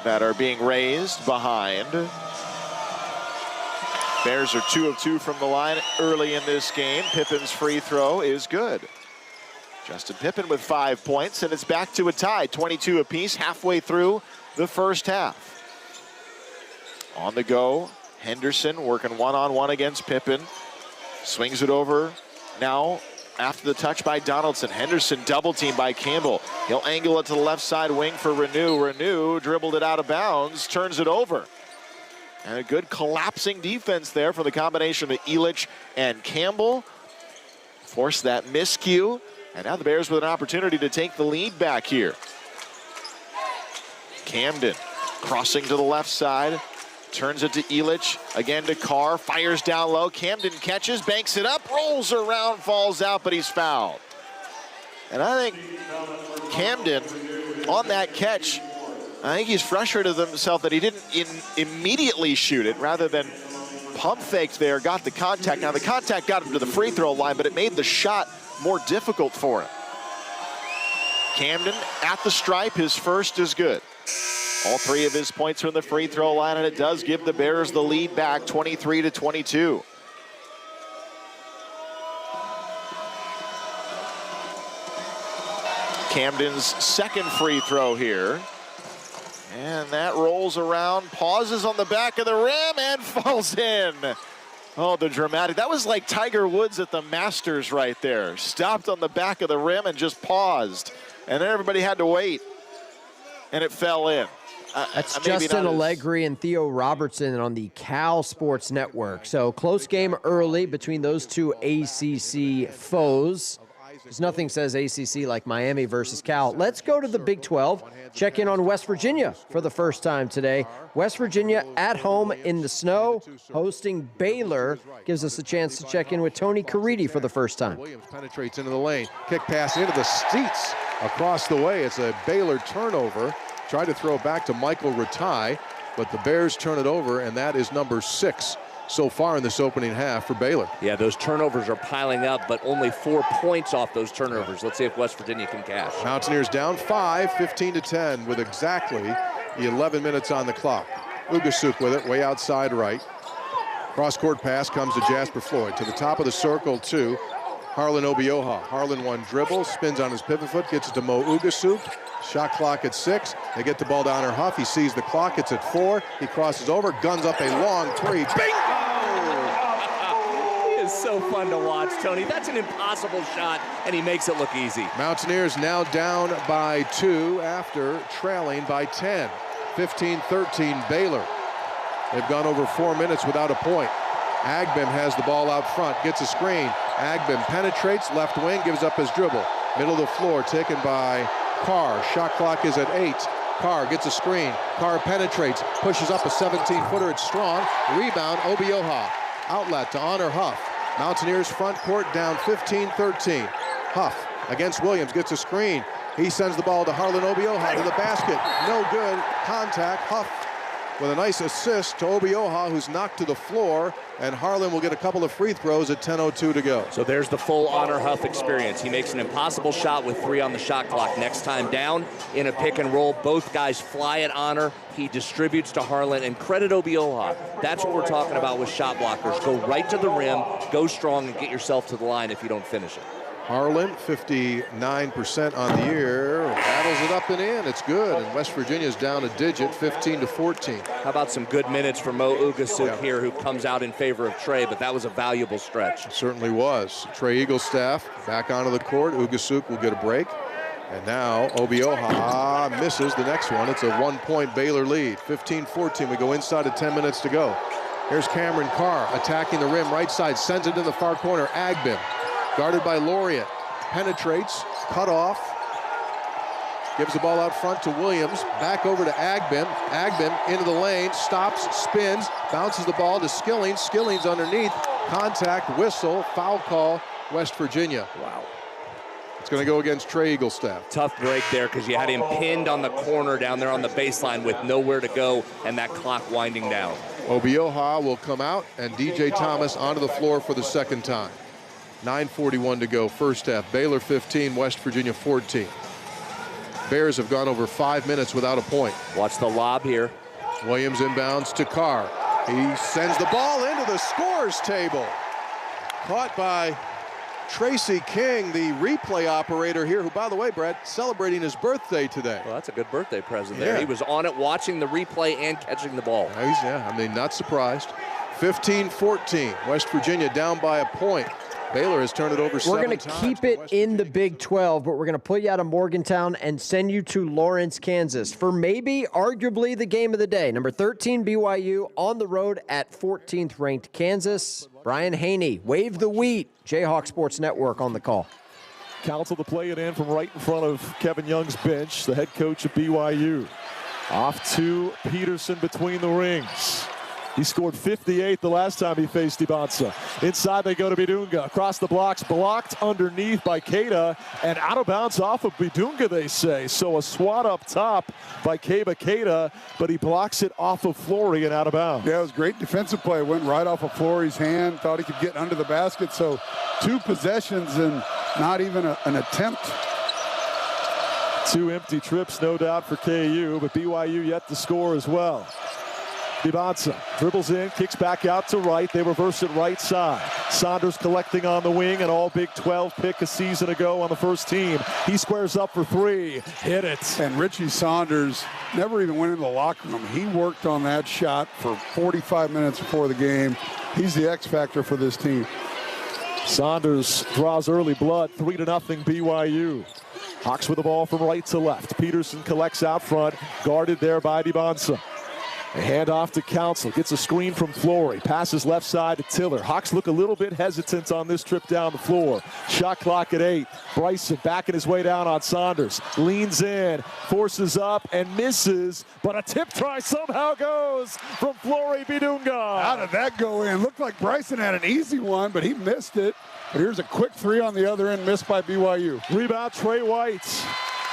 [SPEAKER 15] that are being raised behind. Bears are 2 of 2 from the line early in this game. Pippen's free throw is good. Justin Pippen with 5 points, and it's back to a tie, 22 apiece, halfway through the first half. On the go, Henderson working one-on-one against Pippen. Swings it over now after the touch by Donaldson. Henderson double teamed by Campbell. He'll angle it to the left side wing for Renew. Renew dribbled it out of bounds, turns it over. And a good collapsing defense there for the combination of Elich and Campbell. Forced that miscue. And now the Bears with an opportunity to take the lead back here. Camden crossing to the left side. Turns it to Elich, again to Carr, fires down low. Camden catches, banks it up, rolls around, falls out, but he's fouled. And I think Camden, on that catch, I think he's frustrated with himself that he didn't immediately shoot it, rather than pump faked there, got the contact. Now the contact got him to the free throw line, but it made the shot more difficult for him. Camden at the stripe, his first is good. All 3 of his points from the free throw line, and it does give the Bears the lead back, 23-22. Camden's second free throw here. And that rolls around, pauses on the back of the rim, and falls in. Oh, the dramatic. That was like Tiger Woods at the Masters right there. Stopped on the back of the rim and just paused. And then everybody had to wait. And it fell in.
[SPEAKER 6] That's Justin Allegri and Theo Robertson on the Cal Sports Network. So close game early between those two ACC foes. Because nothing says ACC like Miami versus Cal. Let's go to the Big 12. Check in on West Virginia for the first time today. West Virginia at home in the snow, hosting Baylor. Gives us a chance to check in with Tony Caridi for the first time.
[SPEAKER 23] Williams penetrates into the lane. Kick pass into the seats across the way. It's a Baylor turnover.
[SPEAKER 4] Tried to throw it back to Michael Ratai, but the Bears turn it over, and that is number 6 so far in this opening half for Baylor.
[SPEAKER 10] Yeah, those turnovers are piling up, but only 4 points off those turnovers. Let's see if West Virginia can cash.
[SPEAKER 4] Mountaineers down 5, 15-10 with exactly 11 minutes on the clock. Ugasuk with it, way outside right. Cross-court pass comes to Jasper Floyd. To the top of the circle to Harlan Obioha. Harlan one dribble, spins on his pivot foot, gets it to Mo Ugasuk. Shot clock at 6. They get the ball to Honor Huff. He sees the clock. It's at 4. He crosses over, guns up a long 3. Bingo!
[SPEAKER 10] He is so fun to watch, Tony. That's an impossible shot, and he makes it look easy.
[SPEAKER 4] Mountaineers now down by 2 after trailing by 10. 15-13 Baylor. They've gone over 4 minutes without a point. Agbim has the ball out front, gets a screen. Agbim penetrates, left wing, gives up his dribble. Middle of the floor taken by Carr. Shot clock is at 8. Carr gets a screen. Carr penetrates, pushes up a 17-footer. It's strong. Rebound, Obioha. Outlet to Honor Huff. Mountaineers front court down 15-13. Huff against Williams, gets a screen. He sends the ball to Harlan Obioha to the basket. No good. Contact. Huff with a nice assist to Obioha, who's knocked to the floor, and Harlan will get a couple of free throws at 10:02 to go.
[SPEAKER 10] So there's the full Honor Huff experience. He makes an impossible shot with 3 on the shot clock. Next time down in a pick and roll, both guys fly at Honor. He distributes to Harlan, and credit Obioha. That's what we're talking about with shot blockers. Go right to the rim, go strong, and get yourself to the line if you don't finish it.
[SPEAKER 4] Harlan, 59% on the year, rattles it up and in. It's good, and West Virginia's down a digit, 15-14.
[SPEAKER 10] How about some good minutes for Mo Ugasuk here, who comes out in favor of Trey, but that was a valuable stretch.
[SPEAKER 4] It certainly was. Trey Eaglestaff back onto the court. Ugasuk will get a break. And now Obioha misses the next one. It's a 1-point Baylor lead, 15-14. We go inside of 10 minutes to go. Here's Cameron Carr attacking the rim, right side, sends it in the far corner. Agbim. Guarded by Laureate, penetrates, cut off, gives the ball out front to Williams, back over to Agbim. Agbim into the lane, stops, spins, bounces the ball to Skillings. Skillings underneath, contact, whistle, foul call, West Virginia.
[SPEAKER 10] Wow.
[SPEAKER 4] It's going to go against Trey Eaglestaff.
[SPEAKER 10] Tough break there because you had him pinned on the corner down there on the baseline with nowhere to go and that clock winding down.
[SPEAKER 4] Obioha will come out, and DJ Thomas onto the floor for the second time. 9:41 to go, first half. Baylor 15, West Virginia 14. Bears have gone over 5 minutes without a point.
[SPEAKER 10] Watch the lob here.
[SPEAKER 4] Williams inbounds to Carr. He sends the ball into the scorer's table. Caught by Tracy King, the replay operator here, who, by the way, Brett, celebrating his birthday today.
[SPEAKER 10] Well, that's a good birthday present there. He was on it watching the replay and catching the ball.
[SPEAKER 4] Yeah, I mean, not surprised. 15-14, West Virginia down by a point. Baylor has turned it over 7 times.
[SPEAKER 6] We're going to keep it in the Big 12, but we're going to put you out of Morgantown and send you to Lawrence, Kansas for maybe, arguably, the game of the day. Number 13, BYU, on the road at 14th ranked Kansas. Brian Haney, wave the wheat. Jayhawk Sports Network on the call.
[SPEAKER 23] Counsel to play it in from right in front of Kevin Young's bench, the head coach of BYU. Off to Peterson between the rings. He scored 58 the last time he faced Ibanza. Inside they go to Bidunga. Across the blocks, blocked underneath by Keita, and out of bounds off of Bidunga, they say. So a swat up top by Keba Keita, but he blocks it off of Flory and out of bounds.
[SPEAKER 24] Yeah, it was great defensive play. Went right off of Flory's hand. Thought he could get under the basket. So 2 possessions and not even an attempt.
[SPEAKER 23] 2 empty trips, no doubt, for KU, but BYU yet to score as well. Ibanza dribbles in, kicks back out to right. They reverse it right side. Saunders collecting on the wing, an all Big 12 pick a season ago on the first team. He squares up for 3. Hit it.
[SPEAKER 24] And Richie Saunders never even went into the locker room. He worked on that shot for 45 minutes before the game. He's the X factor for this team.
[SPEAKER 23] Saunders draws early blood, 3-0 BYU. Hawks with the ball from right to left. Peterson collects out front, guarded there by Ibanza. A handoff to Council, gets a screen from Flory, passes left side to Tiller. Hawks look a little bit hesitant on this trip down the floor. Shot clock at 8. Bryson backing his way down on Saunders. Leans in, forces up and misses, but a tip try somehow goes from Flory Bidunga.
[SPEAKER 24] How did that go in? Looked like Bryson had an easy one, but he missed it. But here's a quick 3 on the other end, missed by BYU.
[SPEAKER 23] Rebound, Trey White.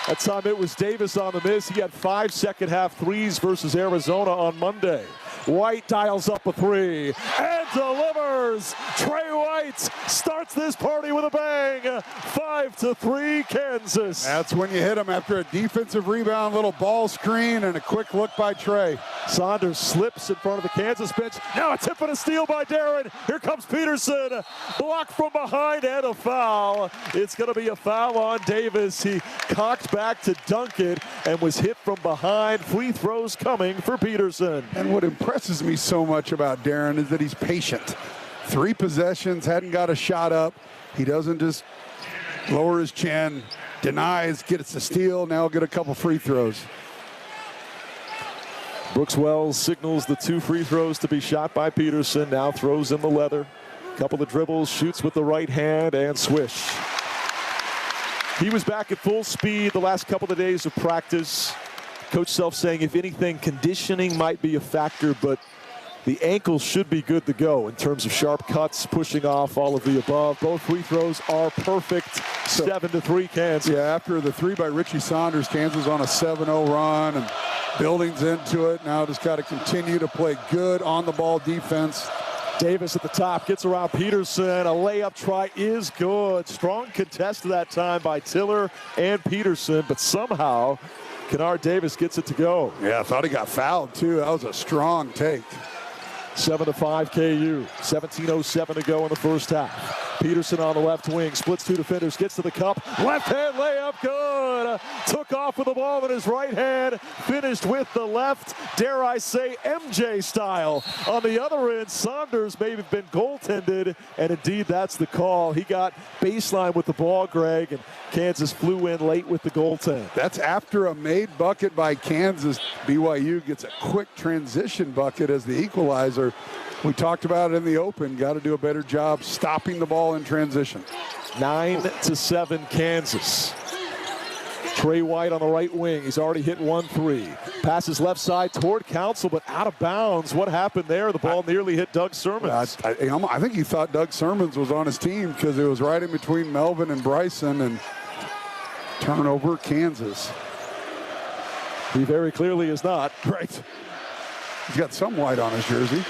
[SPEAKER 23] That time it was Davis on the miss. He had 5 second-half threes versus Arizona on Monday. White dials up a three and delivers. Trey White starts this party with a bang. 5-3 Kansas.
[SPEAKER 24] That's when you hit him after a defensive rebound, little ball screen, and a quick look by Trey.
[SPEAKER 23] Saunders slips in front of the Kansas bench. Now a tip and a steal by Darren. Here comes Peterson. Blocked from behind and a foul. It's going to be a foul on Davis. He cocked back to dunk it and was hit from behind. Free throws coming for Peterson.
[SPEAKER 24] And what impresses me so much about Darren is that he's patient. 3 possessions, hadn't got a shot up. He doesn't just lower his chin, denies, gets a steal, now get a couple free throws.
[SPEAKER 23] Brooks Wells signals the 2 free throws to be shot by Peterson. Now throws in the leather. Couple of dribbles, shoots with the right hand, and swish. He was back at full speed the last couple of days of practice. Coach Self saying, if anything, conditioning might be a factor, but the ankle should be good to go in terms of sharp cuts, pushing off, all of the above. Both free throws are perfect. 7-3 Kansas.
[SPEAKER 24] Yeah, after the 3 by Richie Saunders, Kansas on a 7-0 run and buildings into it. Now just got to continue to play good on-the-ball defense.
[SPEAKER 23] Davis at the top, gets around Peterson. A layup try is good. Strong contest that time by Tiller and Peterson, but somehow Kennard Davis gets it to go.
[SPEAKER 24] Yeah, I thought he got fouled too. That was a strong take.
[SPEAKER 23] 7-5 KU. 17:07 to go in the first half. Peterson on the left wing, splits 2 defenders, gets to the cup. Left hand layup, good. Took off with the ball in his right hand, finished with the left, dare I say MJ style. On the other end, Saunders may have been goaltended, and indeed that's the call. He got baseline with the ball, Greg, and Kansas flew in late with the goaltend.
[SPEAKER 24] That's after a made bucket by Kansas. BYU gets a quick transition bucket as the equalizer. We talked about it in the open. Got to do a better job stopping the ball in transition.
[SPEAKER 23] 9-7 Kansas. Trey White on the right wing. He's already hit 1-3. Passes left side toward Council, but out of bounds. What happened there? The ball nearly hit Doug Sermons.
[SPEAKER 24] I think he thought Doug Sermons was on his team because it was right in between Melvin and Bryson, and turnover Kansas.
[SPEAKER 23] He very clearly is not.
[SPEAKER 24] Right. He's got some white on his jersey.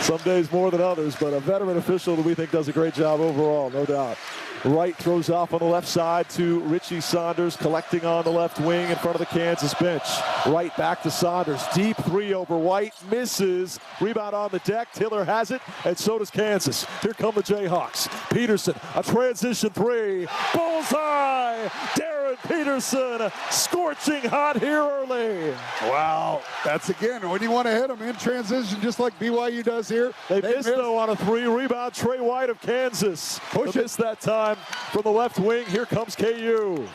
[SPEAKER 23] Some days more than others, but a veteran official that we think does a great job overall, no doubt. Wright throws off on the left side to Richie Saunders, collecting on the left wing in front of the Kansas bench. Wright back to Saunders. Deep 3 over White. Misses. Rebound on the deck. Tiller has it, and so does Kansas. Here come the Jayhawks. Peterson, a transition 3. Bullseye! Darren Peterson, scorching hot here early.
[SPEAKER 24] Wow. That's again, when you want to hit them in transition, just like BYU does here.
[SPEAKER 23] They missed though on a 3. Rebound, Trey White of Kansas.
[SPEAKER 24] Push it
[SPEAKER 23] that time from the left wing. Here comes KU.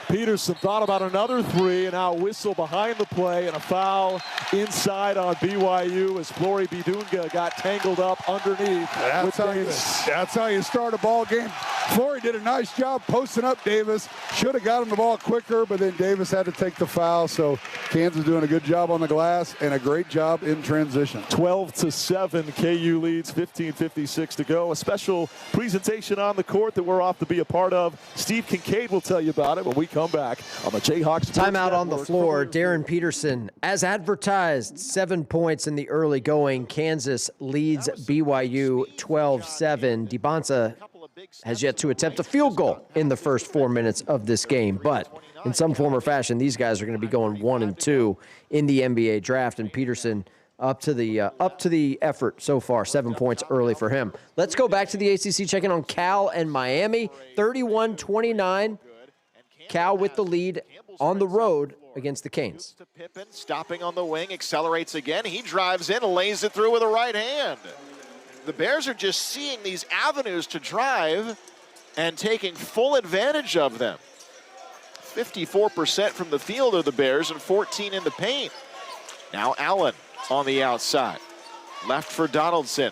[SPEAKER 23] Peterson thought about another 3, and now a whistle behind the play and a foul inside on BYU as Flory Bidunga got tangled up underneath.
[SPEAKER 24] That's how you start a ball game. Flory did a nice job posting up Davis. Should have got him the ball quicker, but then Davis had to take the foul. So Kansas doing a good job on the glass and a great job in transition.
[SPEAKER 23] 12-7, KU leads, 15:56 to go. A special presentation on the court that we're off to be a part of. Steve Kincaid will tell you about it when we come back on the Jayhawks.
[SPEAKER 6] Timeout on the floor. Darren Peterson, as advertised, 7 points in the early going. Kansas leads BYU 12-7. DeBonsa has yet to attempt a field goal in the first 4 minutes of this game, but in some form or fashion, these guys are going to be going 1-2 in the NBA draft, and Peterson up to the effort so far. 7 points early for him. Let's go back to the ACC, checking on Cal and Miami. 31-29. Cal with the lead on the road against the Canes.
[SPEAKER 15] Pippen stopping on the wing, accelerates again. He drives in and lays it through with a right hand. The Bears are just seeing these avenues to drive and taking full advantage of them. 54% from the field of the Bears and 14 in the paint. Now Allen on the outside. Left for Donaldson.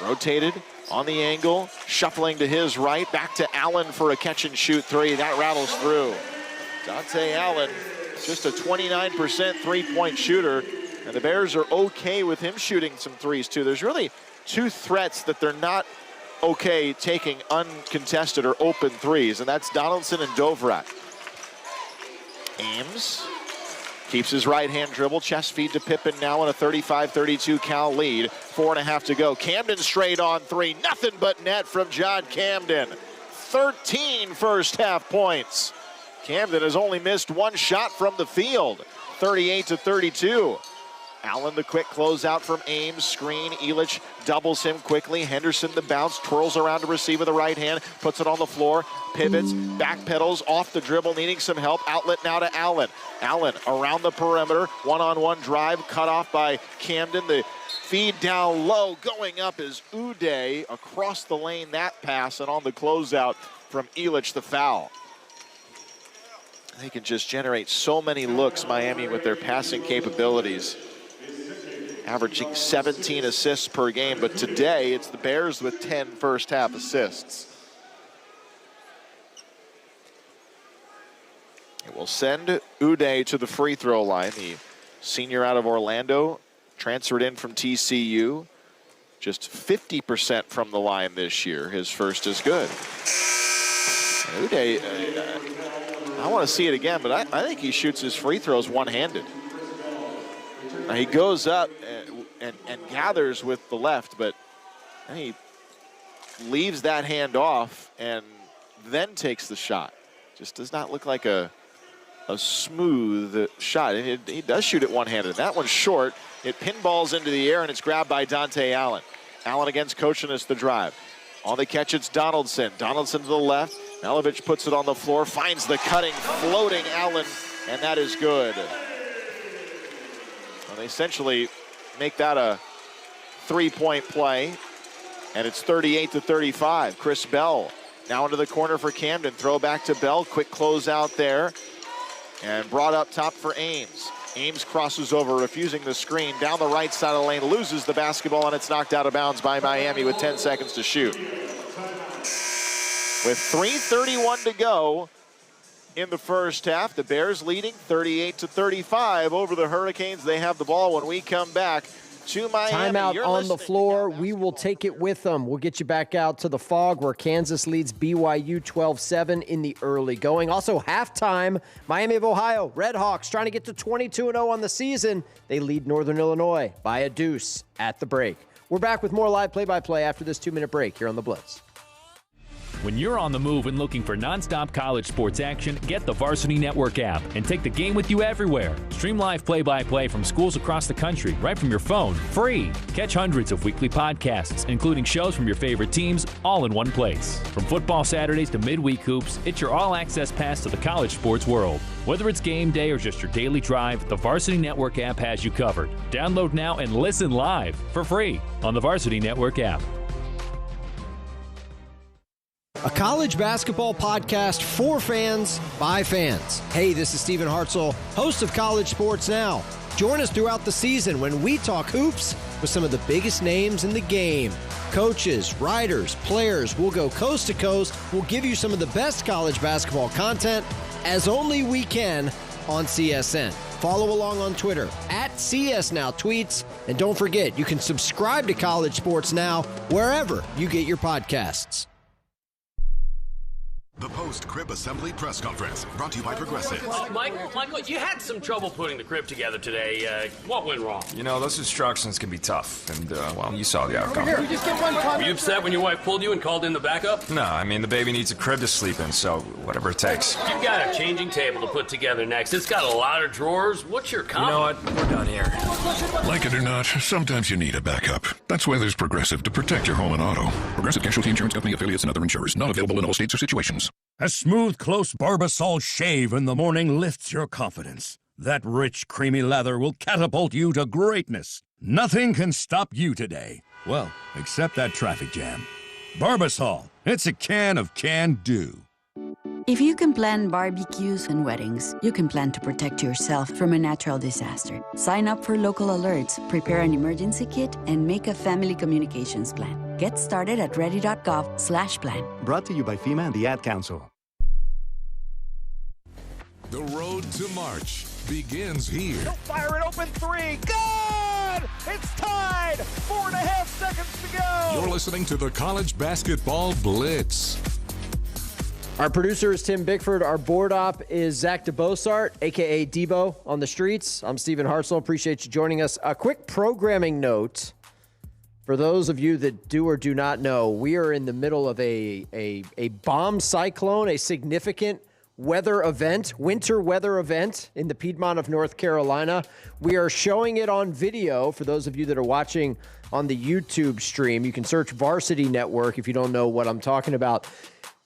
[SPEAKER 15] Rotated on the angle, shuffling to his right, back to Allen for a catch-and-shoot 3. That rattles through. Dante Allen, just a 29% three-point shooter, and the Bears are okay with him shooting some threes, too. There's really 2 threats that they're not okay taking uncontested or open threes, and that's Donaldson and Dovrak. Ames keeps his right-hand dribble, chest feed to Pippen now in a 35-32 Cal lead. 4.5 to go. Camden straight on three. Nothing but net from John Camden. 13 first-half points. Camden has only missed one shot from the field. 38-32. Allen the quick closeout from Ames. Screen. Elich doubles him quickly. Henderson the bounce. Twirls around to receive with the right hand. Puts it on the floor. Pivots. Backpedals off the dribble. Needing some help. Outlet now to Allen. Allen around the perimeter. One-on-one drive. Cut off by Camden. The feed down low. Going up is Uday. Across the lane that pass. And on the closeout from Elich the foul. They can just generate so many looks, Miami, with their passing capabilities. Averaging 17 assists per game, but today it's the Bears with 10 first-half assists. It will send Uday to the free throw line. The senior out of Orlando, transferred in from TCU. Just 50% from the line this year. His first is good. Uday, I want to see it again, but I think he shoots his free throws one-handed. He goes up and gathers with the left, but then he leaves that hand off and then takes the shot. Just does not look like a smooth shot. He does shoot it one-handed. That one's short. It pinballs into the air, and it's grabbed by Dante Allen. Allen against Kochenis the drive. On the catch, it's Donaldson. Donaldson to the left. Melovich puts it on the floor, finds the cutting, floating Allen, and that is good. Well, they essentially make that a three-point play, and it's 38-35. Chris Bell now into the corner for Camden. Throw back to Bell, quick close out there, and brought up top for Ames. Ames crosses over, refusing the screen, down the right side of the lane, loses the basketball, and it's knocked out of bounds by Miami with 10 seconds to shoot. With 3:31 to go in the first half, the Bears leading 38-35 over the Hurricanes. They have the ball when we come back to Miami.
[SPEAKER 6] Timeout on the floor. We will take it with them. We'll get you back out to the Fog where Kansas leads BYU 12-7 in the early going. Also, halftime, Miami of Ohio, Redhawks trying to get to 22-0 on the season. They lead Northern Illinois by a deuce at the break. We're back with more live play-by-play after this 2-minute break here on the Blitz.
[SPEAKER 9] When you're on the move and looking for nonstop college sports action, get the Varsity Network app and take the game with you everywhere. Stream live play-by-play from schools across the country right from your phone, free. Catch hundreds of weekly podcasts, including shows from your favorite teams, all in one place. From football Saturdays to midweek hoops, it's your all-access pass to the college sports world. Whether it's game day or just your daily drive, the Varsity Network app has you covered. Download now and listen live for free on the Varsity Network app.
[SPEAKER 6] A college basketball podcast for fans, by fans. Hey, this is Stephen Hartzell, host of College Sports Now. Join us throughout the season when we talk hoops with some of the biggest names in the game. Coaches, writers, players, we'll go coast to coast. We'll give you some of the best college basketball content as only we can on CSN. Follow along on Twitter @CSNowTweets. And don't forget, you can subscribe to College Sports Now wherever you get your podcasts.
[SPEAKER 11] The post-crib assembly press conference brought to you by Progressive.
[SPEAKER 14] Michael, you had some trouble putting the crib together today. What went wrong?
[SPEAKER 17] You know, those instructions can be tough, and, well, you saw the outcome.
[SPEAKER 14] Were you upset when your wife pulled you and called in the backup?
[SPEAKER 17] No, I mean, the baby needs a crib to sleep in, so whatever it takes.
[SPEAKER 14] You've got a changing table to put together next. It's got a lot of drawers. What's your comment?
[SPEAKER 17] You know what? We're done here.
[SPEAKER 11] Like it or not, sometimes you need a backup. That's why there's Progressive to protect your home and auto. Progressive Casualty Insurance Company affiliates and other insurers. Not available in all states or situations.
[SPEAKER 19] A smooth, close Barbasol shave in the morning lifts your confidence. That rich, creamy lather will catapult you to greatness. Nothing can stop you today. Well, except that traffic jam. Barbasol, it's a can of can-do.
[SPEAKER 25] If you can plan barbecues and weddings, you can plan to protect yourself from a natural disaster. Sign up for local alerts, prepare an emergency kit, and make a family communications plan. Get started at ready.gov/plan.
[SPEAKER 26] Brought to you by FEMA and the Ad Council.
[SPEAKER 2] The road to March begins here.
[SPEAKER 27] He'll fire it open three. Good! It's tied! 4.5 seconds to go.
[SPEAKER 2] You're listening to the College Basketball Blitz.
[SPEAKER 6] Our producer is Tim Bickford. Our board op is Zach DeBosart, a.k.a. Debo on the streets. I'm Stephen Hartzell. Appreciate you joining us. A quick programming note. For those of you that do or do not know, we are in the middle of a bomb cyclone, a significant weather event, winter weather event in the Piedmont of North Carolina. We are showing it on video for those of you that are watching on the YouTube stream. You can search Varsity Network if you don't know what I'm talking about.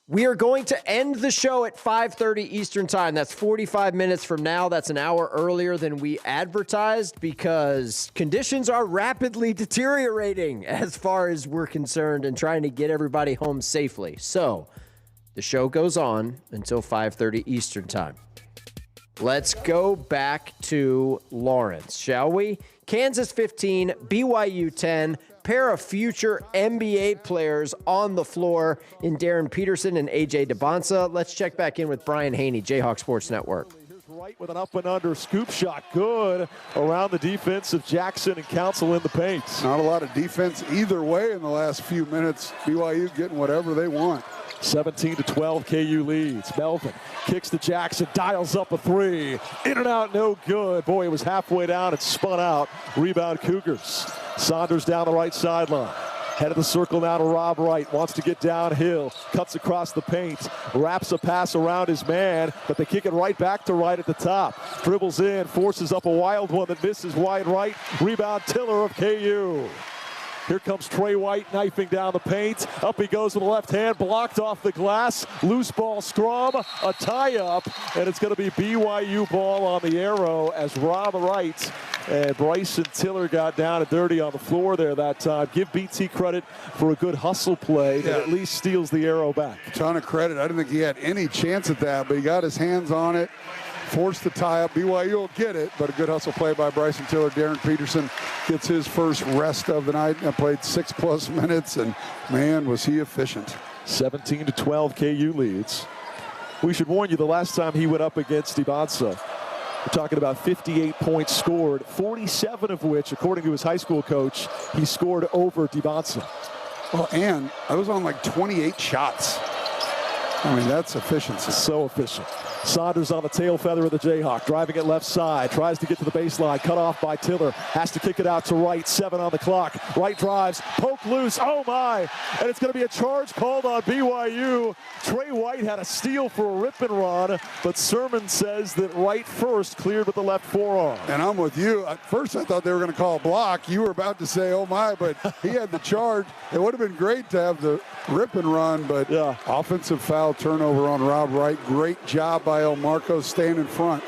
[SPEAKER 6] We are going to end the show at 5:30 Eastern Time. That's 45 minutes from now. That's an hour earlier than we advertised because conditions are rapidly deteriorating as far as we're concerned and trying to get everybody home safely. So the show goes on until 5:30 Eastern Time. Let's go back to Lawrence, shall we? Kansas 15, BYU 10. Pair of future NBA players on the floor in Darren Peterson and A.J. DeBonsa. Let's check back in with Brian Haney, Jayhawk Sports Network.
[SPEAKER 23] Right with an up and under scoop shot. Good around the defense of Jackson and Council in the paint.
[SPEAKER 24] Not a lot of defense either way in the last few minutes. BYU getting whatever they want.
[SPEAKER 23] 17-12, KU leads. Melvin kicks to Jackson, dials up a three. In and out, no good. Boy, it was halfway down and spun out. Rebound Cougars. Saunders down the right sideline. Head of the circle now to Rob Wright. Wants to get downhill. Cuts across the paint. Wraps a pass around his man, but they kick it right back to Wright at the top. Dribbles in, forces up a wild one that misses wide right. Rebound Tiller of KU. Here comes Trey White knifing down the paint. Up he goes with the left hand, blocked off the glass. Loose ball scrum, a tie-up, and it's going to be BYU ball on the arrow as Rob Wright and Bryson Tiller got down and dirty on the floor there that time. Give BT credit for a good hustle play that at least steals the arrow back.
[SPEAKER 24] A ton of credit. I didn't think he had any chance at that, but he got his hands on it. Forced the tie-up. BYU will get it, but a good hustle play by Bryson Tiller. Darren Peterson gets his first rest of the night and played 6+ minutes, and man, was he efficient.
[SPEAKER 23] 17-12, KU leads. We should warn you, the last time he went up against DeBonsa, we're talking about 58 points scored, 47 of which, according to his high school coach, he scored over DeBonsa.
[SPEAKER 24] Well, and I was on like 28 shots. I mean, that's efficiency.
[SPEAKER 23] So efficient. Saunders on the tail feather of the Jayhawk, driving it left side, tries to get to the baseline, cut off by Tiller, has to kick it out to Wright, 7 on the clock. Wright drives, poke loose, oh my, and it's going to be a charge called on BYU. Trey White had a steal for a rip and run, but Sermon says that Wright first cleared with the left forearm.
[SPEAKER 24] And I'm with you. At first I thought they were going to call a block. You were about to say, oh my, but he had the charge. It would have been great to have the rip and run, but yeah. Offensive foul turnover on Rob Wright. Great job by El Marco staying in front.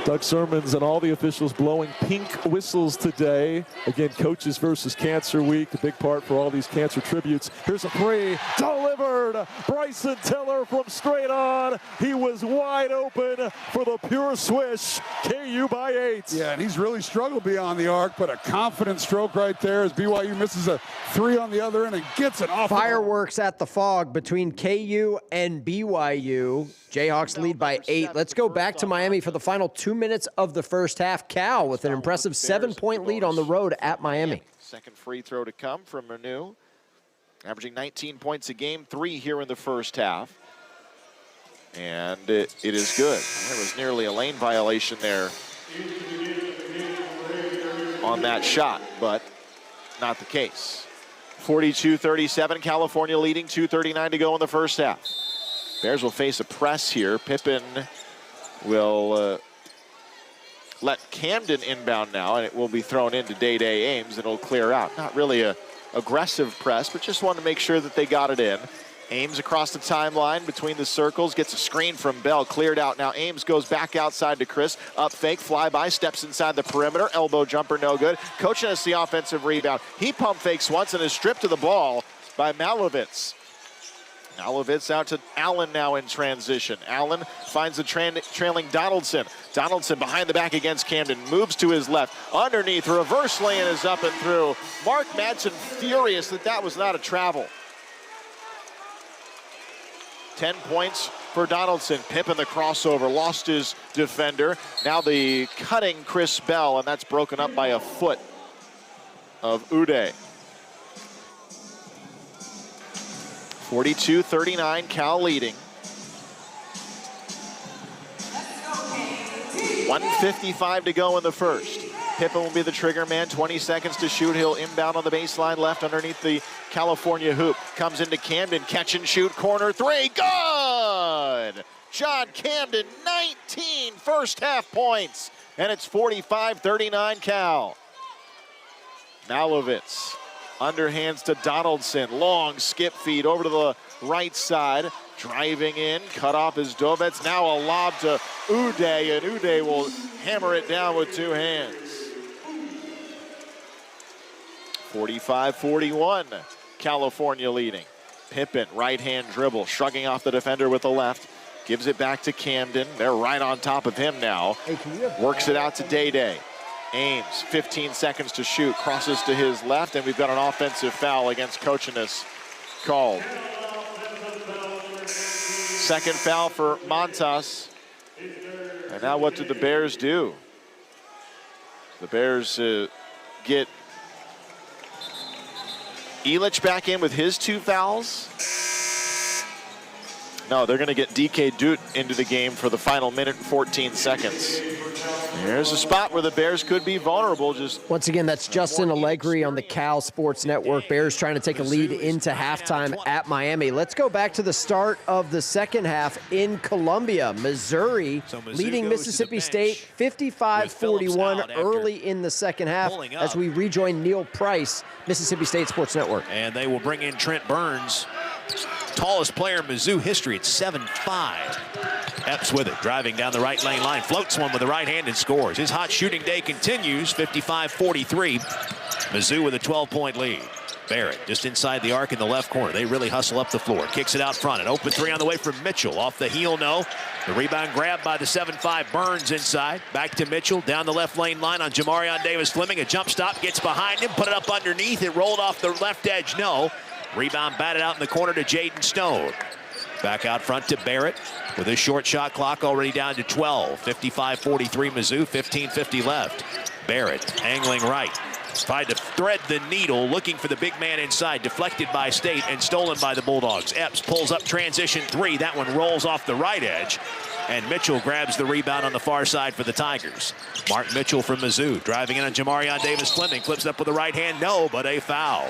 [SPEAKER 23] Doug Sermons and all the officials blowing pink whistles today. Again, Coaches versus Cancer Week, a big part for all these cancer tributes. Here's a three, delivered. Bryson Tiller from straight on. He was wide open for the pure swish. KU by 8.
[SPEAKER 24] Yeah, and he's really struggled beyond the arc, but a confident stroke right there as BYU misses a 3 on the other end and gets it off.
[SPEAKER 6] Fireworks at the Fog between KU and BYU. Jayhawks lead by 8. Let's go back to Miami for the final 2 minutes of the first half. Cal with an impressive 7-point lead on the road at Miami.
[SPEAKER 15] Second free throw to come from Manu. Averaging 19 points a game, 3 here in the first half. And it is good. There was nearly a lane violation there on that shot, but not the case. 42-37, California leading, 2:39 to go in the first half. Bears will face a press here. Pippen will let Camden inbound now, and it will be thrown into Day-Day Ames, and it'll clear out. Not really a aggressive press, but just wanted to make sure that they got it in. Ames across the timeline between the circles, gets a screen from Bell, cleared out. Now Ames goes back outside to Chris, up fake, flyby, steps inside the perimeter, elbow jumper, no good. Coach has the offensive rebound. He pump fakes once and is stripped to the ball by Malovitz. Malovitz out to Allen now in transition. Allen finds the trailing Donaldson. Donaldson behind the back against Camden, moves to his left. Underneath, reverse lay-in is up and through. Mark Madsen furious that was not a travel. 10 points for Donaldson. Pippen the crossover, lost his defender. Now the cutting Chris Bell, and that's broken up by a foot of Uday. 42-39, Cal leading. 1:55 to go in the first. Pippen will be the trigger man, 20 seconds to shoot. He'll inbound on the baseline left underneath the California hoop. Comes into Camden, catch and shoot, corner three, good! John Camden, 19 first half points, and it's 45-39 Cal. Malovitz underhands to Donaldson, long skip feed over to the right side, driving in, cut off is Dovets, now a lob to Uday, and Uday will hammer it down with two hands. 45-41, California leading. Pippen, right-hand dribble, shrugging off the defender with the left, gives it back to Camden. They're right on top of him now. Works it out to Day. Ames, 15 seconds to shoot, crosses to his left, and we've got an offensive foul against Kochinas called. Second foul for Montas. And now what did the Bears do? The Bears get Elich back in with his two fouls. No, they're going to get DK Dute into the game for the final minute and 14 seconds. There's a spot where the Bears could be vulnerable.
[SPEAKER 6] Once again, that's Justin Allegri on the Cal Sports Network. Bears trying to take a lead into halftime at Miami. Let's go back to the start of the second half in Columbia. Missouri leading Mississippi State 55-41 early in the second half as we rejoin Neil Price, Mississippi State Sports Network.
[SPEAKER 12] And they will bring in Trent Burns, tallest player in Mizzou history at 7'5". Epps with it, driving down the right lane line, floats one with the right hand and scores. His hot shooting day continues, 55-43. Mizzou with a 12-point lead. Barrett just inside the arc in the left corner. They really hustle up the floor. Kicks it out front. An open three on the way from Mitchell. Off the heel, no. The rebound grabbed by the 7'5" Burns inside. Back to Mitchell, down the left lane line on Jamarion Davis-Fleming. A jump stop, gets behind him, put it up underneath. It rolled off the left edge, no. Rebound batted out in the corner to Jaden Stone. Back out front to Barrett with his short shot clock already down to 12. 55-43 Mizzou, 15:50 left. Barrett angling right. Tried to thread the needle, looking for the big man inside. Deflected by State and stolen by the Bulldogs. Epps pulls up transition three. That one rolls off the right edge. And Mitchell grabs the rebound on the far side for the Tigers. Mark Mitchell from Mizzou driving in on Jamarion Davis-Fleming. Flips up with the right hand, no, but a foul.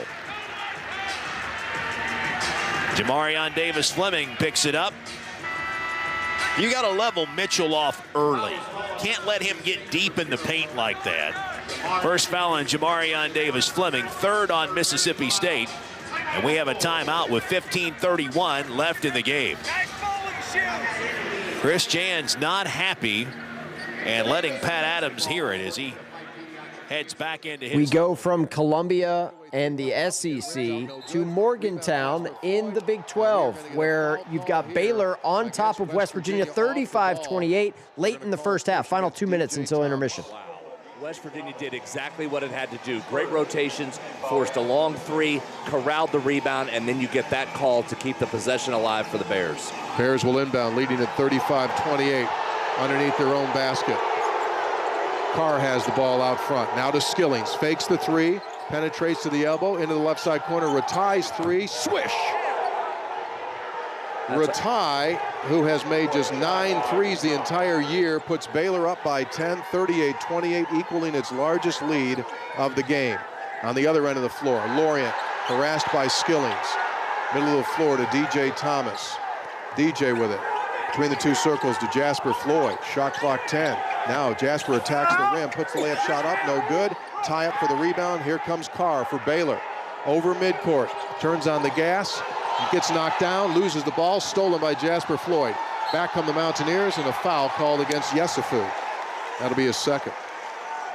[SPEAKER 12] Jamarion Davis-Fleming picks it up. You got to level Mitchell off early. Can't let him get deep in the paint like that. First foul on Jamarion Davis-Fleming, third on Mississippi State. And we have a timeout with 15:31 left in the game. Chris Jan's not happy and letting Pat Adams hear it as he heads back into his.
[SPEAKER 6] We go from Columbia and the SEC to Morgantown in the Big 12, where you've got Baylor on top of West Virginia 35-28 late in the first half. Final 2 minutes until intermission.
[SPEAKER 10] West Virginia did exactly what it had to do. Great rotations, forced a long three, corralled the rebound, and then you get that call to keep the possession alive for the Bears.
[SPEAKER 4] Bears will inbound, leading at 35-28 underneath their own basket. Carr has the ball out front. Now to Skillings. Fakes the three. Penetrates to the elbow. Into the left side corner. Rattai's three. Swish. Rattai, who has made just 9 threes the entire year, puts Baylor up by 10, 38-28, equaling its largest lead of the game. On the other end of the floor, Lorient harassed by Skillings. Middle of the floor to DJ Thomas. DJ with it. Between the two circles to Jasper Floyd. Shot clock 10. Now Jasper attacks the rim, puts the layup shot up, no good. Tie up for the rebound. Here comes Carr for Baylor. Over midcourt, turns on the gas, gets knocked down, loses the ball, stolen by Jasper Floyd. Back come the Mountaineers, and a foul called against Yesufu. That'll be his second.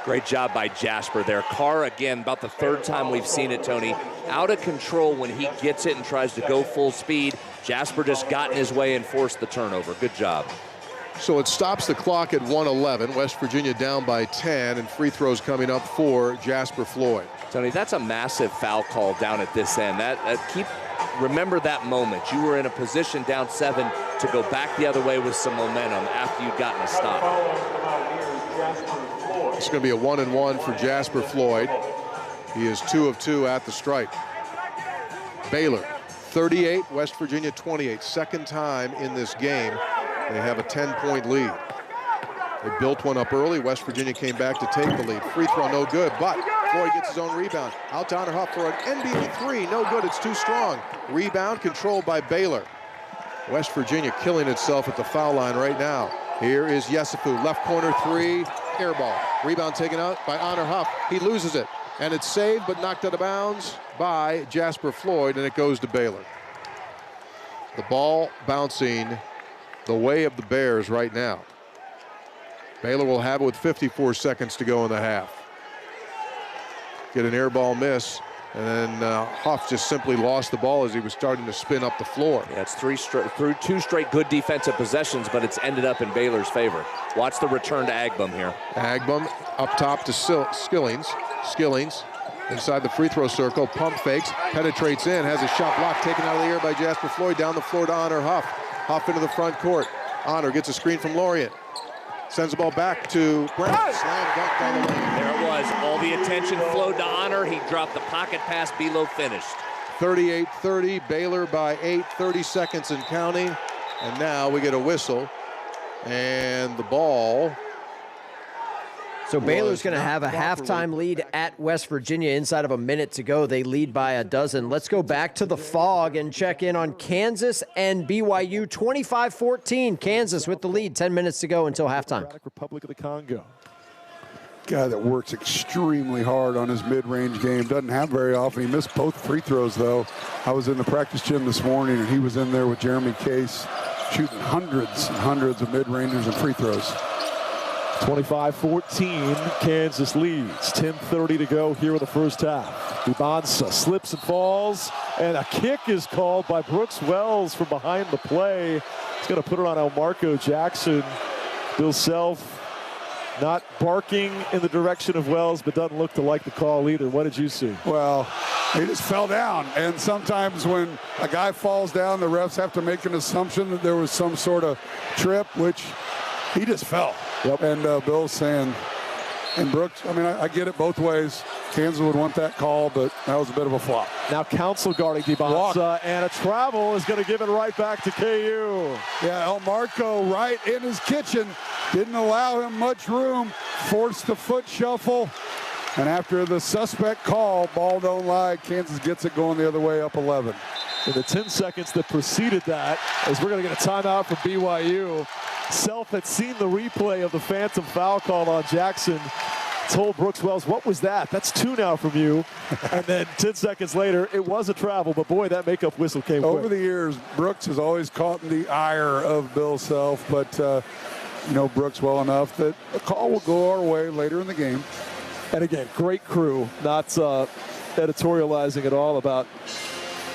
[SPEAKER 10] Great job by Jasper there. Carr, again, about the third time we've seen it, Tony. Out of control when he gets it and tries to go full speed. Jasper just got in his way and forced the turnover. Good job.
[SPEAKER 4] So it stops the clock at 1:11. West Virginia down by 10, and free throws coming up for Jasper Floyd.
[SPEAKER 10] Tony, that's a massive foul call down at this end. Remember that moment. You were in a position down 7 to go back the other way with some momentum after you'd gotten a stop.
[SPEAKER 4] It's going to be a 1-and-1 for Jasper Floyd. He is 2 of 2 at the stripe. Baylor, 38, West Virginia 28. Second time in this game they have a 10-point lead. They built one up early. West Virginia came back to take the lead. Free throw, no good, but Floyd gets his own rebound. Out to Honor Huff for an NBA three. No good, it's too strong. Rebound controlled by Baylor. West Virginia killing itself at the foul line right now. Here is Yesufu, left corner three, air ball. Rebound taken out by Honor Huff. He loses it, and it's saved but knocked out of bounds by Jasper Floyd, and it goes to Baylor. The ball bouncing the way of the Bears right now. Baylor will have it with 54 seconds to go in the half. Get an air ball miss, and then Huff just simply lost the ball as he was starting to spin up the floor.
[SPEAKER 10] Yeah, it's two straight good defensive possessions, but it's ended up in Baylor's favor. Watch the return to Agbum here.
[SPEAKER 4] Agbum up top to Skillings. Skillings inside the free throw circle, pump fakes, penetrates in, has a shot blocked, taken out of the air by Jasper Floyd, down the floor to Honor Huff. Huff into the front court. Honor gets a screen from Lorient. Sends the ball back to Brown. Slam dunk down the lane.
[SPEAKER 10] There it was. All the attention flowed to Honor. He dropped the pocket pass. Belo finished.
[SPEAKER 4] 38-30. Baylor by 8. 30 seconds and counting. And now we get a whistle. And the ball.
[SPEAKER 6] So Baylor's going to have a halftime lead at West Virginia inside of a minute to go. They lead by a dozen. Let's go back to the Fog and check in on Kansas and BYU. 25-14. Kansas with the lead. 10 minutes to go until halftime.
[SPEAKER 23] Republic of the Congo.
[SPEAKER 24] Guy that works extremely hard on his mid-range game. Doesn't have very often. He missed both free throws, though. I was in the practice gym this morning, and he was in there with Jeremy Case shooting hundreds and hundreds of mid-rangers and free throws.
[SPEAKER 23] 25-14, Kansas leads. 10:30 to go here in the first half. Ibanza slips and falls, and a kick is called by Brooks Wells from behind the play. He's going to put it on Elmarco Jackson. Bill Self not barking in the direction of Wells, but doesn't look to like the call either. What did you see?
[SPEAKER 24] Well, he just fell down, and sometimes when a guy falls down, the refs have to make an assumption that there was some sort of trip, which he just fell. Yep. And Bill's saying, and Brooks, I mean, I get it both ways. Kansas would want that call, but that was a bit of a flop.
[SPEAKER 23] Now Council guarding Dibonsa, and a travel is going to give it right back to KU.
[SPEAKER 24] Yeah, Elmarco right in his kitchen. Didn't allow him much room. Forced the foot shuffle. And after the suspect call, ball don't lie, Kansas gets it going the other way, up 11.
[SPEAKER 23] In the 10 seconds that preceded that, as we're going to get a timeout from BYU, Self had seen the replay of the phantom foul call on Jackson, told Brooks Wells, what was that? That's 2 now from you. And then 10 seconds later, it was a travel, but boy, that makeup whistle came quick.
[SPEAKER 24] Over the years, Brooks has always caught in the ire of Bill Self, but you know Brooks well enough that a call will go our way later in the game.
[SPEAKER 23] And again, great crew, not editorializing at all about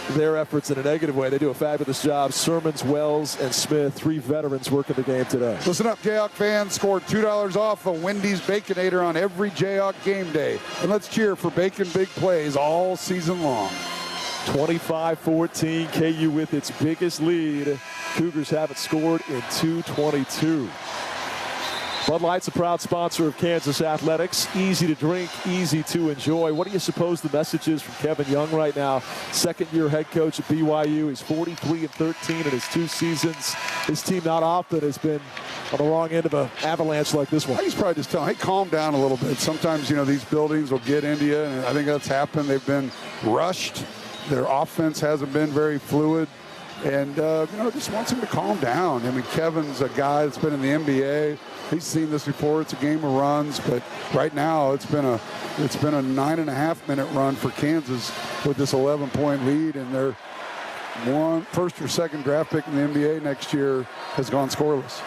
[SPEAKER 23] their efforts in a negative way. They do a fabulous job. Sermons, Wells, and Smith, 3 veterans working the game today.
[SPEAKER 24] Listen up, Jayhawk fans. Score $2 off a Wendy's Baconator on every Jayhawk game day. And let's cheer for Bacon Big Plays all season long.
[SPEAKER 23] 25-14, KU with its biggest lead. Cougars haven't scored in 2:22. Bud Light's a proud sponsor of Kansas Athletics. Easy to drink, easy to enjoy. What do you suppose the message is from Kevin Young right now? Second-year head coach at BYU. He's 43-13 in his 2 seasons. His team not often has been on the wrong end of an avalanche like this one.
[SPEAKER 24] He's probably just telling, hey, calm down a little bit. Sometimes, you know, these buildings will get into you, and I think that's happened. They've been rushed. Their offense hasn't been very fluid. And, you know, just wants him to calm down. I mean, Kevin's a guy that's been in the NBA. He's seen this before. It's a game of runs, but right now it's been a 9.5-minute run for Kansas with this 11-point lead, and their first or second draft pick in the NBA next year has gone scoreless.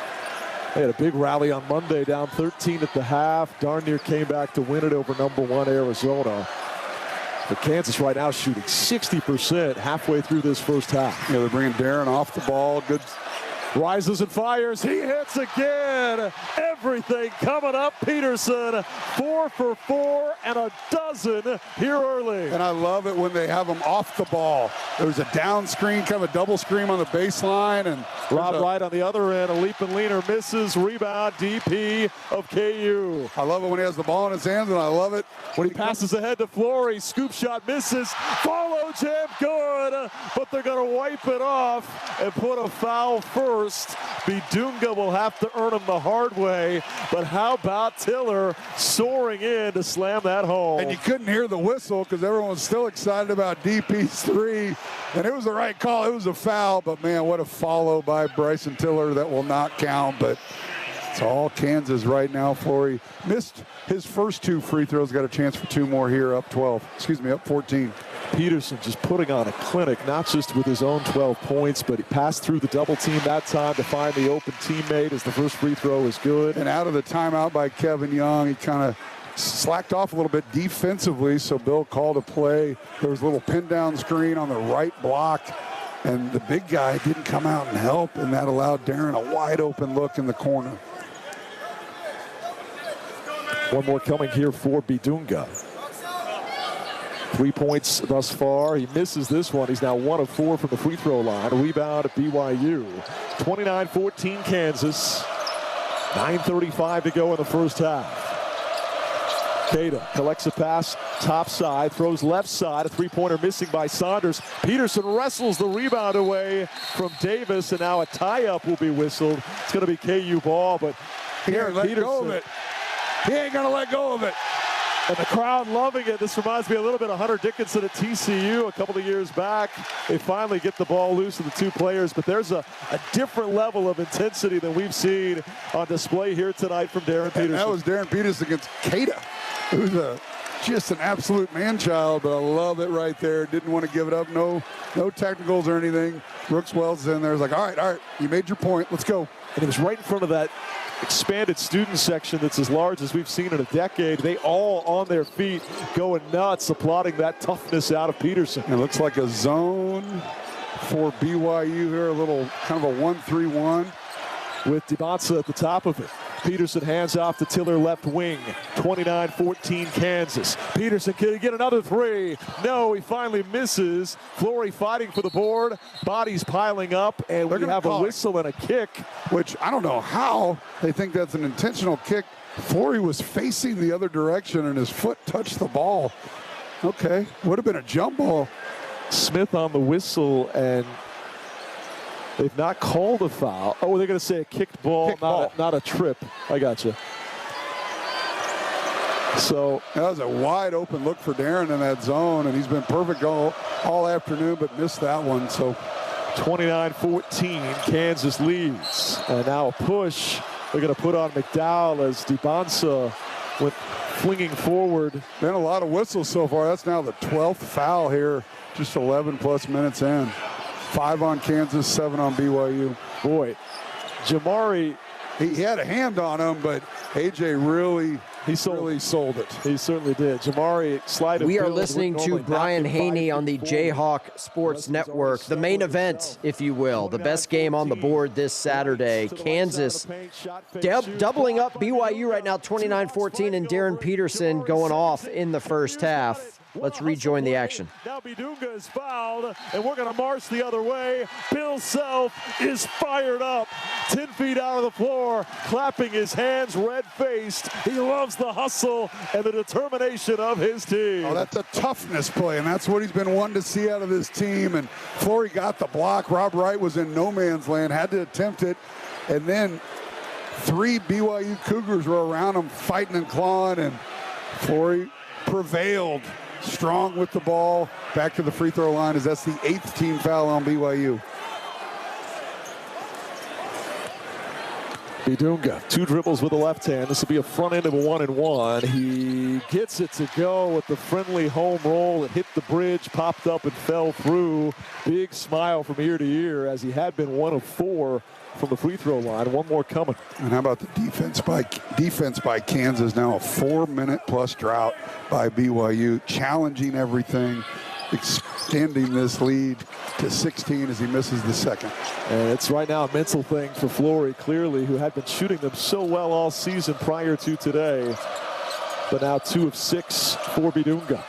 [SPEAKER 23] They had a big rally on Monday, down 13 at the half. Darn near came back to win it over number 1 Arizona. But Kansas right now shooting 60% halfway through this first half.
[SPEAKER 24] Yeah, they're bringing Darren off the ball. Good.
[SPEAKER 23] Rises and fires. He hits again. Everything coming up. Peterson, 4 for 4 and a dozen here early.
[SPEAKER 24] And I love it when they have them off the ball. There's a down screen, kind of a double screen on the baseline. And
[SPEAKER 23] Rob Wright on the other end. A leap and leaner misses. Rebound DP of KU.
[SPEAKER 24] I love it when he has the ball in his hands, and I love it
[SPEAKER 23] when he passes ahead to Flory. Scoop shot misses. Follow jam good. But they're going to wipe it off and put a foul first first. Bidunga will have to earn them the hard way, but how about Tiller soaring in to slam that home?
[SPEAKER 24] And you couldn't hear the whistle because everyone was still excited about DP's three, and it was the right call. It was a foul, but man, what a follow by Bryson Tiller that will not count, but it's all Kansas right now. Flory missed his first 2 free throws, got a chance for 2 more here, up 14.
[SPEAKER 23] Peterson just putting on a clinic, not just with his own 12 points, but he passed through the double team that time to find the open teammate as the first free throw is good.
[SPEAKER 24] And out of the timeout by Kevin Young, he kind of slacked off a little bit defensively, so Bill called a play. There was a little pin down screen on the right block, and the big guy didn't come out and help, and that allowed Darren a wide open look in the corner.
[SPEAKER 23] One more coming here for Bidunga. 3 points thus far. He misses this one. He's now 1 of 4 from the free throw line. A rebound at BYU. 29-14 Kansas. 9:35 to go in the first half. Cada collects a pass top side, throws left side. A three-pointer missing by Saunders. Peterson wrestles the rebound away from Davis, and now a tie-up will be whistled. It's going to be KU ball, but
[SPEAKER 24] here, let go of it. He ain't going to let go of it.
[SPEAKER 23] And the crowd loving it. This reminds me a little bit of Hunter Dickinson at TCU a couple of years back. They finally get the ball loose to the 2 players, but there's a different level of intensity than we've seen on display here tonight from Darren Peterson.
[SPEAKER 24] And that was Darren Peterson against Cada, who's just an absolute man-child, but I love it right there. Didn't want to give it up. No technicals or anything. Brooks Wells in there. Is like, all right, you made your point. Let's go.
[SPEAKER 23] And it was right in front of that expanded student section that's as large as we've seen in a decade. They all on their feet going nuts, applauding that toughness out of Peterson.
[SPEAKER 24] It looks like a zone for BYU here, a little kind of a 1-3-1
[SPEAKER 23] with DeBonsa at the top of it. Peterson hands off to Tiller left wing. 29-14 Kansas. Peterson, can he get another three? No, he finally misses. Flory fighting for the board. Bodies piling up, and we have a whistle and a kick.
[SPEAKER 24] Which I don't know how they think that's an intentional kick. Flory was facing the other direction, and his foot touched the ball. Okay, would have been a jump ball.
[SPEAKER 23] Smith on the whistle, and they've not called a foul. Oh, they're going to say a kicked ball, not a trip. I got you. So
[SPEAKER 24] that was a wide open look for Darren in that zone, and he's been perfect all afternoon, but missed that one. So
[SPEAKER 23] 29-14, Kansas leads. And now a push. They're going to put on McDowell as DeBonsa went flinging forward.
[SPEAKER 24] Been a lot of whistles so far. That's now the 12th foul here, just 11 plus minutes in. 5 on Kansas, 7 on BYU.
[SPEAKER 23] Boy, Jamari,
[SPEAKER 24] he had a hand on him, but AJ really sold it.
[SPEAKER 23] He certainly did. Jamari slided.
[SPEAKER 6] We are listening to Brian Haney on the Jayhawk Sports Network. The main event, if you will, the best game on the board this Saturday. Kansas doubling up BYU right now, 29-14, and Darren Peterson going off in the first half. Let's rejoin the action.
[SPEAKER 23] Now Bidunga is fouled, and we're going to march the other way. Bill Self is fired up, 10 feet out of the floor, clapping his hands, red-faced. He loves the hustle and the determination of his team.
[SPEAKER 24] Oh, that's a toughness play, and that's what he's been wanting to see out of this team. And Flory got the block. Rob Wright was in no man's land, had to attempt it, and then 3 BYU Cougars were around him fighting and clawing, and Flory prevailed. Strong with the ball, back to the free throw line, as that's the 8th team foul on BYU.
[SPEAKER 23] Bidunga, 2 dribbles with the left hand. This will be a front end of a 1-and-1. He gets it to go with the friendly home roll. It hit the bridge, popped up and fell through. Big smile from ear to ear as he had been 1 of 4 from the free throw line. One more coming.
[SPEAKER 24] And how about the defense by Kansas? Now a 4-minute plus drought by BYU, challenging everything, extending this lead to 16 as he misses the second.
[SPEAKER 23] And it's right now a mental thing for Flory, clearly, who had been shooting them so well all season prior to today. But now 2 of 6 for Bidunga.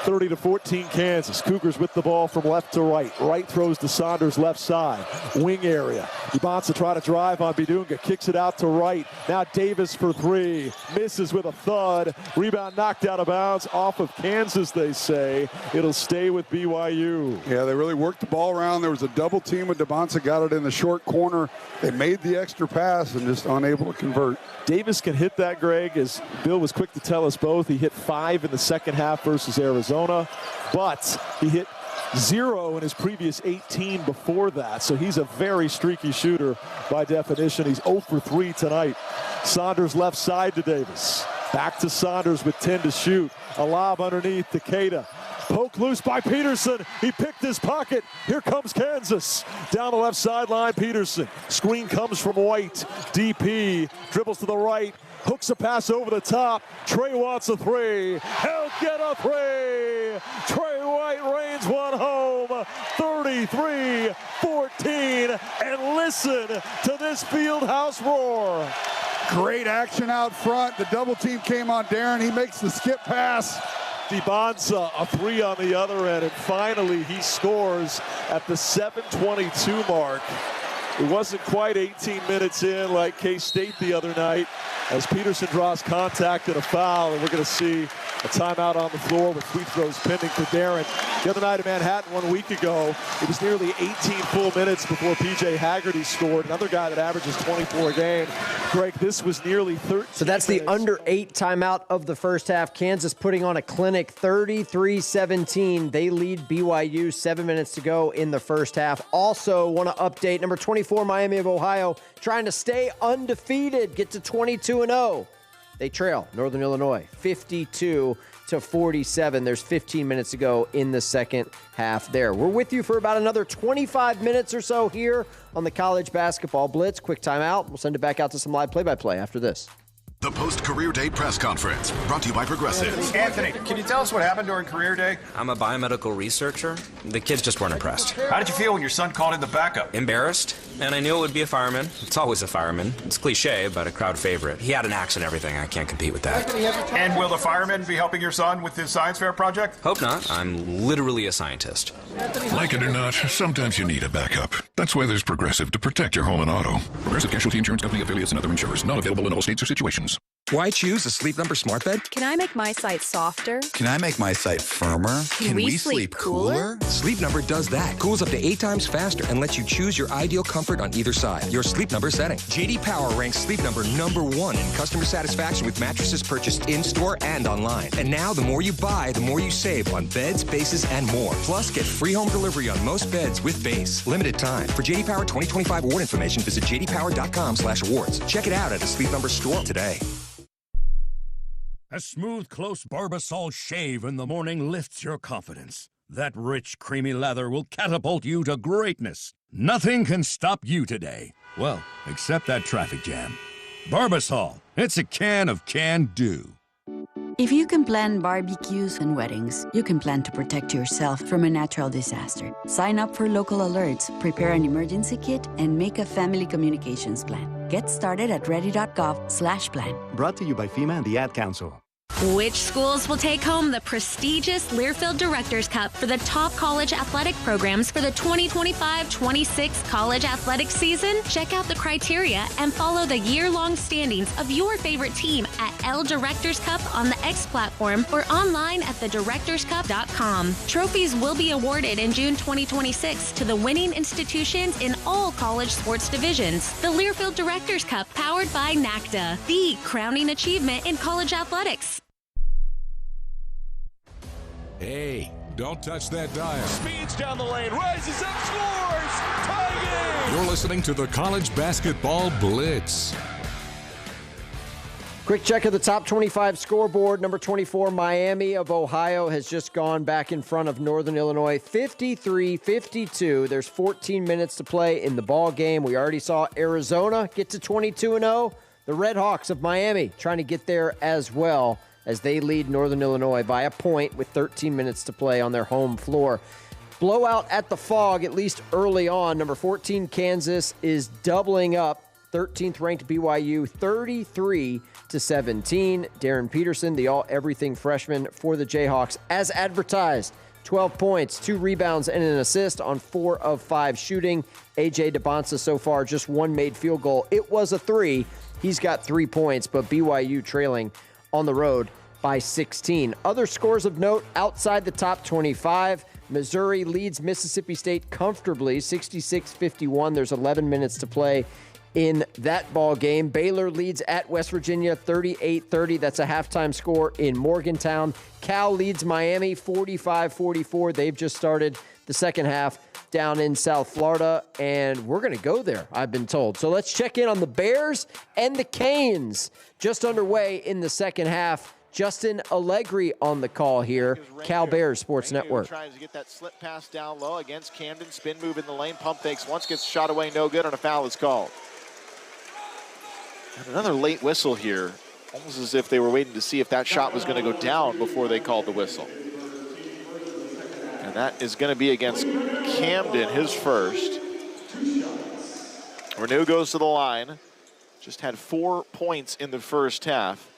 [SPEAKER 23] 30-14 Kansas. Cougars with the ball from left to right. Right throws to Saunders left side. Wing area. Ibanza try to drive on Bidunga. Kicks it out to right. Now Davis for three. Misses with a thud. Rebound knocked out of bounds off of Kansas, they say. It'll stay with BYU.
[SPEAKER 24] Yeah, they really worked the ball around. There was a double team with Ibanza. Got it in the short corner. They made the extra pass and just unable to convert.
[SPEAKER 23] Davis can hit that, Greg, as Bill was quick to tell us both. He hit 5 in the second half versus Arizona, but he hit 0 in his previous 18 before that. So he's a very streaky shooter by definition. He's 0 for 3 tonight. Saunders left side to Davis. Back to Saunders with 10 to shoot. A lob underneath to Keita. Poke loose by Peterson. He picked his pocket. Here comes Kansas. Down the left sideline, Peterson. Screen comes from White. DP dribbles to the right. Hooks a pass over the top. Trey wants a three. He'll get a three. Trey White rains one home. 33-14. And listen to this Fieldhouse roar.
[SPEAKER 24] Great action out front. The double team came on Darren. He makes the skip pass.
[SPEAKER 23] Ibanza a three on the other end, and finally he scores at the 7:22 mark. It wasn't quite 18 minutes in like K-State the other night as Peterson draws contact and a foul, and we're going to see a timeout on the floor with free throws pending for Darren. The other night in Manhattan 1 week ago, it was nearly 18 full minutes before P.J. Haggerty scored, another guy that averages 24 a game. Greg, this was nearly 13
[SPEAKER 6] So that's the under 8 timeout of the first half. Kansas putting on a clinic, 33-17. They lead BYU, 7 minutes to go in the first half. Also want to update number 24, Miami of Ohio, trying to stay undefeated, get to 22-0. They trail Northern Illinois 52-47. There's 15 minutes to go in the second half there. We're with you for about another 25 minutes or so here on the College Basketball Blitz. Quick timeout. We'll send it back out to some live play-by-play after this.
[SPEAKER 11] The post-career day press conference, brought to you by Progressive.
[SPEAKER 7] Anthony, can you tell us what happened during career day?
[SPEAKER 17] I'm a biomedical researcher. The kids just weren't impressed.
[SPEAKER 7] How did you feel when your son called in the backup?
[SPEAKER 17] Embarrassed, and I knew it would be a fireman. It's always a fireman. It's cliche, but a crowd favorite. He had an axe and everything. I can't compete with that.
[SPEAKER 7] And will the fireman be helping your son with his science fair project?
[SPEAKER 17] Hope not. I'm literally a scientist.
[SPEAKER 11] Like it or not, sometimes you need a backup. That's why there's Progressive to protect your home and auto. Progressive Casualty Insurance Company affiliates and other insurers. Not available in all states or situations.
[SPEAKER 1] Why choose a Sleep Number smart bed?
[SPEAKER 8] Can I make my site softer?
[SPEAKER 13] Can I make my site firmer?
[SPEAKER 8] Can we sleep cooler?
[SPEAKER 1] Sleep Number does that. Cools up to 8 times faster and lets you choose your ideal comfort on either side. Your Sleep Number setting. JD Power ranks Sleep Number #1 in customer satisfaction with mattresses purchased in-store and online. And now the more you buy, the more you save on beds, bases, and more. Plus, get free home delivery on most beds with base. Limited time. For JD Power 2025 award information, visit jdpower.com/awards. Check it out at a Sleep Number store today.
[SPEAKER 19] A smooth, close Barbasol shave in the morning lifts your confidence. That rich, creamy lather will catapult you to greatness. Nothing can stop you today. Well, except that traffic jam. Barbasol, it's a can of can-do.
[SPEAKER 25] If you can plan barbecues and weddings, you can plan to protect yourself from a natural disaster. Sign up for local alerts, prepare an emergency kit, and make a family communications plan. Get started at ready.gov/plan.
[SPEAKER 26] Brought to you by FEMA and the Ad Council.
[SPEAKER 16] Which schools will take home the prestigious Learfield Directors Cup for the top college athletic programs for the 2025-26 college athletic season? Check out the criteria and follow the year-long standings of your favorite team at L Directors Cup on the X platform or online at thedirectorscup.com. Trophies will be awarded in June 2026 to the winning institutions in all college sports divisions. The Learfield Directors Cup, powered by NACDA, the crowning achievement in college athletics.
[SPEAKER 2] Hey, don't touch that dial.
[SPEAKER 7] Speeds down the lane, rises up, scores! Tie game!
[SPEAKER 2] You're listening to the College Basketball Blitz.
[SPEAKER 6] Quick check of the top 25 scoreboard. Number 24, Miami of Ohio, has just gone back in front of Northern Illinois, 53-52. There's 14 minutes to play in the ball game. We already saw Arizona get to 22-0. The Red Hawks of Miami trying to get there as well, as they lead Northern Illinois by a point with 13 minutes to play on their home floor. Blowout at the Fog, at least early on. Number 14, Kansas, is doubling up 13th ranked BYU 33-17. Darren Peterson, the all-everything freshman for the Jayhawks, as advertised. 12 points, 2 rebounds, and an assist on 4 of 5 shooting. A.J. DeBonsa so far, just 1 made field goal. It was a 3. He's got 3 points, but BYU trailing on the road by 16. Other scores of note outside the top 25. Missouri leads Mississippi State comfortably, 66-51. There's 11 minutes to play in that ball game. Baylor leads at West Virginia 38-30. That's a halftime score in Morgantown. Cal leads Miami 45-44. They've just started the second half down in South Florida, and we're going to go there, I've been told. So let's check in on the Bears and the Canes. Just underway in the second half. Justin Allegri on the call here, Cal Bears Sports Network.
[SPEAKER 15] Tries to get that slip pass down low against Camden. Spin move in the lane. Pump fakes once, gets shot away, no good, and a foul is called. And another late whistle here, almost as if they were waiting to see if that shot was going to go down before they called the whistle. And that is going to be against Camden, his first. Renew goes to the line. Just had 4 points in the first half.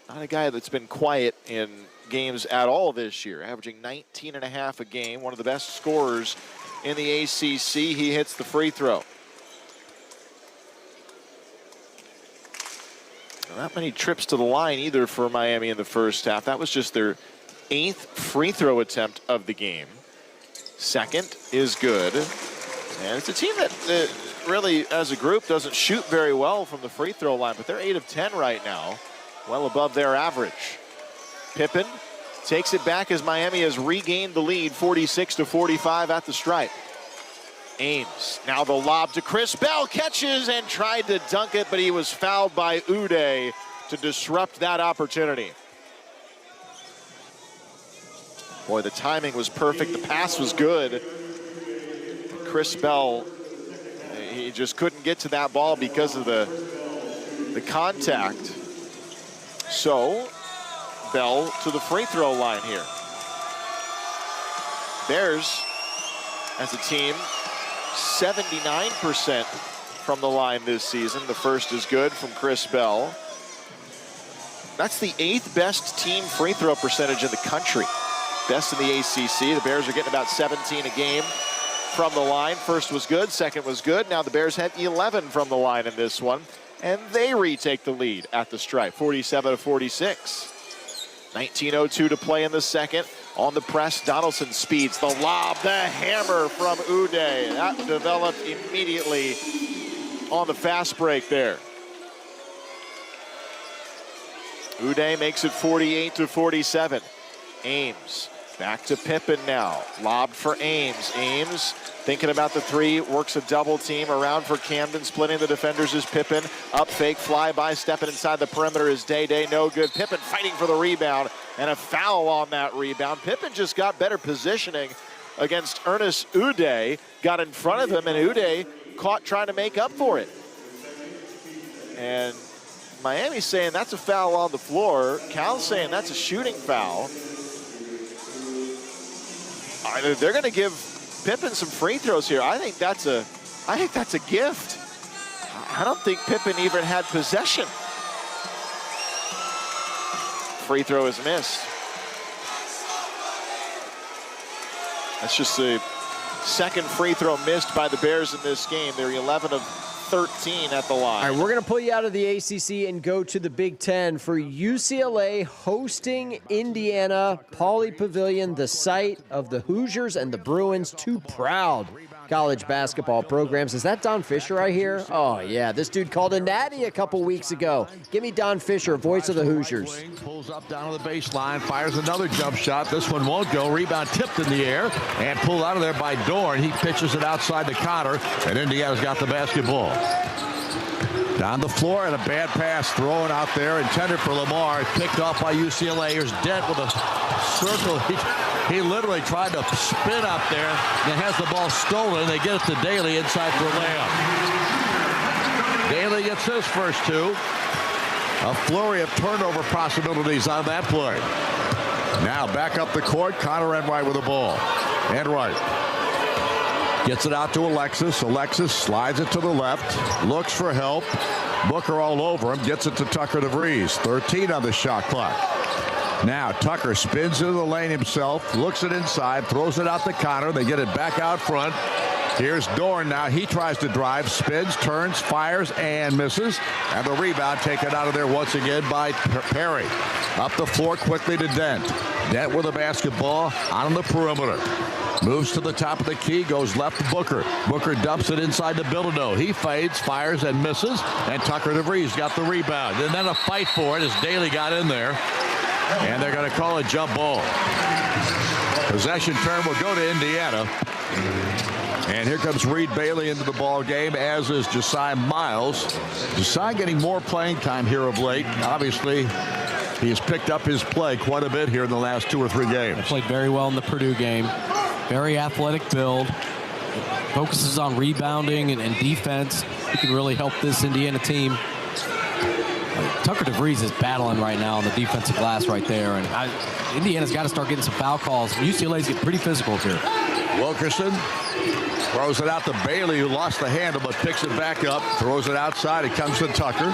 [SPEAKER 15] Not a guy that's been quiet in games at all this year, averaging 19.5 a game, one of the best scorers in the ACC. He hits the free throw. Not many trips to the line either for Miami in the first half. That was just their 8th free throw attempt of the game. Second is good. And it's a team that really, as a group, doesn't shoot very well from the free throw line, but they're 8 of 10 right now, well above their average. Pippen takes it back as Miami has regained the lead, 46-45 at the stripe. Ames, now the lob to Chris Bell, catches and tried to dunk it, but he was fouled by Uday to disrupt that opportunity. Boy, the timing was perfect, the pass was good. Chris Bell, he just couldn't get to that ball because of the contact. So, Bell to the free throw line here. Bears, as a team, 79% from the line this season. The first is good from Chris Bell. That's the 8th best team free throw percentage in the country. Best in the ACC. The Bears are getting about 17 a game from the line. First was good, second was good. Now the Bears had 11 from the line in this one, and they retake the lead at the stripe, 47-46. 19:02 to play in the second. On the press, Donaldson speeds the lob, the hammer from Uday. That developed immediately on the fast break there. Uday makes it 48-47. Ames back to Pippen now. Lobbed for Ames. Ames thinking about the three, works a double team around for Camden. Splitting the defenders is Pippen. Up fake, fly by, stepping inside the perimeter is Day. No good. Pippen fighting for the rebound, and a foul on that rebound. Pippen just got better positioning against Ernest Uday. Got in front of him, and Uday caught trying to make up for it. And Miami's saying that's a foul on the floor. Cal's saying that's a shooting foul. They're going to give Pippen some free throws here. I think that's a gift. I don't think Pippen even had possession. Free throw is missed. That's just the second free throw missed by the Bears in this game. They're 11 of 13 at the line.
[SPEAKER 6] All right, we're going to pull you out of the ACC and go to the Big Ten for UCLA hosting Indiana. Pauley Pavilion, the site of the Hoosiers and the Bruins, two proud college basketball programs. Is that Don Fisher I hear? Oh, yeah. This dude called a natty a couple weeks ago. Give me Don Fisher, voice of the Hoosiers.
[SPEAKER 3] Pulls up down to the baseline, fires another jump shot. This one won't go. Rebound tipped in the air and pulled out of there by Dorn. He pitches it outside the counter, and Indiana's got the basketball. Down the floor, and a bad pass thrown out there, intended for Lamar. Picked off by UCLA. Here's Dent with a circle. He literally tried to spin up there and has the ball stolen. They get it to Daly inside for a layup. Daly gets his first two. A flurry of turnover possibilities on that play. Now back up the court. Connor Enright with the ball. Enright Gets it out to Alexis. Alexis slides it to the left. Looks for help. Booker all over him. Gets it to Tucker DeVries. 13 on the shot clock. Now Tucker spins into the lane himself. Looks it inside. Throws it out to Connor. They get it back out front. Here's Dorn now. He tries to drive. Spins, turns, fires, and misses. And the rebound taken out of there once again by Perry. Up the floor quickly to Dent. Dent with the basketball on the perimeter. Moves to the top of the key, goes left to Booker. Booker dumps it inside to Bilodeau. He fades, fires, and misses. And Tucker DeVries got the rebound. And then a fight for it as Daly got in there. And they're going to call a jump ball. Possession term will go to Indiana. And here comes Reed Bailey into the ball game, as is Josiah Miles. Josiah getting more playing time here of late. Obviously, he has picked up his play quite a bit here in the last 2 or 3 games.
[SPEAKER 5] He played very well in the Purdue game. Very athletic build. Focuses on rebounding and defense. He can really help this Indiana team. Tucker DeVries is battling right now on the defensive glass right there. And Indiana's got to start getting some foul calls. UCLA's getting pretty physical here.
[SPEAKER 3] Wilkerson throws it out to Bailey, who lost the handle but picks it back up. Throws it outside. It comes to Tucker.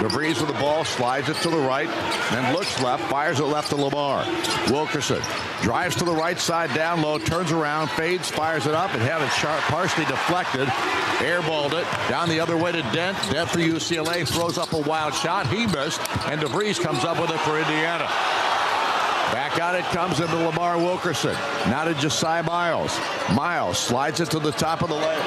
[SPEAKER 3] DeVries with the ball, slides it to the right, then looks left, fires it left to Lamar. Wilkerson drives to the right side, down low, turns around, fades, fires it up, and had it partially deflected. Airballed it down the other way to Dent. Dent for UCLA throws up a wild shot. He missed, and DeVries comes up with it for Indiana. Back out it comes into Lamar Wilkerson. Now to Josiah Miles. Miles slides it to the top of the lane.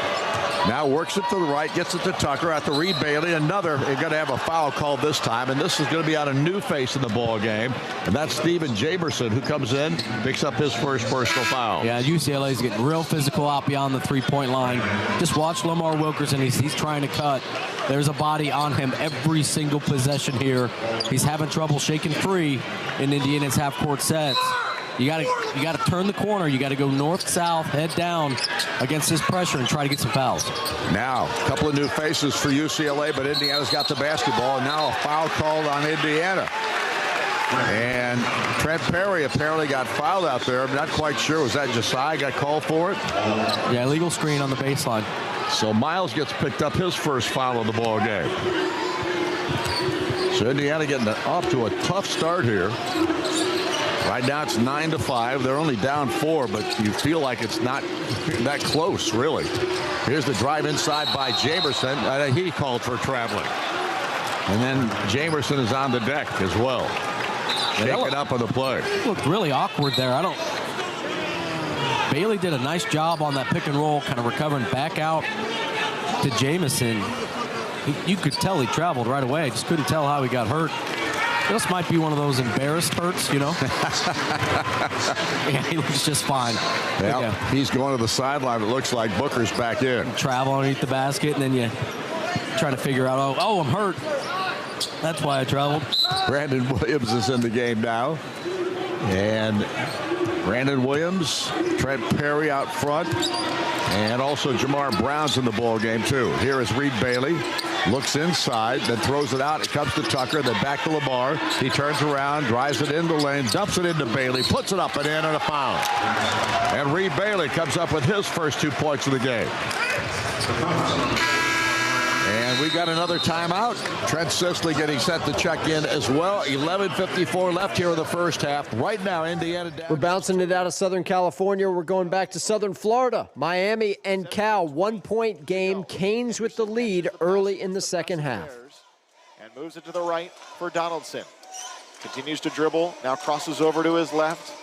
[SPEAKER 3] Now works it to the right, gets it to Tucker at the Reed Bailey. Another, they're going to have a foul called this time, and this is going to be on a new face in the ball game, and that's Steven Jamerson, who comes in, picks up his first personal foul.
[SPEAKER 5] Yeah, UCLA's getting real physical out beyond the three-point line. Just watch Lamar Wilkerson. He's trying to cut. There's a body on him every single possession here. He's having trouble shaking free in Indiana's half-court sets. You got to turn the corner. You got to go north-south, head down against this pressure and try to get some fouls.
[SPEAKER 3] Now, a couple of new faces for UCLA, but Indiana's got the basketball, and now a foul called on Indiana. And Trent Perry apparently got fouled out there. I'm not quite sure. Was that Josiah got called for it?
[SPEAKER 5] Yeah, illegal screen on the baseline.
[SPEAKER 3] So Miles gets picked up his first foul of the ball game. So Indiana getting off to a tough start here. Right now it's 9-5. They're only down 4, but you feel like it's not that close, really. Here's the drive inside by Jamerson. He called for traveling. And then Jamerson is on the deck as well. Shaking up on the play.
[SPEAKER 5] Looked really awkward there. Bailey did a nice job on that pick and roll, kind of recovering back out to Jamerson. You could tell he traveled right away. I just couldn't tell how he got hurt. This might be one of those embarrassed hurts, you know? Yeah, he looks just fine.
[SPEAKER 3] Yeah, he's going to the sideline. It looks like Booker's back in.
[SPEAKER 5] Travel underneath the basket, and then you trying to figure out, oh, I'm hurt. That's why I traveled.
[SPEAKER 3] Brandon Williams is in the game now. And Brandon Williams, Trent Perry out front, and also Jamar Brown's in the ball game too. Here is Reed Bailey. Looks inside, then throws it out. It comes to Tucker, then back to Lamar. He turns around, drives it in the lane, dumps it into Bailey, puts it up and in, and a foul. And Reed Bailey comes up with his first 2 points of the game. And we got another timeout. Trent Sisley getting set to check in as well. 11:54 left here in the first half. Right now, Indiana down.
[SPEAKER 6] We're bouncing it out of Southern California. We're going back to Southern Florida. Miami and Cal, 1-point game. Canes with the lead early in the second half.
[SPEAKER 15] And moves it to the right for Donaldson. Continues to dribble. Now crosses over to his left.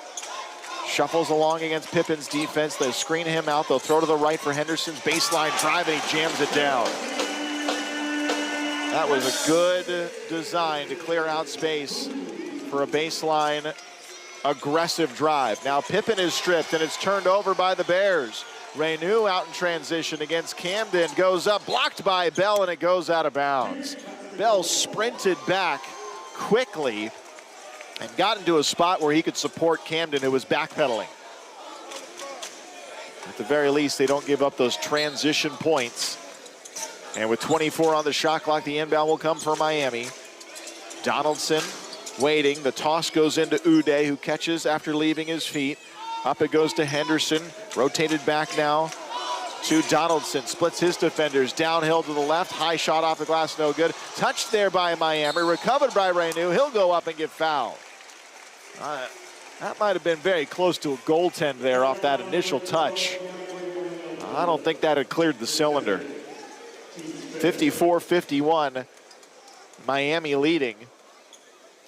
[SPEAKER 15] Shuffles along against Pippen's defense. They'll screen him out. They'll throw to the right for Henderson's baseline drive, and he jams it down. That was a good design to clear out space for a baseline aggressive drive. Now Pippen is stripped, and it's turned over by the Bears. Renew out in transition against Camden. Goes up, blocked by Bell, and it goes out of bounds. Bell sprinted back quickly and got into a spot where he could support Camden, who was backpedaling. At the very least, they don't give up those transition points. And with 24 on the shot clock, the inbound will come for Miami. Donaldson waiting. The toss goes into Uday, who catches after leaving his feet. Up it goes to Henderson. Rotated back now to Donaldson. Splits his defenders. Downhill to the left. High shot off the glass, no good. Touched there by Miami. Recovered by Reneau. He'll go up and get fouled. That might have been very close to a goaltend there off that initial touch. I don't think that had cleared the cylinder. 54-51, Miami leading.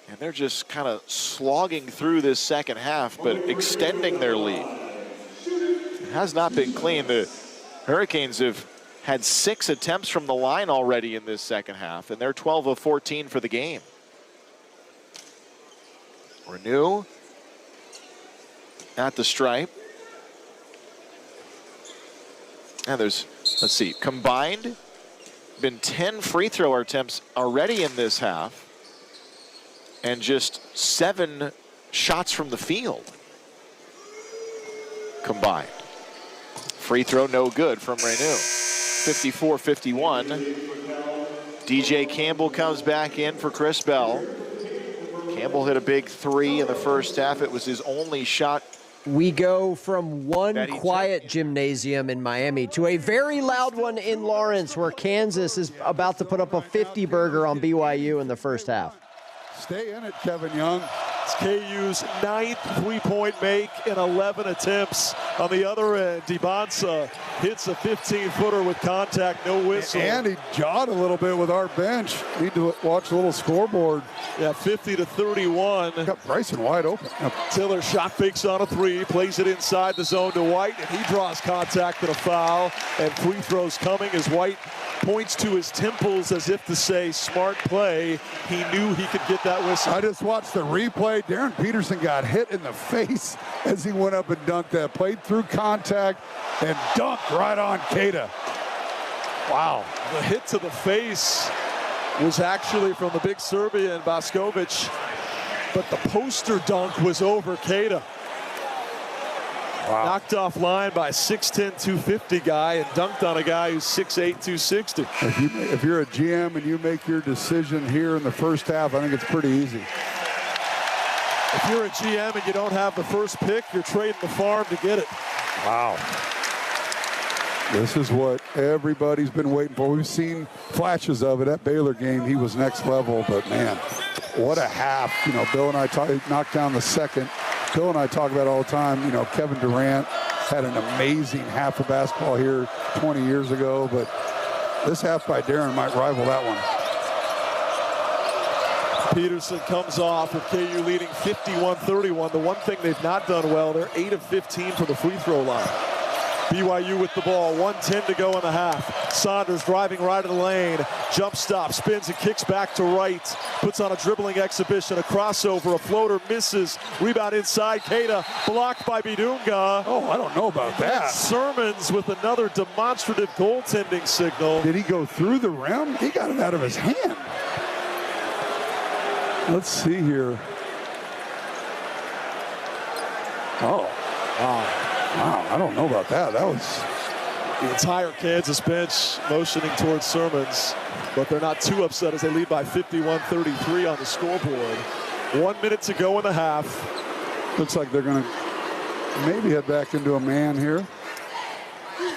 [SPEAKER 15] And they're just kind of slogging through this second half, but extending their lead. It has not been clean. The Hurricanes have had 6 attempts from the line already in this second half, and they're 12 of 14 for the game. Reneau at the stripe. And there's, let's see, combined, been 10 free throw attempts already in this half, and just 7 shots from the field combined. Free throw no good from Reneau. 54-51. DJ Campbell comes back in for Chris Bell. Campbell hit a big 3 in the first half. It was his only shot.
[SPEAKER 6] We go from one quiet gymnasium in Miami to a very loud one in Lawrence, where Kansas is about to put up a 50-burger on BYU in the first half.
[SPEAKER 24] Stay in it, Kevin Young.
[SPEAKER 23] It's KU's 9th three-point make in 11 attempts. On the other end, DiBanza hits a 15-footer with contact, no whistle.
[SPEAKER 24] And he jawed a little bit with our bench. Need to watch a little scoreboard.
[SPEAKER 23] Yeah, 50-31.
[SPEAKER 24] Got Bryson wide open.
[SPEAKER 23] Tiller shot fakes on a 3, plays it inside the zone to White, and he draws contact and a foul. And free throws coming as White points to his temples as if to say, smart play. He knew he could get that whistle.
[SPEAKER 24] I just watched the replay. Darren Peterson got hit in the face as he went up and dunked that. Played through contact and dunked right on Keita. Wow.
[SPEAKER 23] The hit to the face was actually from the big Serbian, Boskovic, but the poster dunk was over Keita.
[SPEAKER 24] Wow.
[SPEAKER 23] Knocked off line by 6'10", 250 guy and dunked on a guy who's 6'8", 260.
[SPEAKER 24] If you're a GM and you make your decision here in the first half, I think it's pretty easy.
[SPEAKER 23] If you're a GM and you don't have the first pick, you're trading the farm to get it.
[SPEAKER 24] Wow. This is what everybody's been waiting for. We've seen flashes of it at Baylor game. He was next level, but man, what a half. You know, Bill and I knocked down the second. Bill and I talk about it all the time. You know, Kevin Durant had an amazing half of basketball here 20 years ago, but this half by Darren might rival that one.
[SPEAKER 23] Peterson comes off with KU leading 51-31. The one thing they've not done well, they're 8 of 15 from the free throw line. BYU with the ball, 1:10 to go in the half. Saunders driving right of the lane, jump stop, spins and kicks back to right. Puts on a dribbling exhibition, a crossover, a floater, misses. Rebound inside, Keita, blocked by Bidunga.
[SPEAKER 24] Oh, I don't know about that.
[SPEAKER 23] Sermons with another demonstrative goaltending signal.
[SPEAKER 24] Did he go through the rim? He got it out of his hand. Let's see here. Oh, wow. Wow, I don't know about that. That was
[SPEAKER 23] the entire Kansas bench motioning towards Sermons, but they're not too upset as they lead by 51-33 on the scoreboard. 1 minute to go in the half.
[SPEAKER 24] Looks like they're going to maybe head back into a man here.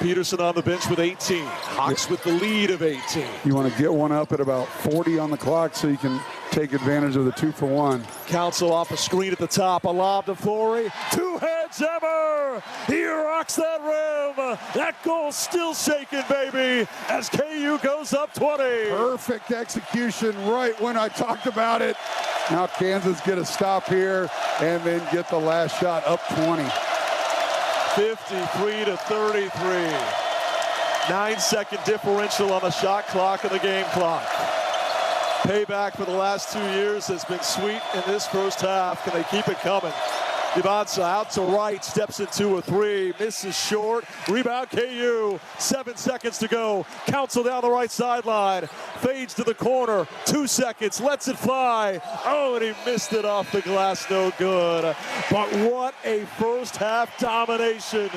[SPEAKER 23] Peterson on the bench with 18. Hawks with the lead of 18.
[SPEAKER 24] You want to get one up at about 40 on the clock so you can take advantage of the 2-for-1.
[SPEAKER 23] Council off a screen at the top. A lob to Flory. Two-hand jammer. He rocks that rim. That goal's still shaking, baby, as KU goes up 20.
[SPEAKER 24] Perfect execution right when I talked about it. Now Kansas get a stop here and then get the last shot up 20.
[SPEAKER 23] 53-33. 9-second differential on the shot clock and the game clock. Payback for the last 2 years has been sweet in this first half. Can they keep it coming? DiBanza out to right, steps into a 3, misses short. Rebound KU, 7 seconds to go. Council down the right sideline, fades to the corner, 2 seconds, lets it fly. Oh, and he missed it off the glass, no good. But what a first half domination.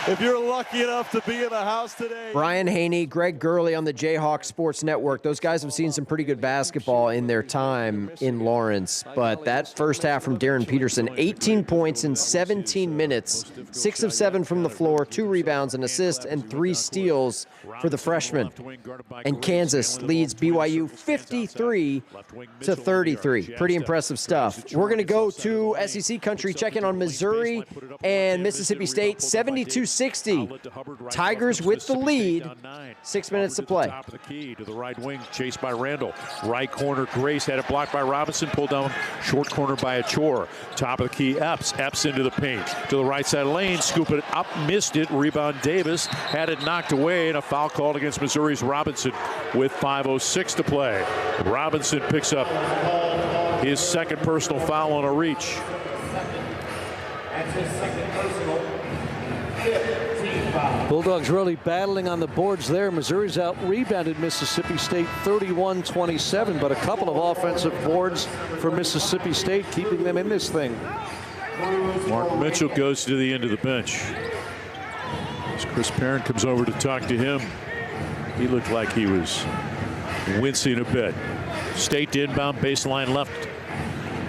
[SPEAKER 23] If you're lucky enough to be in the house today.
[SPEAKER 6] Brian Haney, Greg Gurley on the Jayhawk Sports Network. Those guys have seen some pretty good basketball in their time in Lawrence. But that first half from Darren Peterson, 18 points. points in 17 minutes, 6 of 7 from the floor, 2 rebounds, an assist, and 3 steals for the freshman. And Kansas leads BYU 53-33. Pretty impressive stuff. We're going to go to SEC country, check in on Missouri and Mississippi State, 72-60. Tigers with the lead, 6 minutes to play.
[SPEAKER 9] Top of the key to the right wing, chased by Randall. Right corner, Grace had it blocked by Robinson, pulled down short corner by Achor. Top of the key, Epps into the paint. To the right side lane, scoop it up, missed it. Rebound Davis, had it knocked away, and a foul called against Missouri's Robinson with 5:06 to play. Robinson picks up his second personal foul on a reach.
[SPEAKER 14] Bulldogs really battling on the boards there. Missouri's out-rebounded Mississippi State 31-27, but a couple of offensive boards for Mississippi State, keeping them in this thing.
[SPEAKER 9] Mark Mitchell goes to the end of the bench. As Chris Perrin comes over to talk to him, he looked like he was wincing a bit. State to inbound, baseline left.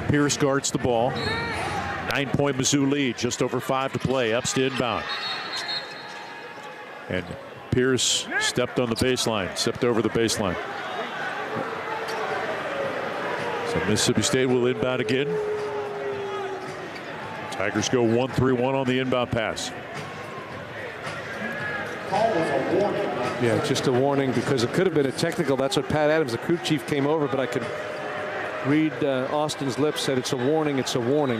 [SPEAKER 9] Pierce guards the ball. 9-point Mizzou lead, just over 5 to play. Epps to inbound. And Pierce stepped on the baseline, stepped over the baseline. So Mississippi State will inbound again. Tigers go 1-3-1 on the inbound pass.
[SPEAKER 14] Yeah, just a warning because it could have been a technical. That's what Pat Adams, the crew chief, came over, but I could read Austin's lips, said it's a warning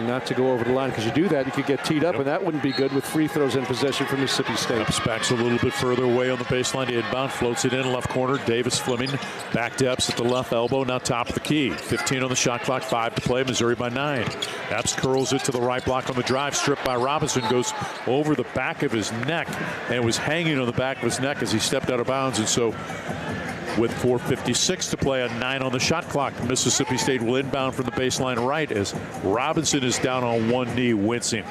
[SPEAKER 14] not to go over the line, because you do that, you could get teed up, and that wouldn't be good with free throws in possession for Mississippi State.
[SPEAKER 9] Epps backs a little bit further away on the baseline to inbound, floats it in left corner. Davis Fleming back to Epps at the left elbow, now top of the key. 15 on the shot clock, 5 to play, Missouri by 9. Epps curls it to the right block on the drive, stripped by Robinson, goes over the back of his neck, and was hanging on the back of his neck as he stepped out of bounds, and so with 4:56 to play, a 9 on the shot clock, Mississippi State will inbound from the baseline right as Robinson is down on one knee, wincing.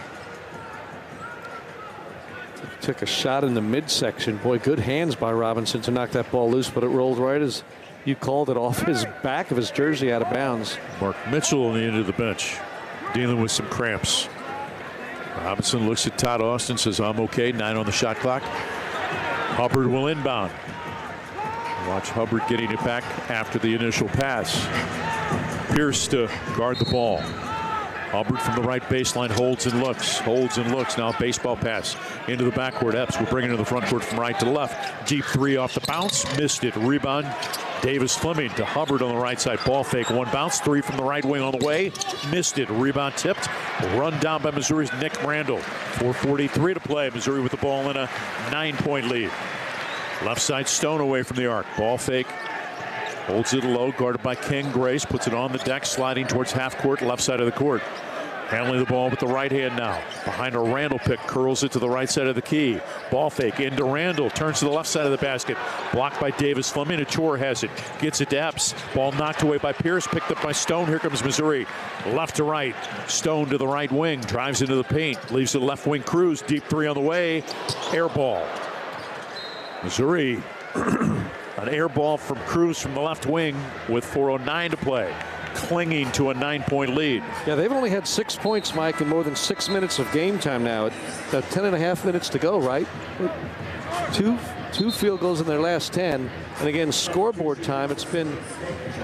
[SPEAKER 14] Took a shot in the midsection. Boy, good hands by Robinson to knock that ball loose, but it rolled right as you called it off his back of his jersey out of bounds.
[SPEAKER 9] Mark Mitchell on the end of the bench, dealing with some cramps. Robinson looks at Todd Austin, says, I'm okay. 9 on the shot clock. Hubbard will inbound. Watch Hubbard getting it back after the initial pass. Pierce to guard the ball. Hubbard from the right baseline holds and looks. Now a baseball pass into the backcourt. Epps will bring it to the front court from right to left. Deep 3 off the bounce. Missed it. Rebound. Davis Fleming to Hubbard on the right side. Ball fake. 1 bounce. 3 from the right wing on the way. Missed it. Rebound tipped. Run down by Missouri's Nick Randall. 4:43 to play. Missouri with the ball in a 9-point lead. Left side Stone away from the arc. Ball fake. Holds it low. Guarded by Ken Grace. Puts it on the deck. Sliding towards half court. Left side of the court. Handling the ball with the right hand now. Behind a Randall pick. Curls it to the right side of the key. Ball fake into Randall. Turns to the left side of the basket. Blocked by Davis Fleming. Achor has it. Gets it to Epps. Ball knocked away by Pierce. Picked up by Stone. Here comes Missouri. Left to right. Stone to the right wing. Drives into the paint. Leaves the left wing. Cruz. Deep 3 on the way. Air ball. Missouri, an air ball from Cruz from the left wing with 4:09 to play, clinging to a 9-point lead.
[SPEAKER 14] Yeah, they've only had 6 points, Mike, in more than 6 minutes of game time now. About 10.5 minutes to go, right? Two field goals in their last 10. And again, scoreboard time, it's been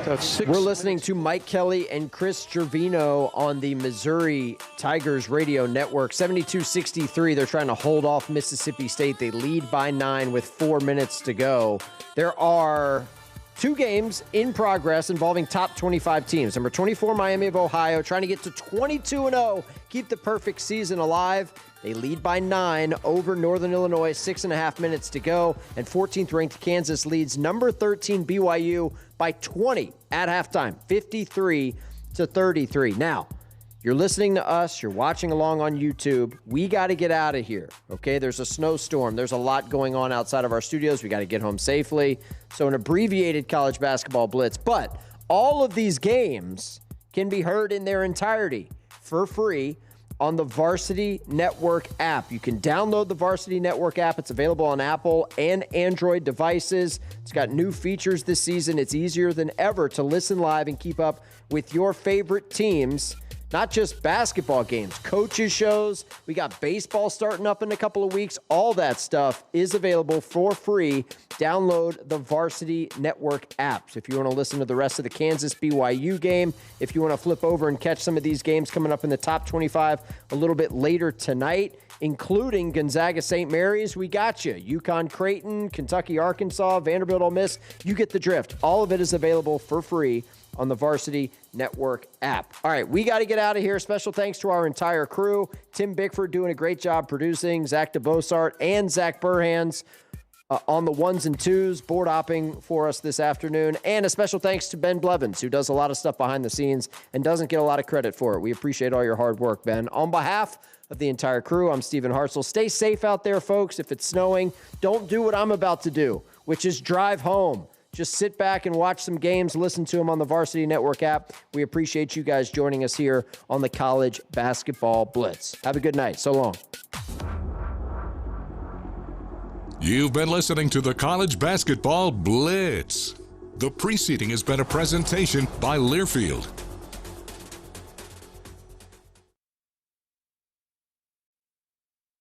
[SPEAKER 14] about 6.
[SPEAKER 6] We're listening to Mike Kelly and Chris Gervino on the Missouri Tigers radio network. 72-63. They're trying to hold off Mississippi State. They lead by 9 with 4 minutes to go. There are 2 games in progress involving top 25 teams. Number 24, Miami of Ohio, trying to get to 22-0, keep the perfect season alive. They lead by 9 over Northern Illinois, 6.5 minutes to go. And 14th ranked Kansas leads number 13 BYU by 20 at halftime, 53-33. Now, you're listening to us, you're watching along on YouTube. We got to get out of here, okay? There's a snowstorm. There's a lot going on outside of our studios. We got to get home safely. So an abbreviated college basketball blitz. But all of these games can be heard in their entirety for free on the Varsity Network app. You can download the Varsity Network app. It's available on Apple and Android devices. It's got new features this season. It's easier than ever to listen live and keep up with your favorite teams. not just basketball games, coaches shows. We got baseball starting up in a couple of weeks. All that stuff is available for free. Download the Varsity Network apps if you want to listen to the rest of the Kansas BYU game. If you want to flip over and catch some of these games coming up in the top 25 a little bit later tonight, including Gonzaga St. Mary's, we got you. UConn Creighton, Kentucky Arkansas, Vanderbilt Ole Miss. You get the drift. All of it is available for free on the Varsity Network app. All right, we got to get out of here. Special thanks to our entire crew. Tim Bickford doing a great job producing, Zach DeBossart and Zach Burhans on the ones and twos, board hopping for us this afternoon. And a special thanks to Ben Blevins, who does a lot of stuff behind the scenes and doesn't get a lot of credit for it. We appreciate all your hard work, Ben. On behalf of the entire crew, I'm Stephen Hartzell. Stay safe out there, folks. If it's snowing, don't do what I'm about to do, which is drive home. Just sit back and watch some games, listen to them on the Varsity Network app. We appreciate you guys joining us here on the College Basketball Blitz. Have a good night. So long.
[SPEAKER 2] You've been listening to the College Basketball Blitz. The preceding has been a presentation by Learfield.